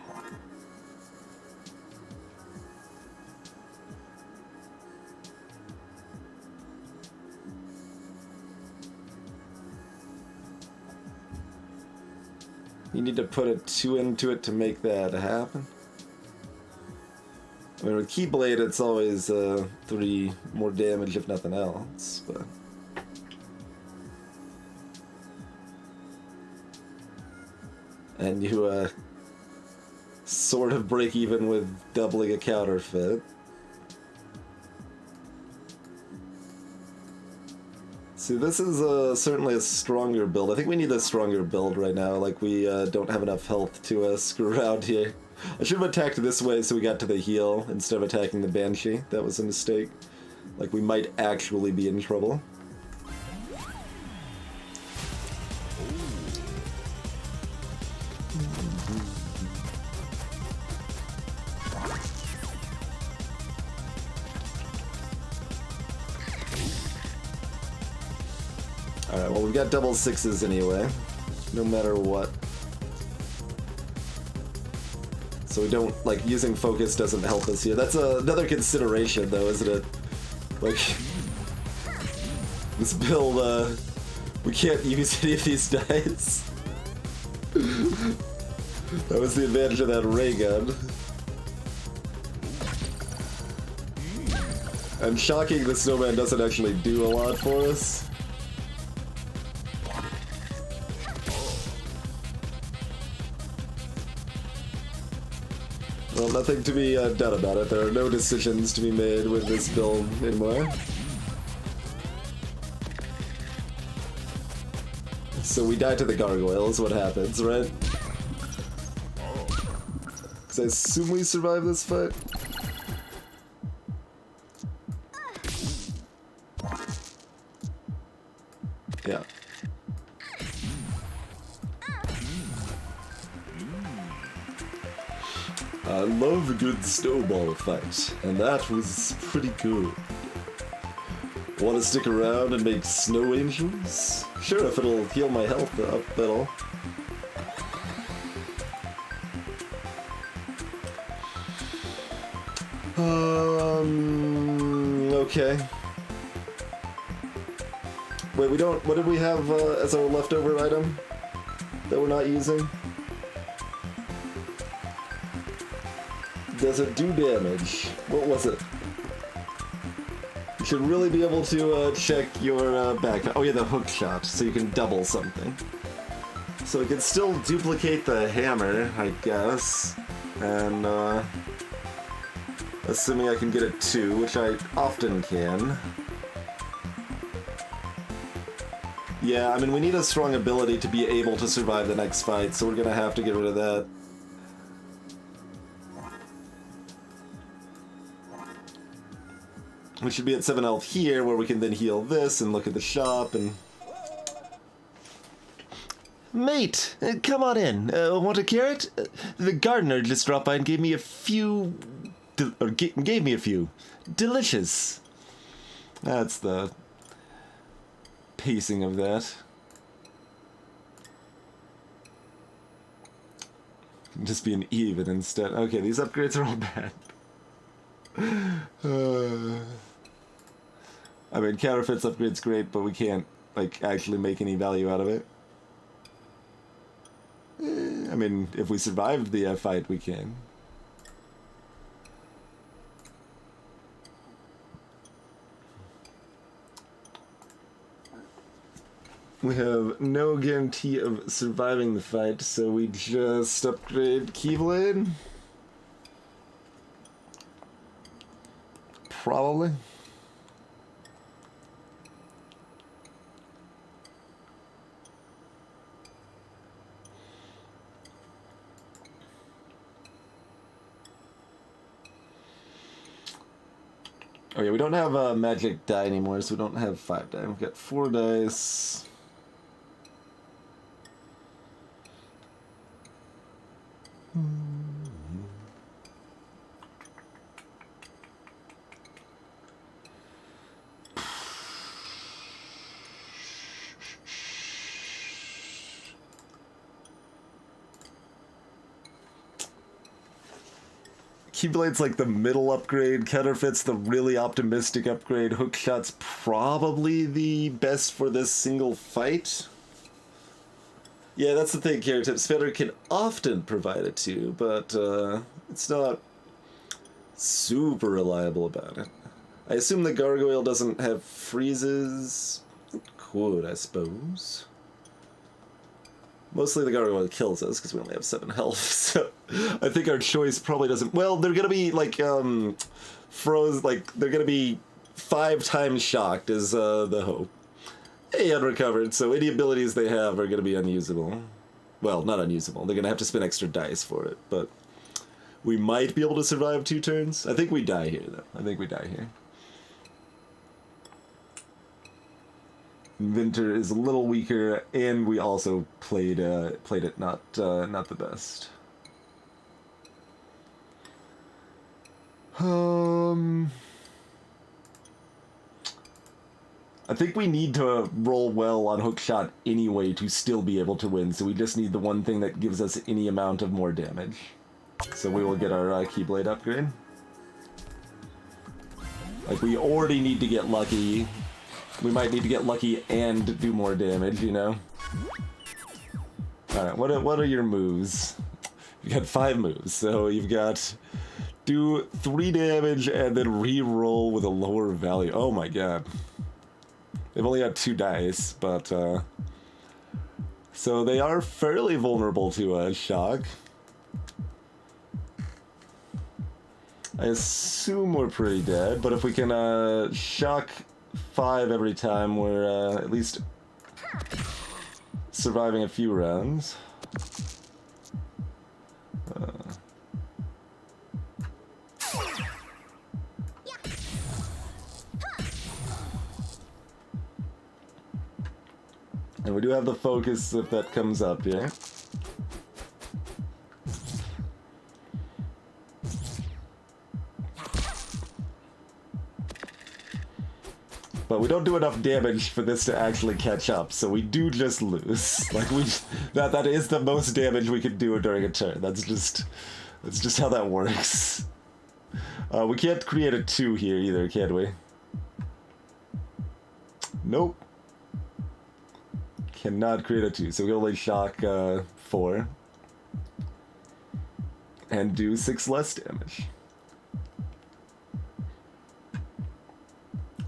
You need to put a 2 into it to make that happen. I mean, with Keyblade, it's always 3 more damage if nothing else, but... And you sort of break even with doubling a counterfeit. See, this is certainly a stronger build. I think we need a stronger build right now. Like, we don't have enough health to screw around here. I should have attacked this way so we got to the heal instead of attacking the Banshee. That was a mistake. Like, we might actually be in trouble. Alright, well, we've got double 6s anyway, no matter what. So we don't, like, using focus doesn't help us here. That's another consideration, though, isn't it? Like, this build, we can't use any of these dice. That was the advantage of that ray gun. And shocking, the snowman doesn't actually do a lot for us. Well, nothing to be done about it. There are no decisions to be made with this build anymore. So we die to the gargoyles, what happens, right? Because I assume we survive this fight. Yeah. I love a good snowball fight, and that was pretty good. Want to stick around and make snow angels? Sure, if it'll heal my health up at all. Okay. Wait, we don't. What did we have as our leftover item that we're not using? Does it do damage? What was it? You should really be able to check your back. Oh yeah, the hook shot, so you can double something. So it can still duplicate the hammer, I guess. And assuming I can get it too, which I often can. Yeah, I mean, we need a strong ability to be able to survive the next fight, so we're gonna have to get rid of that. We should be at 7 health here, where we can then heal this and look at the shop and... Mate, come on in. Want a carrot? The gardener just dropped by and gave me a few... gave me a few. Delicious. That's the pacing of that. Just be an even instead. Okay, these upgrades are all bad. I mean, counterfeits upgrade's great, but we can't, like, actually make any value out of it. I mean, if we survived the fight, we can. We have no guarantee of surviving the fight, so we just upgrade Keyblade. Probably. Oh yeah, we don't have a magic die anymore, so we don't have 5 die. We've got 4 dice. Keyblade's like the middle upgrade, Counterfeit's the really optimistic upgrade, Hookshot's probably the best for this single fight. Yeah, that's the thing, Carrot Tip. Spinner can often provide it too, but it's not super reliable about it. I assume the Gargoyle doesn't have freezes. It could, I suppose. Mostly the Gargoyle kills us because we only have 7 health, so I think our choice probably doesn't... Well, they're gonna be, like, froze, like, they're gonna be 5 times shocked is the hope. Hey, unrecovered, so any abilities they have are gonna be unusable. Well, not unusable, they're gonna have to spend extra dice for it, but we might be able to survive 2 turns. I think we die here, though. I think we die here. Inventor is a little weaker, and we also played it not the best. I think we need to roll well on Hookshot anyway to still be able to win, so we just need the one thing that gives us any amount of more damage. So we will get our Keyblade upgrade. Like, we already need to get lucky. We might need to get lucky and do more damage, you know? Alright, what are your moves? You got 5 moves, so you've got do 3 damage and then re-roll with a lower value. Oh my god. They've only got 2 dice, but so they are fairly vulnerable to shock. I assume we're pretty dead, but if we can shock 5 every time, we're at least surviving a few rounds. And we do have the focus if that comes up here. But we don't do enough damage for this to actually catch up, so we do just lose. Like that is the most damage we could do during a turn. That's just how that works. We can't create a 2 here either, can we? Nope. Cannot create a 2, so we can only shock 4 and do 6 less damage.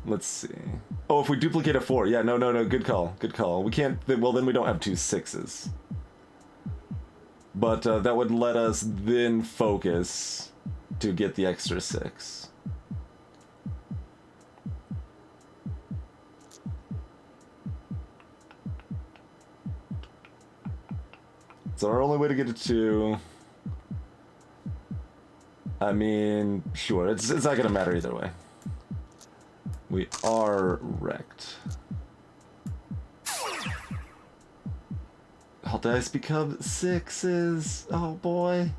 Let's see. Oh, if we duplicate a 4, yeah, no, good call, good call. We can't. Well, then we don't have 2 6s. But that would let us then focus to get the extra 6. So our only way to get to 2... I mean, sure, it's not gonna matter either way. We are wrecked. All dice become 6s. Oh boy.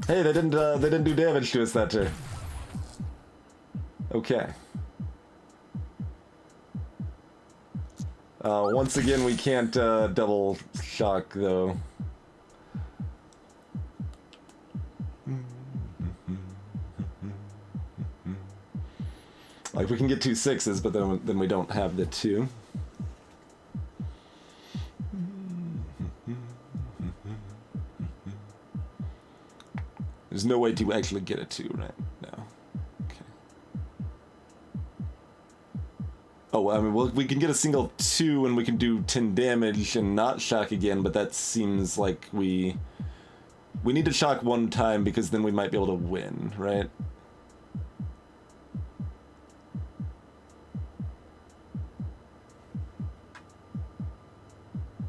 Hey, they didn't do damage to us that turn. Okay. Once again, we can't double shock though. Like we can get 2 6s, but then we don't have the 2. There's no way to actually get a 2 right now. Okay. Oh, I mean, we can get a single 2 and we can do 10 damage and not shock again, but that seems like we need to shock 1 time because then we might be able to win, right?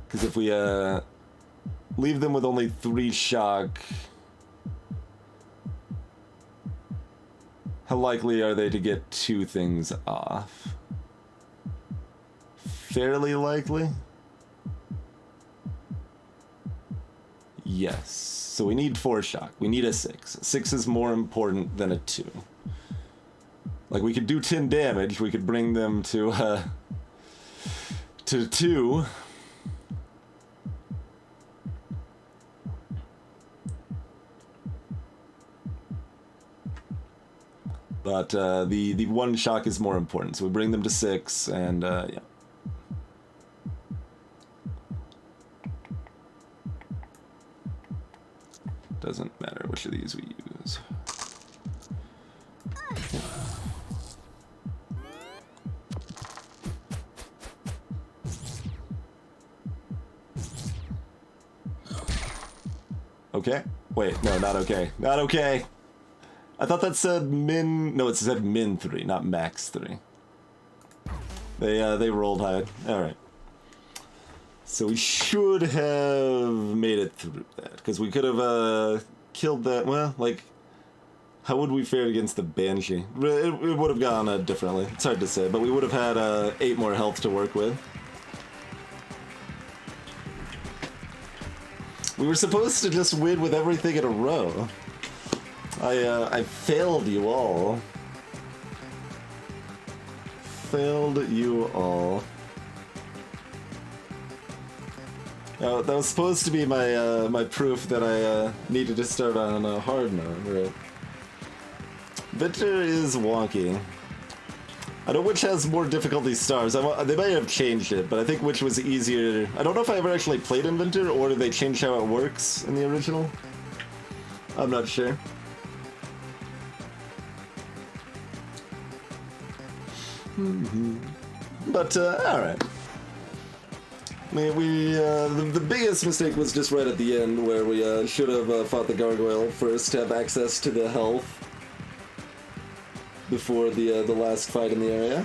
Because if we leave them with only 3 shock, how likely are they to get 2 things off? Fairly likely? Yes. So we need 4 shock. We need a 6. 6 is more important than a 2. Like we could do 10 damage. We could bring them to 2. But the 1 shock is more important, so we bring them to 6, and yeah. Doesn't matter which of these we use. Okay. Wait, no, not okay. Not okay. I thought that said min... No, it said min 3, not max 3. They rolled high. Alright. So we should have made it through that, because we could have killed that... Well, like, how would we fare against the Banshee? It would have gone differently. It's hard to say, but we would have had 8 more health to work with. We were supposed to just win with everything in a row. I failed you all. Failed you all. That was supposed to be my my proof that I needed to start on a hard mode, right? Vinter is wonky. I know which has more difficulty stars. They might have changed it, but I think which was easier. I don't know if I ever actually played Inventor, or did they change how it works in the original? I'm not sure. But, alright. I mean, the biggest mistake was just right at the end, where we should have fought the gargoyle first to have access to the health before the last fight in the area.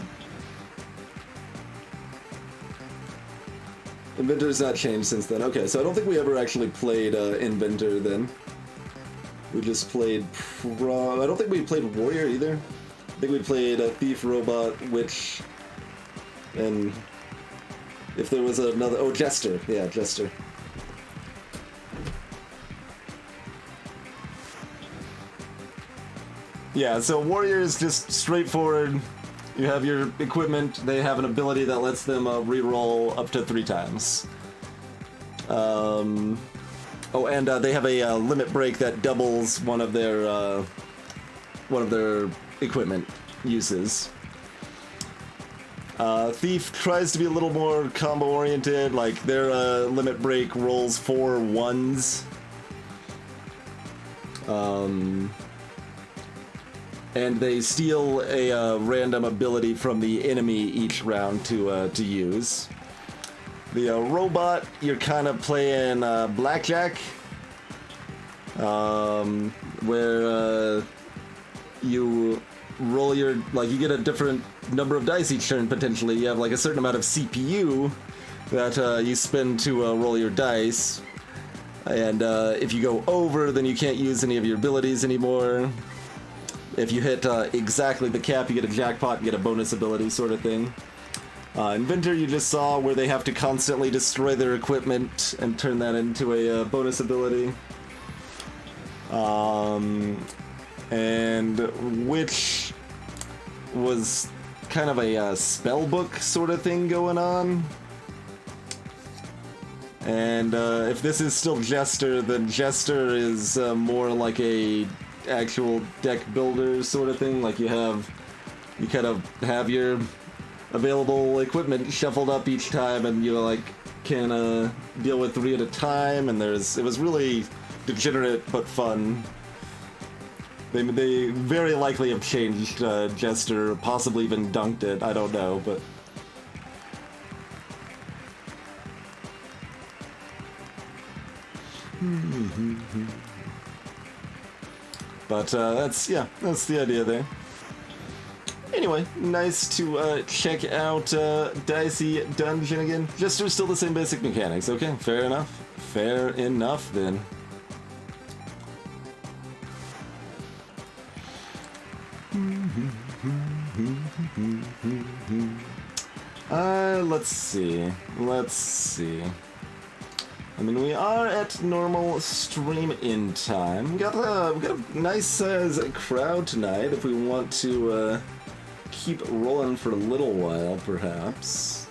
Inventor's not changed since then. Okay, so I don't think we ever actually played Inventor then. We just played I don't think we played Warrior either. I think we played Thief, Robot, Witch, and if there was another... Oh, Jester. Yeah, Jester. Yeah, so Warrior is just straightforward. You have your equipment, they have an ability that lets them reroll up to 3 times. Oh, and they have a limit break that doubles one of their equipment uses. Thief tries to be a little more combo-oriented, like their limit break rolls 4 1s. And they steal a random ability from the enemy each round to use. The robot, you're kind of playing blackjack, where you roll your, like, you get a different number of dice each turn potentially. You have like a certain amount of CPU that you spend to roll your dice, and if you go over, then you can't use any of your abilities anymore. If you hit exactly the cap, you get a jackpot, you get a bonus ability sort of thing. Inventor, you just saw where they have to constantly destroy their equipment and turn that into a bonus ability. And Witch was kind of a spell book sort of thing going on. And if this is still Jester, then Jester is more like a actual deck builder sort of thing. Like you kind of have your available equipment shuffled up each time, and you like can deal with 3 at a time. And it was really degenerate but fun. They very likely have changed Jester, possibly even dunked it. I don't know, but. But that's the idea there. Anyway, nice to check out Dicey Dungeon again. Jester's still the same basic mechanics. Okay, fair enough. Fair enough then. Let's see. I mean, we are at normal stream in time. We got a nice size crowd tonight. If we want to keep rolling for a little while, perhaps.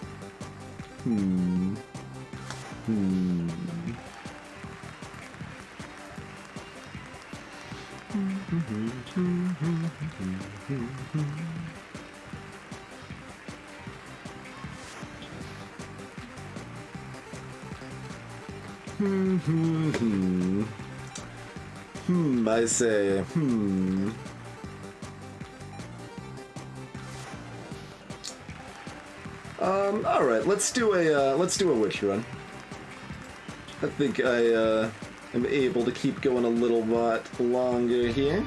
I say, alright, let's do a witch run. I think I am able to keep going a little bit longer here.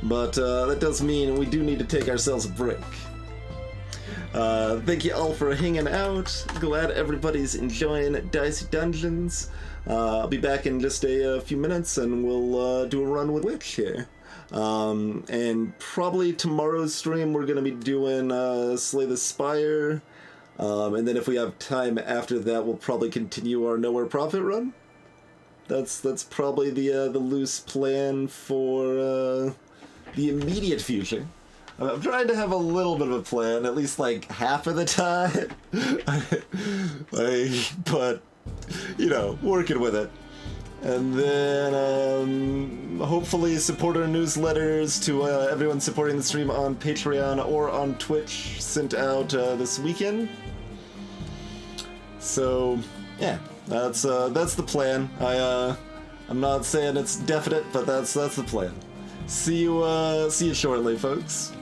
But that does mean we do need to take ourselves a break. Thank you all for hanging out. Glad everybody's enjoying Dicey Dungeons. I'll be back in just a few minutes, and we'll do a run with Witch here. And probably tomorrow's stream we're going to be doing Slay the Spire. And then if we have time after that, we'll probably continue our Nowhere Profit run. That's probably the loose plan for the immediate future. I'm trying to have a little bit of a plan, at least like half of the time. But you know, working with it. And then hopefully support our newsletters to everyone supporting the stream on Patreon or on Twitch sent out this weekend. So yeah, that's the plan. I'm not saying it's definite, but that's the plan. See you shortly, folks.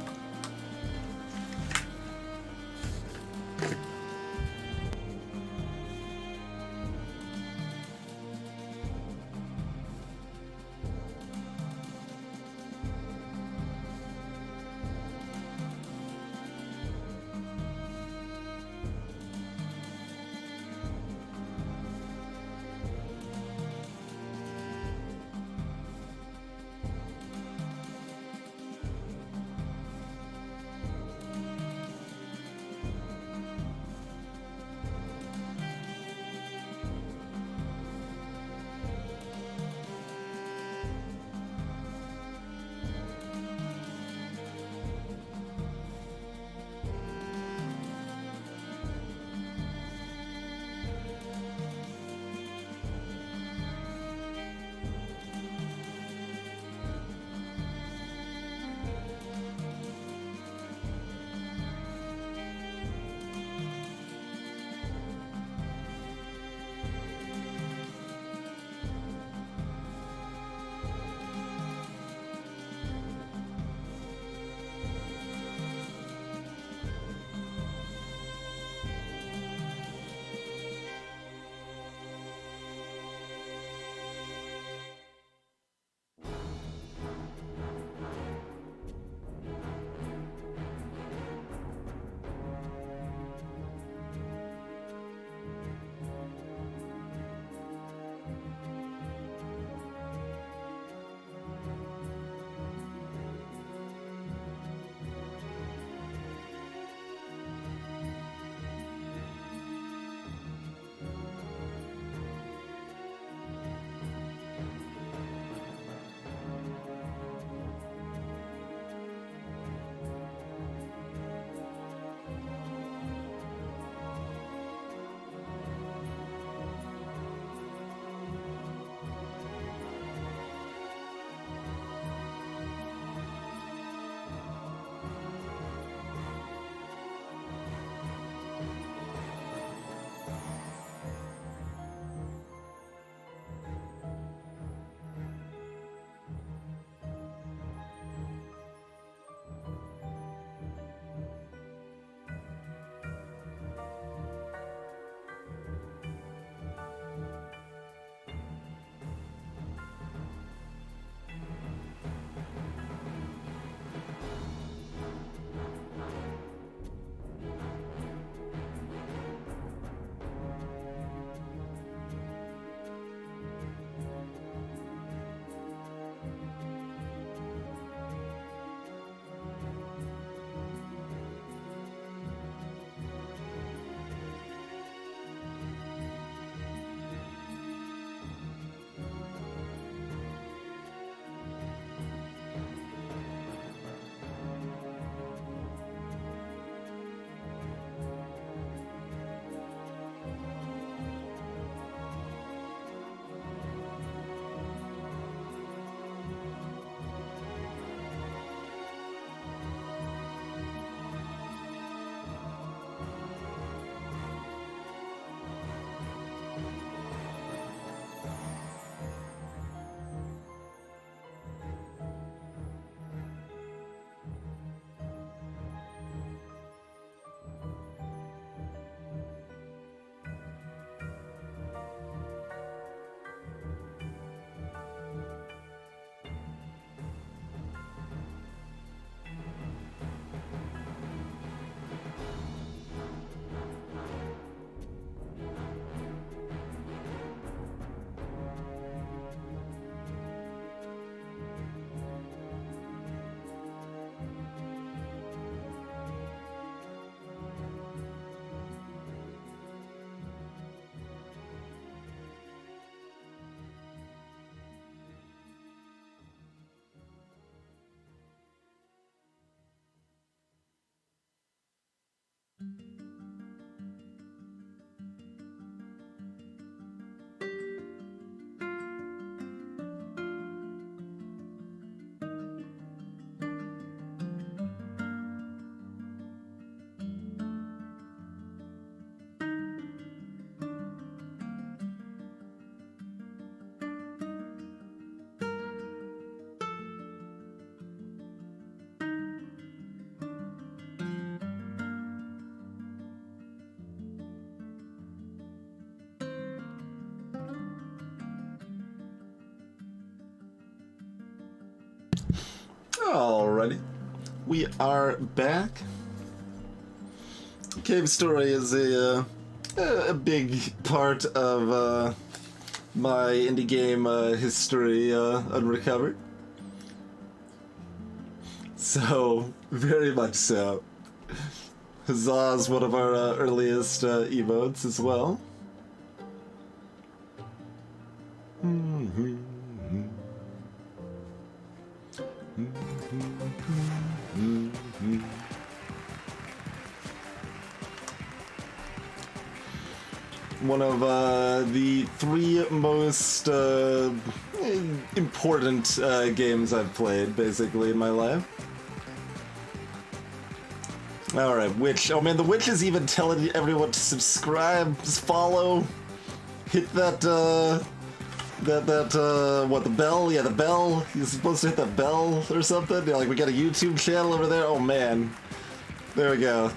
Alrighty. We are back. Cave Story is a big part of my indie game history, unrecovered. So, very much so. Huzzah's one of our earliest emotes as well. One of the three most important games I've played, basically, in my life. Alright, Witch. Oh man, the Witch is even telling everyone to subscribe, just follow, hit that, what, the bell? Yeah, the bell. You're supposed to hit the bell or something. Yeah, like, we got a YouTube channel over there. Oh man. There we go.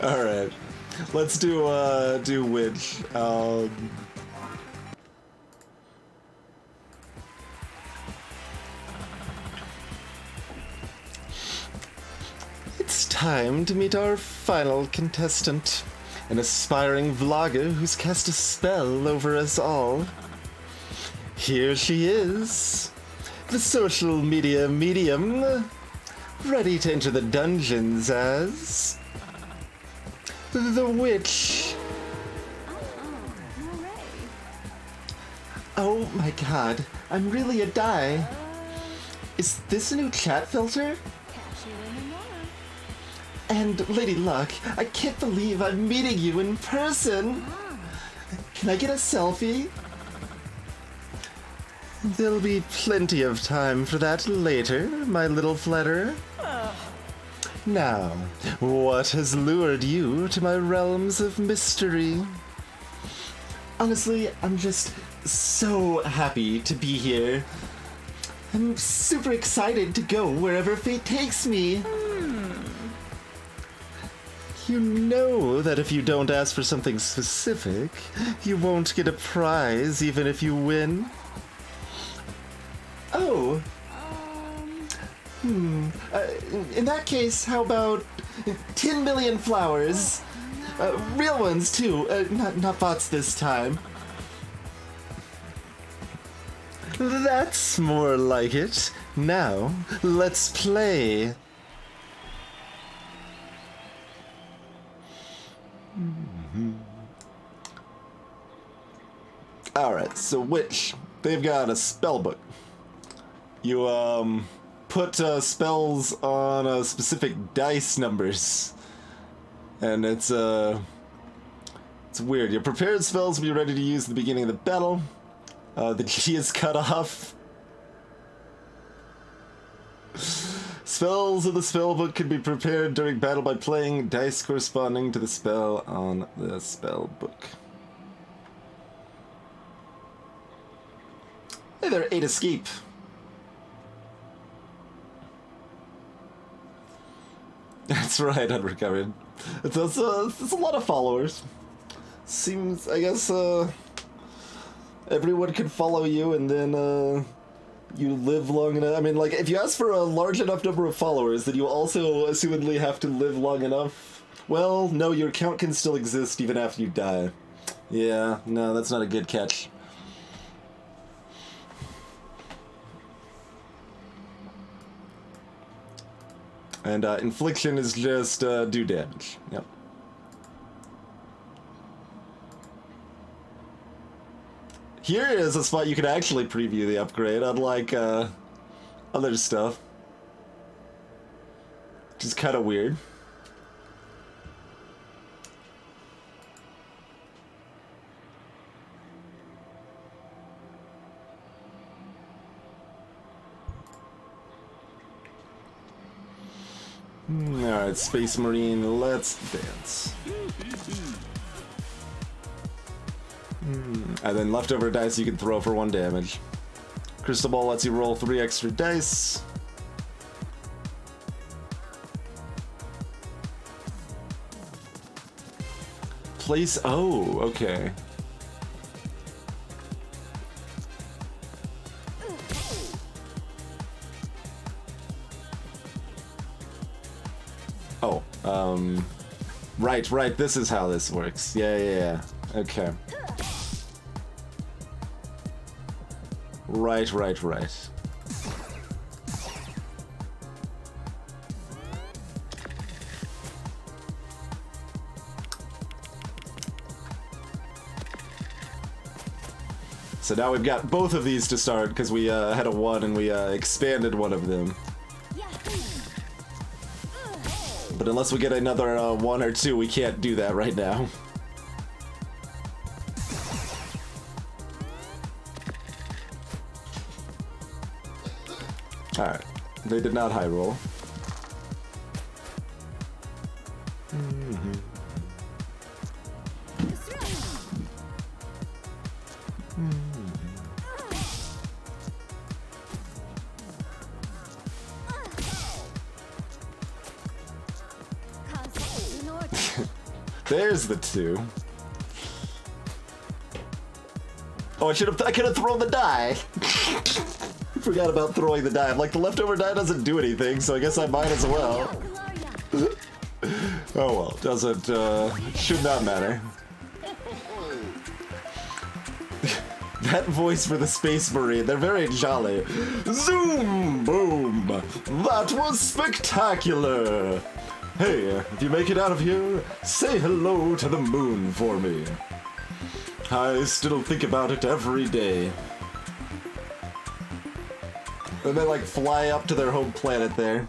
Alright. Let's do Witch. It's time to meet our final contestant, an aspiring vlogger who's cast a spell over us all. Here she is, the social media medium, ready to enter the dungeons as the Witch. Oh my god, I'm really a die. Is this a new chat filter? And Lady Luck, I can't believe I'm meeting you in person. Can I get a selfie? There'll be plenty of time for that later, my little flatterer. Now, what has lured you to my realms of mystery? Honestly, I'm just so happy to be here. I'm super excited to go wherever fate takes me. You know that if you don't ask for something specific, you won't get a prize even if you win. Oh. In that case, how about 10 million flowers? Real ones, too. Not bots this time. That's more like it. Now, let's play. Alright, so Witch, they've got a spell book. You, put spells on specific dice numbers. And it's weird. Your prepared spells will be ready to use at the beginning of the battle. The key is cut off. Spells in the spellbook can be prepared during battle by playing dice corresponding to the spell on the spellbook. Hey there, 8 escape. That's right, unrecovered. It's a lot of followers. Seems, I guess, everyone can follow you and then, you live long enough. I mean, like, if you ask for a large enough number of followers, then you also assumedly have to live long enough. Well, no, your account can still exist even after you die. Yeah, no, that's not a good catch. And infliction is just do damage. Yep. Here is a spot you can actually preview the upgrade, unlike other stuff. Which is kind of weird. Alright, Space Marine, let's dance. And then leftover dice you can throw for 1 damage. Crystal Ball lets you roll 3 extra dice. Place, oh, okay. Oh, right, this is how this works. Yeah. Okay. Right. So now we've got both of these to start because we had a 1 and we expanded one of them. But unless we get another 1 or 2, we can't do that right now. Alright. They did not high roll. There's the 2. Oh, I could have thrown the die. Forgot about throwing the die. I'm like, the leftover die doesn't do anything, so I guess I might as well. Oh well, doesn't, should not matter. That voice for the Space Marine, they're very jolly. Zoom! Boom! That was spectacular! Hey, if you make it out of here, say hello to the moon for me. I still think about it every day. And they like fly up to their home planet there.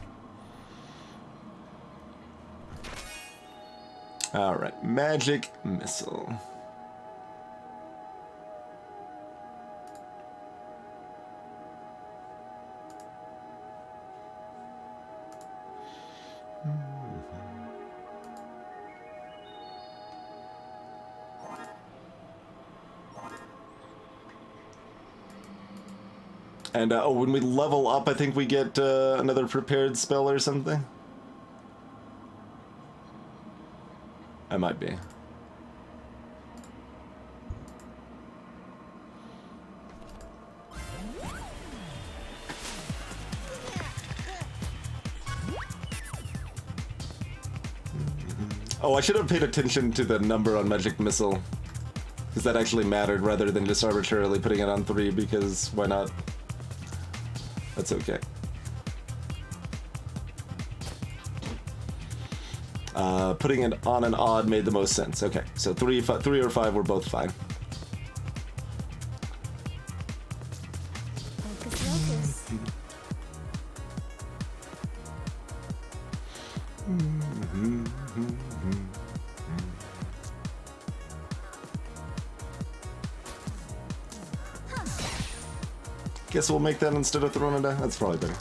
Alright, magic missile. And, oh, when we level up, I think we get another prepared spell or something? I might be. Oh, I should have paid attention to the number on Magic Missile. Because that actually mattered rather than just arbitrarily putting it on 3, because why not? That's okay. Putting it on an odd made the most sense. Okay, so 3 or 5 were both fine. Guess we'll make that instead of throwing it out. That's probably better.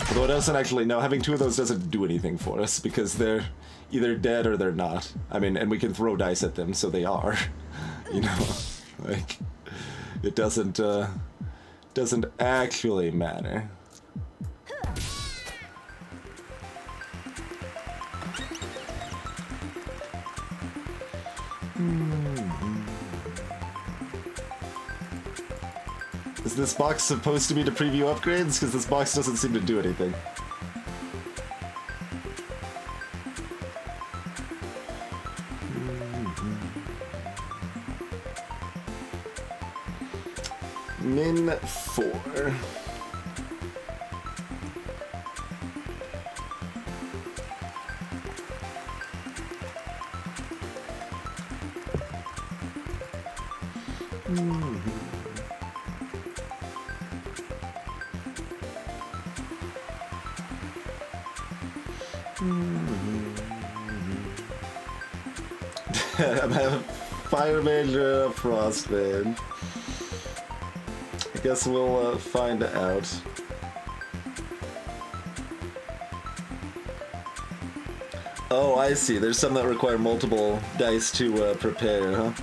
Although it doesn't actually, no, having 2 of those doesn't do anything for us because they're either dead or they're not. I mean, and we can throw dice at them, so they are. You know, like, it doesn't actually matter. Is this box supposed to be to preview upgrades? Because this box doesn't seem to do anything. Min 4. I'm a Fire Mage or a Frost Mage. I guess we'll find out. Oh, I see. There's some that require multiple dice to prepare, huh?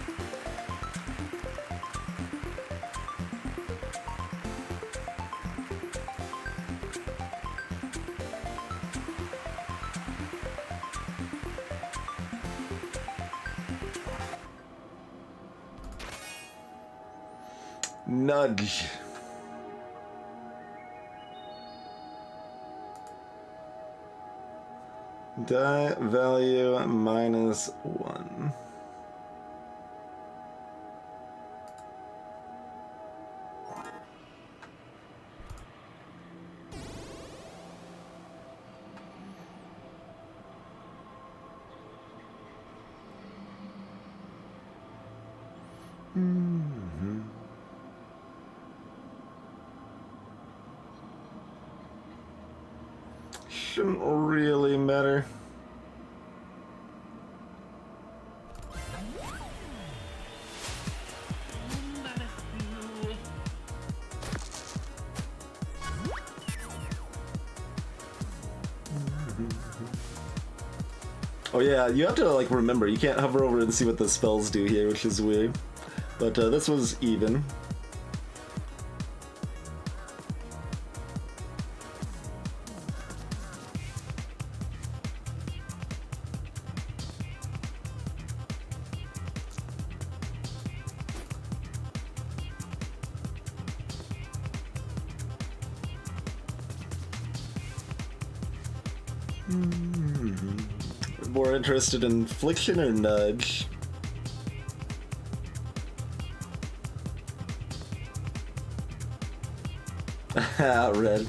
Nudge. Die value -1. Shouldn't really matter. Oh yeah, you have to like remember, you can't hover over and see what the spells do here, which is weird. But this was even. More interested in Infliction or Nudge? Red.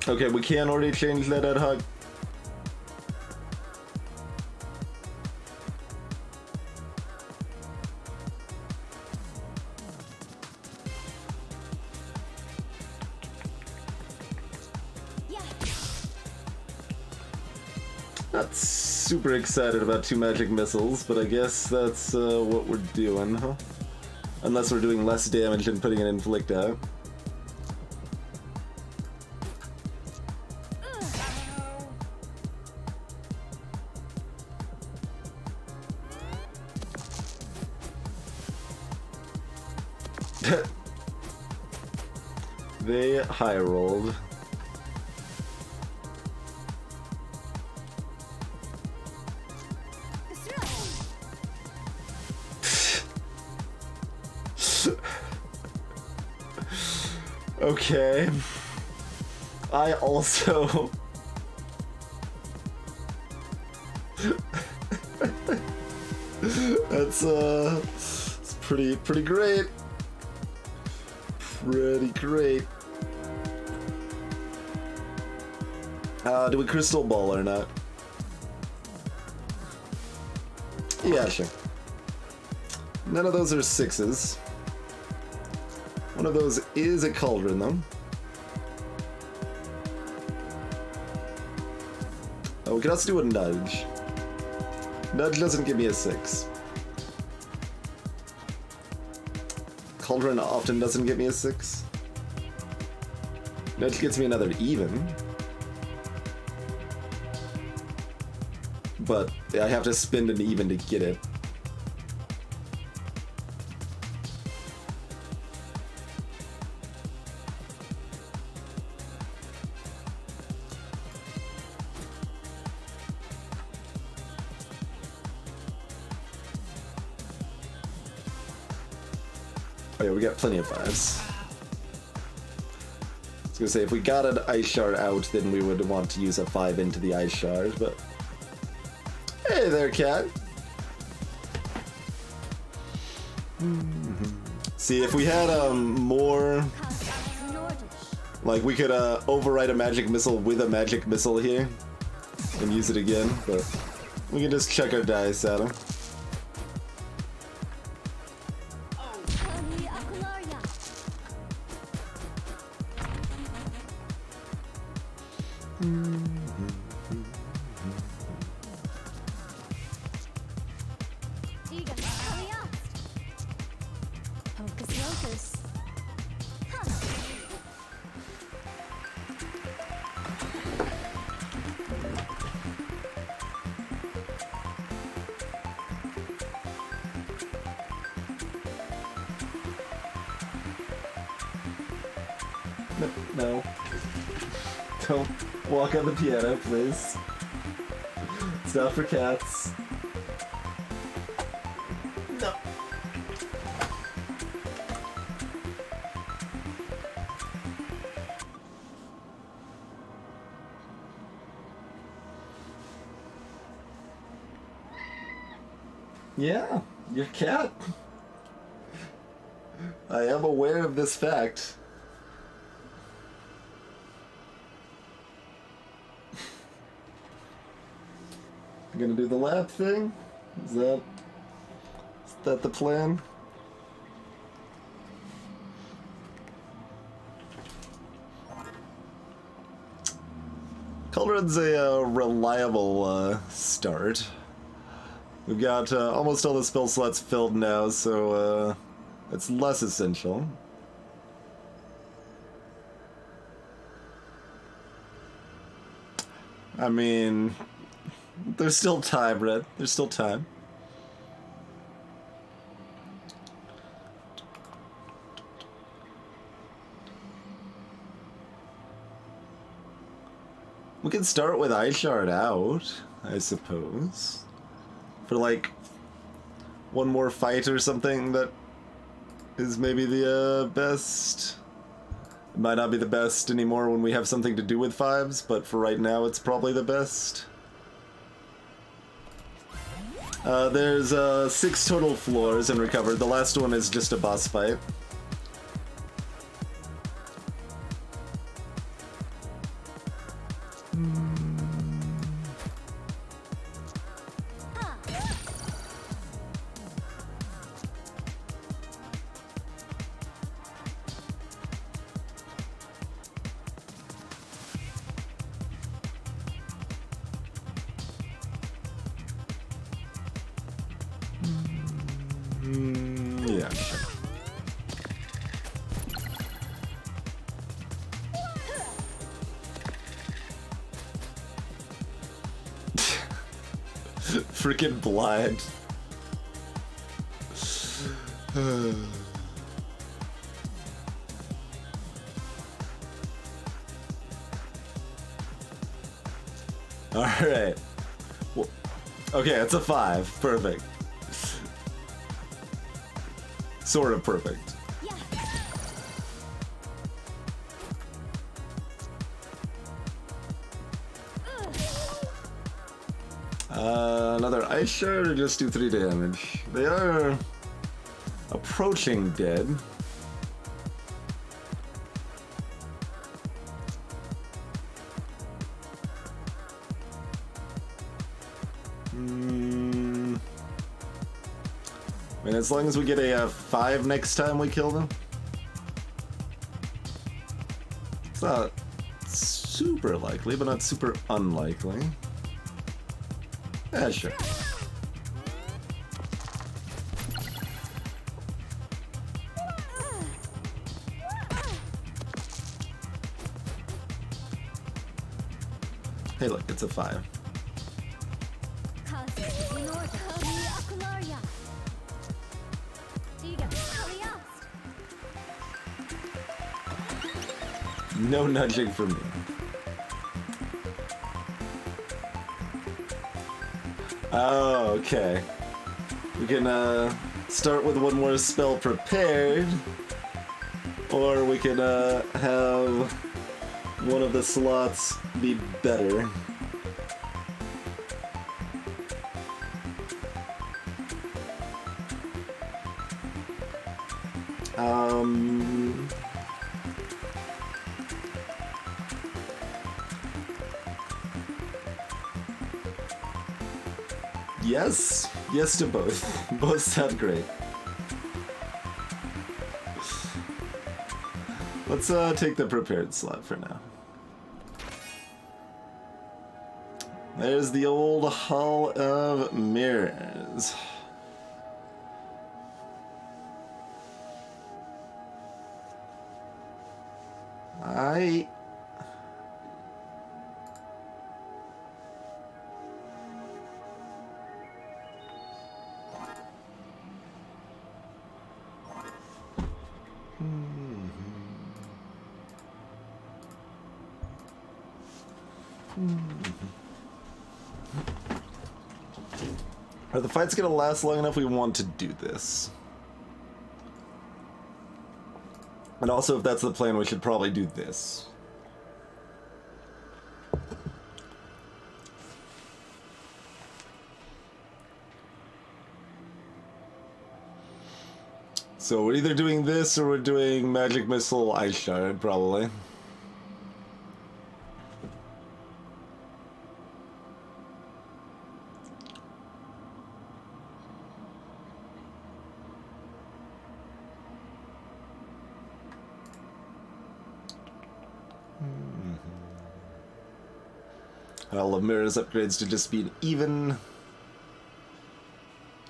Okay, we can already change that ad hoc. Not super excited about 2 magic missiles, but I guess that's what we're doing, huh? Unless we're doing less damage and putting an inflict out. They high rolled. Okay. I also that's it's pretty great. Pretty great. Do we crystal ball or not? Yeah, sure. None of those are 6s. One of those is a cauldron, though. Oh, we can also do a nudge. Nudge doesn't give me a 6. Cauldron often doesn't get me a 6. Nudge gets me another even. But I have to spend an even to get it. Oh yeah, we got plenty of 5s. I was gonna say, if we got an ice shard out, then we would want to use a 5 into the ice shard, but... Hey there, cat! See, if we had, more... Like, we could, override a magic missile with a magic missile here, and use it again, but... We can just check our dice at him. No. Don't walk on the piano, please. It's not for cats. No. Yeah, your cat. I am aware of this fact. You gonna do the lap thing? Is that the plan? Cauldron's a reliable start. We've got almost all the spell slots filled now, so it's less essential. I mean, there's still time, Red. There's still time. We can start with Eye Shard out, I suppose. For like one more fight or something that is maybe the best. It might not be the best anymore when we have something to do with fives, but for right now it's probably the best. There's 6 total floors and recovered. The last one is just a boss fight. Yeah. Freaking blind. Alright. Well, okay, it's a 5. Perfect. Sort of perfect. Another Ice Shard or just do 3 damage? They are approaching dead. I mean, as long as we get a 5 next time we kill them. It's not super likely, but not super unlikely. Yeah, sure. Hey, look, it's a 5. No nudging from me. Oh, okay. We can start with one more spell prepared, or we can have one of the slots be better. Yes. Yes to both. Both sound great. Let's take the prepared slot for now. There's the old Hall of Mirrors. Are the fights gonna last long enough? We want to do this. And also, if that's the plan, we should probably do this. So we're either doing this or we're doing Magic Missile Ice Shard, probably. All of Mira's upgrades to just be an even.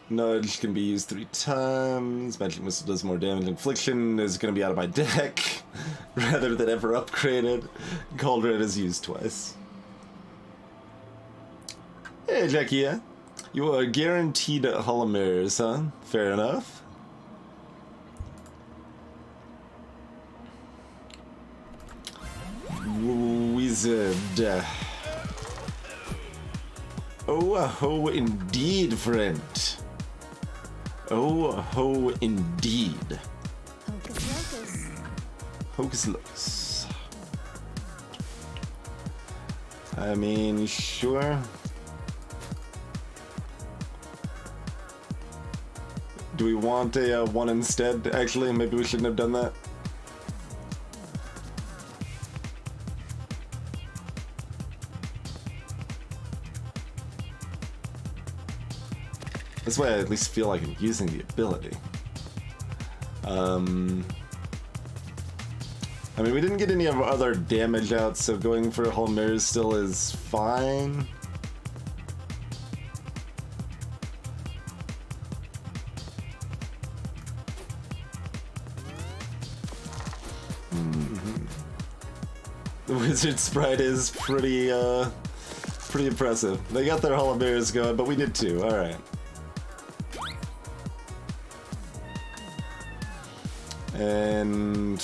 Nudge can be used 3 times. Magic Missile does more damage. Infliction is going to be out of my deck rather than ever upgraded. Cauldron is used twice. Hey, Jackie. You are guaranteed Hall of Mirrors, huh? Fair enough. Wizard. Oh, indeed, friend. Oh, indeed. Hocus Locus. I mean, sure. Do we want a 1 instead? Actually, maybe we shouldn't have done that. This way I at least feel like I'm using the ability. I mean, we didn't get any of our other damage out, so going for Hall of Mirrors still is fine. The Wizard Sprite is pretty impressive. They got their Hall of Mirrors going, but we did too. Alright. And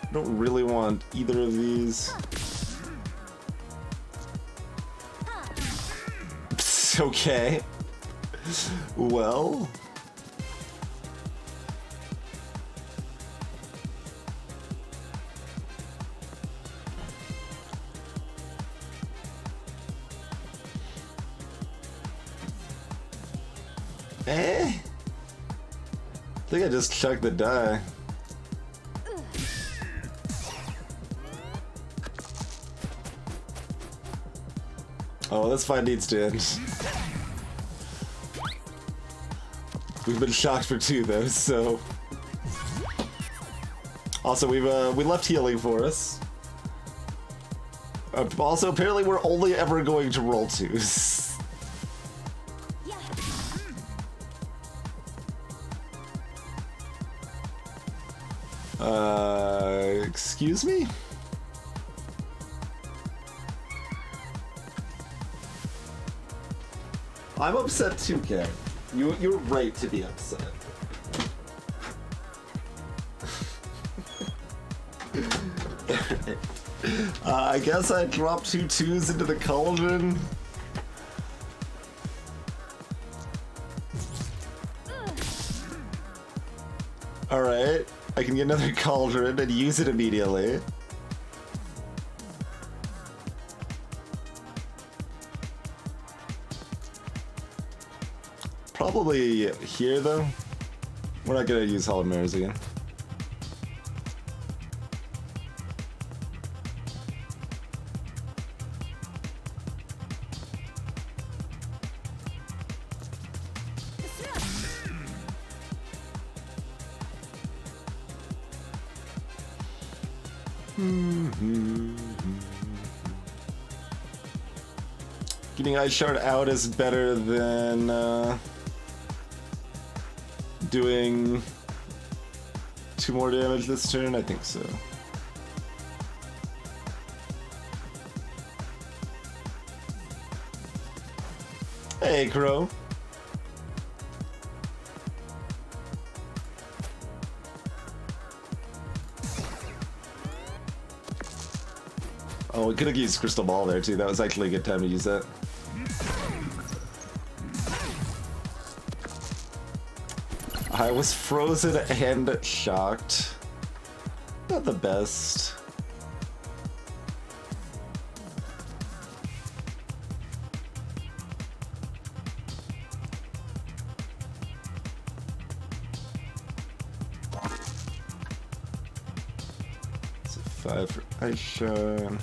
I don't really want either of these. Okay. Well. I think I just chucked the die. Oh, this fight needs to end. We've been shocked for 2 though, so. Also, we left healing for us. Also, apparently we're only ever going to roll 2s. Excuse me? I'm upset too, Ken. You're right to be upset. I guess I dropped 2 2s into the cauldron. Alright, I can get another cauldron and use it immediately. Probably here though. We're not gonna use Hall of Mirrors again. Getting Ice Shard out is better than doing 2 more damage this turn? I think so. Hey, Crow. Oh, we could have used Crystal Ball there too. That was actually a good time to use that. I was frozen and shocked. Not the best. So 5 for Ice Shine.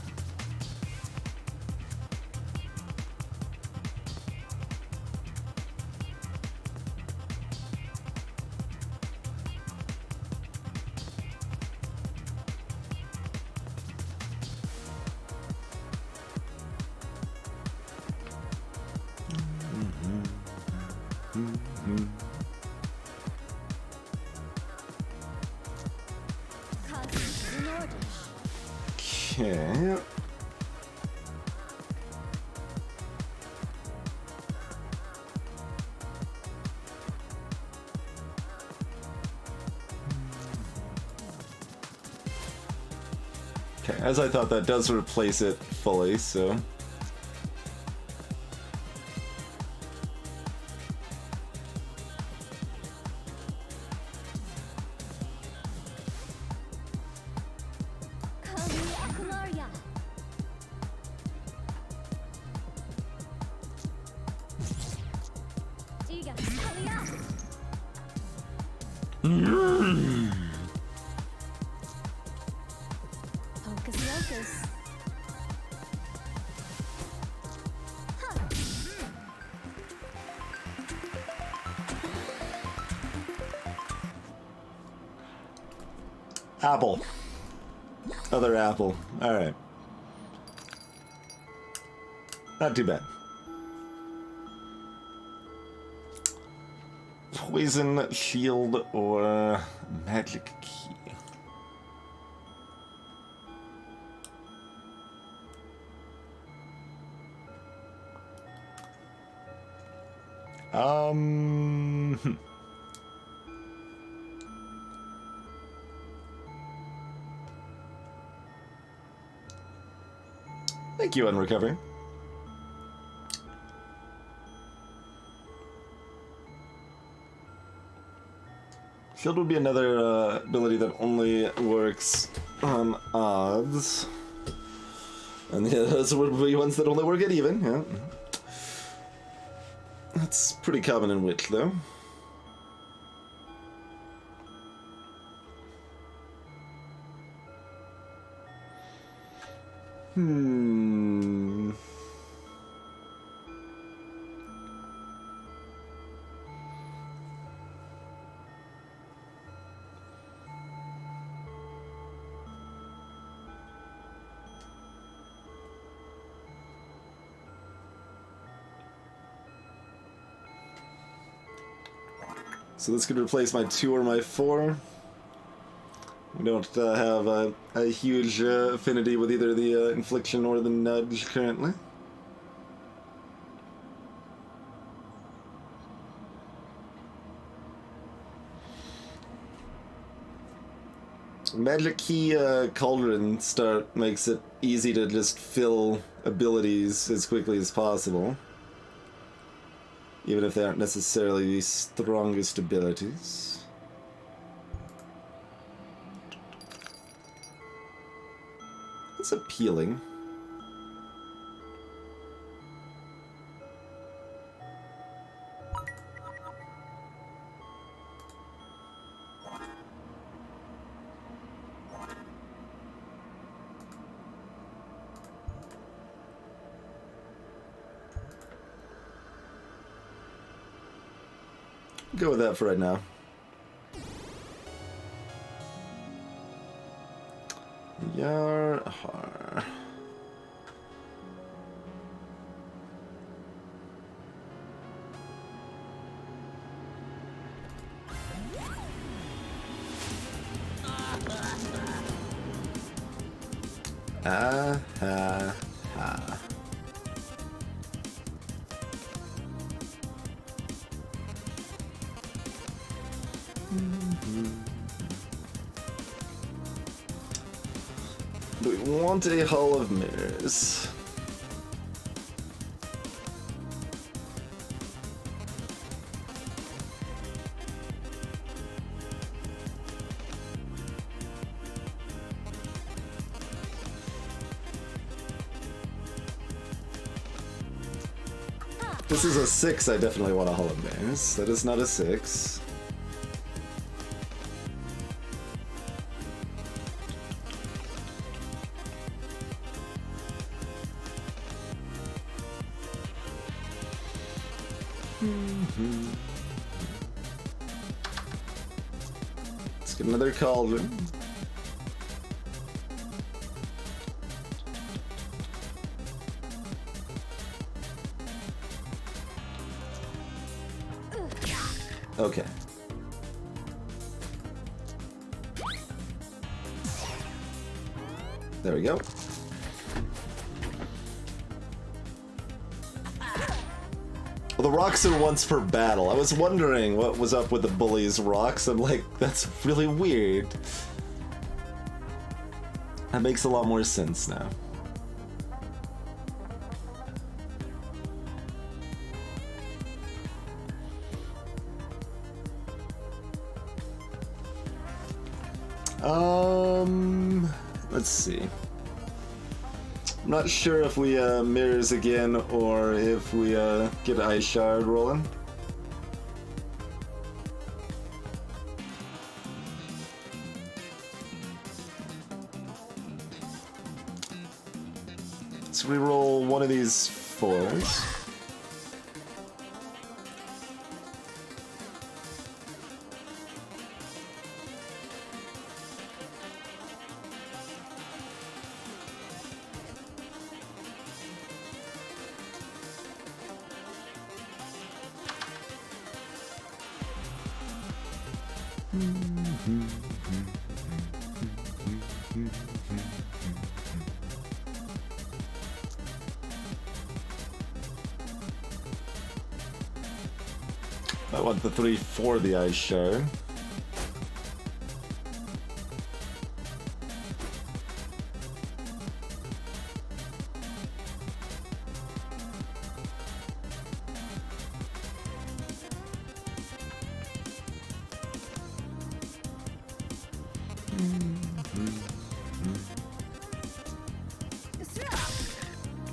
Okay. Okay, as I thought, that does replace it fully, so... Apple. Other apple. Alright. Not too bad. Poison, shield, or magic key. Thank you, Unrecover. Shield would be another ability that only works on odds. And the others would be ones that only work at even, yeah. That's pretty common in Witch, though. So this could replace my 2 or my 4. We don't have a huge affinity with either the Infliction or the Nudge currently. Magic Key Cauldron start makes it easy to just fill abilities as quickly as possible. Even if they aren't necessarily the strongest abilities. It's appealing. Go with that for right now. Yarhar. Ah ha ha. Do we want want a Hall of Mirrors. This is a 6, I definitely want a Hall of Mirrors. That is not a 6. Let's get another cauldron. Okay. There we go. Well, the rocks are once per battle. I was wondering what was up with the bully's rocks. I'm like, that's really weird. That makes a lot more sense now. Let's see. I'm not sure if we mirrors again or if we get Ice Shard rolling. Let's reroll one of these 4s. I want the 3 for the Ice Shard.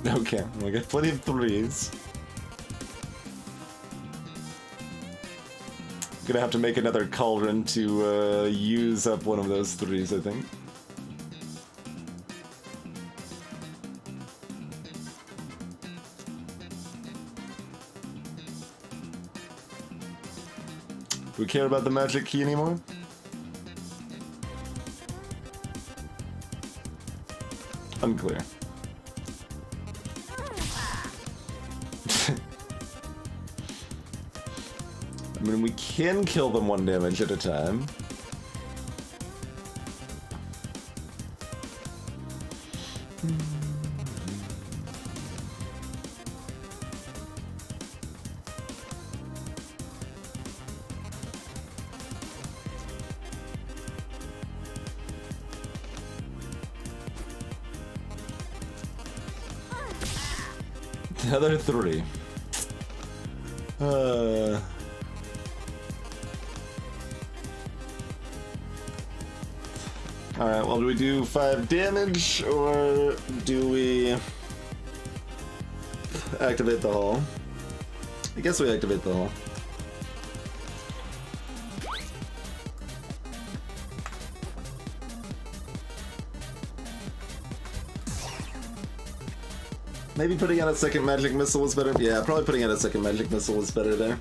Okay, we got plenty of 3s. Gonna have to make another cauldron to use up one of those 3s, I think. Do we care about the magic key anymore? Unclear. I mean, we can kill them 1 damage at a time. The other 3. Alright, well, do we do 5 damage, or do we activate the hull? I guess we activate the hull. Maybe putting out a second magic missile was better? Yeah, probably putting out a second magic missile was better there.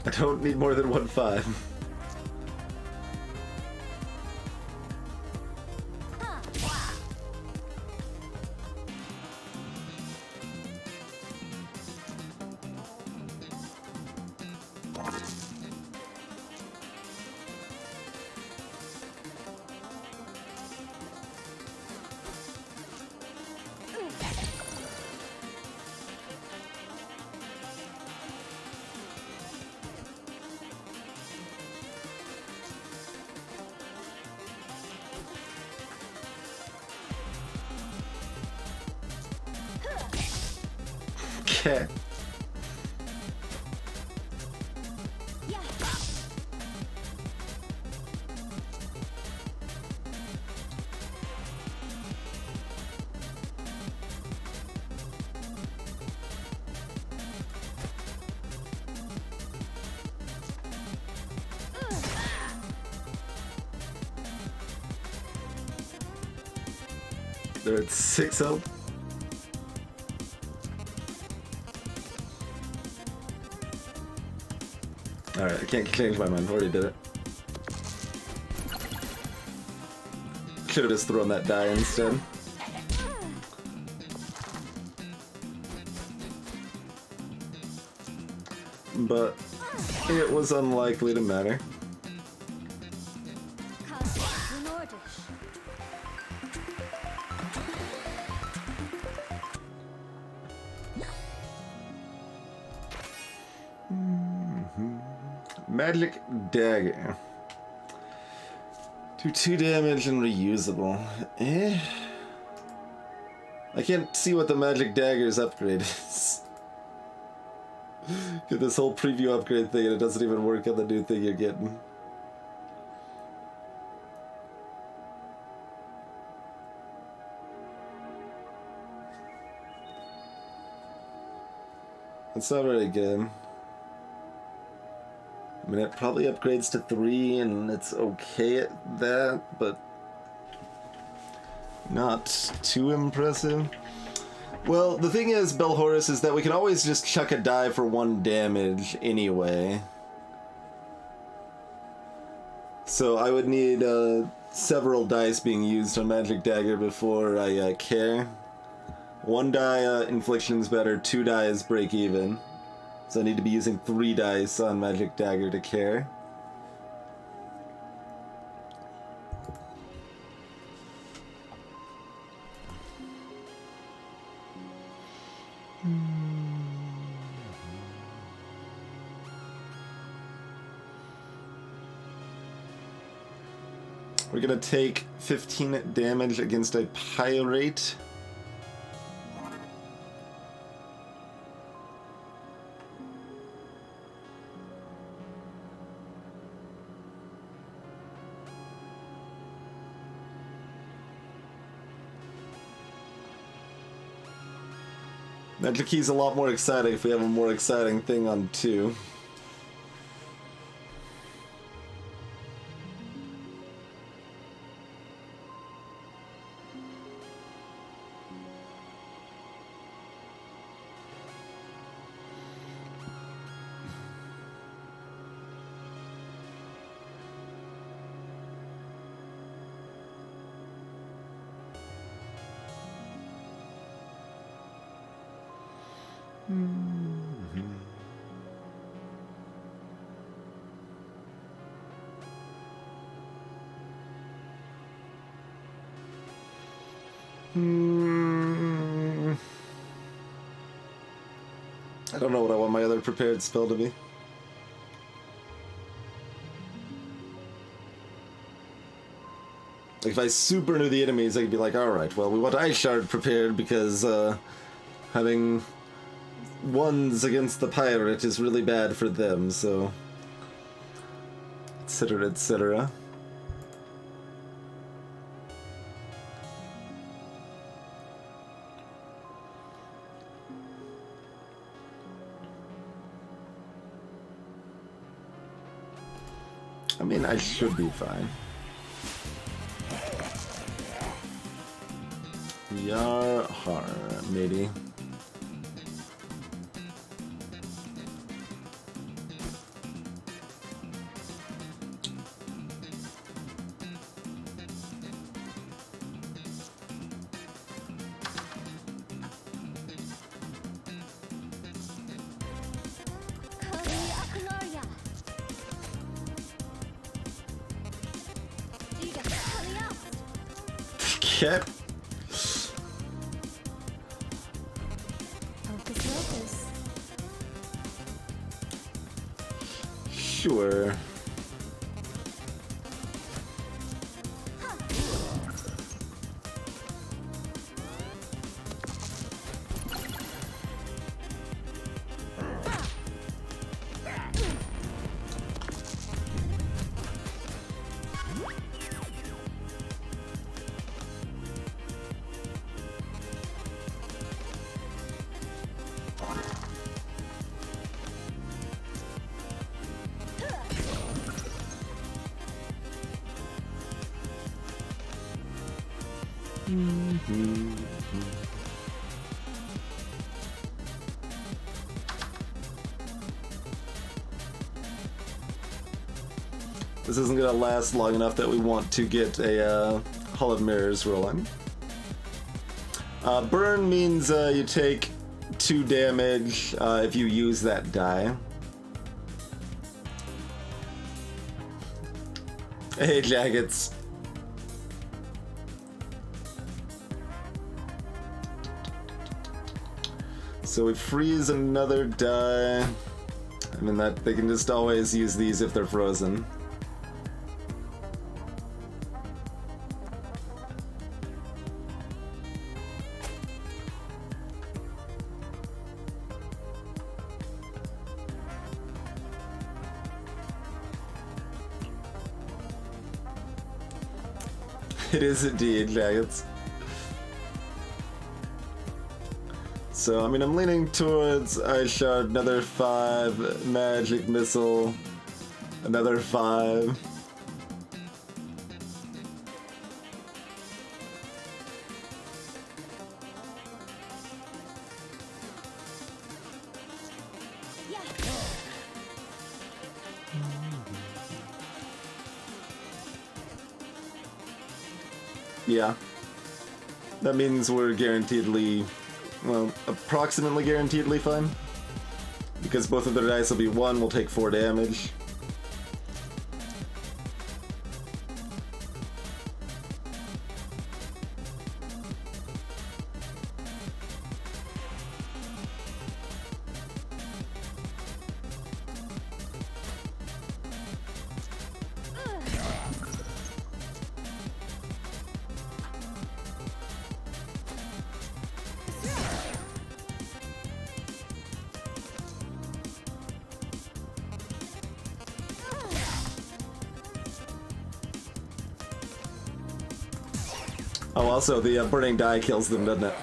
I don't need more than 1/5. Okay. They're at 6 health. Alright, I can't change my mind. Already did it. Should have just thrown that die instead. But it was unlikely to matter. Magic dagger. Do 2 damage and reusable. Eh? I can't see what the magic dagger's upgrade is. Get this whole preview upgrade thing and it doesn't even work on the new thing you're getting. That's not very good. I mean, it probably upgrades to 3 and it's okay at that, but not too impressive. Well, the thing is, Belhorus, is that we can always just chuck a die for 1 damage anyway. So I would need several dice being used on Magic Dagger before I care. 1 die infliction is better, 2 dice break even. So I need to be using 3 dice on Magic Dagger to care. We're gonna take 15 damage against a pirate. Magic Key's a lot more exciting if we have a more exciting thing on 2. I don't know what I want my other prepared spell to be. Like if I super knew the enemies, I could be like, alright, well, we want Ice Shard prepared because having 1s against the pirate is really bad for them, so... etc, etc. I mean, I should be fine. Yar har, matey. Okay. Hocus Locus. Sure. This isn't gonna last long enough that we want to get a Hall of Mirrors rolling. Burn means you take 2 damage if you use that die. Hey, Jackets. So we freeze another die. I mean, that they can just always use these if they're frozen. It is indeed, Jackets. So, I mean, I'm leaning towards Ice Shard, another 5, Magic Missile, another 5. Yeah. That means we're guaranteedly, well, approximately guaranteedly fine. Because both of their dice will be 1, we'll take 4 damage. Oh, also, the burning die kills them, doesn't it?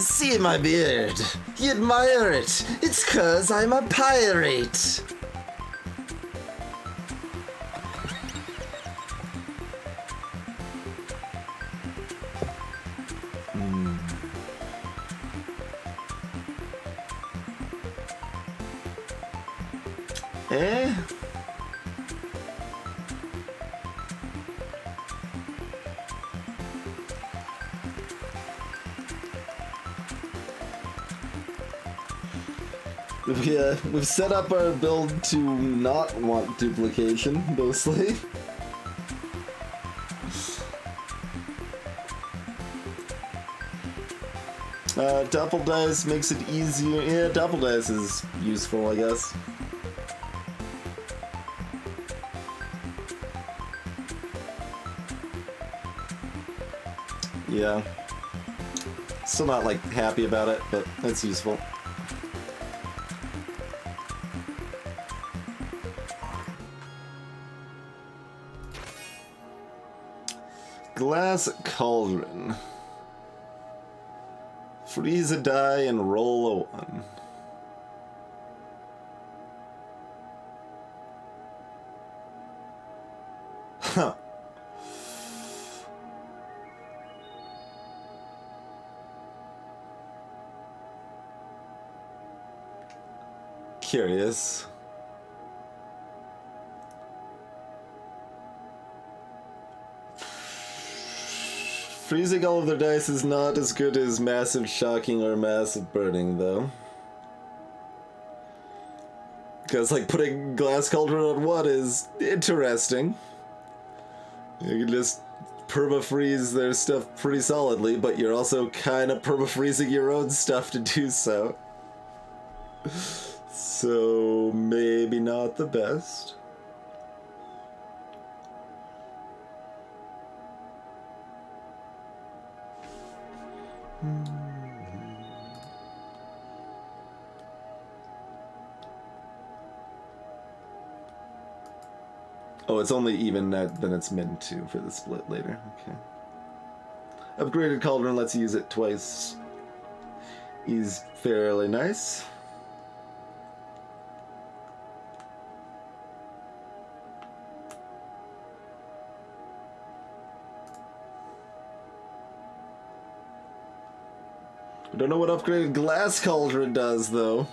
See my beard. You admire it. It's 'cause I'm a pirate. Eh? We've set up our build to not want duplication, mostly. Double dice makes it easier. Yeah, double dice is useful, I guess. Yeah. Still not, like, happy about it, but it's useful. Glass Cauldron. Freeze a die and roll a 1. Huh. Curious. Freezing all of their dice is not as good as massive shocking or massive burning, though. Because, like, putting Glass Cauldron on 1 is interesting. You can just perma-freeze their stuff pretty solidly, but you're also kind of perma-freezing your own stuff to do so. So, maybe not the best. Oh, it's only even than it's meant to for the split later. Okay. Upgraded cauldron lets you use it twice. Is fairly nice. I don't know what upgraded glass cauldron does though,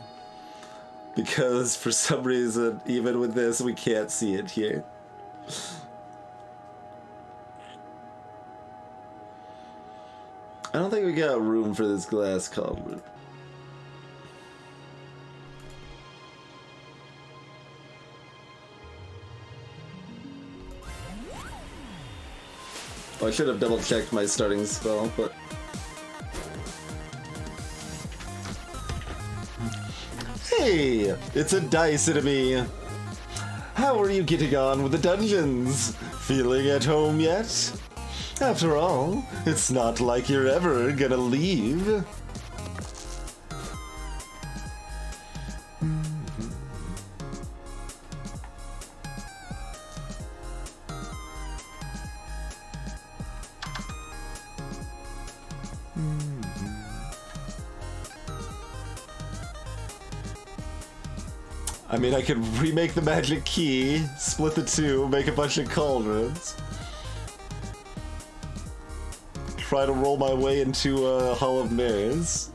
because for some reason, even with this, we can't see it here. I don't think we got room for this glass cauldron. Oh, I should have double checked my starting spell, but... Hey! It's a dice enemy! How are you getting on with the dungeons? Feeling at home yet? After all, it's not like you're ever gonna leave. I mean, I could remake the magic key, split the two, make a bunch of cauldrons. Try to roll my way into a Hall of Mirrors.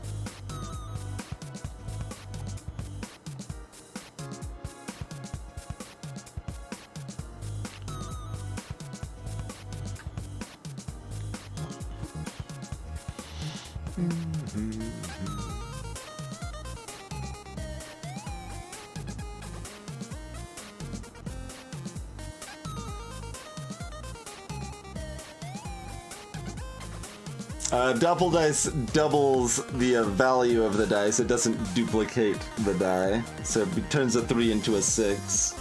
Double dice doubles the value of the dice. It doesn't duplicate the die, so it turns a 3 into a 6.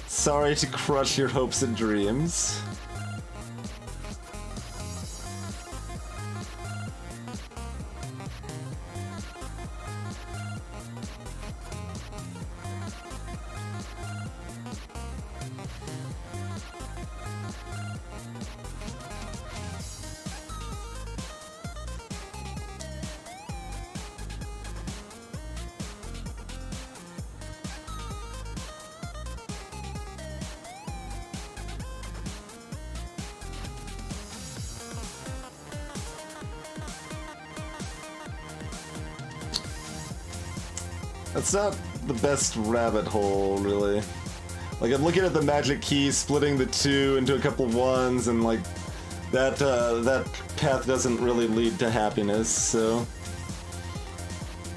Sorry to crush your hopes and dreams. It's not the best rabbit hole, really. Like, I'm looking at the magic key, splitting the 2 into a couple of 1s, and like, that path doesn't really lead to happiness, so...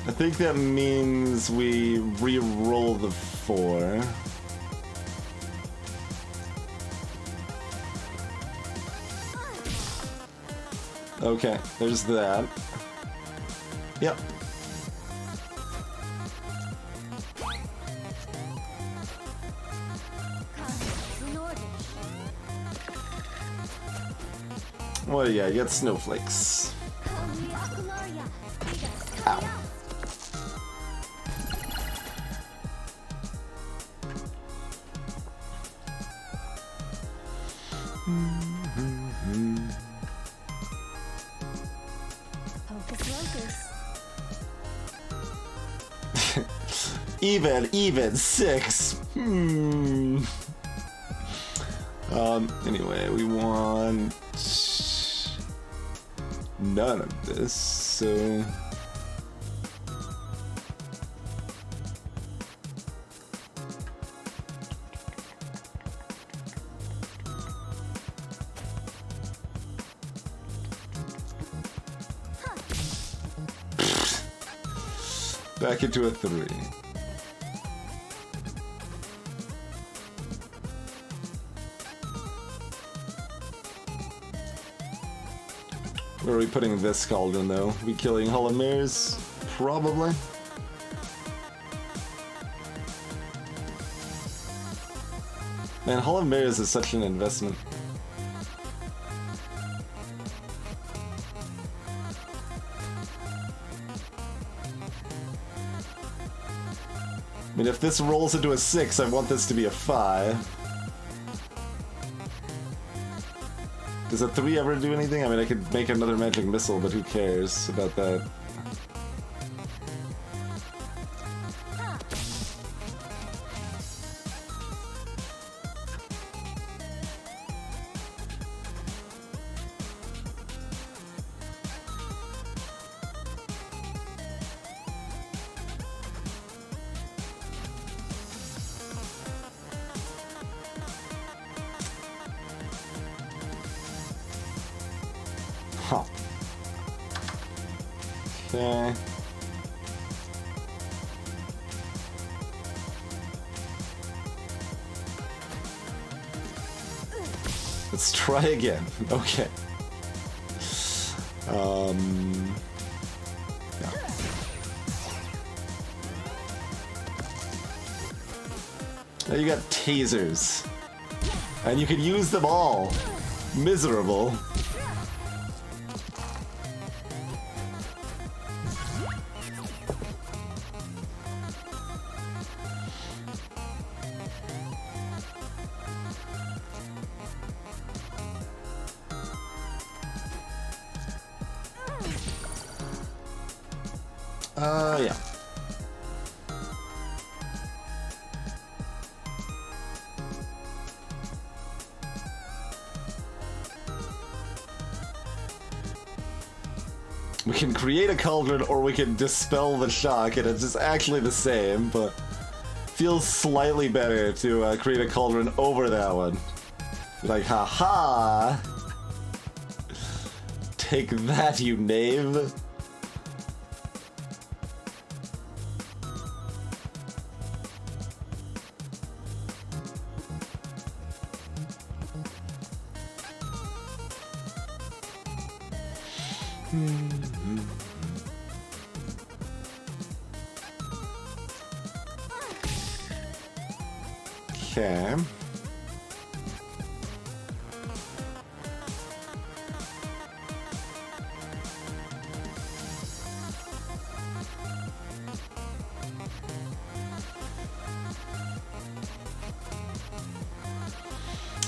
I think that means we re-roll the 4. Okay, there's that. Yep. Well, yeah, you got snowflakes. Ow. Even 6. Anyway, we want none of this, so Back into a 3. Where are we putting this cauldron, though? We killing Hall of Mirrors? Probably. Man, Hall of Mirrors is such an investment. I mean, if this rolls into a 6, I want this to be a 5. Does a 3 ever do anything? I mean, I could make another magic missile, but who cares about that? Huh. Okay. Let's try again. Okay. Yeah. Now you got tasers. And you can use them all. Miserable. Yeah. We can create a cauldron or we can dispel the shock, and it's just actually the same, but feels slightly better to create a cauldron over that one. Like, haha! Take that, you knave! Okay.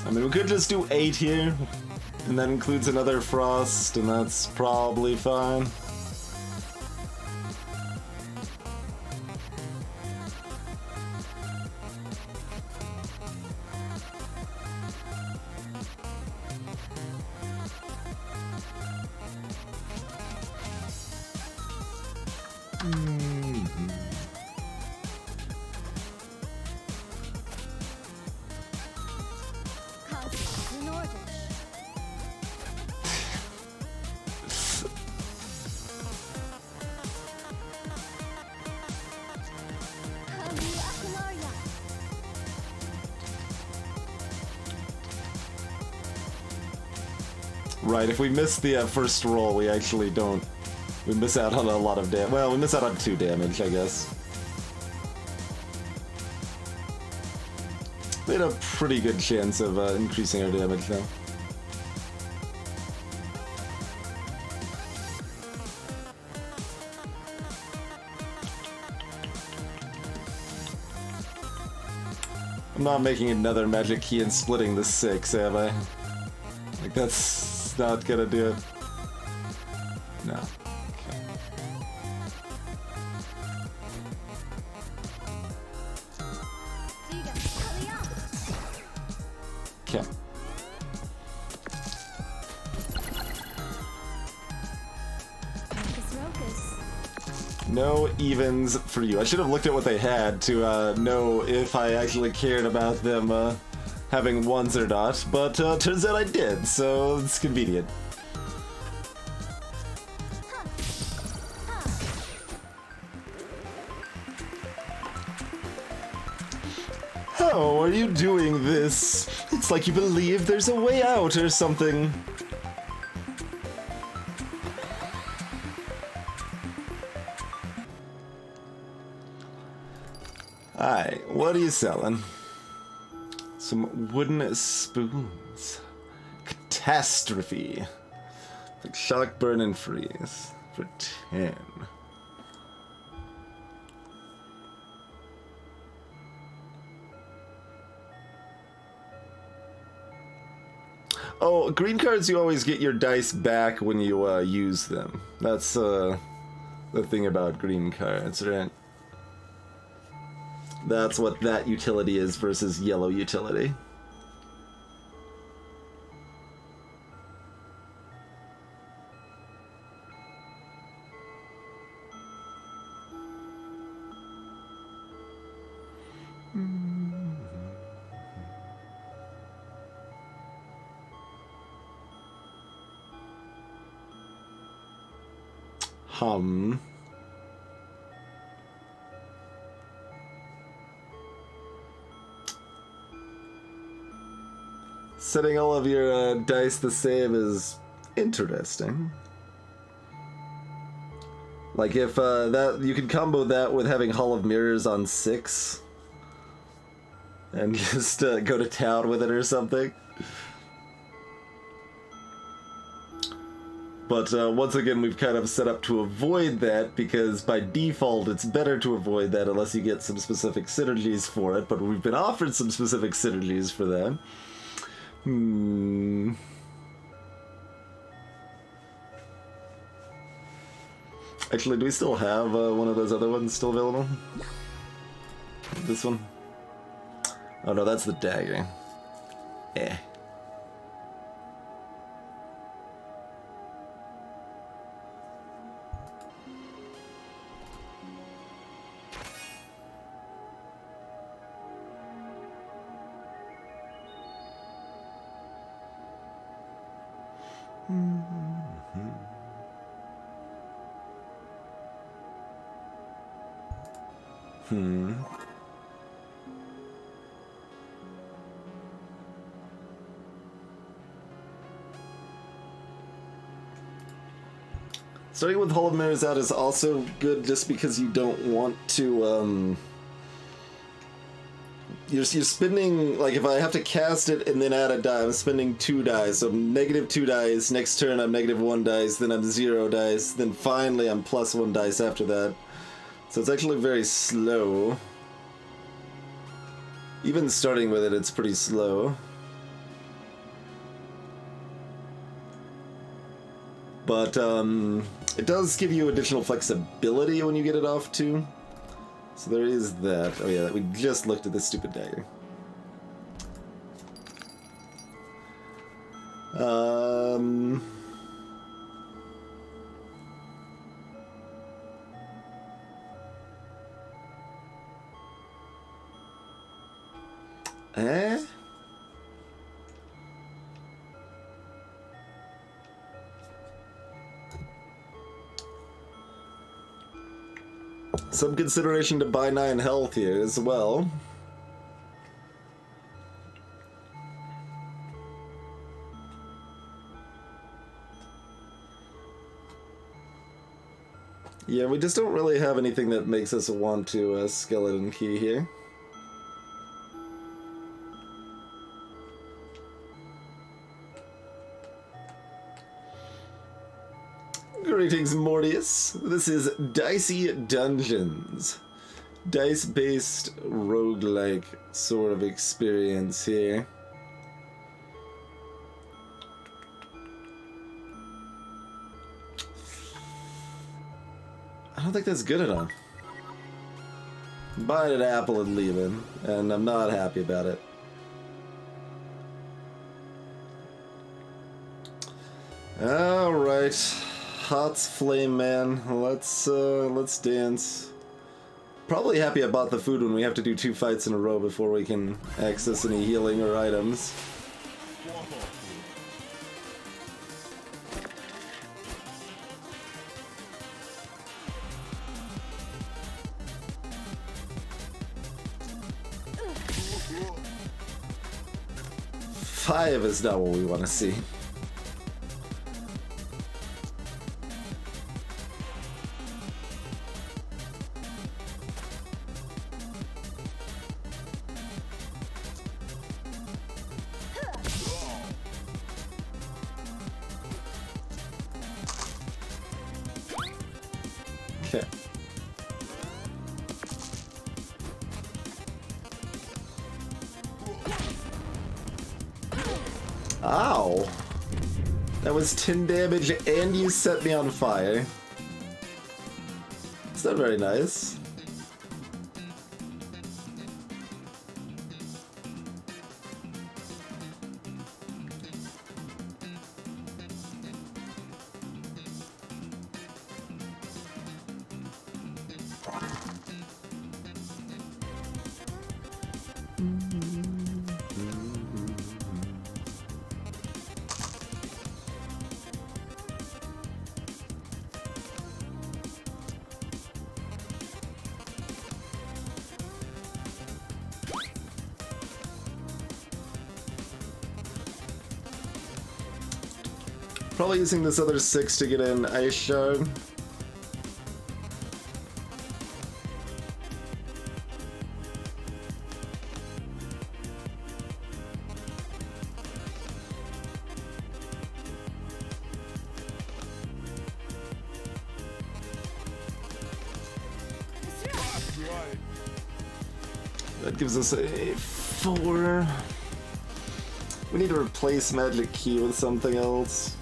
I mean, we could just do 8 here, and that includes another frost, and that's probably fine. Right, if we miss the first roll, we actually don't... We miss out on a lot of damage. Well, we miss out on 2 damage, I guess. We had a pretty good chance of increasing our damage, though. I'm not making another magic key and splitting the 6, am I? Like, that's not gonna do it. No. Okay. Okay. No evens for you. I should have looked at what they had to know if I actually cared about them having 1s or not, but turns out I did, so it's convenient. you doing this? It's like you believe there's a way out or something. Hi, what are you selling? Some wooden spoons. Catastrophe. Like shock, burn, and freeze. For 10. Oh, green cards, you always get your dice back when you use them. That's the thing about green cards, right? That's what that utility is versus yellow utility. Hum. Setting all of your dice the same is interesting. Like if that you could combo that with having Hall of Mirrors on 6 and just go to town with it or something. But once again, we've kind of set up to avoid that, because by default it's better to avoid that unless you get some specific synergies for it, but we've been offered some specific synergies for that. Actually, do we still have one of those other ones still available? This one? Oh no, that's the dagger. Eh. Starting with Hall of Mirrors out is also good just because you don't want to, you're spending, like if I have to cast it and then add a die, I'm spending 2 dice, so I'm negative 2 dice, next turn I'm negative 1 dice, then I'm 0 dice, then finally I'm plus 1 dice after that. So it's actually very slow. Even starting with it, it's pretty slow. But, it does give you additional flexibility when you get it off, too. So there is that. Oh yeah, we just looked at this stupid dagger. Eh? Some consideration to buy 9 health here as well. Yeah, we just don't really have anything that makes us want to skeleton key here. Greetings, Mortius. This is Dicey Dungeons. Dice-based roguelike sort of experience here. I don't think that's good enough. I'm buying an apple and leaving, and I'm not happy about it. Alright. Hot's Flame Man, let's dance. Probably happy I bought the food when we have to do 2 fights in a row before we can access any healing or items. 5 is not what we want to see. Okay. Ow! That was 10 damage and you set me on fire. It's not very nice. Probably using this other 6 to get an ice shard. That gives us a 4. We need to replace Magic Key with something else.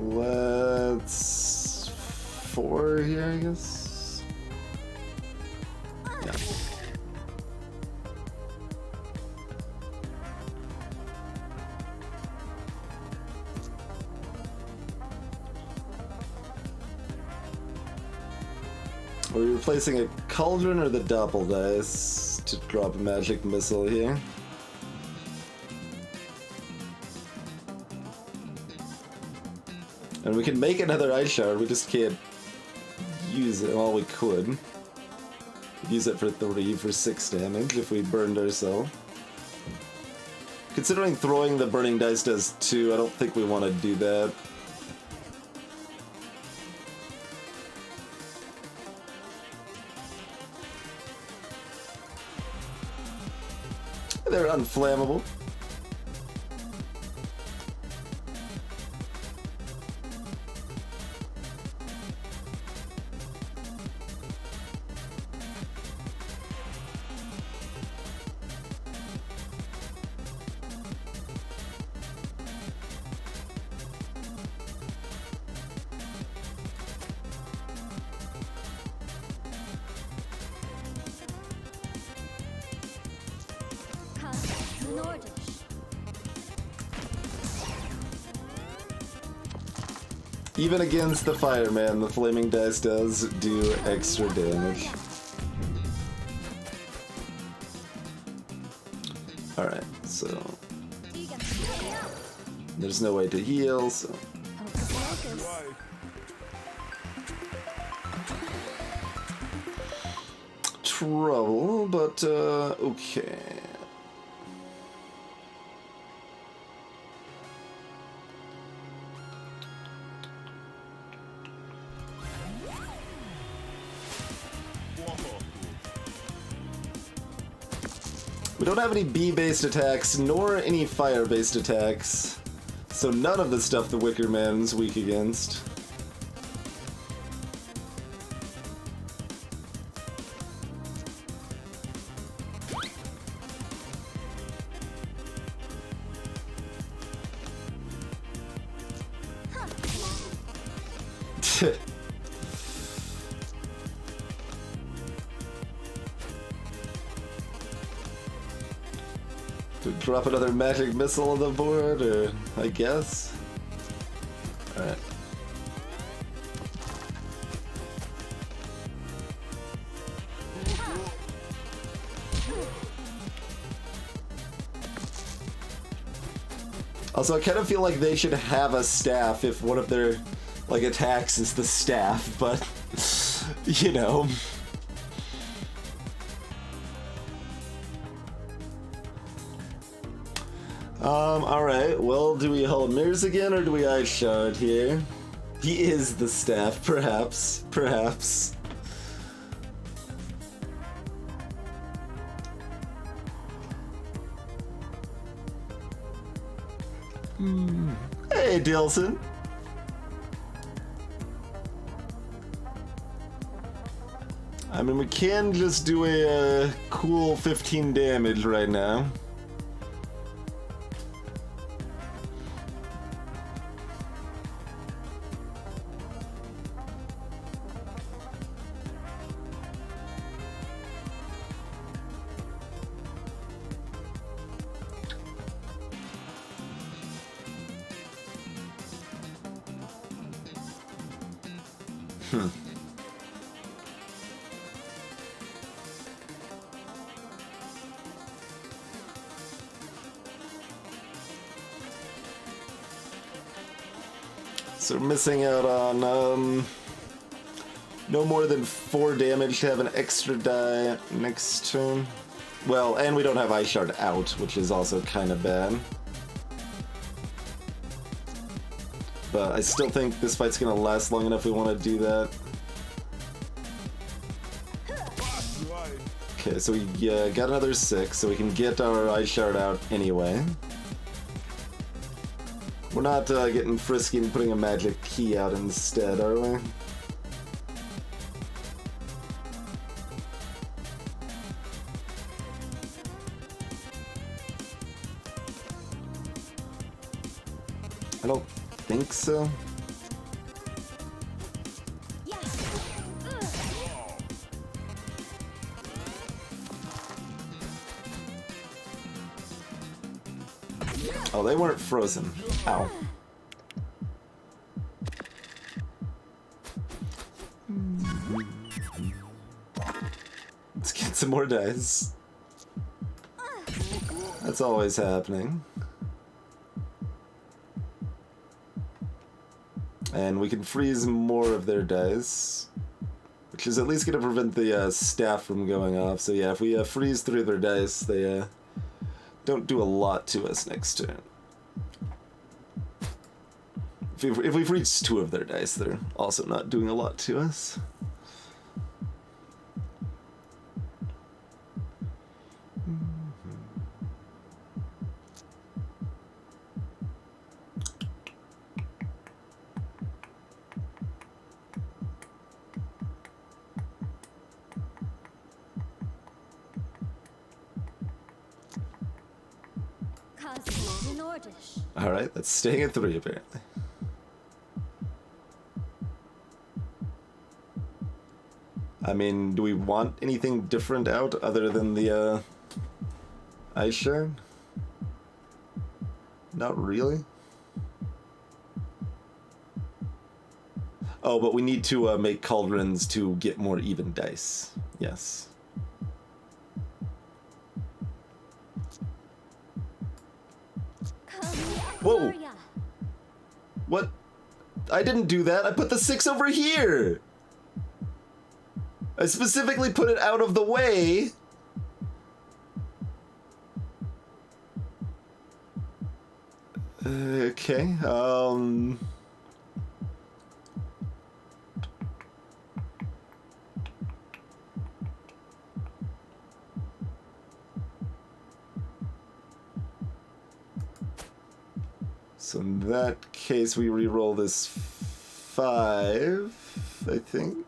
Let's 4 here, I guess. Yeah. Are we replacing a cauldron or the doppel dice to drop a magic missile here? And we can make another ice shard, we just can't use it. Well, we could. Use it for 3 for 6 damage if we burned ourselves. Considering throwing the burning dice does 2, I don't think we want to do that. They're unflammable. Even against the fireman, the flaming dice does do extra damage. Alright, so there's no way to heal, so trouble, but okay. We don't have any bee-based attacks, nor any fire-based attacks, so none of the stuff the Wicker Man's weak against. To drop another magic missile on the board, or I guess. Alright. Also, I kind of feel like they should have a staff if one of their, like, attacks is the staff, but, you know. Alright, well, do we hold mirrors again, or do we Ice Shard here? He is the staff, perhaps. Perhaps. Hey, Dilson. I mean, we can just do a cool 15 damage right now. So we're missing out on no more than 4 damage to have an extra die next turn. Well, and we don't have Ice Shard out, which is also kind of bad. But I still think this fight's gonna last long enough we want to do that. Okay, so we got another 6, so we can get our Ice Shard out anyway. We're not getting frisky and putting a magic key out instead, are we? I don't think so. Oh, they weren't frozen. Ow. Let's get some more dice. That's always happening. And we can freeze more of their dice, which is at least going to prevent the staff from going off. So yeah, if we freeze through their dice, they don't do a lot to us next turn. If we freeze 2 of their dice, they're also not doing a lot to us. Alright, that's staying at 3 apparently. I mean, do we want anything different out other than the Ice Shard? Not really. Oh, but we need to make cauldrons to get more even dice. Yes. Whoa! What? I didn't do that. I put the 6 over here! I specifically put it out of the way. Okay, so in that case, we re-roll this 5, I think.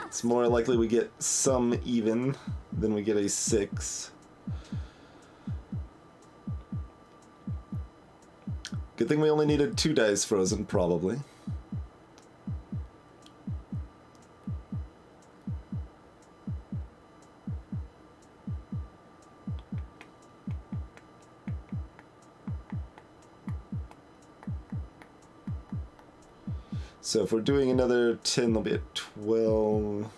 It's more likely we get some even than we get a 6. Good thing we only needed 2 dice frozen, probably. So if we're doing another 10, they'll be at 12.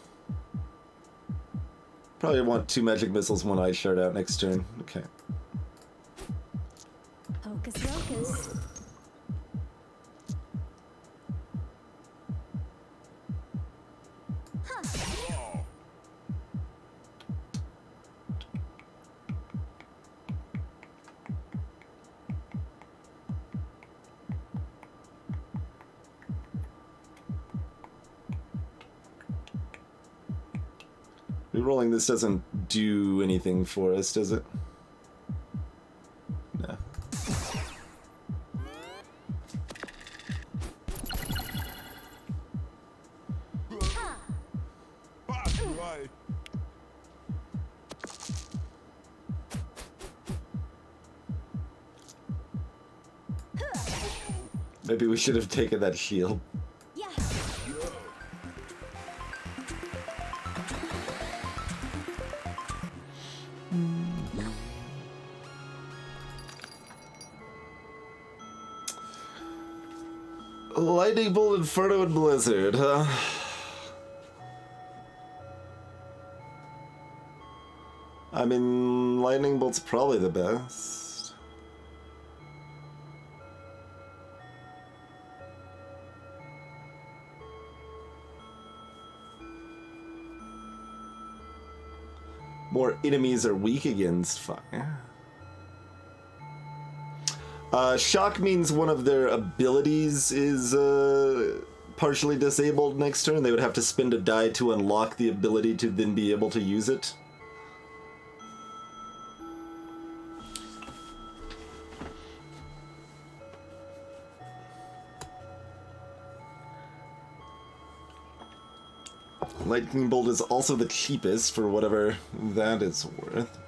Probably want 2 magic missiles, 1 ice shard out next turn. Okay. Hocus pocus. Rerolling this doesn't do anything for us, does it? No. Maybe we should have taken that shield. Yeah. Lightning Bolt, Inferno, and Blizzard, huh? I mean, Lightning Bolt's probably the best. More enemies are weak against fire. Shock means one of their abilities is partially disabled next turn. They would have to spend a die to unlock the ability to then be able to use it. Lightning Bolt is also the cheapest for whatever that is worth.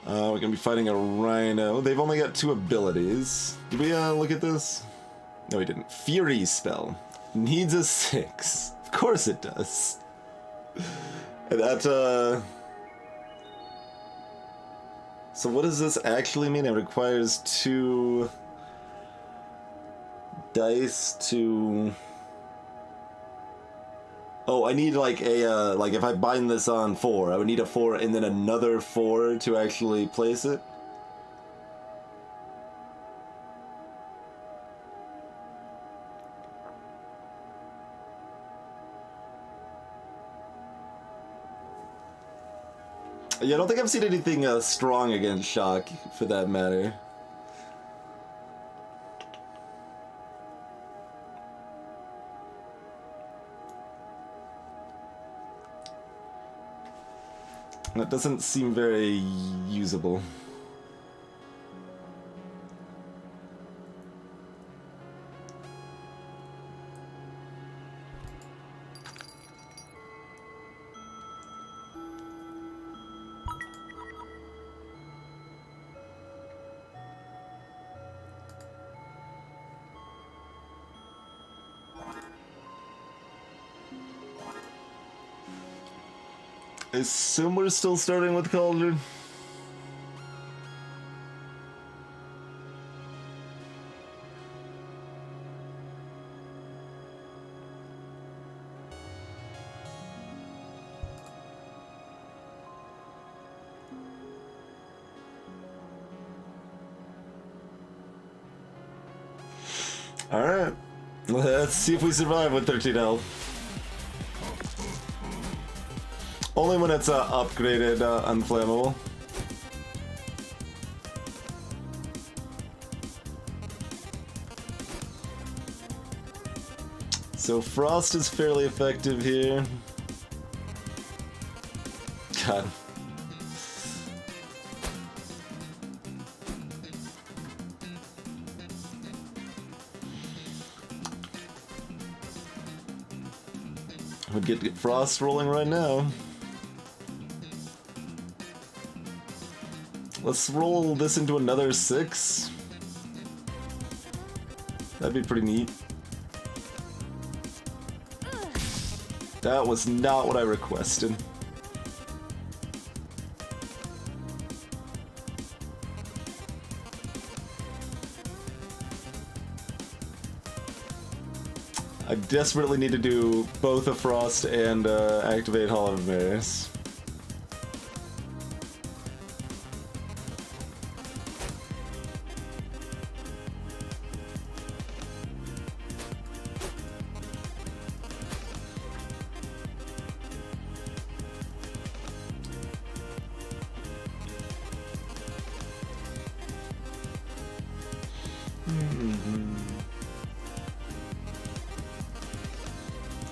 We're gonna be fighting a Rhino. They've only got 2 abilities. Did we look at this? No, we didn't. Fury spell. Needs a 6. Of course it does. And that, so what does this actually mean? It requires 2 dice to... Oh, I need like a, like if I bind this on 4, I would need a 4 and then another 4 to actually place it. Yeah, I don't think I've seen anything strong against shock, for that matter. That doesn't seem very usable. I assume we're still starting with Cauldron. Alright, let's see if we survive with 13 health. Only when it's upgraded unflammable. So Frost is fairly effective here. God. Would get Frost rolling right now. Let's roll this into another 6. That'd be pretty neat. That was not what I requested. I desperately need to do both a Frost and activate Hall of Mirrors.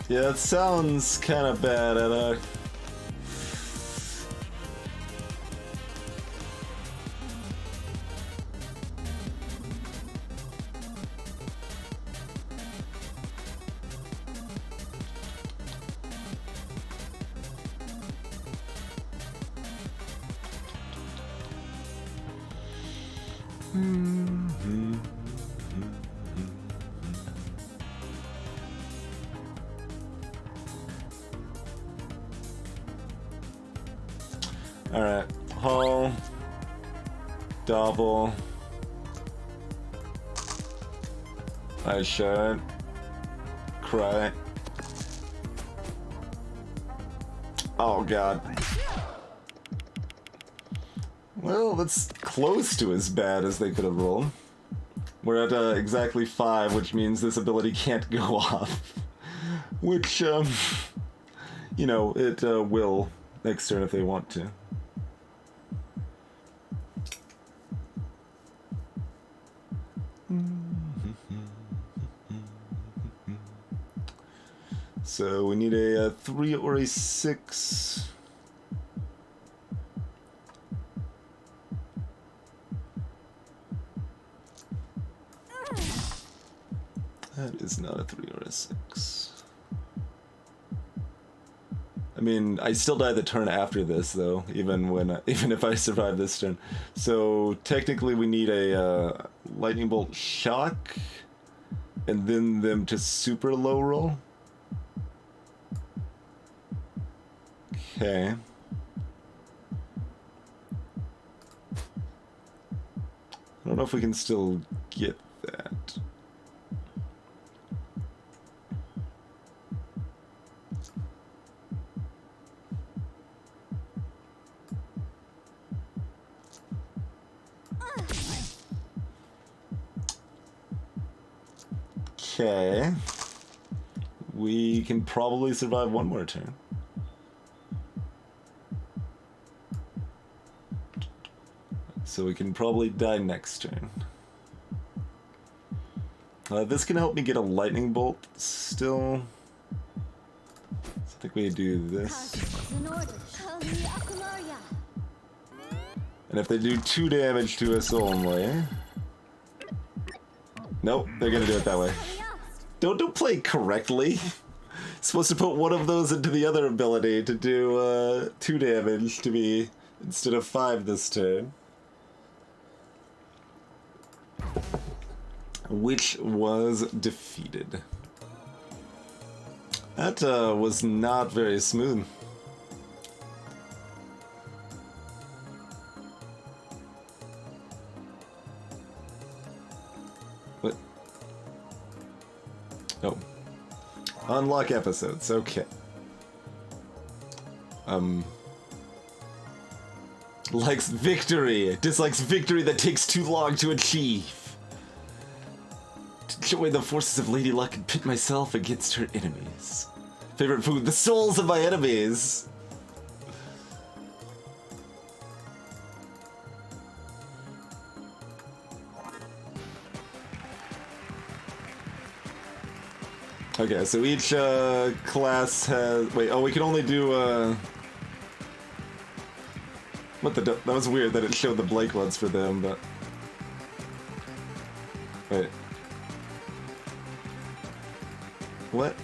Yeah, it sounds kind of bad, Edda. Alright, Hull, Double, I should cry. Oh god. Well, that's close to as bad as they could have rolled. We're at exactly 5, which means this ability can't go off. Which, you know, it will next turn if they want to. So we need a 3 or a 6. That is not a 3 or a 6. I mean, I still die the turn after this, though, even if I survive this turn. So technically, we need a lightning bolt shock, and then them to super low roll. Okay. I don't know if we can still get that. Okay. We can probably survive one more turn. So we can probably die next turn. This can help me get a lightning bolt still. So I think we do this. And if they do 2 damage to us only... Nope, they're gonna do it that way. Don't play correctly. Supposed to put one of those into the other ability to do 2 damage to me instead of 5 this turn. Which was defeated. That was not very smooth. What? Oh. Unlock episodes, okay. Likes victory. Dislikes victory that takes too long to achieve. To join the forces of Lady Luck and pit myself against her enemies. Favorite food, the souls of my enemies. Okay, so each class has... Wait, oh, we can only do... What the... That was weird that it showed the blank ones for them, but... Wait. What?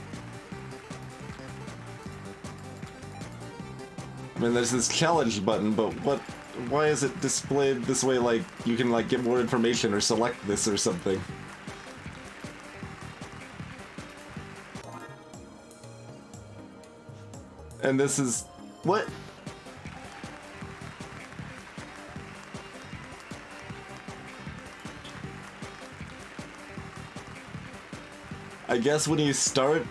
I mean, there's this challenge button, but what... Why is it displayed this way, like, you can, like, get more information or select this or something? And this is... What? I guess when you start,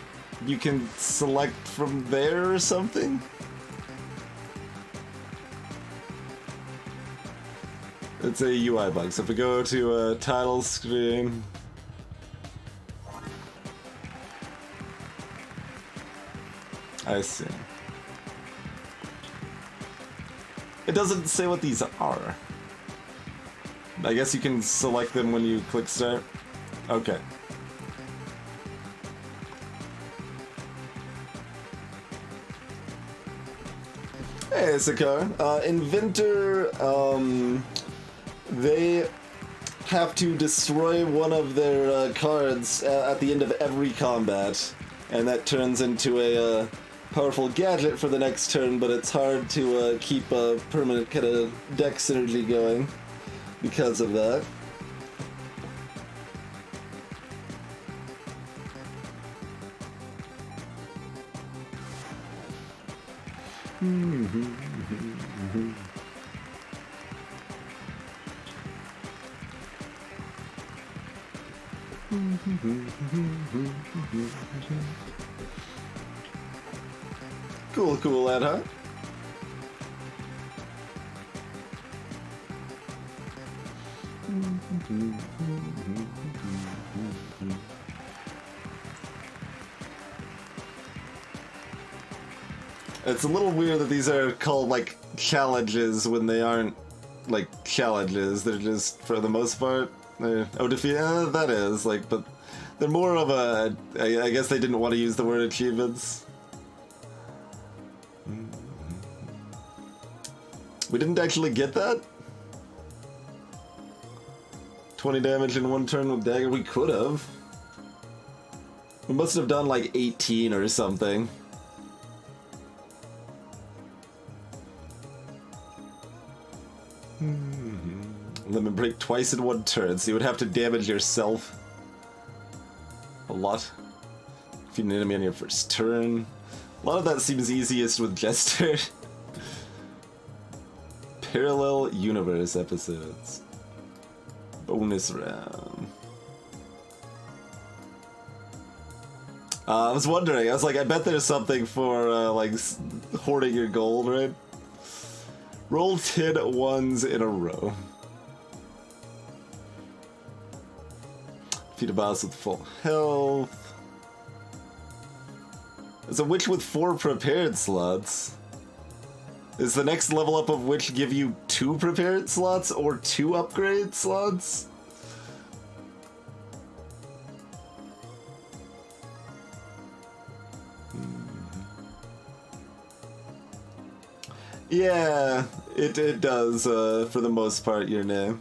you can select from there or something? It's a UI bug. So if we go to a title screen... I see. It doesn't say what these are. I guess you can select them when you click start. Okay. Hey, Sakar. Inventor, they have to destroy one of their cards at the end of every combat, and that turns into a powerful gadget for the next turn, but it's hard to keep a permanent kind of deck synergy going because of that. Cool, Ed, huh? It's a little weird that these are called, like, challenges when they aren't, like, challenges. They're just, for the most part, defeat, that is, like, but they're more of a, I guess they didn't want to use the word achievements. We didn't actually get that? 20 damage in one turn with dagger? We could have. We must have done like 18 or something. Limit break twice in one turn, so you would have to damage yourself a lot. Defeat an enemy on your first turn. A lot of that seems easiest with Jester. Parallel Universe episodes. Bonus round. I was wondering, I was like, I bet there's something for, like, hoarding your gold, right? Roll 10 ones in a row. Defeat a boss with full health. There's a witch with 4 prepared slots. Is the next level up of which give you 2 prepared slots or 2 upgrade slots? Yeah, it does, for the most part, your name.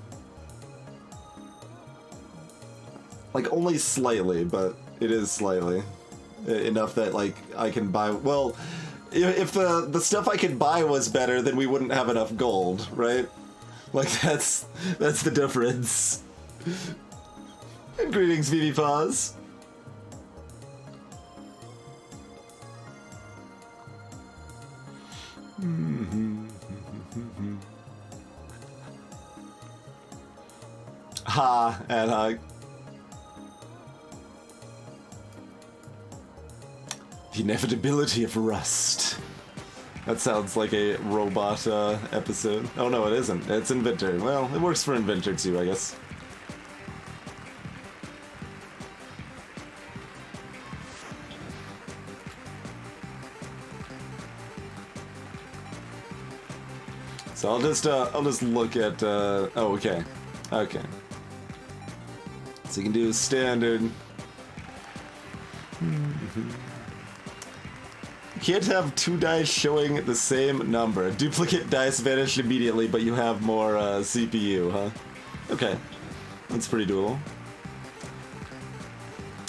Like, only slightly, but it is slightly. Enough that, like, I can buy... Well... If the stuff I could buy was better, then we wouldn't have enough gold, right? Like, that's the difference. Greetings, VV Paws. Ha, ad hoc. The inevitability of rust. That sounds like a robot episode. Oh no, it isn't. It's Inventor. Well, it works for Inventor too, I guess. So I'll just look at. Oh, okay, okay. So you can do standard. You can't have 2 dice showing the same number. Duplicate dice vanish immediately, but you have more CPU, huh? Okay, that's pretty doable.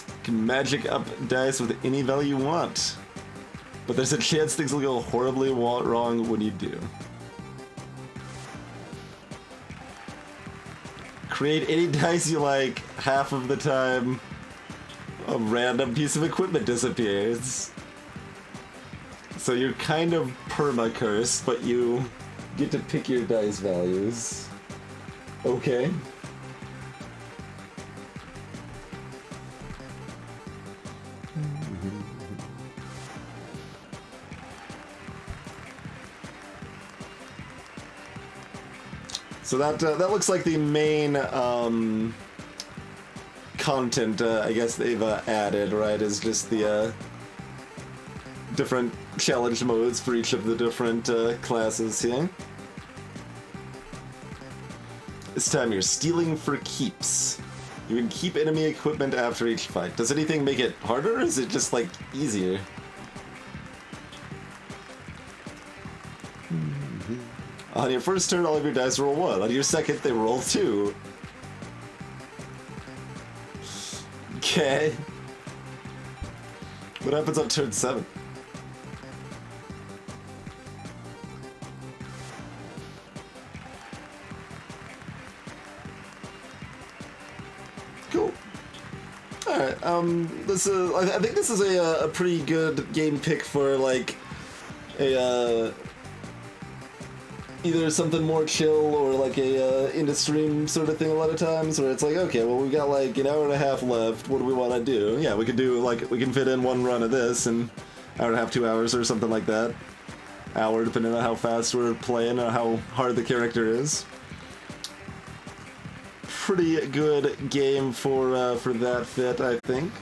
You can magic up dice with any value you want, but there's a chance things will go horribly wrong when you do. Create any dice you like. Half of the time, a random piece of equipment disappears. So you're kind of perma-cursed, but you get to pick your dice values. Okay. So that looks like the main content I guess they've added, right? Is just the different challenge modes for each of the different classes here. This time you're stealing for keeps. You can keep enemy equipment after each fight. Does anything make it harder, or is it just like easier? On your first turn, all of your dice roll 1. On your second, they roll 2. Okay. What happens on turn 7? Cool. Alright, this is, I think this is a pretty good game pick for, like, a, either something more chill or like a into stream sort of thing a lot of times, where it's like, okay, well, we've got like an hour and a half left, what do we want to do? Yeah, we could do, like, we can fit in one run of this in hour and a half, 2 hours or something like that. Hour, depending on how fast we're playing or how hard the character is. Pretty good game for that fit, I think.